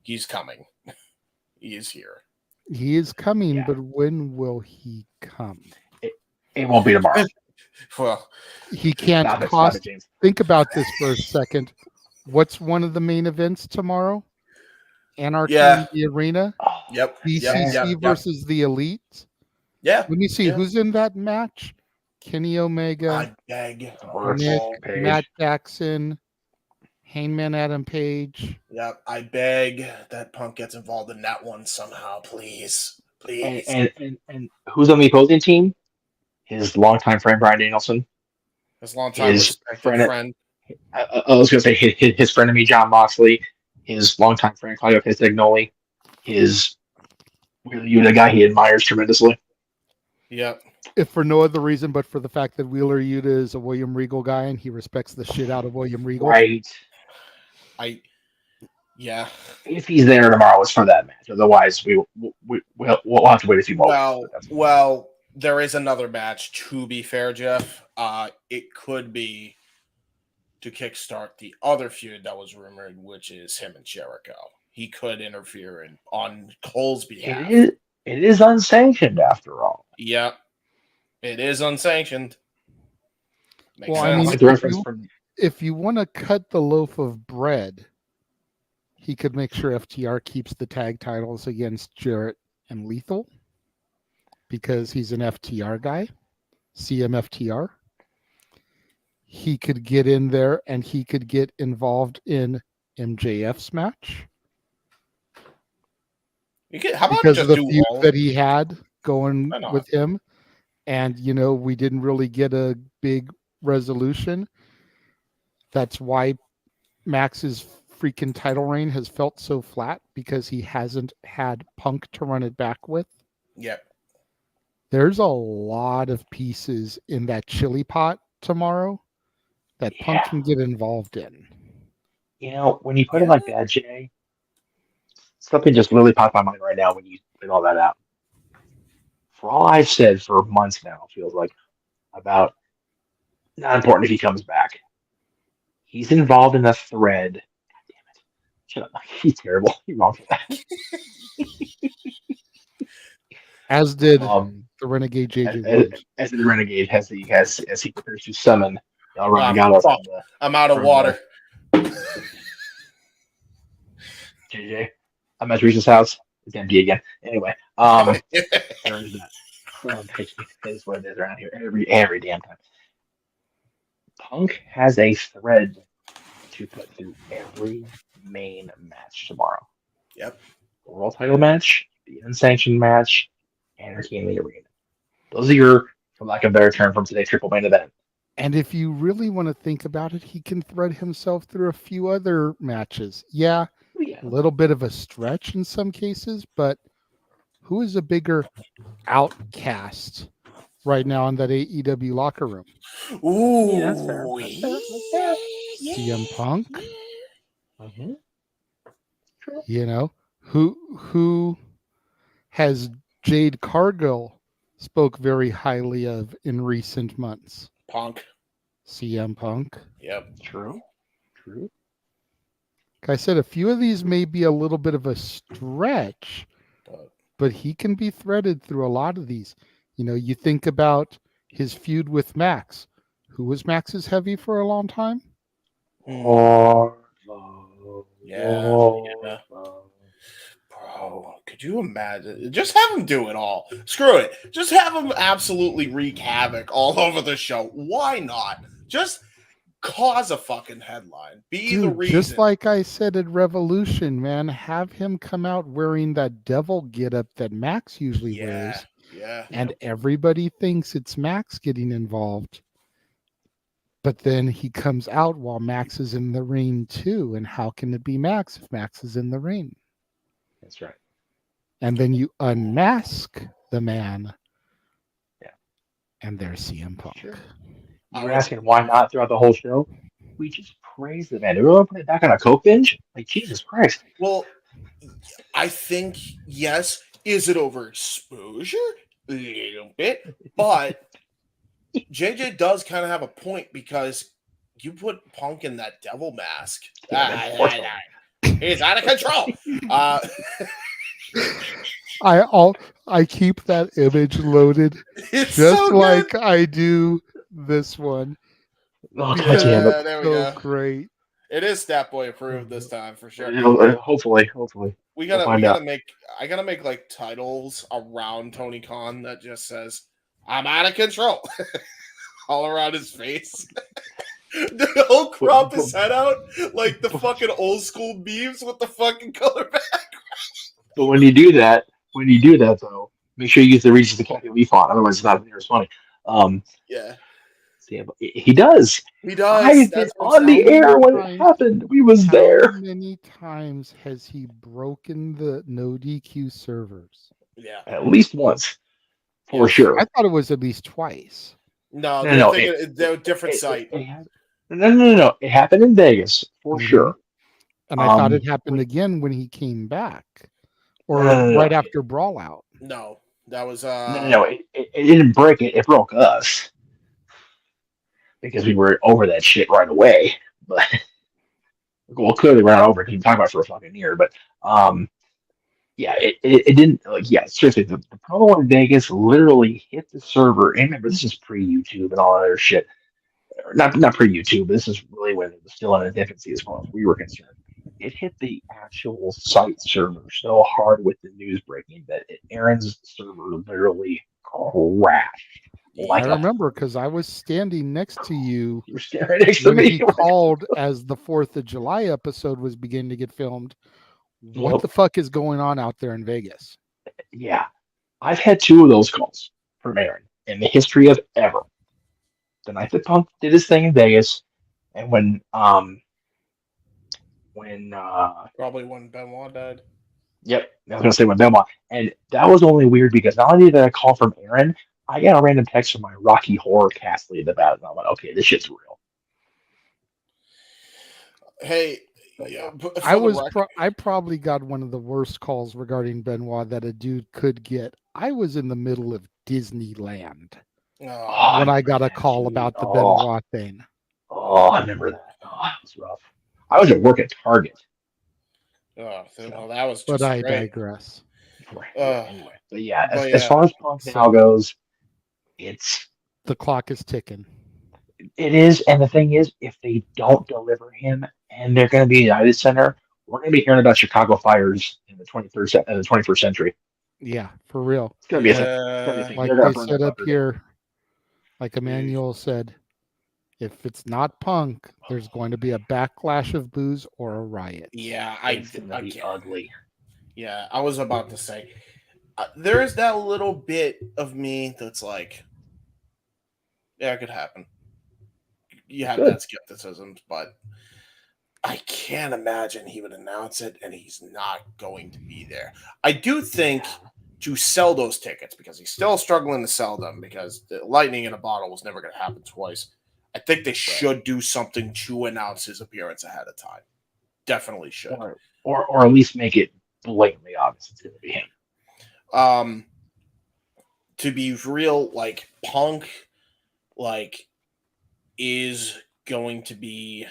He's coming. He is here. He is coming, but when will he come? It won't be tomorrow. Well, he can't Stop it, cost. James. Think about this for a second. What's one of the main events tomorrow? Anarchy in the Arena. Yep. BCC versus the Elite. Yeah. Let me see who's in that match. Kenny Omega, Nick, Matt Jackson, Hangman Adam Page. Yep. I beg that Punk gets involved in that one somehow, please. Please. And who's on the opposing team? His longtime friend Brian Danielson. His longtime respected friend. I was going to say his frenemy John Moxley. His longtime friend Claudio Castagnoli. His Wheeler Yuta guy he admires tremendously. Yep. If for no other reason but for the fact that Wheeler Yuta is a William Regal guy and he respects the shit out of William Regal. Right. Yeah. If he's there tomorrow, it's for that match. Otherwise, we'll have to wait a few more. Well, there is another match. To be fair, Jeff, it could be to kickstart the other feud that was rumored, which is him and Jericho. He could interfere on Cole's behalf. It is unsanctioned after all. Yeah, it is unsanctioned. Makes Well, sense. I mean, if you want to cut the loaf of bread, he could make sure FTR keeps the tag titles against Jarrett and Lethal because he's an FTR guy, CMFTR. He could get in there and he could get involved in MJF's match. How about because just of the do feud all that he had going I know. with him. And, we didn't really get a big resolution. That's why Max's freaking title reign has felt so flat because he hasn't had Punk to run it back with. Yep. There's a lot of pieces in that chili pot tomorrow that Punk can get involved in. When you put it like that, Jay, something just really popped my mind right now when you put all that out. For all I've said for months now, it feels like about not important if he comes back. He's involved in a thread. God damn it. Shut up. He's terrible. You're wrong for that. As did the Renegade JJ. As the Renegade as he prepares to summon El I'm out of water. JJ. I'm at Reese's house. It's empty again. Anyway, there is that. It is what it is around here every damn time. Punk has a thread to put through every main match tomorrow. Yep. World title match, the unsanctioned match, Anarchy in the Arena. Those are your, for lack of a better term from today, triple main event. And if you really want to think about it, he can thread himself through a few other matches. Yeah, a little bit of a stretch in some cases, but who is a bigger outcast right now in that AEW locker room? Ooh, yeah, that's fair. CM Punk. Mm-hmm. Who has Jade Cargill spoke very highly of in recent months? Punk. CM Punk. Yep. True. Like I said, a few of these may be a little bit of a stretch, but he can be threaded through a lot of these. You know, you think about his feud with Max. Who was Max's heavy for a long time? Yeah. Bro, could you imagine? Just have him do it all. Screw it. Just have him absolutely wreak havoc all over the show. Why not? Just cause a fucking headline. Be the reason. Just like I said at Revolution, man, have him come out wearing that devil getup that Max usually wears. Yeah. And everybody thinks it's Max getting involved. But then he comes out while Max is in the ring too. And how can it be Max if Max is in the ring? That's right. And then you unmask the man. Yeah. And there's CM Punk. Sure. You were asking why not throughout the whole show? We just praise the man. Do we want to put it back on a Coke binge? Like, Jesus Christ. Well, I think, yes. Is it overexposure? A little bit. But JJ does kind of have a point because you put Punk in that devil mask. He's out of control. I keep that image loaded It's just so like good. I do this one. Oh, Because damn it. it's There we so go. great. It is Stat Boy approved this time for sure. Hopefully. We We'll gotta find out. make. I gotta make like titles around Tony Khan that just says, "I'm out of control," all around his face. The whole crop his head out like the fucking old school memes with the fucking color back. But when you do that, though, make sure you use the Reese's the Cappy Leaf font. Otherwise, it's not near as funny. Yeah, he does. he does. I've been That's what's on the happening. air when it happened. We was How there. many times has he broken the no DQ servers? Yeah, At least once, for sure. I thought it was at least twice. No, No, they're a different site. No. It happened in Vegas for sure. And I thought it happened again when he came back, or No. right after Brawl Out. No, that was No. It didn't break it. It broke us because we were over that shit right away. But well, clearly we're not over it. He's talking about it for a fucking year. But yeah, it didn't. Like, yeah, seriously, the promo in Vegas literally hit the server. And remember, this is pre-YouTube and all that other shit. Not pre-YouTube, but this is really when it was still in its infancy as far as we were concerned. It hit the actual site server so hard with the news breaking that Aaron's server literally crashed. I remember because I was standing next to you. You were standing next to when me. He called as the 4th of July episode was beginning to get filmed. What the fuck is going on out there in Vegas? Yeah, I've had 2 of those calls from Aaron in the history of ever. The night that Punk did his thing in Vegas, and when probably when Benoit died. Yep, I was gonna say when Benoit, and that was only weird because not only did I call from Aaron, I got a random text from my Rocky Horror cast lead about it, and I'm like, okay, this shit's real. Hey, I probably got one of the worst calls regarding Benoit that a dude could get. I was in the middle of Disneyland when I got a call about the Benoit thing. Oh, I remember that. Oh, that was rough. I was at work at Target. Oh, well, that was just But I great. digress. Anyway, but yeah, as far as Punk now goes, it's the clock is ticking. It is, and the thing is, if they don't deliver him, and they're going to be United Center, we're going to be hearing about Chicago fires in the 21st century. Yeah, for real. It's going to be a thing. Like They're gonna they burn said that up fucker here, like Emmanuel said, if it's not Punk, there's going to be a backlash of boos or a riot. Yeah, It's gonna be ugly. Yeah, I was about to say, there is that little bit of me that's like, yeah, it could happen. You have that skepticism, but I can't imagine he would announce it and he's not going to be there. I do think to sell those tickets, because he's still struggling to sell them because the lightning in a bottle was never going to happen twice. I think they should do something to announce his appearance ahead of time. Definitely should. Or at least make it blatantly obvious it's going to be him. To be real, like Punk, like is going to be,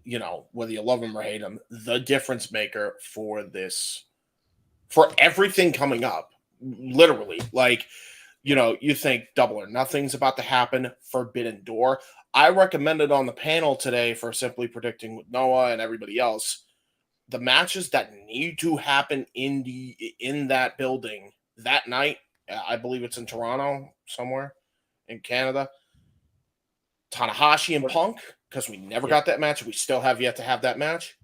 you know, whether you love him or hate him, the difference maker for this for everything coming up. Literally, like, you know, you think Double or Nothing's about to happen, Forbidden Door. I recommended on the panel today for Simply Predicting with Noah and everybody else, the matches that need to happen in that building that night. I believe it's in Toronto somewhere in Canada. Tanahashi and Punk, because we never got that match. We still have yet to have that match.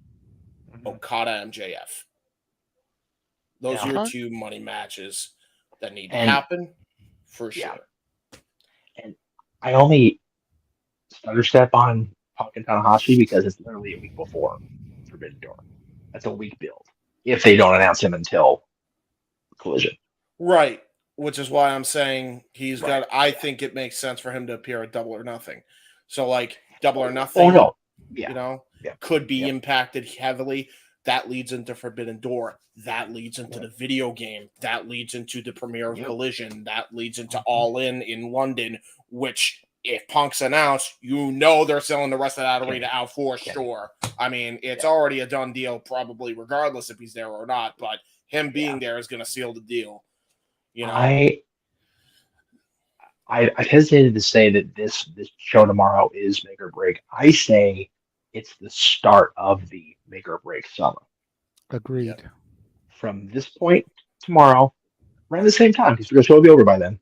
Okada MJF. Those are your two money matches that need to happen for sure. And I only stutter step on Punk and Tanahashi because it's literally a week before Forbidden Door. That's a week build. If they don't announce him until Collision. Right. Which is why I'm saying he's got, I think it makes sense for him to appear at Double or Nothing. So, like, Double or Nothing, you know, could be impacted heavily. That leads into Forbidden Door. That leads into the video game. That leads into the premiere of Collision. That leads into All In London, which, if Punk's announced, you know they're selling the rest of that arena out for sure. I mean, it's already a done deal, probably, regardless if he's there or not. But him being there is going to seal the deal. You know, I hesitated to say that this show tomorrow is make or break. I say it's the start of the make or break summer. Agreed. From this point tomorrow, around the same time, because the show will be over by then.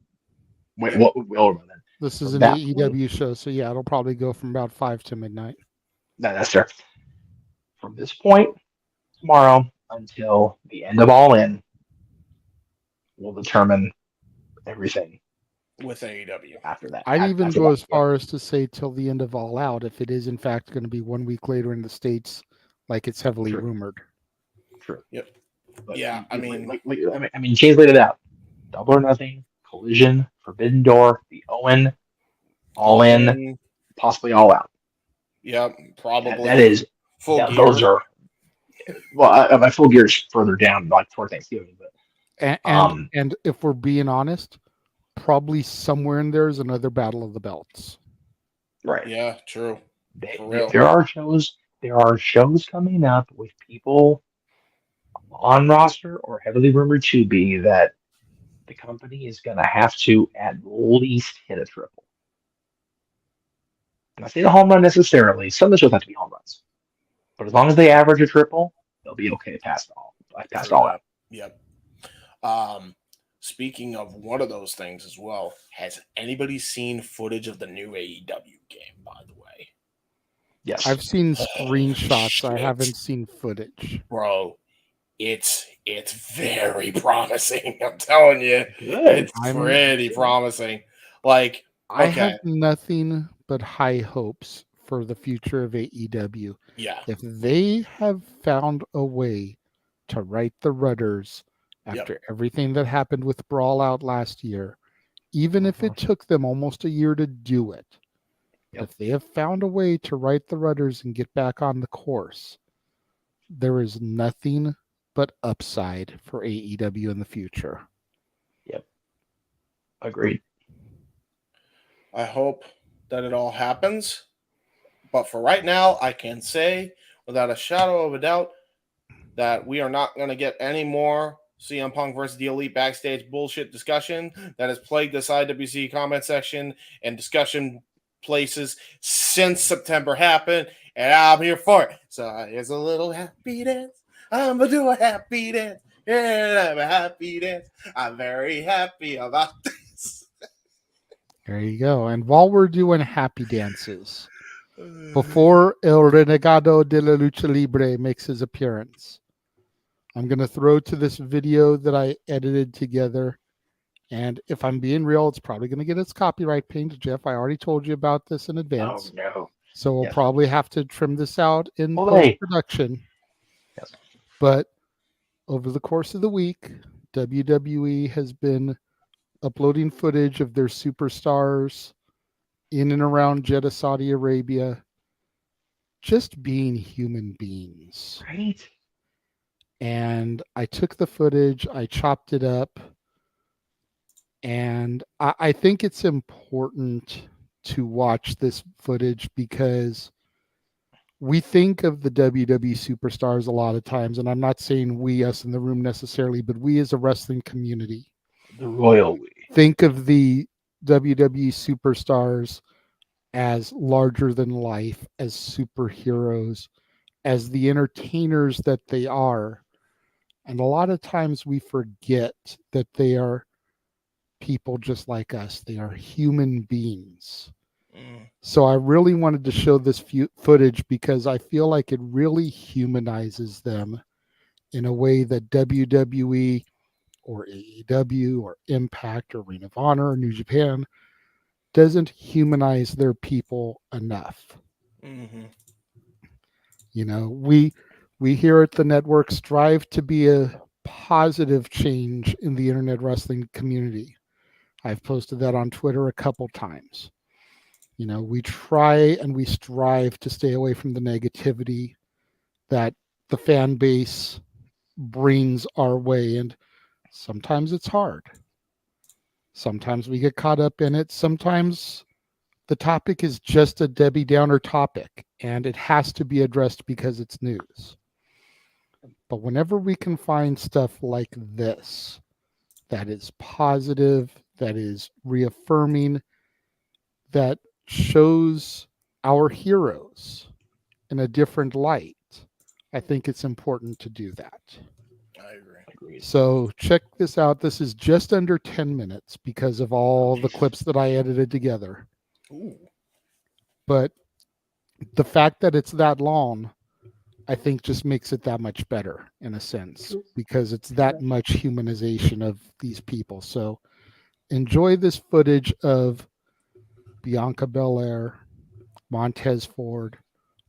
Wait, what will be over by then? This is an AEW show, so yeah, it'll probably go from about 5 to midnight. No, that's fair. From this point tomorrow until the end of All In, we'll determine everything with AEW after that. I'd even go as far as to say till the end of All Out, if it is in fact going to be 1 week later in the States, like it's heavily rumored. True. Yep. But yeah, I mean, Jay's laid it out. Double or Nothing, Collision, Forbidden Door, the Owen, All In, possibly All Out. Yep, probably. That is full gear. Those are my full gear is further down, like toward Thanksgiving. But and if we're being honest, probably somewhere in there is another Battle of the Belts. Right. Yeah. True. There are shows. There are shows coming up with people on roster or heavily rumored to be that the company is going to have to at least hit a triple. I'm not saying a home run necessarily. Some of the shows have to be home runs, but as long as they average a triple, they'll be okay past all out. Yep. Speaking of one of those things as well, has anybody seen footage of the new AEW game? By the way, yes, I've seen screenshots. I haven't seen footage, bro. It's very promising. I'm telling you, it's pretty promising. Like, I have nothing but high hopes for the future of AEW. Yeah, if they have found a way to right the rudders after everything that happened with Brawl Out last year, even if it took them almost a year to do it, if they have found a way to right the rudders and get back on the course, there is nothing but upside for AEW in the future. Yep. Agreed. I hope that it all happens. But for right now, I can say without a shadow of a doubt that we are not going to get any more CM Punk versus the Elite backstage bullshit discussion that has plagued this IWC comment section and discussion places since September happened, and I'm here for it. So here's a little happy dance. I'm going to do a happy dance. Yeah, I'm a happy dance. I'm very happy about this. There you go. And while we're doing happy dances, before El Renegado de la Lucha Libre makes his appearance, I'm going to throw to this video that I edited together. And if I'm being real, it's probably going to get its copyright pinged. Jeff, I already told you about this in advance. Oh, no. So we'll probably have to trim this out in post-production. Yes. But over the course of the week, WWE has been uploading footage of their superstars in and around Jeddah, Saudi Arabia, just being human beings. Right. And I took the footage, I chopped it up, and I think it's important to watch this footage because we think of the WWE superstars a lot of times, and I'm not saying we, us in the room necessarily, but we as a wrestling community, the royal we, think of the WWE superstars as larger than life, as superheroes, as the entertainers that they are. And a lot of times we forget that they are people just like us. They are human beings. So I really wanted to show this footage because I feel like it really humanizes them in a way that WWE or AEW or Impact or Ring of Honor or New Japan doesn't humanize their people enough. Mm-hmm. You know, we here at the network strive to be a positive change in the internet wrestling community. I've posted that on Twitter a couple times. You know, we try and we strive to stay away from the negativity that the fan base brings our way. And sometimes it's hard. Sometimes we get caught up in it. Sometimes the topic is just a Debbie Downer topic and it has to be addressed because it's news. But whenever we can find stuff like this, that is positive, that is reaffirming, that shows our heroes in a different light, I think it's important to do that. I agree. So check this out. This is just under 10 minutes because of all the clips that I edited together. Ooh. But the fact that it's that long, I think just makes it that much better in a sense, because it's that much humanization of these people. So enjoy this footage of Bianca Belair, Montez Ford,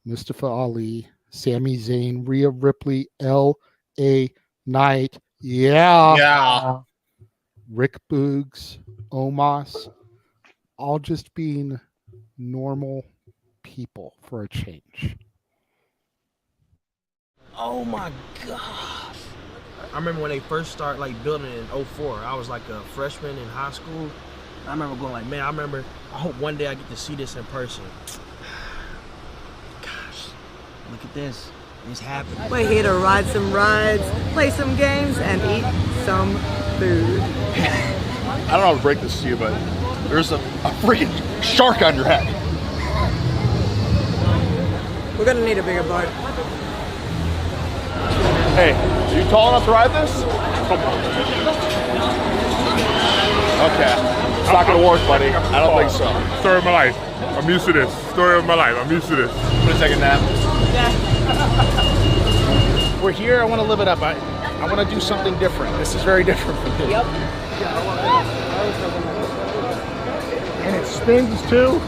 Mustafa Ali, Sami Zayn, Rhea Ripley, L.A. Knight, Yeah. Rick Boogs, Omos, all just being normal people for a change. Oh my God. I remember when they first started building it in 2004. I was like a freshman in high school. I remember going man, I hope one day I get to see this in person. Gosh, look at this. It's happening. We're here to ride some rides, play some games, and eat some food. I don't know how to break this to you, but there's a freaking shark on your head. We're gonna need a bigger boat. Hey, are you tall enough to ride this? Come on. Okay. It's not gonna work, buddy. I don't think so. Story of my life. I'm used to this. Story of my life. I'm used to this. I'm gonna take a nap. We're here. I want to live it up. I want to do something different. This is very different from me. Yep. And it spins too.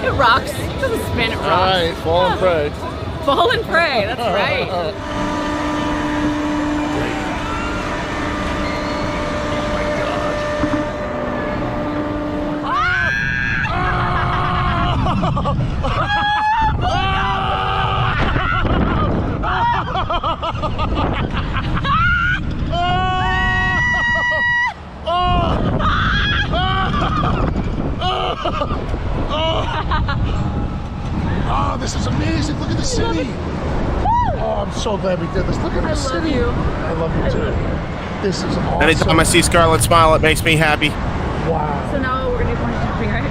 It rocks. It doesn't spin, it rocks. All right, fall and pray. Fall and pray, that's right. Oh, this is amazing. Look at the city. Oh, I'm so glad we did this. Look at the city. I love you too. This is awesome. Anytime I see Scarlett smile, it makes me happy. Wow. So now we're gonna do bungee jumping, right?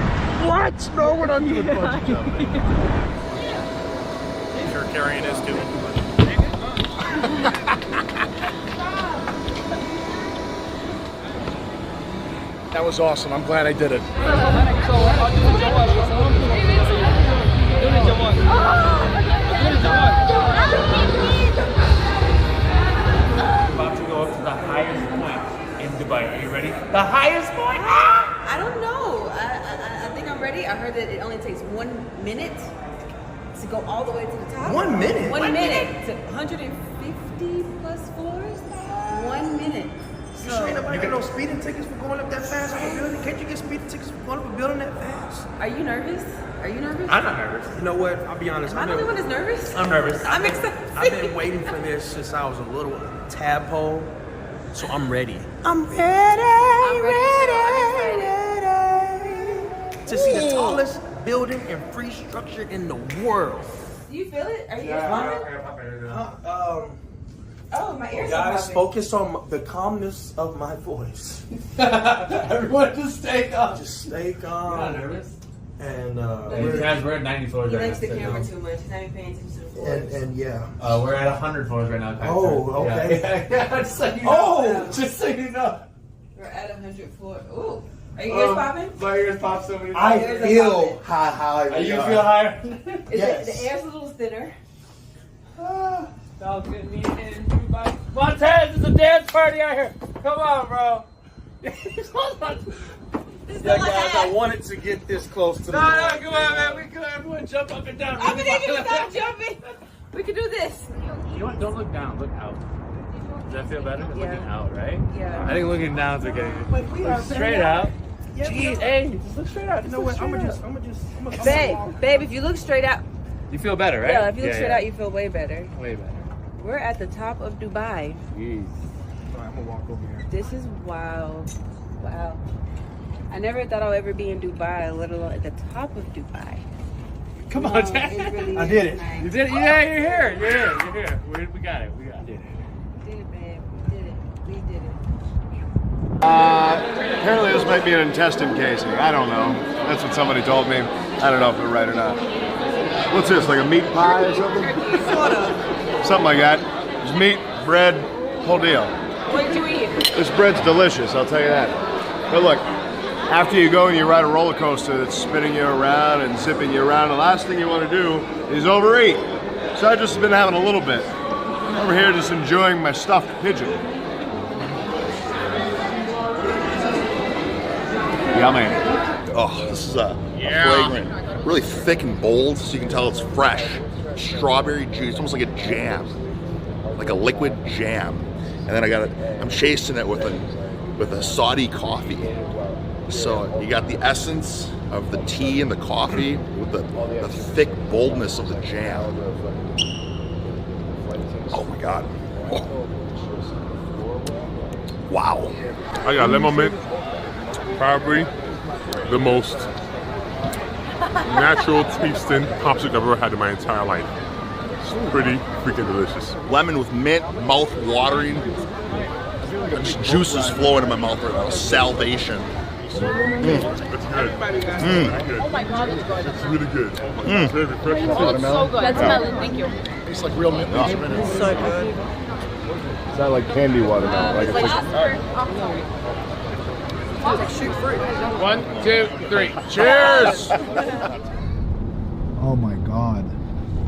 What? No, we're not doing bungee jumping. Sure, Carrion is too. That was awesome. I'm glad I did it. About to go up to the highest point in Dubai. Are you ready? The highest point? I don't know. I think I'm ready. I heard that it only takes 1 minute to go all the way to the top. 1 minute? 1 minute to 150 plus floors. 1 minute. You sure ain't nobody get no speeding tickets for going up that fast on a building? Can't you get speeding tickets for going up a building that fast? Are you nervous? Are you nervous? I'm not nervous. You know what? I'll be honest. Am I the only one that's nervous? I'm nervous. I'm excited. I've been waiting for this since I was a little tadpole, so I'm ready. I'm ready. I'm To see the tallest building and free structure in the world. Do you feel it? Are you Oh, my ears are Guys, popping. focus on the calmness of my voice. Everyone just stay calm. Just stay calm. You're not nervous? And guys, we're at 90 floors He right likes now. the camera too much. He's not even paying attention to the floors. and yeah. We're at 100 floors right now. Oh, okay. Yeah. Just so you know. Oh, just so you know. We're at 100 floors. Ooh. Are your ears popping? My ears pop so many I times. feel high. You feel higher? Yes. The air's a little thinner. Falcon meeting. Montez, it's a dance party out here. Come on, bro. Yeah, guys, I wanted to get this close to the No, come on, man. We can everyone jump up and down. I believe you. Stop jumping. We can do this. You know what? Don't look down. Look out. Does that feel better? Yeah. Looking out, right? Yeah. I think looking down is okay. Look straight out. Jeez, hey, just look straight out. You know what? I'm gonna just. Babe, if you look straight out. You feel better, right? Yeah, if you look straight out, you feel way better. Way better. We're at the top of Dubai. Jeez. All right, I'm gonna walk over here. This is wild. Wow. I never thought I'd ever be in Dubai, let alone at the top of Dubai. Come No, on, Dad. it really I is did it. nice. You did it. Yeah, you're here. You're here. You're here. We got it. We got it. We did it, babe. We did it. We did it. Apparently this might be an intestine casing. I don't know. That's what somebody told me. I don't know if they're right or not. What's this, like a meat pie or something? Sort of. Something like that. There's meat, bread, whole deal. What did you eat? This bread's delicious, I'll tell you that. But look, after you go and you ride a roller coaster that's spinning you around and zipping you around, the last thing you want to do is overeat. So I've just been having a little bit. Over here just enjoying my stuffed pigeon. Yummy. Oh, this is fragrant. Really thick and bold, so you can tell it's fresh. Strawberry juice, almost like a jam. Like a liquid jam. And then I'm chasing it with a Saudi coffee. So you got the essence of the tea and the coffee with the thick boldness of the jam. Oh my God. Oh. Wow. I got lemon mint. Probably the most natural tasting popsicle I've ever had in my entire life. It's pretty freaking delicious. Lemon with mint, mouth watering. Just juices flowing in my mouth right now. Salvation. It's good. Oh my God, it's good. It's really good. It's very refreshing. Oh, it's so good. That's melon. Thank you. It's like real mint. It's so good. It's not like candy watermelon. Like it's Shoot fruit. 1, 2, 3. Cheers! Oh my God.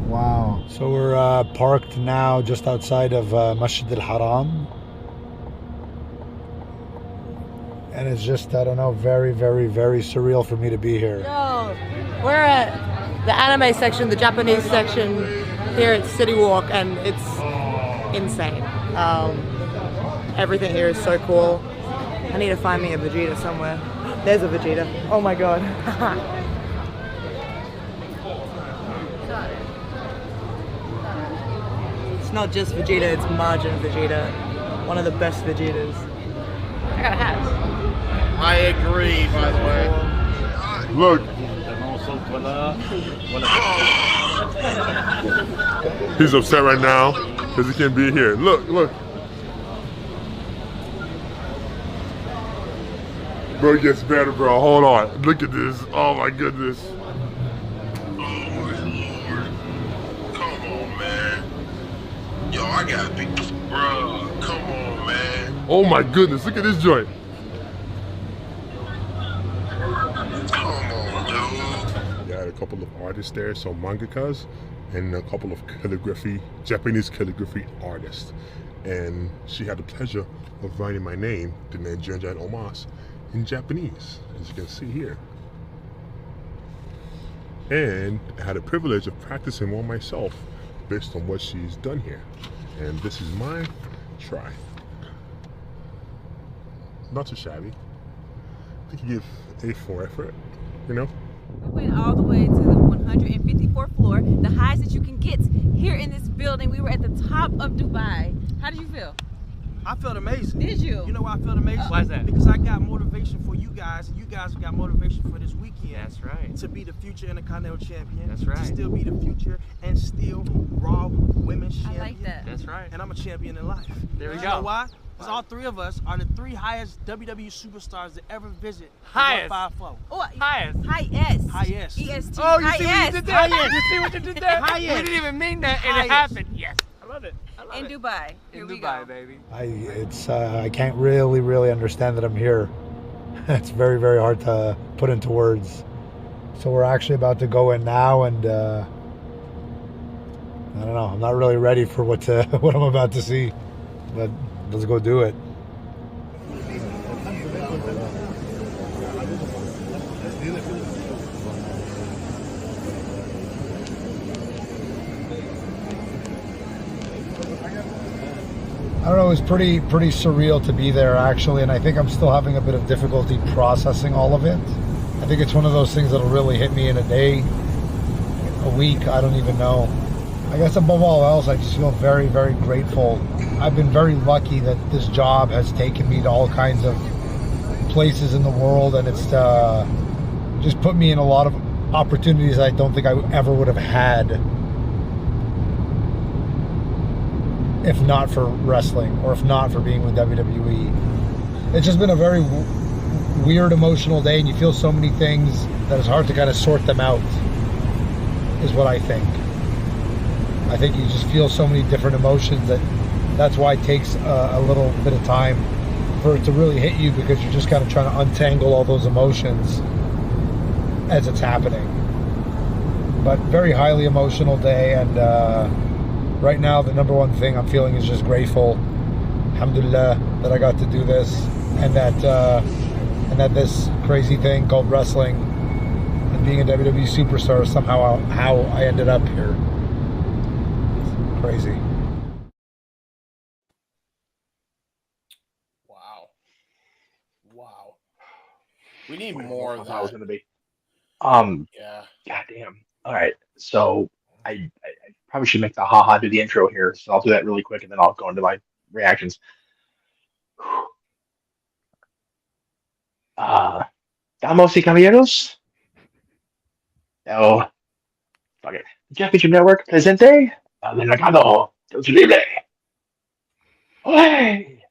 Wow. So we're parked now just outside of Masjid al-Haram. And it's just, I don't know, very, very, very surreal for me to be here. No, we're at the anime section, the Japanese section here at City Walk, and it's insane. Everything here is so cool. I need to find me a Vegeta somewhere. There's a Vegeta. Oh my God. It's not just Vegeta, it's Majin Vegeta. One of the best Vegetas. I got a hat. I agree, by the way. Look. He's upset right now because he can't be here. Look, look. Bro, it gets better, bro. Hold on. Look at this. Oh my goodness. Yo, I got big, bro. Come on, man. Oh my goodness. Look at this joint. Come on, dude. Yeah, I had a couple of artists there, so mangakas, and a couple of Japanese calligraphy artists. And she had the pleasure of writing my name, the Nigerian Omas, in Japanese, as you can see here. And I had the privilege of practicing one myself based on what she's done here. And this is my try. Not too shabby. I think you give A for effort, you know? We went all the way to the 154th floor, the highest that you can get here in this building. We were at the top of Dubai. How did you feel? I felt amazing. Did you? You know why I felt amazing? Why is that? Because I got motivation for you guys, and you guys got motivation for this weekend. That's right. To be the future Intercontinental Champion. That's right. To still be the future and still Raw Women's Champion. I like that. That's right. And I'm a champion in life. There we You go. know why? Because all three of us are the three highest WWE superstars to ever visit Highest. 154. Oh, Highest. highest. Highest. EST. Oh, you see what you highest. did there? You see what you did there? Highest. We didn't even mean that, and it Highest. happened. Yes. I love it. I love In it. Dubai. Here In we Dubai, go. baby. I can't really understand that I'm here. It's very, very hard to put into words. So we're actually about to go in now, and I don't know. I'm not really ready for what I'm about to see, but let's go do it. I don't know, it was pretty surreal to be there actually, and I think I'm still having a bit of difficulty processing all of it. I think it's one of those things that'll really hit me in a day, a week, I don't even know. I guess above all else, I just feel very, very grateful. I've been very lucky that this job has taken me to all kinds of places in the world, and it's just put me in a lot of opportunities I don't think I ever would have had if not for wrestling or if not for being with WWE. It's just been a very weird emotional day, and you feel so many things that it's hard to kind of sort them out, is what I think. I think you just feel so many different emotions that's why it takes a little bit of time for it to really hit you, because you're just kind of trying to untangle all those emotions as it's happening. But very highly emotional day, and right now, the number one thing I'm feeling is just grateful, alhamdulillah, that I got to do this, and that this crazy thing called wrestling and being a WWE superstar is somehow how I ended up here. It's crazy. Wow. We need more of that. I was going to be. Yeah. Goddamn. All right. So I probably should make the haha do the intro here. So I'll do that really quick, and then I'll go into my reactions. Damas y caballeros. Oh, fuck it. Championship Network presente el Renegado Terrible. Hey!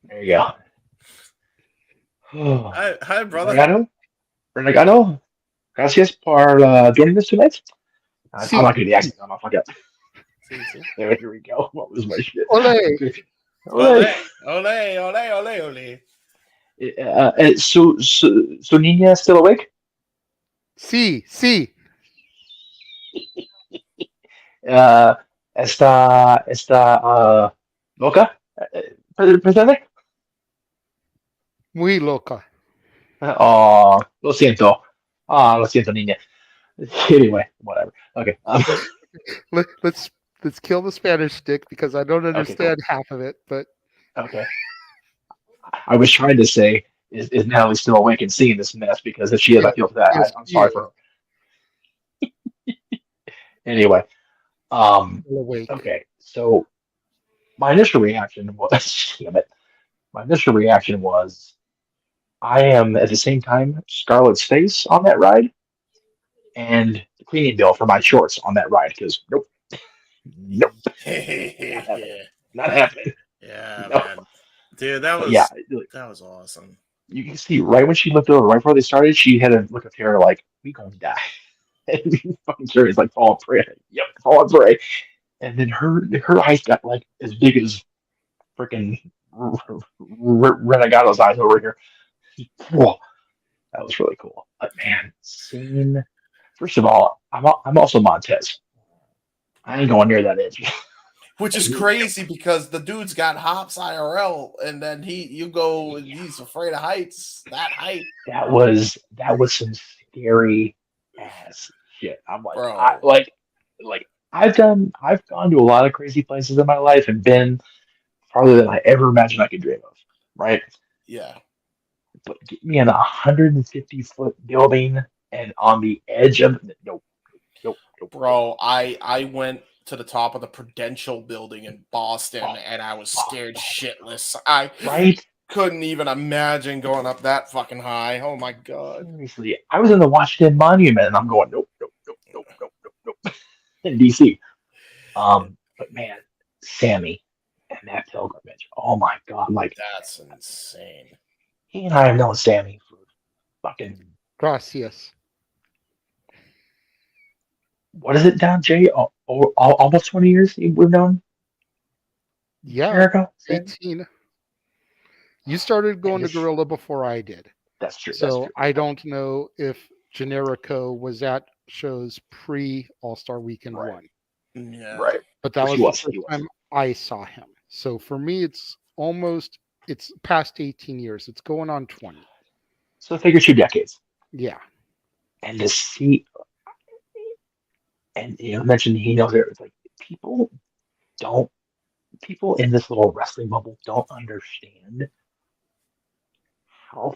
There you go. Hi, brother. Renegado. Gracias por joining us tonight. I'm not going to do the accent. I'm not fuck up. There, here we go. What was my shit? Ole. Ole. Su niña still awake? Sí. Está loca? Presente? Muy loca. Oh, lo siento. Lo siento, niña. Anyway, whatever. Okay. Let's kill the Spanish stick, because I don't understand half of it. But okay. I was trying to say, is Natalie still awake and seeing this mess? Because if she is, I feel that. I'm sorry for her. Anyway, okay. So my initial reaction was, damn it. My initial reaction was, I am at the same time Scarlett's face on that ride, and the cleaning bill for my shorts on that ride. Because nope, not happening. Yeah, No. man. Dude, that was that was awesome. You can see right when she looked over, right before they started, she had a look of terror like, we gonna die. And fucking Jerry's like, fall and pray. Yep, fall and pray. And then her eyes got like as big as freaking Renegado's eyes over here. Whoa, that was really cool. But man, seeing, first of all, I'm also Montez. I ain't going near that edge. Which is crazy because the dude's got hops IRL, and then you go and he's afraid of heights. That height. That was some scary ass shit. I'm like, Bro. I've gone to a lot of crazy places in my life and been farther than I ever imagined I could dream of. Right? Yeah. But get me in a 150-foot building and on the edge of nope. Bro, I went to the top of the Prudential building in Boston, and I was scared shitless. I couldn't even imagine going up that fucking high. Oh my god! Seriously, I was in the Washington Monument, and I'm going nope, in DC. But man, Sammy and that pilgrimage. Oh my god! Like that's insane. He and I have known Sammy for fucking Gracias. What is it, Don Jay? Almost 20 years we've known. Yeah, Jericho? 18. You started going to Gorilla before I did. That's true. So that's true. I don't know if Generico was at shows pre All-Star Weekend 1. Yeah. Right. But that He was the was. first time I saw him. So for me, it's past 18 years. It's going on 20. So figure 2 decades. Yeah. And to see, and mentioned he knows it. It's like people in this little wrestling bubble don't understand how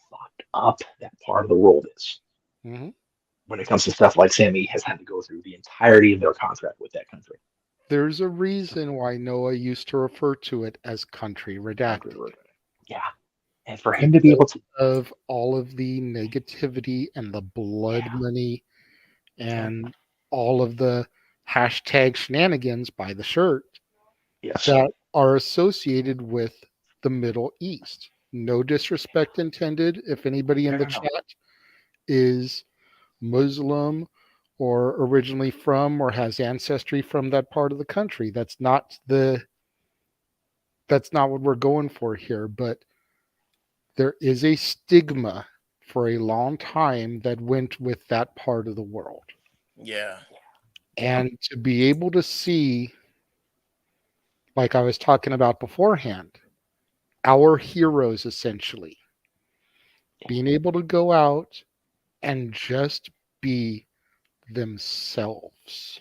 fucked up that part of the world is. Mm-hmm. When it comes to stuff like Sammy has had to go through the entirety of their contract with that country. There's a reason why Noah used to refer to it as country redacted. Yeah. And for him to be able to of all of the negativity and the blood money and all of the hashtag shenanigans by the shirt that are associated with the Middle East. No disrespect intended. If anybody in the chat is Muslim or originally from or has ancestry from that part of the country, that's not what we're going for here. But there is a stigma for a long time that went with that part of the world. Yeah. And to be able to see, like I was talking about beforehand, our heroes essentially being able to go out and just be themselves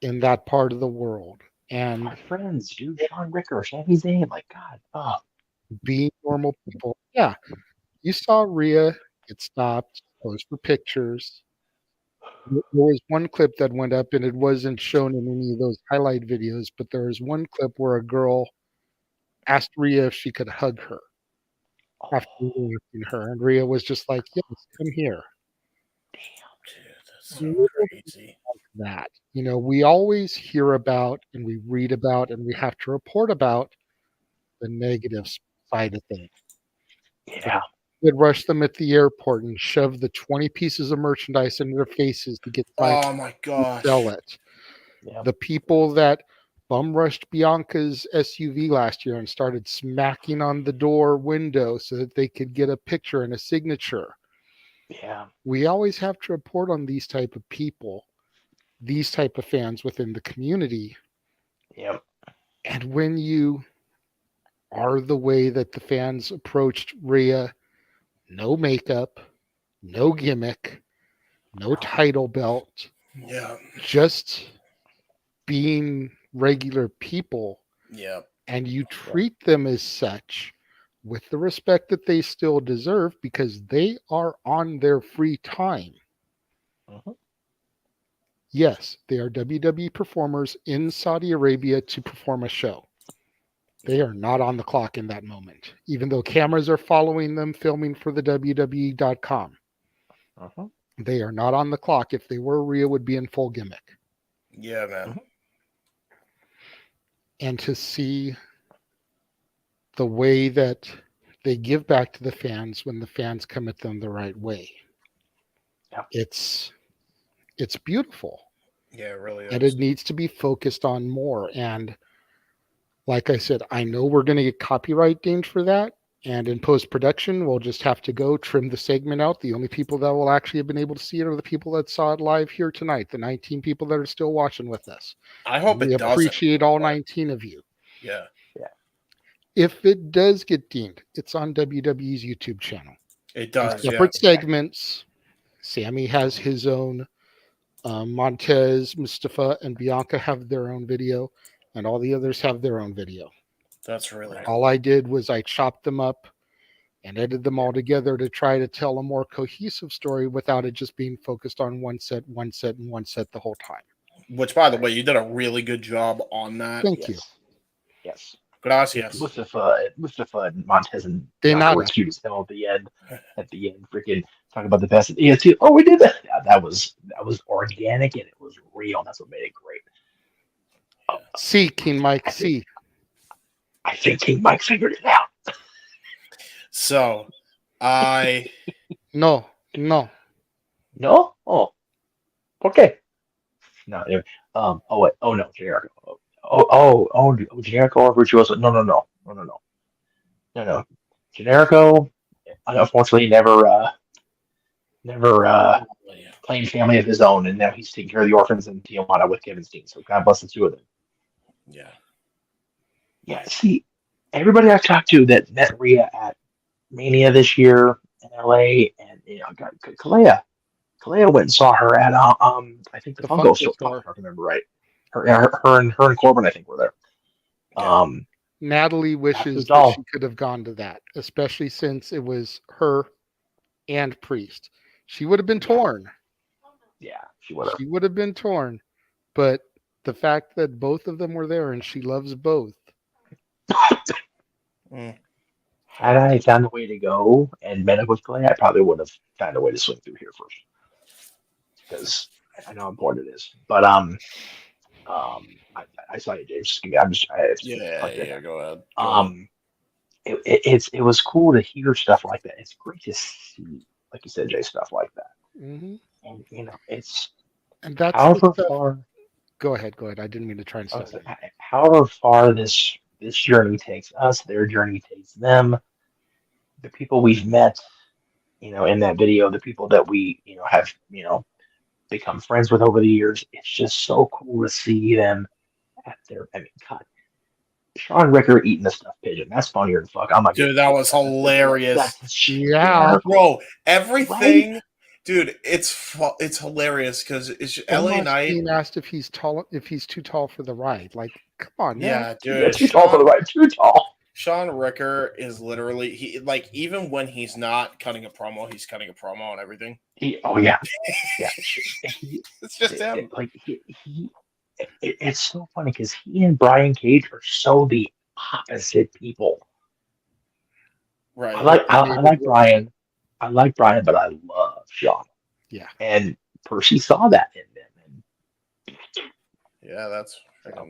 in that part of the world. And my friends, dude, Sean Ricker, Sami Zayn, like God, being normal people. Yeah. You saw Rhea get stopped, posed for pictures. There was one clip that went up, and it wasn't shown in any of those highlight videos, but there was one clip where a girl asked Rhea if she could hug her after interacting her, and Rhea was just like, "Yes, come here." Damn, dude, that's so crazy. That we always hear about, and we read about, and we have to report about the negative side of things. Yeah. Would rush them at the airport and shove the 20 pieces of merchandise into their faces to get Oh my gosh. sell it. Yeah. The people that bum rushed Bianca's SUV last year and started smacking on the door window so that they could get a picture and a signature. Yeah. We always have to report on these type of people, these type of fans within the community. Yep. And when you are the way that the fans approached Rhea, no makeup, no gimmick, no title belt. Yeah. Just being regular people. Yeah. And you treat them as such with the respect that they still deserve because they are on their free time. Yes, they are WWE performers in Saudi Arabia to perform a show. They are not on the clock in that moment, even though cameras are following them filming for the WWE.com. They are not on the clock. If they were, Rhea would be in full gimmick. Yeah, man. And to see the way that they give back to the fans when the fans come at them the right way. It's beautiful. Yeah, it really is. And it needs to be focused on more. And like I said, I know we're going to get copyright dinged for that. And in post-production, we'll just have to go trim the segment out. The only people that will actually have been able to see it are the people that saw it live here tonight, the 19 people that are still watching with us. I hope we it doesn't. appreciate all 19 of you. Yeah. If it does get deemed, it's on WWE's YouTube channel. It does, separate segments. Sammy has his own. Montez, Mustafa, and Bianca have their own video, and all the others have their own video. That's really all I did was I chopped them up and edited them all together to try to tell a more cohesive story without it just being focused on one set the whole time. Which, by the way, you did a really good job on that. Thank you. Yes. Gracias. Mustafa and Montez and De Josh nada. were cute as hell at the end. Freaking talking about the best. Yeah, too. Oh, we did that. Yeah, that was organic and it was real. That's what made it great. See, King Mike. See. I think King Mike figured it out. So, I No. No. Oh. Okay. No. Anyway. Oh wait. Oh no. Generico. Generico or Virtuoso. No. Generico, unfortunately, never claimed family of his own, and now he's taking care of the orphans in Tijuana with Kevin Steen. So God bless the two of them. Yeah. Yeah. See, everybody I've talked to that met Rhea at Mania this year in LA, and Kalea went and saw her at I think the Funko store. If I remember right. Her and Corbin, I think, were there. Natalie wishes that she could have gone to that, especially since it was her and Priest. She would have been torn. Yeah, she would have. She would have been torn. But the fact that both of them were there and she loves both. Had I found a way to go and met up with Clay, I probably would have found a way to swing through here first. Because I know how important it is. But I saw you, James. Go ahead. It was cool to hear stuff like that. It's great to see, like you said, Jay, stuff like that. Mm-hmm. And it's that's however far. Go ahead. I didn't mean to try and stop it. However far this journey takes us, their journey takes them. The people we've met, in that video, the people that we, have, become friends with over the years. It's just so cool to see them at their. I mean, God, Sean Ricker eating the stuffed pigeon. That's funnier than fuck. I'm like, dude, that was hilarious. Yeah, bro, everything, right? Dude, it's hilarious because it's LA Knight being asked if he's tall, if he's too tall for the ride. Like, come on, yeah, man. dude, too tall for the ride. Too tall. Sean Ricker is literally even when he's not cutting a promo, he's cutting a promo on everything. Yeah. It's just him. It's so funny because he and Brian Cage are so the opposite people. Right. I like Brian. But I love Sean. Yeah. And Percy saw that in them. Yeah, that's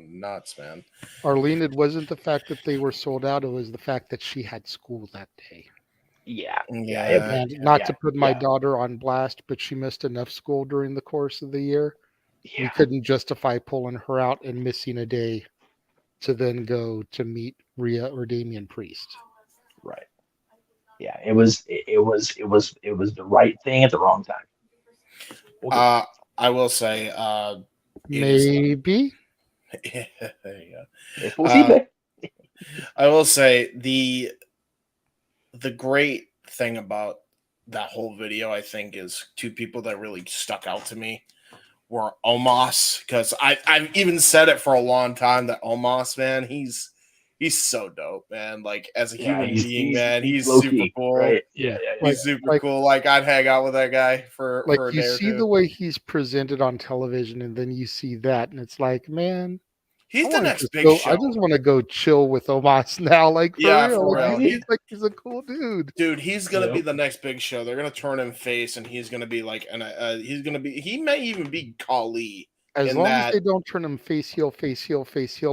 nuts, man. Arlene, it wasn't the fact that they were sold out; it was the fact that she had school that day. Yeah. And not to put my daughter on blast, but she missed enough school during the course of the year. Yeah. We couldn't justify pulling her out and missing a day to then go to meet Rhea or Damian Priest. Right. Yeah, it was the right thing at the wrong time. I will say, maybe. I will say the great thing about that whole video, I think, is two people that really stuck out to me were Omos, because I've even said it for a long time that Omos, man, he's so dope, man. Like, as a human being, man, he's super cool. Right? Yeah. He's super cool. Like, I'd hang out with that guy for a day or two. You see the way he's presented on television, and then you see that, and it's like, man, he's the next big show. I just want to go chill with Omos now. Like, for real. He's a cool dude. Dude, he's gonna be the next big show. They're gonna turn him face, and he's gonna be like, he may even be Khali. As long as they don't turn him face heel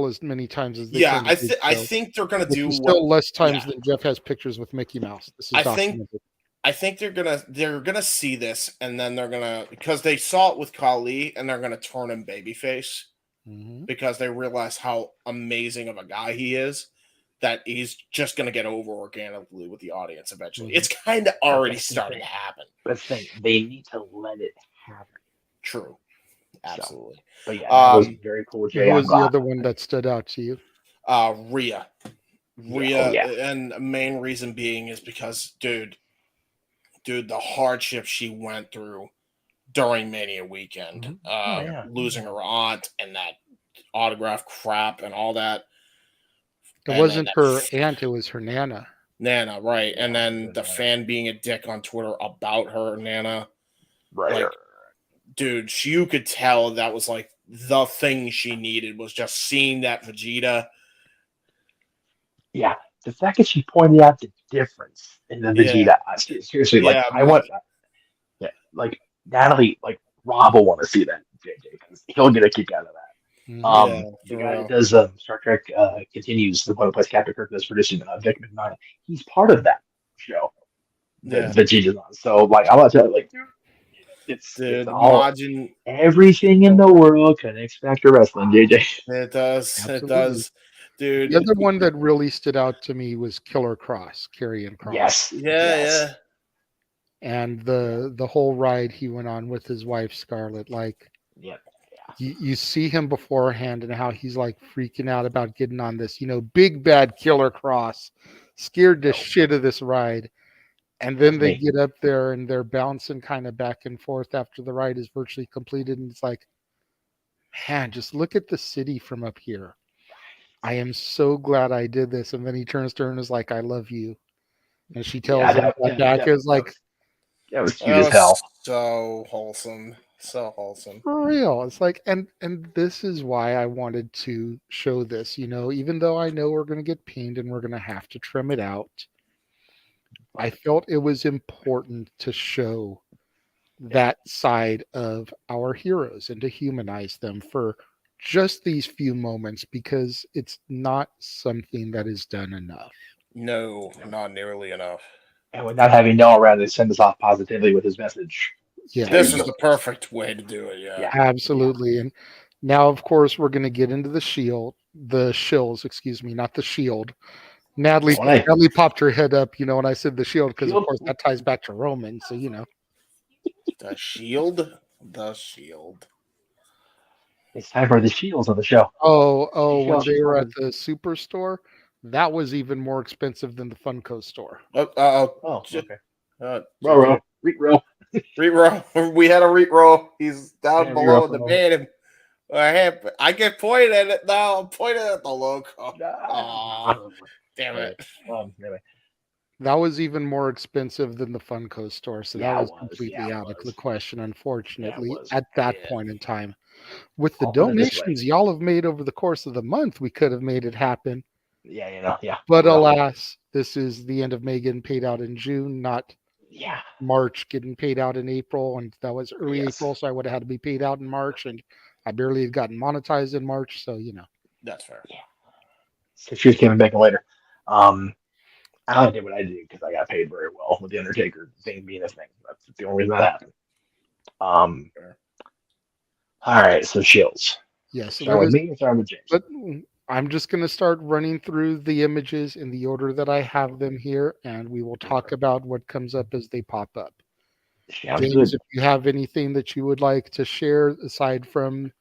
as many times as they can. I think they're gonna do still less times than Jeff has pictures with Mickey Mouse. This is documented. I think they're gonna see this, and then they're gonna, because they saw it with Khali, and they're gonna turn him babyface because they realize how amazing of a guy he is, that he's just gonna get over organically with the audience eventually. It's kind of already starting to happen. But they need to let it happen. True. Absolutely. So, but yeah, that was very cool, Jay. Who was the other one that stood out to you? Rhea. And the main reason being is because, dude, the hardship she went through during Mania weekend, losing her aunt and that autograph crap and all that. It wasn't her aunt, it was her Nana. Nana, right. And then the fan being a dick on Twitter about her Nana. Right. Like, dude, you could tell that was like the thing she needed was just seeing that Vegeta. Yeah, the fact that she pointed out the difference in the Vegeta. Seriously, like I want, like Natalie, like Rob will want to see that JJ because he'll get a kick out of that. The guy that does Star Trek Continues, the one who plays Captain Kirk, that's producing Vic McNight. He's part of that show. Vegeta's on. So like, I'm about to tell you, like, it's all Majin, everything in the world connects back to wrestling. JJ, it does, Absolutely. it does, dude. The other one that really stood out to me was Killer Cross, Karrion Cross. Yes, yeah. And the whole ride he went on with his wife Scarlett, like, you see him beforehand and how he's like freaking out about getting on this, big bad Killer Cross, scared the shit of this ride. And then they get up there and they're bouncing kind of back and forth after the ride is virtually completed. And it's like, man, just look at the city from up here. I am so glad I did this. And then he turns to her and is like, I love you. And she tells him back. It was like, that was cute as hell. So wholesome. So wholesome. For real. It's like, and this is why I wanted to show this, even though I know we're going to get pinged and we're going to have to trim it out. I felt it was important to show that side of our heroes and to humanize them for just these few moments, because it's not something that is done enough. No, not nearly enough. And with not having Noah around, they send us off positively with his message. Yeah, this is the perfect way to do it. Yeah, absolutely. And now, of course, we're going to get into the shills, excuse me, not the shield. Natalie popped her head up, when I said the shield, because of course that ties back to Roman. So, the shield. It's time for the shields on the show. When they were at the superstore, that was even more expensive than the Funko store. Okay. Retro. We had a retro. He's down below in the band. I get pointed at it now. I'm pointing at the logo. Oh, damn it. Anyway. That was even more expensive than the Funko store, so that was completely out of the question, unfortunately, at that point in time. With the donations y'all have made over the course of the month, we could have made it happen. But alas, this is the end of May getting paid out in June, not March getting paid out in April, and that was early April, so I would have had to be paid out in March, and I barely had gotten monetized in March, so that's fair. 6 years came back later. I only did what I did because I got paid very well with the Undertaker thing being a thing. That's the only reason that happened. All right, so shills. Yes, start with me or start with James? But I'm just going to start running through the images in the order that I have them here, and we will talk about what comes up as they pop up. James, if you have anything that you would like to share aside from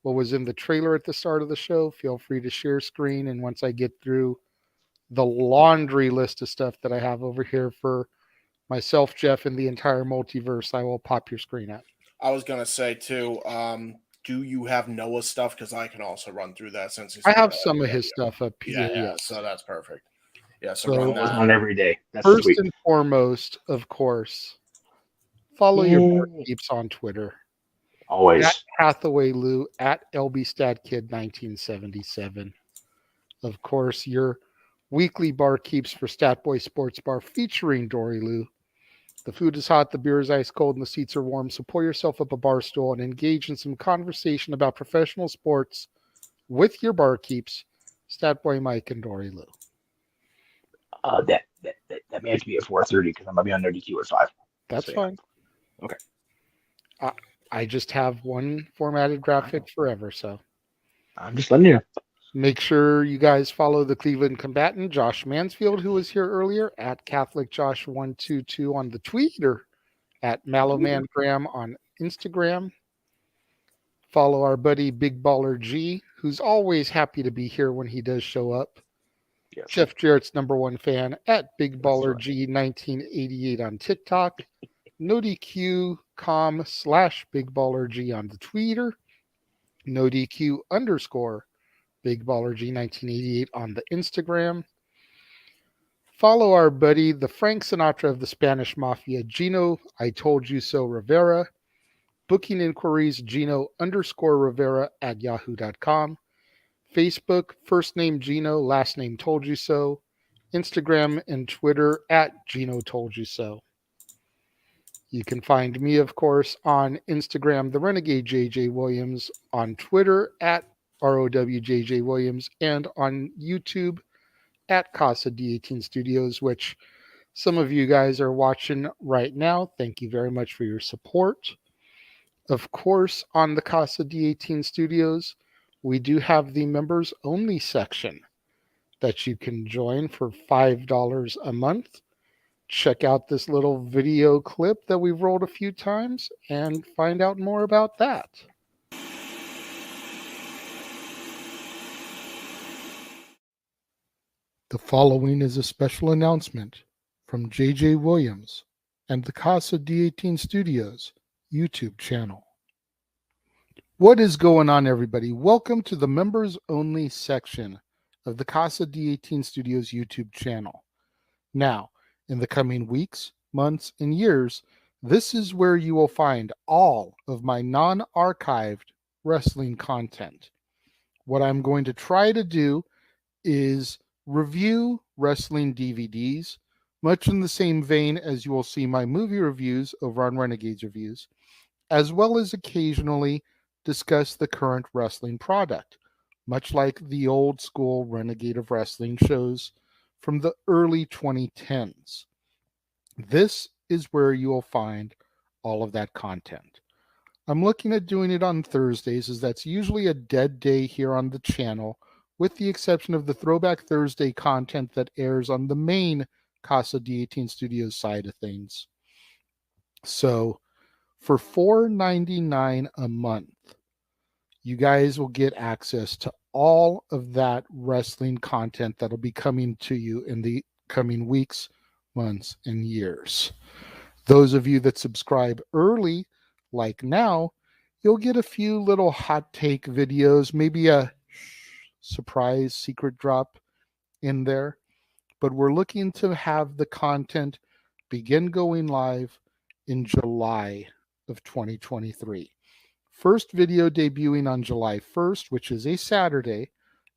what was in the trailer at the start of the show, feel free to share screen. And once I get through the laundry list of stuff that I have over here for myself, Jeff, and the entire multiverse, I will pop your screen out. I was going to say, too, do you have Noah's stuff? Because I can also run through that since I have some of his stuff up here. Yeah, so that's perfect. Yeah, so run that on every day. That's first and foremost, of course, follow your peeps on Twitter. Always. At Hathaway Lou, at LBStatKid1977. Of course, your weekly bar keeps for Statboy Sports Bar featuring Dory Lou. The food is hot, the beer is ice cold, and the seats are warm, so pull yourself up a bar stool and engage in some conversation about professional sports with your bar keeps, Statboy Mike and Dory Lou. That may have to be at 4:30 because I'm going to be on NerdQ at 5. That's fine. Okay. I just have one formatted graphic forever, so. I'm just letting you know. Make sure you guys follow the Cleveland combatant, Josh Mansfield, who was here earlier, at CatholicJosh122 on the Twitter, at MallowManGram on Instagram. Follow our buddy Big Baller G, who's always happy to be here when he does show up. Yes. Jeff Jarrett's #1 fan at Big Baller G 1988 on TikTok. NoDQ.com/Big Baller G on the Twitter. NoDQ_ Big Baller G 1988 on the Instagram. Follow our buddy, the Frank Sinatra of the Spanish Mafia, Gino I Told You So Rivera. Booking inquiries, Gino_Rivera at yahoo.com. Facebook, first name Gino, last name Told You So. Instagram and Twitter at Gino Told You So. You can find me, of course, on Instagram, the Renegade JJ Williams, on Twitter at ROWJJ Williams, and on YouTube at Casa D18 Studios, which some of you guys are watching right now. Thank you very much for your support. Of course, on the Casa D18 Studios, we do have the members only section that you can join for $5 a month. Check out this little video clip that we've rolled a few times and find out more about that. The following is a special announcement from JJ Williams and the Casa D18 Studios YouTube channel. What is going on, everybody? Welcome to the members only section of the Casa D18 Studios YouTube channel. Now, in the coming weeks, months, and years, this is where you will find all of my non-archived wrestling content. What I'm going to try to do is review wrestling DVDs, much in the same vein as you will see my movie reviews over on Renegades Reviews, as well as occasionally discuss the current wrestling product, much like the old school Renegade of Wrestling shows from the early 2010s. This is where you will find all of that content. I'm looking at doing it on Thursdays, as that's usually a dead day here on the channel, with the exception of the Throwback Thursday content that airs on the main Casa D18 Studios side of things. So for $4.99 a month, you guys will get access to all of that wrestling content that'll be coming to you in the coming weeks, months, and years. Those of you that subscribe early, like now, you'll get a few little hot take videos, maybe a surprise secret drop in there. But we're looking to have the content begin going live in July of 2023. First video debuting on July 1st, which is a Saturday,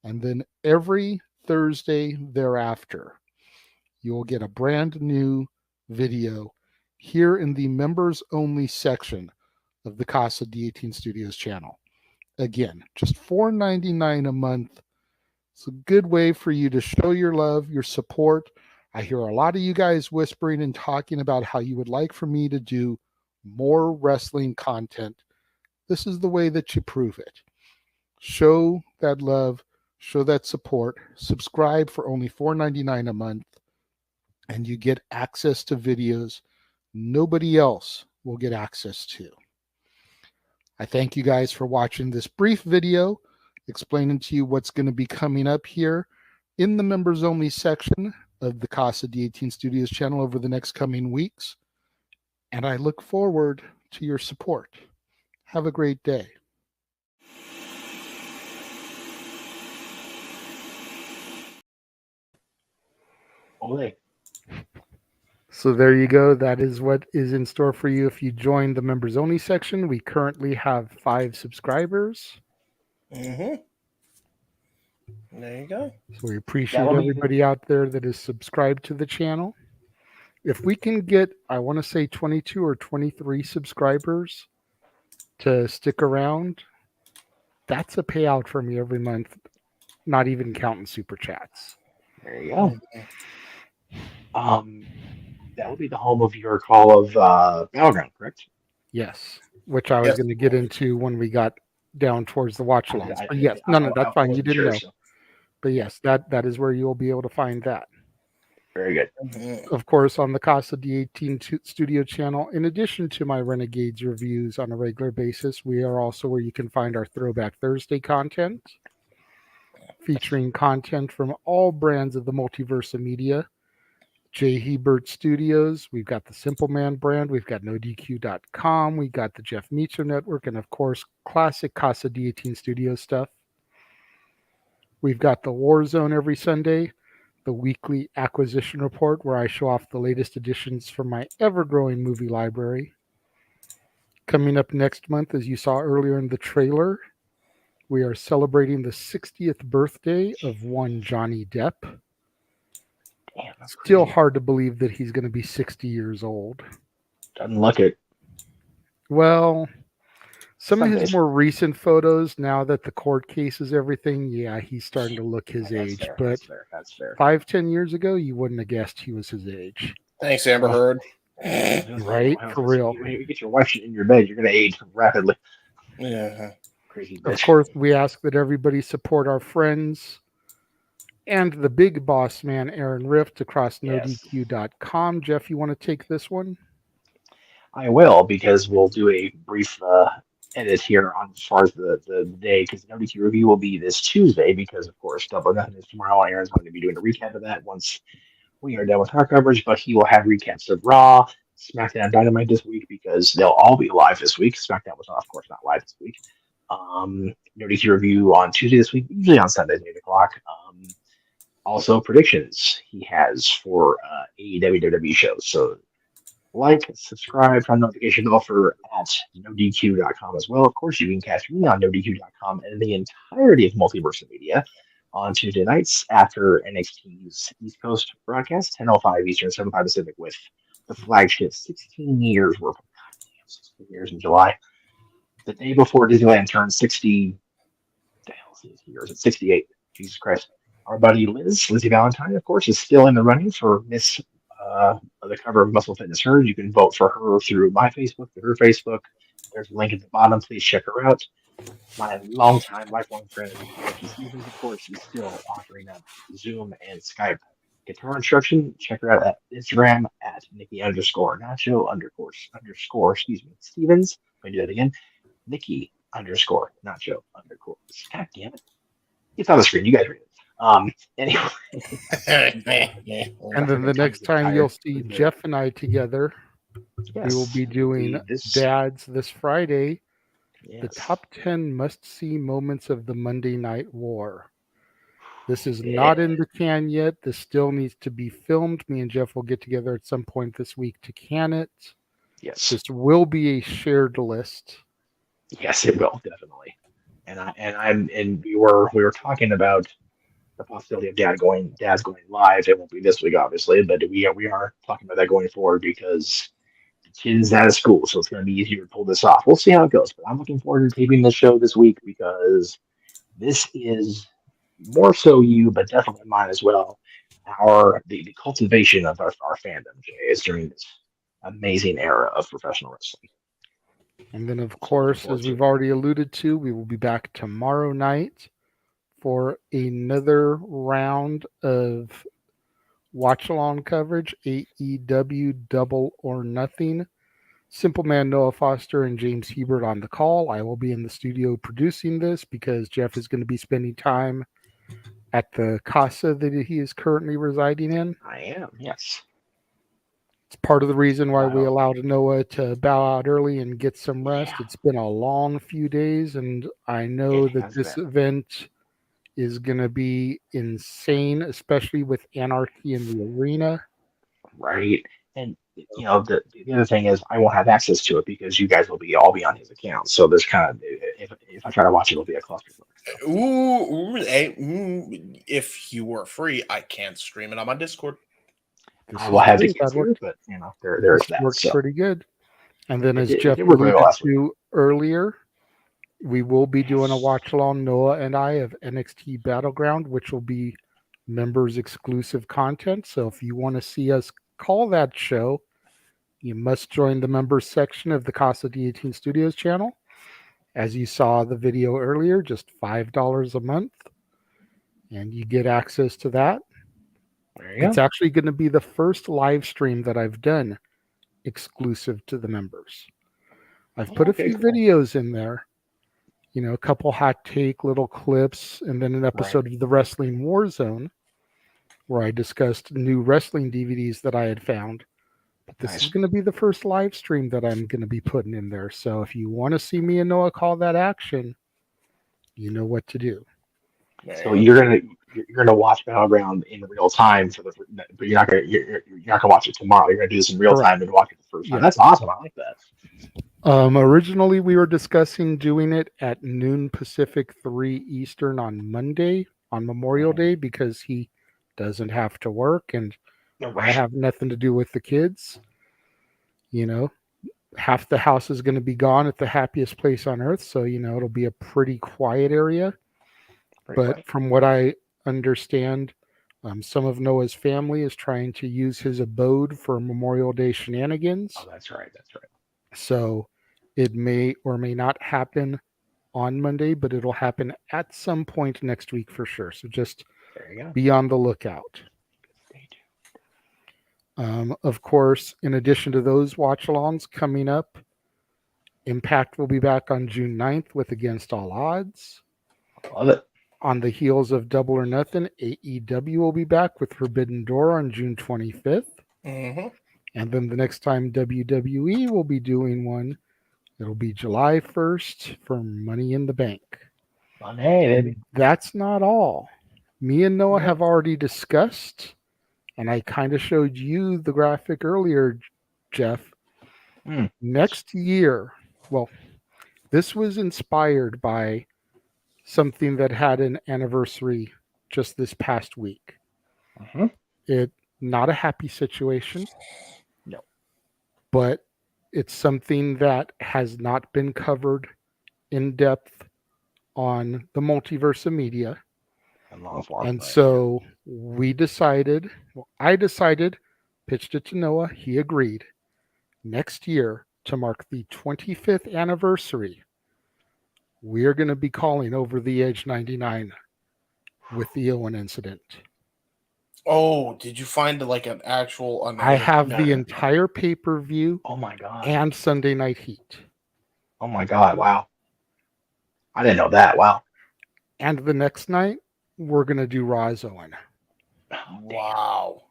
and then every Thursday thereafter, you'll get a brand new video here in the members only section of the Casa D18 Studios channel. Again, just $4.99 a month. It's a good way for you to show your love, your support. I hear a lot of you guys whispering and talking about how you would like for me to do more wrestling content. This is the way that you prove it. Show that love, show that support. Subscribe for only $4.99 a month, and you get access to videos nobody else will get access to. I thank you guys for watching this brief video explaining to you what's going to be coming up here in the members only section of the Casa D18 Studios channel over the next coming weeks. And I look forward to your support. Have a great day. Ole. So there you go. That is what is in store for you if you join the members only section. We currently have 5 subscribers. Mm-hmm. There you go. So we appreciate everybody out there that is subscribed to the channel. If we can get, I want to say 22 or 23 subscribers to stick around, that's a payout for me every month, not even counting super chats. There you go. That would be the home of your Call of Battleground, correct? Yes, which I was going to get into when we got down towards the watch alongs. But yes, no, that's fine. You didn't know. But yes, that is where you'll be able to find that. Very good. Of course, on the Casa D18 Studio channel, in addition to my Renegades reviews on a regular basis, we are also where you can find our Throwback Thursday content, featuring content from all brands of the multiverse of media. J. Hebert Studios, we've got the Simple Man brand, we've got NoDQ.com, we've got the Jeff Meacham Network, and of course, classic Casa D18 Studios stuff. We've got the War Zone every Sunday, the weekly acquisition report where I show off the latest additions from my ever-growing movie library. Coming up next month, as you saw earlier in the trailer, we are celebrating the 60th birthday of one Johnny Depp. Damn, that's Still crazy. hard to believe that he's going to be 60 years old. Doesn't look it. Well, some of his Sundays. more recent photos, now that the court case is everything, yeah, he's starting to look his age. Fair, But that's fair. 5-10 years ago, you wouldn't have guessed he was his age. Thanks, Amber Heard. Right? For real. When you get your wife in your bed, you're going to age rapidly. Yeah. Crazy Of bitch. course, we ask that everybody support our friends and the big boss man, Aaron Rift, across NoDQ.com. Jeff, you want to take this one? I will, because we'll do a brief edit here on as far as the day, because the NoDQ review will be this Tuesday, because, of course, Double or Nothing is tomorrow. Aaron's going to be doing a recap of that once we are done with our coverage, but he will have recaps of Raw, SmackDown, Dynamite this week, because they'll all be live this week. SmackDown was, of course, not live this week. NoDQ review on Tuesday this week, usually on Sundays at 8 o'clock. Also, predictions he has for AEW WWE shows. So, like, subscribe, turn notification bell for at NoDQ.com as well. Of course, you can catch me on NoDQ.com and the entirety of Multiverse Media on Tuesday nights after NXT's East Coast broadcast, 10:05 Eastern, 7:05 Pacific, with the flagship 16 years worth. 16 years in July. The day before Disneyland turns 60. The hell is years? It's 68. Jesus Christ. Our buddy Lizzie Valentine, of course, is still in the running for Miss the cover of Muscle Fitness Herd. You can vote for her through my Facebook, through her Facebook. There's a link at the bottom. Please check her out. My longtime, lifelong friend, Nikki Stevens, of course, is still offering up Zoom and Skype guitar instruction. Check her out at Instagram at Nikki_Nacho Stevens. Let me do that again. Nikki_Nacho_. God damn it. It's on the screen. You guys read it. Anyway. And then the next time you'll see Jeff and I together, we will be doing Dads this Friday. The top 10 must-see moments of the Monday Night War. This is not in the can yet. This still needs to be filmed. Me and Jeff will get together at some point this week to can it. Yes. This will be a shared list. Yes, it will, definitely. And we were talking about the possibility of Dad's going live. It won't be this week, obviously, but we are talking about that going forward because the kid's out of school, so it's going to be easier to pull this off. We'll see how it goes, but I'm looking forward to taping this show this week because this is more so you, but definitely mine as well. The cultivation of our fandom, Jay, is during this amazing era of professional wrestling. And then, of course, as we've already alluded to, we will be back tomorrow night for another round of watch-along coverage, AEW Double or Nothing. Simple Man Noah Foster and James Hebert on the call. I will be in the studio producing this because Jeff is going to be spending time at the casa that he is currently residing in. I am, yes. It's part of the reason why we allowed Noah to bow out early and get some rest. Yeah. It's been a long few days, and I know that this event is going to be insane, especially with Anarchy in the arena. Right. And, the other thing is I won't have access to it because you guys will all be on his account. So there's kind of, if I try to watch it, it'll be a clusterfuck. If you were free, I can't stream it on my Discord. I will have to consider it, but, there's that. Works pretty good. And then as Jeff alluded to earlier, we will be doing a watch-along, Noah and I, of NXT Battleground, which will be members-exclusive content. So if you want to see us call that show, you must join the members section of the Casa D18 Studios channel. As you saw the video earlier, just $5 a month, and you get access to that. It's actually going to be the first live stream that I've done exclusive to the members. I've put a few videos in there, a couple hot take little clips, and then an episode of the Wrestling War Zone where I discussed new wrestling DVDs that I had found. But this is going to be the first live stream that I'm going to be putting in there. So if you want to see me and Noah call that action, you know what to do. So you're gonna watch Battleground in real time but you're not gonna watch it tomorrow. You're gonna do this in real time and watch it the first time. That's awesome. I like that. Originally, we were discussing doing it at noon Pacific, 3 Eastern on Monday, on Memorial Day, because he doesn't have to work and I have nothing to do with the kids. You know, half the house is going to be gone at the happiest place on earth. So, you know, it'll be a pretty quiet area. But from what I understand, some of Noah's family is trying to use his abode for Memorial Day shenanigans. Oh, that's right. That's right. So it may or may not happen on Monday, but it'll happen at some point next week for sure. So just be on the lookout. Of course, in addition to those watch-alongs coming up, Impact will be back on June 9th with Against All Odds. Love it. On the heels of Double or Nothing, AEW will be back with Forbidden Door on June 25th. Mm-hmm. And then the next time WWE will be doing one, it'll be July 1st for Money in the Bank. Money, baby. That's not all. Me and Noah have already discussed, and I kind of showed you the graphic earlier, Jeff. Next year, well, this was inspired by something that had an anniversary just this past week. It not a happy situation. No. But it's something that has not been covered in depth on the multiverse of media. And so we decided, well, I decided, pitched it to Noah, he agreed. Next year, to mark the 25th anniversary, we are going to be calling Over the Edge 99 with the Owen incident. Oh, did you find like an actual? I have the entire pay-per-view. Oh my God. And Sunday Night Heat. Oh my God! Wow. I didn't know that. Wow. And the next night, we're going to do Raw as Owen. Wow.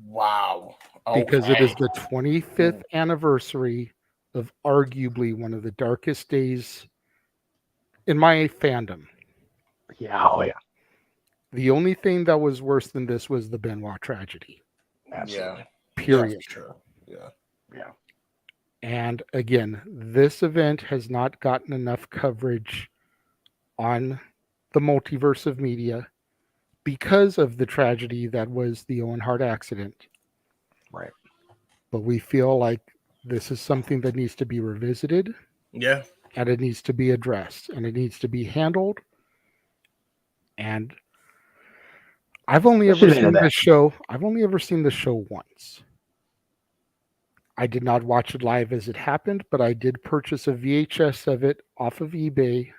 Wow. Because it is the 25th anniversary of arguably one of the darkest days in my fandom. Yeah. Oh yeah. The only thing that was worse than this was the Benoit tragedy. Yeah. Period. Yeah, for sure. Yeah. Yeah. And again, this event has not gotten enough coverage on the multiverse of media because of the tragedy that was the Owen Hart accident. Right. But we feel like this is something that needs to be revisited. Yeah. And it needs to be addressed and it needs to be handled. And I've only ever seen the show. I've only ever seen the show once. I did not watch it live as it happened, but I did purchase a VHS of it off of eBay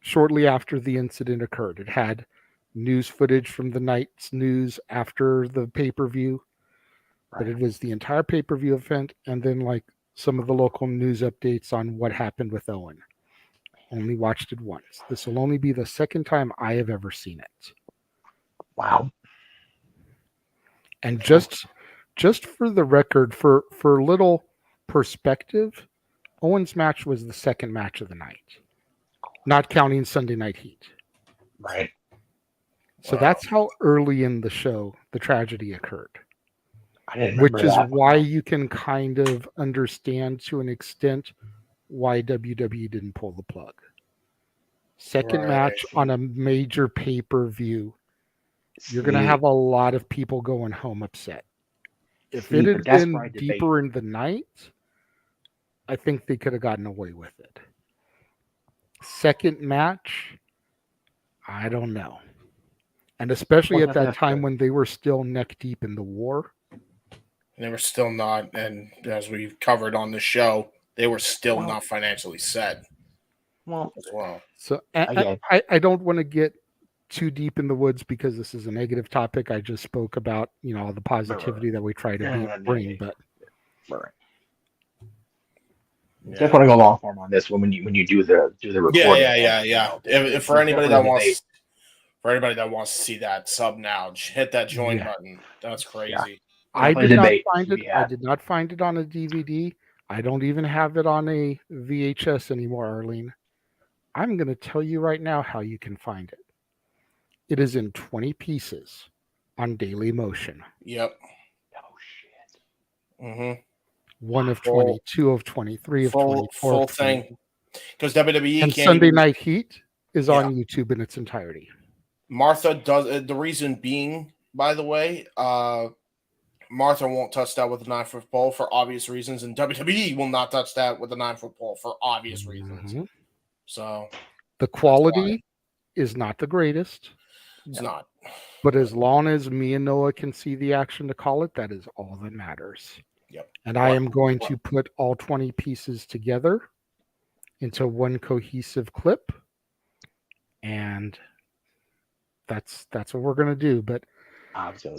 shortly after the incident occurred. It had news footage from the night's news after the pay-per-view, but it was the entire pay-per-view event and then like some of the local news updates on what happened with Owen. Only watched it once. This will only be the second time I have ever seen it. Wow. And just for the record, for little perspective, Owen's match was the second match of the night, not counting Sunday Night Heat. Right. So that's how early in the show the tragedy occurred. I didn't which remember is that. why you can kind of understand to an extent why WWE didn't pull the plug. Second match on a major pay-per-view, you're going to have a lot of people going home upset. If it had been deeper in the night, I think they could have gotten away with it. Second match, I don't know. And especially at that time when they were still neck deep in the war. They were still not, and as we covered on the show, they were still not financially set. Well, as well. So I don't want to get too deep in the woods because this is a negative topic. I just spoke about, you know, all the positivity that we try to bring, but definitely want to go long form on this when you do the recording. Yeah. If for anybody that wants to see that, sub now, hit that join button. That's crazy. Yeah. I did not find it on a DVD. I don't even have it on a VHS anymore, Arlene. I'm going to tell you right now how you can find it. It is in 20 pieces on Daily Motion. Yep. Oh shit. 1 of Full- 20, 2 of 20, 3 of 20, 4 full of 20. thing. Because WWE And can't Sunday even- Night Heat is Yeah. on YouTube in its entirety. Martha does the reason being, by the way, Martha won't touch that with a 9-foot pole for obvious reasons, and WWE will not touch that with a 9-foot pole for obvious reasons. Mhm. So The quality is not the greatest. it's not. But as long as me and Noah can see the action to call it, that is all that matters. Yep. And I am going to put all 20 pieces together into one cohesive clip. And that's what we're going to do. But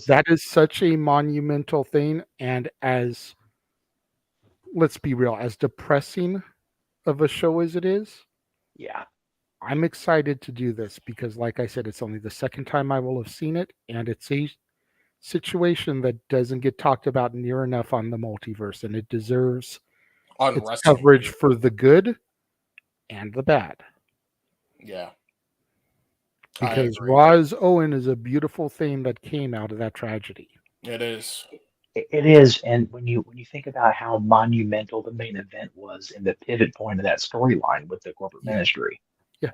that is such a monumental thing. And as, let's be real, as depressing of a show as it is, yeah, I'm excited to do this because, like I said, it's only the second time I will have seen it, and it's a situation that doesn't get talked about near enough on the multiverse, and it deserves On its wrestling, coverage for the good and the bad. Yeah. Because Roz Owen is a beautiful thing that came out of that tragedy. It is. It is, and when you think about how monumental the main event was and the pivot point of that storyline with the corporate ministry, Yeah.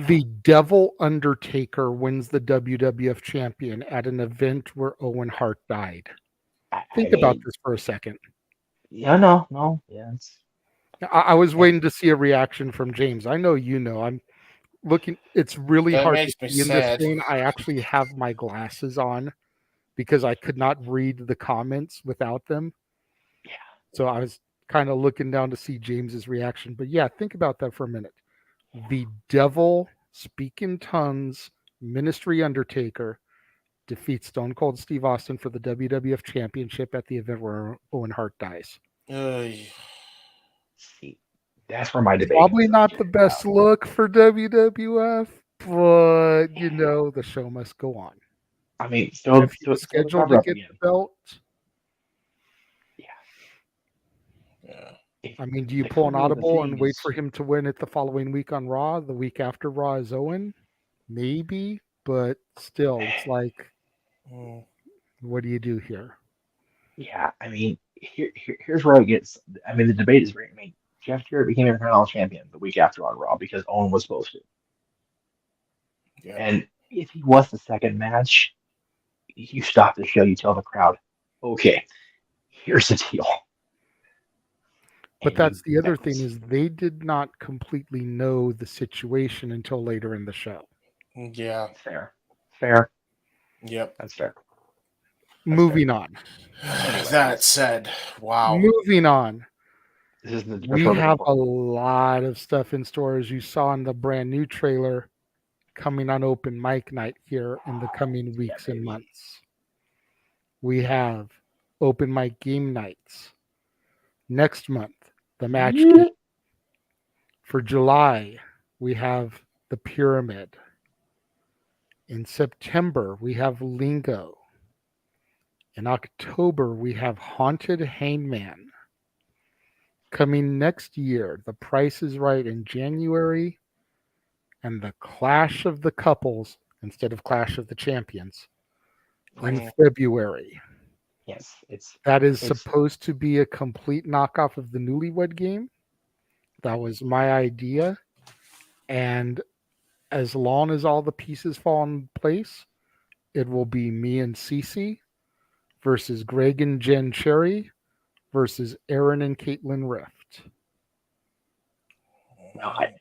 The Devil Undertaker wins the WWF champion at an event where Owen Hart died. Think about this for a second. Yeah, no, yeah. I was waiting to see a reaction from James. I know you know. I'm looking. It's really That hard to makes me see in sad. this thing. I actually have my glasses on because I could not read the comments without them. Yeah. So I was kind of looking down to see James's reaction. But yeah, think about that for a minute. The Devil, Speak in Tongues, Ministry Undertaker defeats Stone Cold Steve Austin for the WWF Championship at the event where Owen Hart dies. See, that's where my debate. Probably not the best look for WWF, but you know the show must go on. I mean, if he was scheduled to get the belt, I mean, do you The pull an cool of the audible and thing wait is- for him to win it the following week on Raw? The week after Raw is Owen? Maybe, but still, it's like, what do you do here? Yeah, I mean, here's where it gets. I mean, the debate is great. I mean, Jeff Jarrett became Intercontinental Champion the week after on Raw because Owen was supposed to. Yeah. And if he was the second match, you stop the show, you tell the crowd, okay, here's the deal. But that's the other thing is they did not completely know the situation until later in the show. Yeah. Fair. Yep. That's fair. Moving on. That said, wow. Moving on. This is the We have a lot of stuff in store, as you saw in the brand new trailer coming on open mic night here in the coming weeks and months. We have open mic game nights. Next month, the match game. For July, we have the Pyramid. In September, we have Lingo. In October, we have Haunted Hangman. Coming next year, The Price is Right in January, and the Clash of the Couples instead of Clash of the Champions in February. Yes, that is supposed to be a complete knockoff of the Newlywed Game. That was my idea, and as long as all the pieces fall in place, it will be me and Cece versus Greg and Jen Cherry versus Aaron and Caitlin Rift. No, I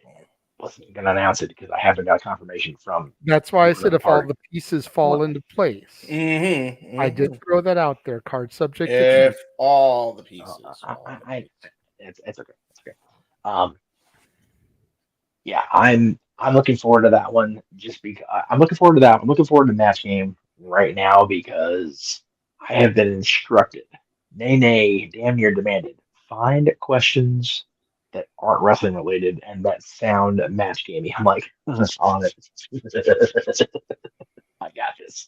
wasn't going to announce it because I haven't got confirmation from. That's why I said if all the pieces fall into place. I did throw that out there. Card subject to change. If all the pieces. It's okay. It's okay. Yeah, I'm looking forward to that one. Just because I'm looking forward to that. I'm looking forward to Match Game right now because I have been instructed, nay, damn near demanded, find questions that aren't wrestling related and that sound match gamey. I'm like, on it. I got this.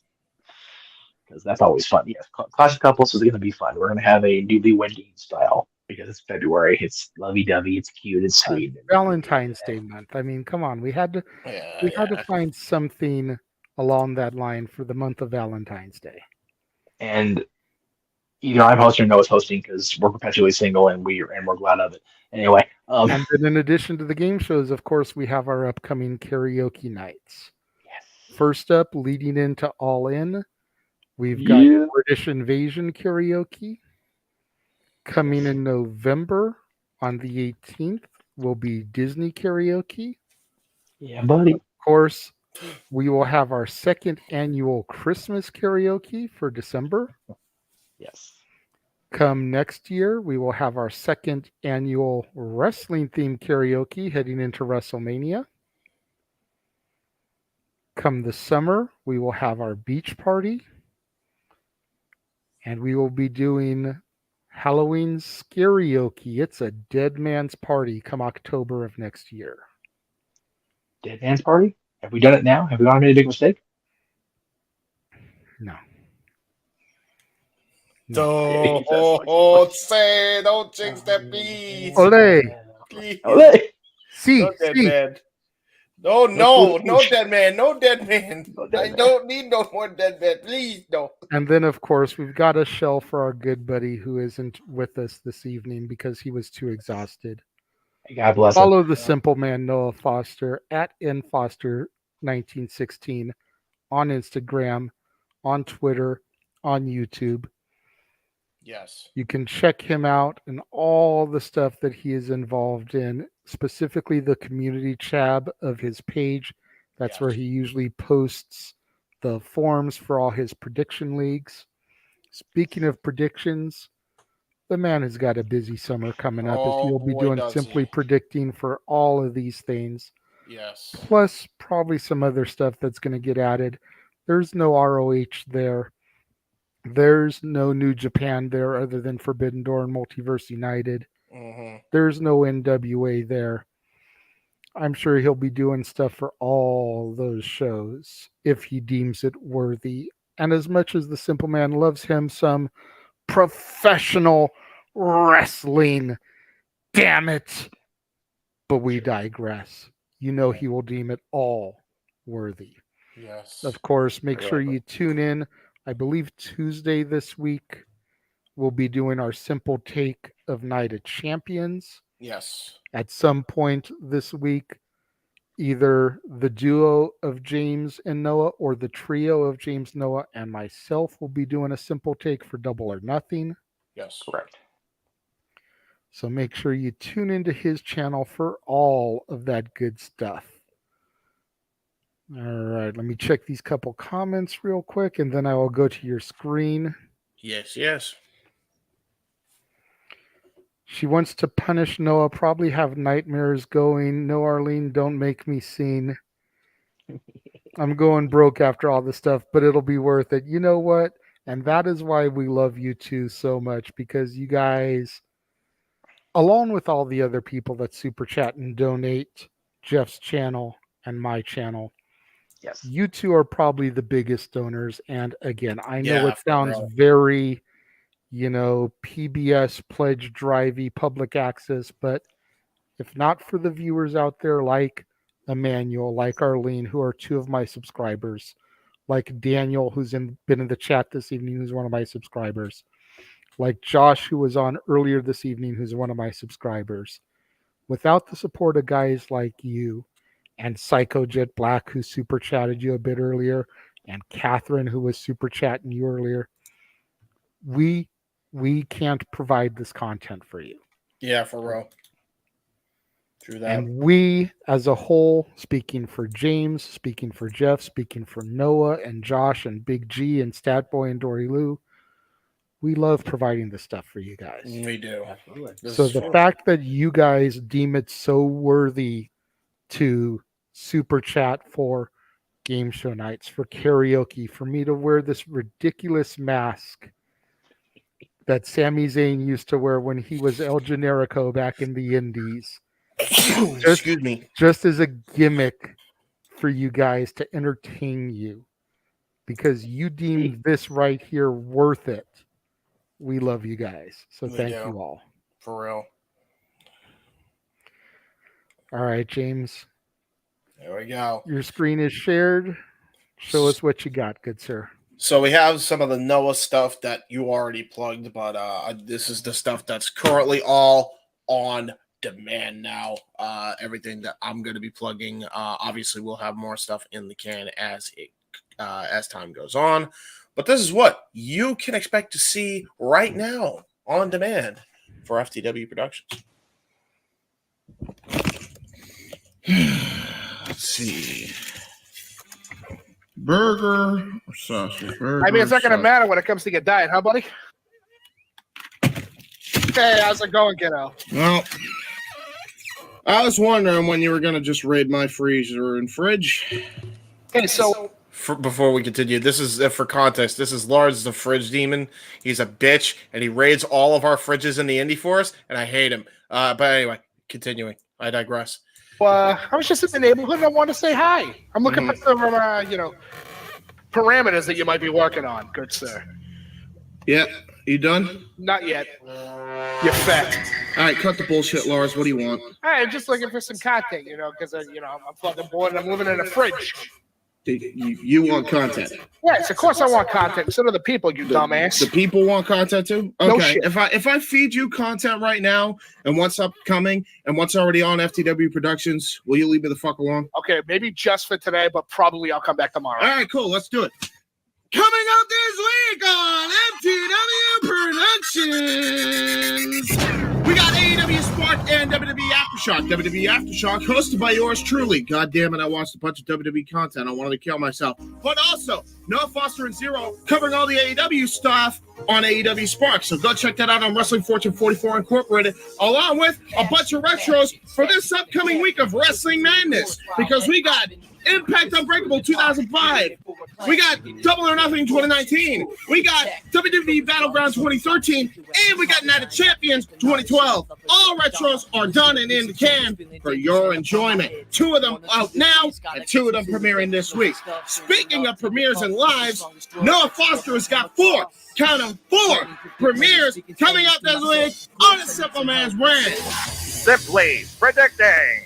Because that's always fun. Yes, Clash of Couples is going to be fun. We're going to have a newlywed game style because it's February. It's lovey-dovey. It's cute. It's sweet. Valentine's Day month. I mean, come on. We had to find something along that line for the month of Valentine's Day. And Either I'm hosting or Noah's hosting because we're perpetually single and we're glad of it. Anyway, and then in addition to the game shows, of course, we have our upcoming karaoke nights. Yes. First up, leading into All In, we've got British Invasion karaoke. Coming in November on the 18th will be Disney karaoke. Yeah, buddy. Of course, we will have our second annual Christmas karaoke for December. Yes. Come next year, we will have our second annual wrestling themed karaoke heading into WrestleMania. Come the summer, we will have our beach party. And we will be doing Halloween karaoke. It's a dead man's party come October of next year. Dead man's party? Have we done it now? Have we not made a big mistake? No. Don't say, don't jinx that, please. Ole. Please. Ole. See, no dead man. No dead man. No dead man. I don't need no more dead man. Please, no. And then, of course, we've got a shell for our good buddy who isn't with us this evening because he was too exhausted. God bless him. Follow the simple man, Noah Foster, at nfoster1916 on Instagram, on Twitter, on YouTube. Yes. You can check him out and all the stuff that he is involved in, specifically the community tab of his page. That's where he usually posts the forms for all his prediction leagues. Speaking of predictions, the man has got a busy summer coming up as he'll be doing simply predicting for all of these things. Yes. Plus probably some other stuff that's going to get added. There's no ROH there. There's no New Japan there other than Forbidden Door and Multiverse United. Mm-hmm. There's no NWA there. I'm sure he'll be doing stuff for all those shows if he deems it worthy. And as much as the simple man loves him some professional wrestling, damn it. But we digress. You know he will deem it all worthy. Yes. Of course, make sure you tune in. I believe Tuesday this week we'll be doing our simple take of Night of Champions. Yes. At some point this week, either the duo of James and Noah or the trio of James, Noah, and myself will be doing a simple take for Double or Nothing. Yes. Correct. So make sure you tune into his channel for all of that good stuff. All right, let me check these couple comments real quick, and then I will go to your screen. Yes. She wants to punish Noah, probably have nightmares going. No, Arlene, don't make me sing. I'm going broke after all this stuff, but it'll be worth it. You know what? And that is why we love you two so much, because you guys, along with all the other people that super chat and donate Jeff's channel and my channel, yes, you two are probably the biggest donors. And again, I know it sounds real. very, PBS pledge drivey public access, but if not for the viewers out there like Emmanuel, like Arlene, who are two of my subscribers, like Daniel, who's been in the chat this evening, who's one of my subscribers, like Josh, who was on earlier this evening, who's one of my subscribers. Without the support of guys like you and Psycho Jet Black, who super chatted you a bit earlier, and Catherine, who was super chatting you earlier, we can't provide this content for you. Yeah, for real. True that. And we, as a whole, speaking for James, speaking for Jeff, speaking for Noah and Josh and Big G and Statboy and Dory Lou, we love providing this stuff for you guys. We do. Absolutely. So the fact that you guys deem it so worthy to super chat for game show nights, for karaoke, for me to wear this ridiculous mask that Sami Zayn used to wear when he was El Generico back in the Indies. Excuse me. Just as a gimmick for you guys to entertain you, because you deemed this right here worth it. We love you guys. So thank you all. For real. All right, James. There we go. Your screen is shared. Show us what you got, good sir. So we have some of the Noah stuff that you already plugged, but this is the stuff that's currently all on demand now. Everything that I'm going to be plugging. Obviously, we'll have more stuff in the can as time goes on. But this is what you can expect to see right now on demand for FTW Productions. Let's see. Burger or sausage? Burger, I mean, it's not going to sausage. matter when it comes to your diet, huh, buddy? Hey, how's it going, kiddo? Well, I was wondering when you were going to just raid my freezer and fridge. Hey, so Before we continue, this is for context. This is Lars, the fridge demon. He's a bitch, and he raids all of our fridges in the indie forest, and I hate him. But anyway, continuing. I digress. I was just in the neighborhood and I want to say hi. I'm looking for some, parameters that you might be working on, good sir. Yeah, you done? Not yet. You're fat. All right, cut the bullshit, Lars. What do you want? I'm just looking for some content, because, I'm fucking bored and I'm living in a fridge. You want content? Yes, of course I want content. So do the people, you dumbass. The people want content too? No Okay. shit. If I feed you content right now and what's upcoming and what's already on FTW Productions, will you leave me the fuck alone? Okay, maybe just for today, but probably I'll come back tomorrow. All right, cool. Let's do it. Coming up this week on FTW Productions, we got AEW Spark and WWE Aftershock. WWE Aftershock, hosted by yours truly. God damn it, I watched a bunch of WWE content. I wanted to kill myself. But also, Noah Foster and Zero covering all the AEW stuff on AEW Spark. So go check that out on Wrestling Fortune 44 Incorporated, along with a bunch of retros for this upcoming week of Wrestling Madness. Because we got Impact Unbreakable 2005. We got Double or Nothing 2019. We got WWE Battleground 2013. And we got Night of Champions 2012. All retros are done and in the can for your enjoyment. 2 of them out now and 2 of them premiering this week. Speaking of premieres and lives, Noah Foster has got 4. Count them 4 premieres coming up this week on the Simple Man's brand. Simply predicting.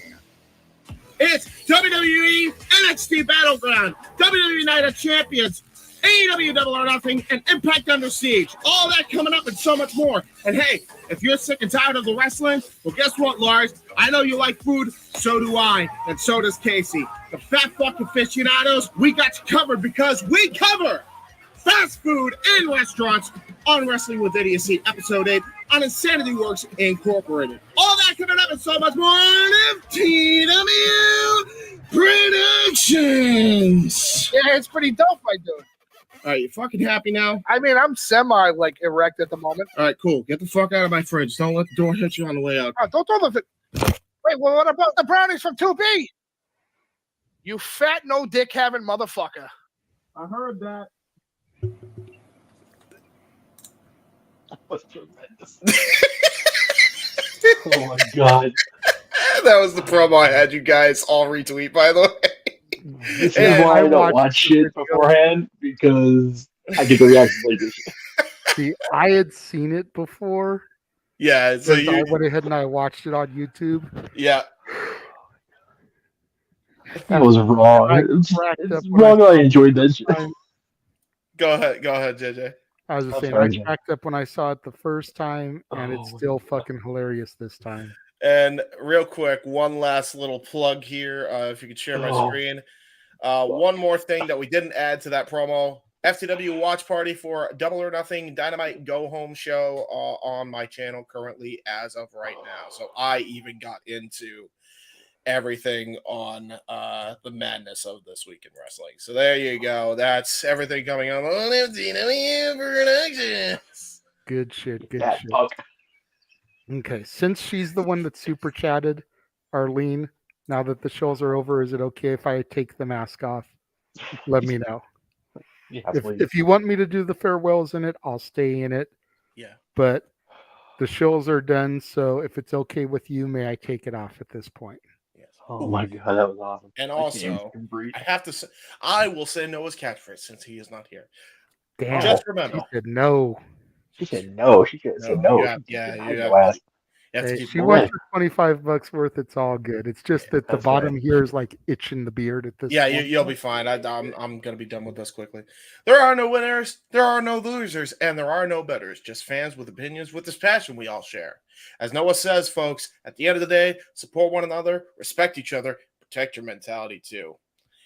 It's WWE NXT Battleground, WWE Night of Champions, AEW Double or Nothing, and Impact Under Siege. All that coming up and so much more. And hey, if you're sick and tired of the wrestling, well, guess what, Lars? I know you like food, so do I, and so does Casey. The fat fucking aficionados, we got you covered because we cover fast food and restaurants on Wrestling with Idiocy, Episode 8 on Insanity Works Incorporated. All that coming up and so much more on FTW Productions. Yeah, it's pretty dope, my dude. All right, you fucking happy now? I mean, I'm erect at the moment. All right, cool. Get the fuck out of my fridge. Don't let the door hit you on the way out. Oh, don't throw the... Wait, well, what about the brownies from 2B? You fat, no dick having motherfucker. I heard that. That was tremendous. Oh my god. That was the promo I had you guys all retweet, by the way. This is why I don't watch shit beforehand, because I get the reactions like this. See, I had seen it before. Yeah, so I went ahead and I watched it on YouTube. Yeah. That was wrong. It's wrong that I enjoyed that shit. Go ahead, JJ. I was just saying, I cracked up when I saw it the first time, and it's still fucking hilarious this time. And real quick, one last little plug here. If you could share my screen. One more thing that we didn't add to that promo. FTW watch party for Double or Nothing Dynamite Go Home show on my channel currently as of right now. So I even got into everything on the madness of this week in wrestling. So there you go. That's everything coming on FTW Productions. Good shit. Okay, since she's the one that super chatted, Arlene, now that the shows are over, is it okay if I take the mask off? Let me know. Yeah, if you want me to do the farewells in it, I'll stay in it. Yeah. But the shows are done, so if it's okay with you, may I take it off at this point? Yes. Oh my god, that was awesome. And also, I have to say, I will say Noah's catchphrase since he is not here. Damn. Just remember. She said no. She said no. She said no. Yeah. You have to Hey, keep she them wants alive. her $25 worth. It's all good. It's just that the That's bottom right. here is like itching the beard at this Yeah, point. you'll be fine. I'm gonna be done with this quickly. There are no winners, there are no losers, and there are no betters. Just fans with opinions with this passion we all share. As Noah says, folks, at the end of the day, support one another, respect each other, protect your mentality too,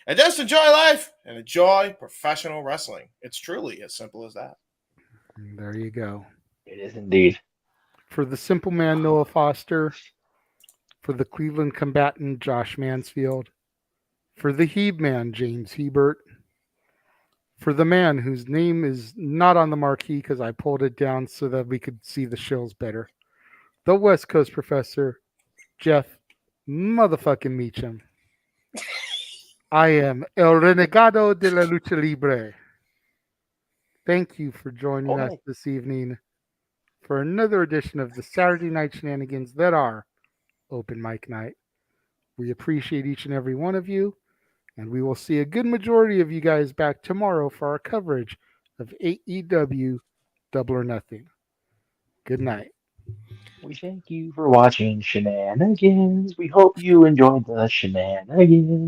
and just enjoy life and enjoy professional wrestling. It's truly as simple as that. There you go. It is indeed. For the simple man, Noah Foster. For the Cleveland combatant, Josh Mansfield. For the Heb Man, James Hebert. For the man whose name is not on the marquee because I pulled it down so that we could see the shills better. The West Coast Professor, Jeff motherfucking Meacham. I am El Renegado de la Lucha Libre. Thank you for joining us this evening for another edition of the Saturday Night Shenanigans that are Open Mic Night. We appreciate each and every one of you, and we will see a good majority of you guys back tomorrow for our coverage of AEW Double or Nothing. Good night. We thank you for watching Shenanigans. We hope you enjoyed the shenanigans.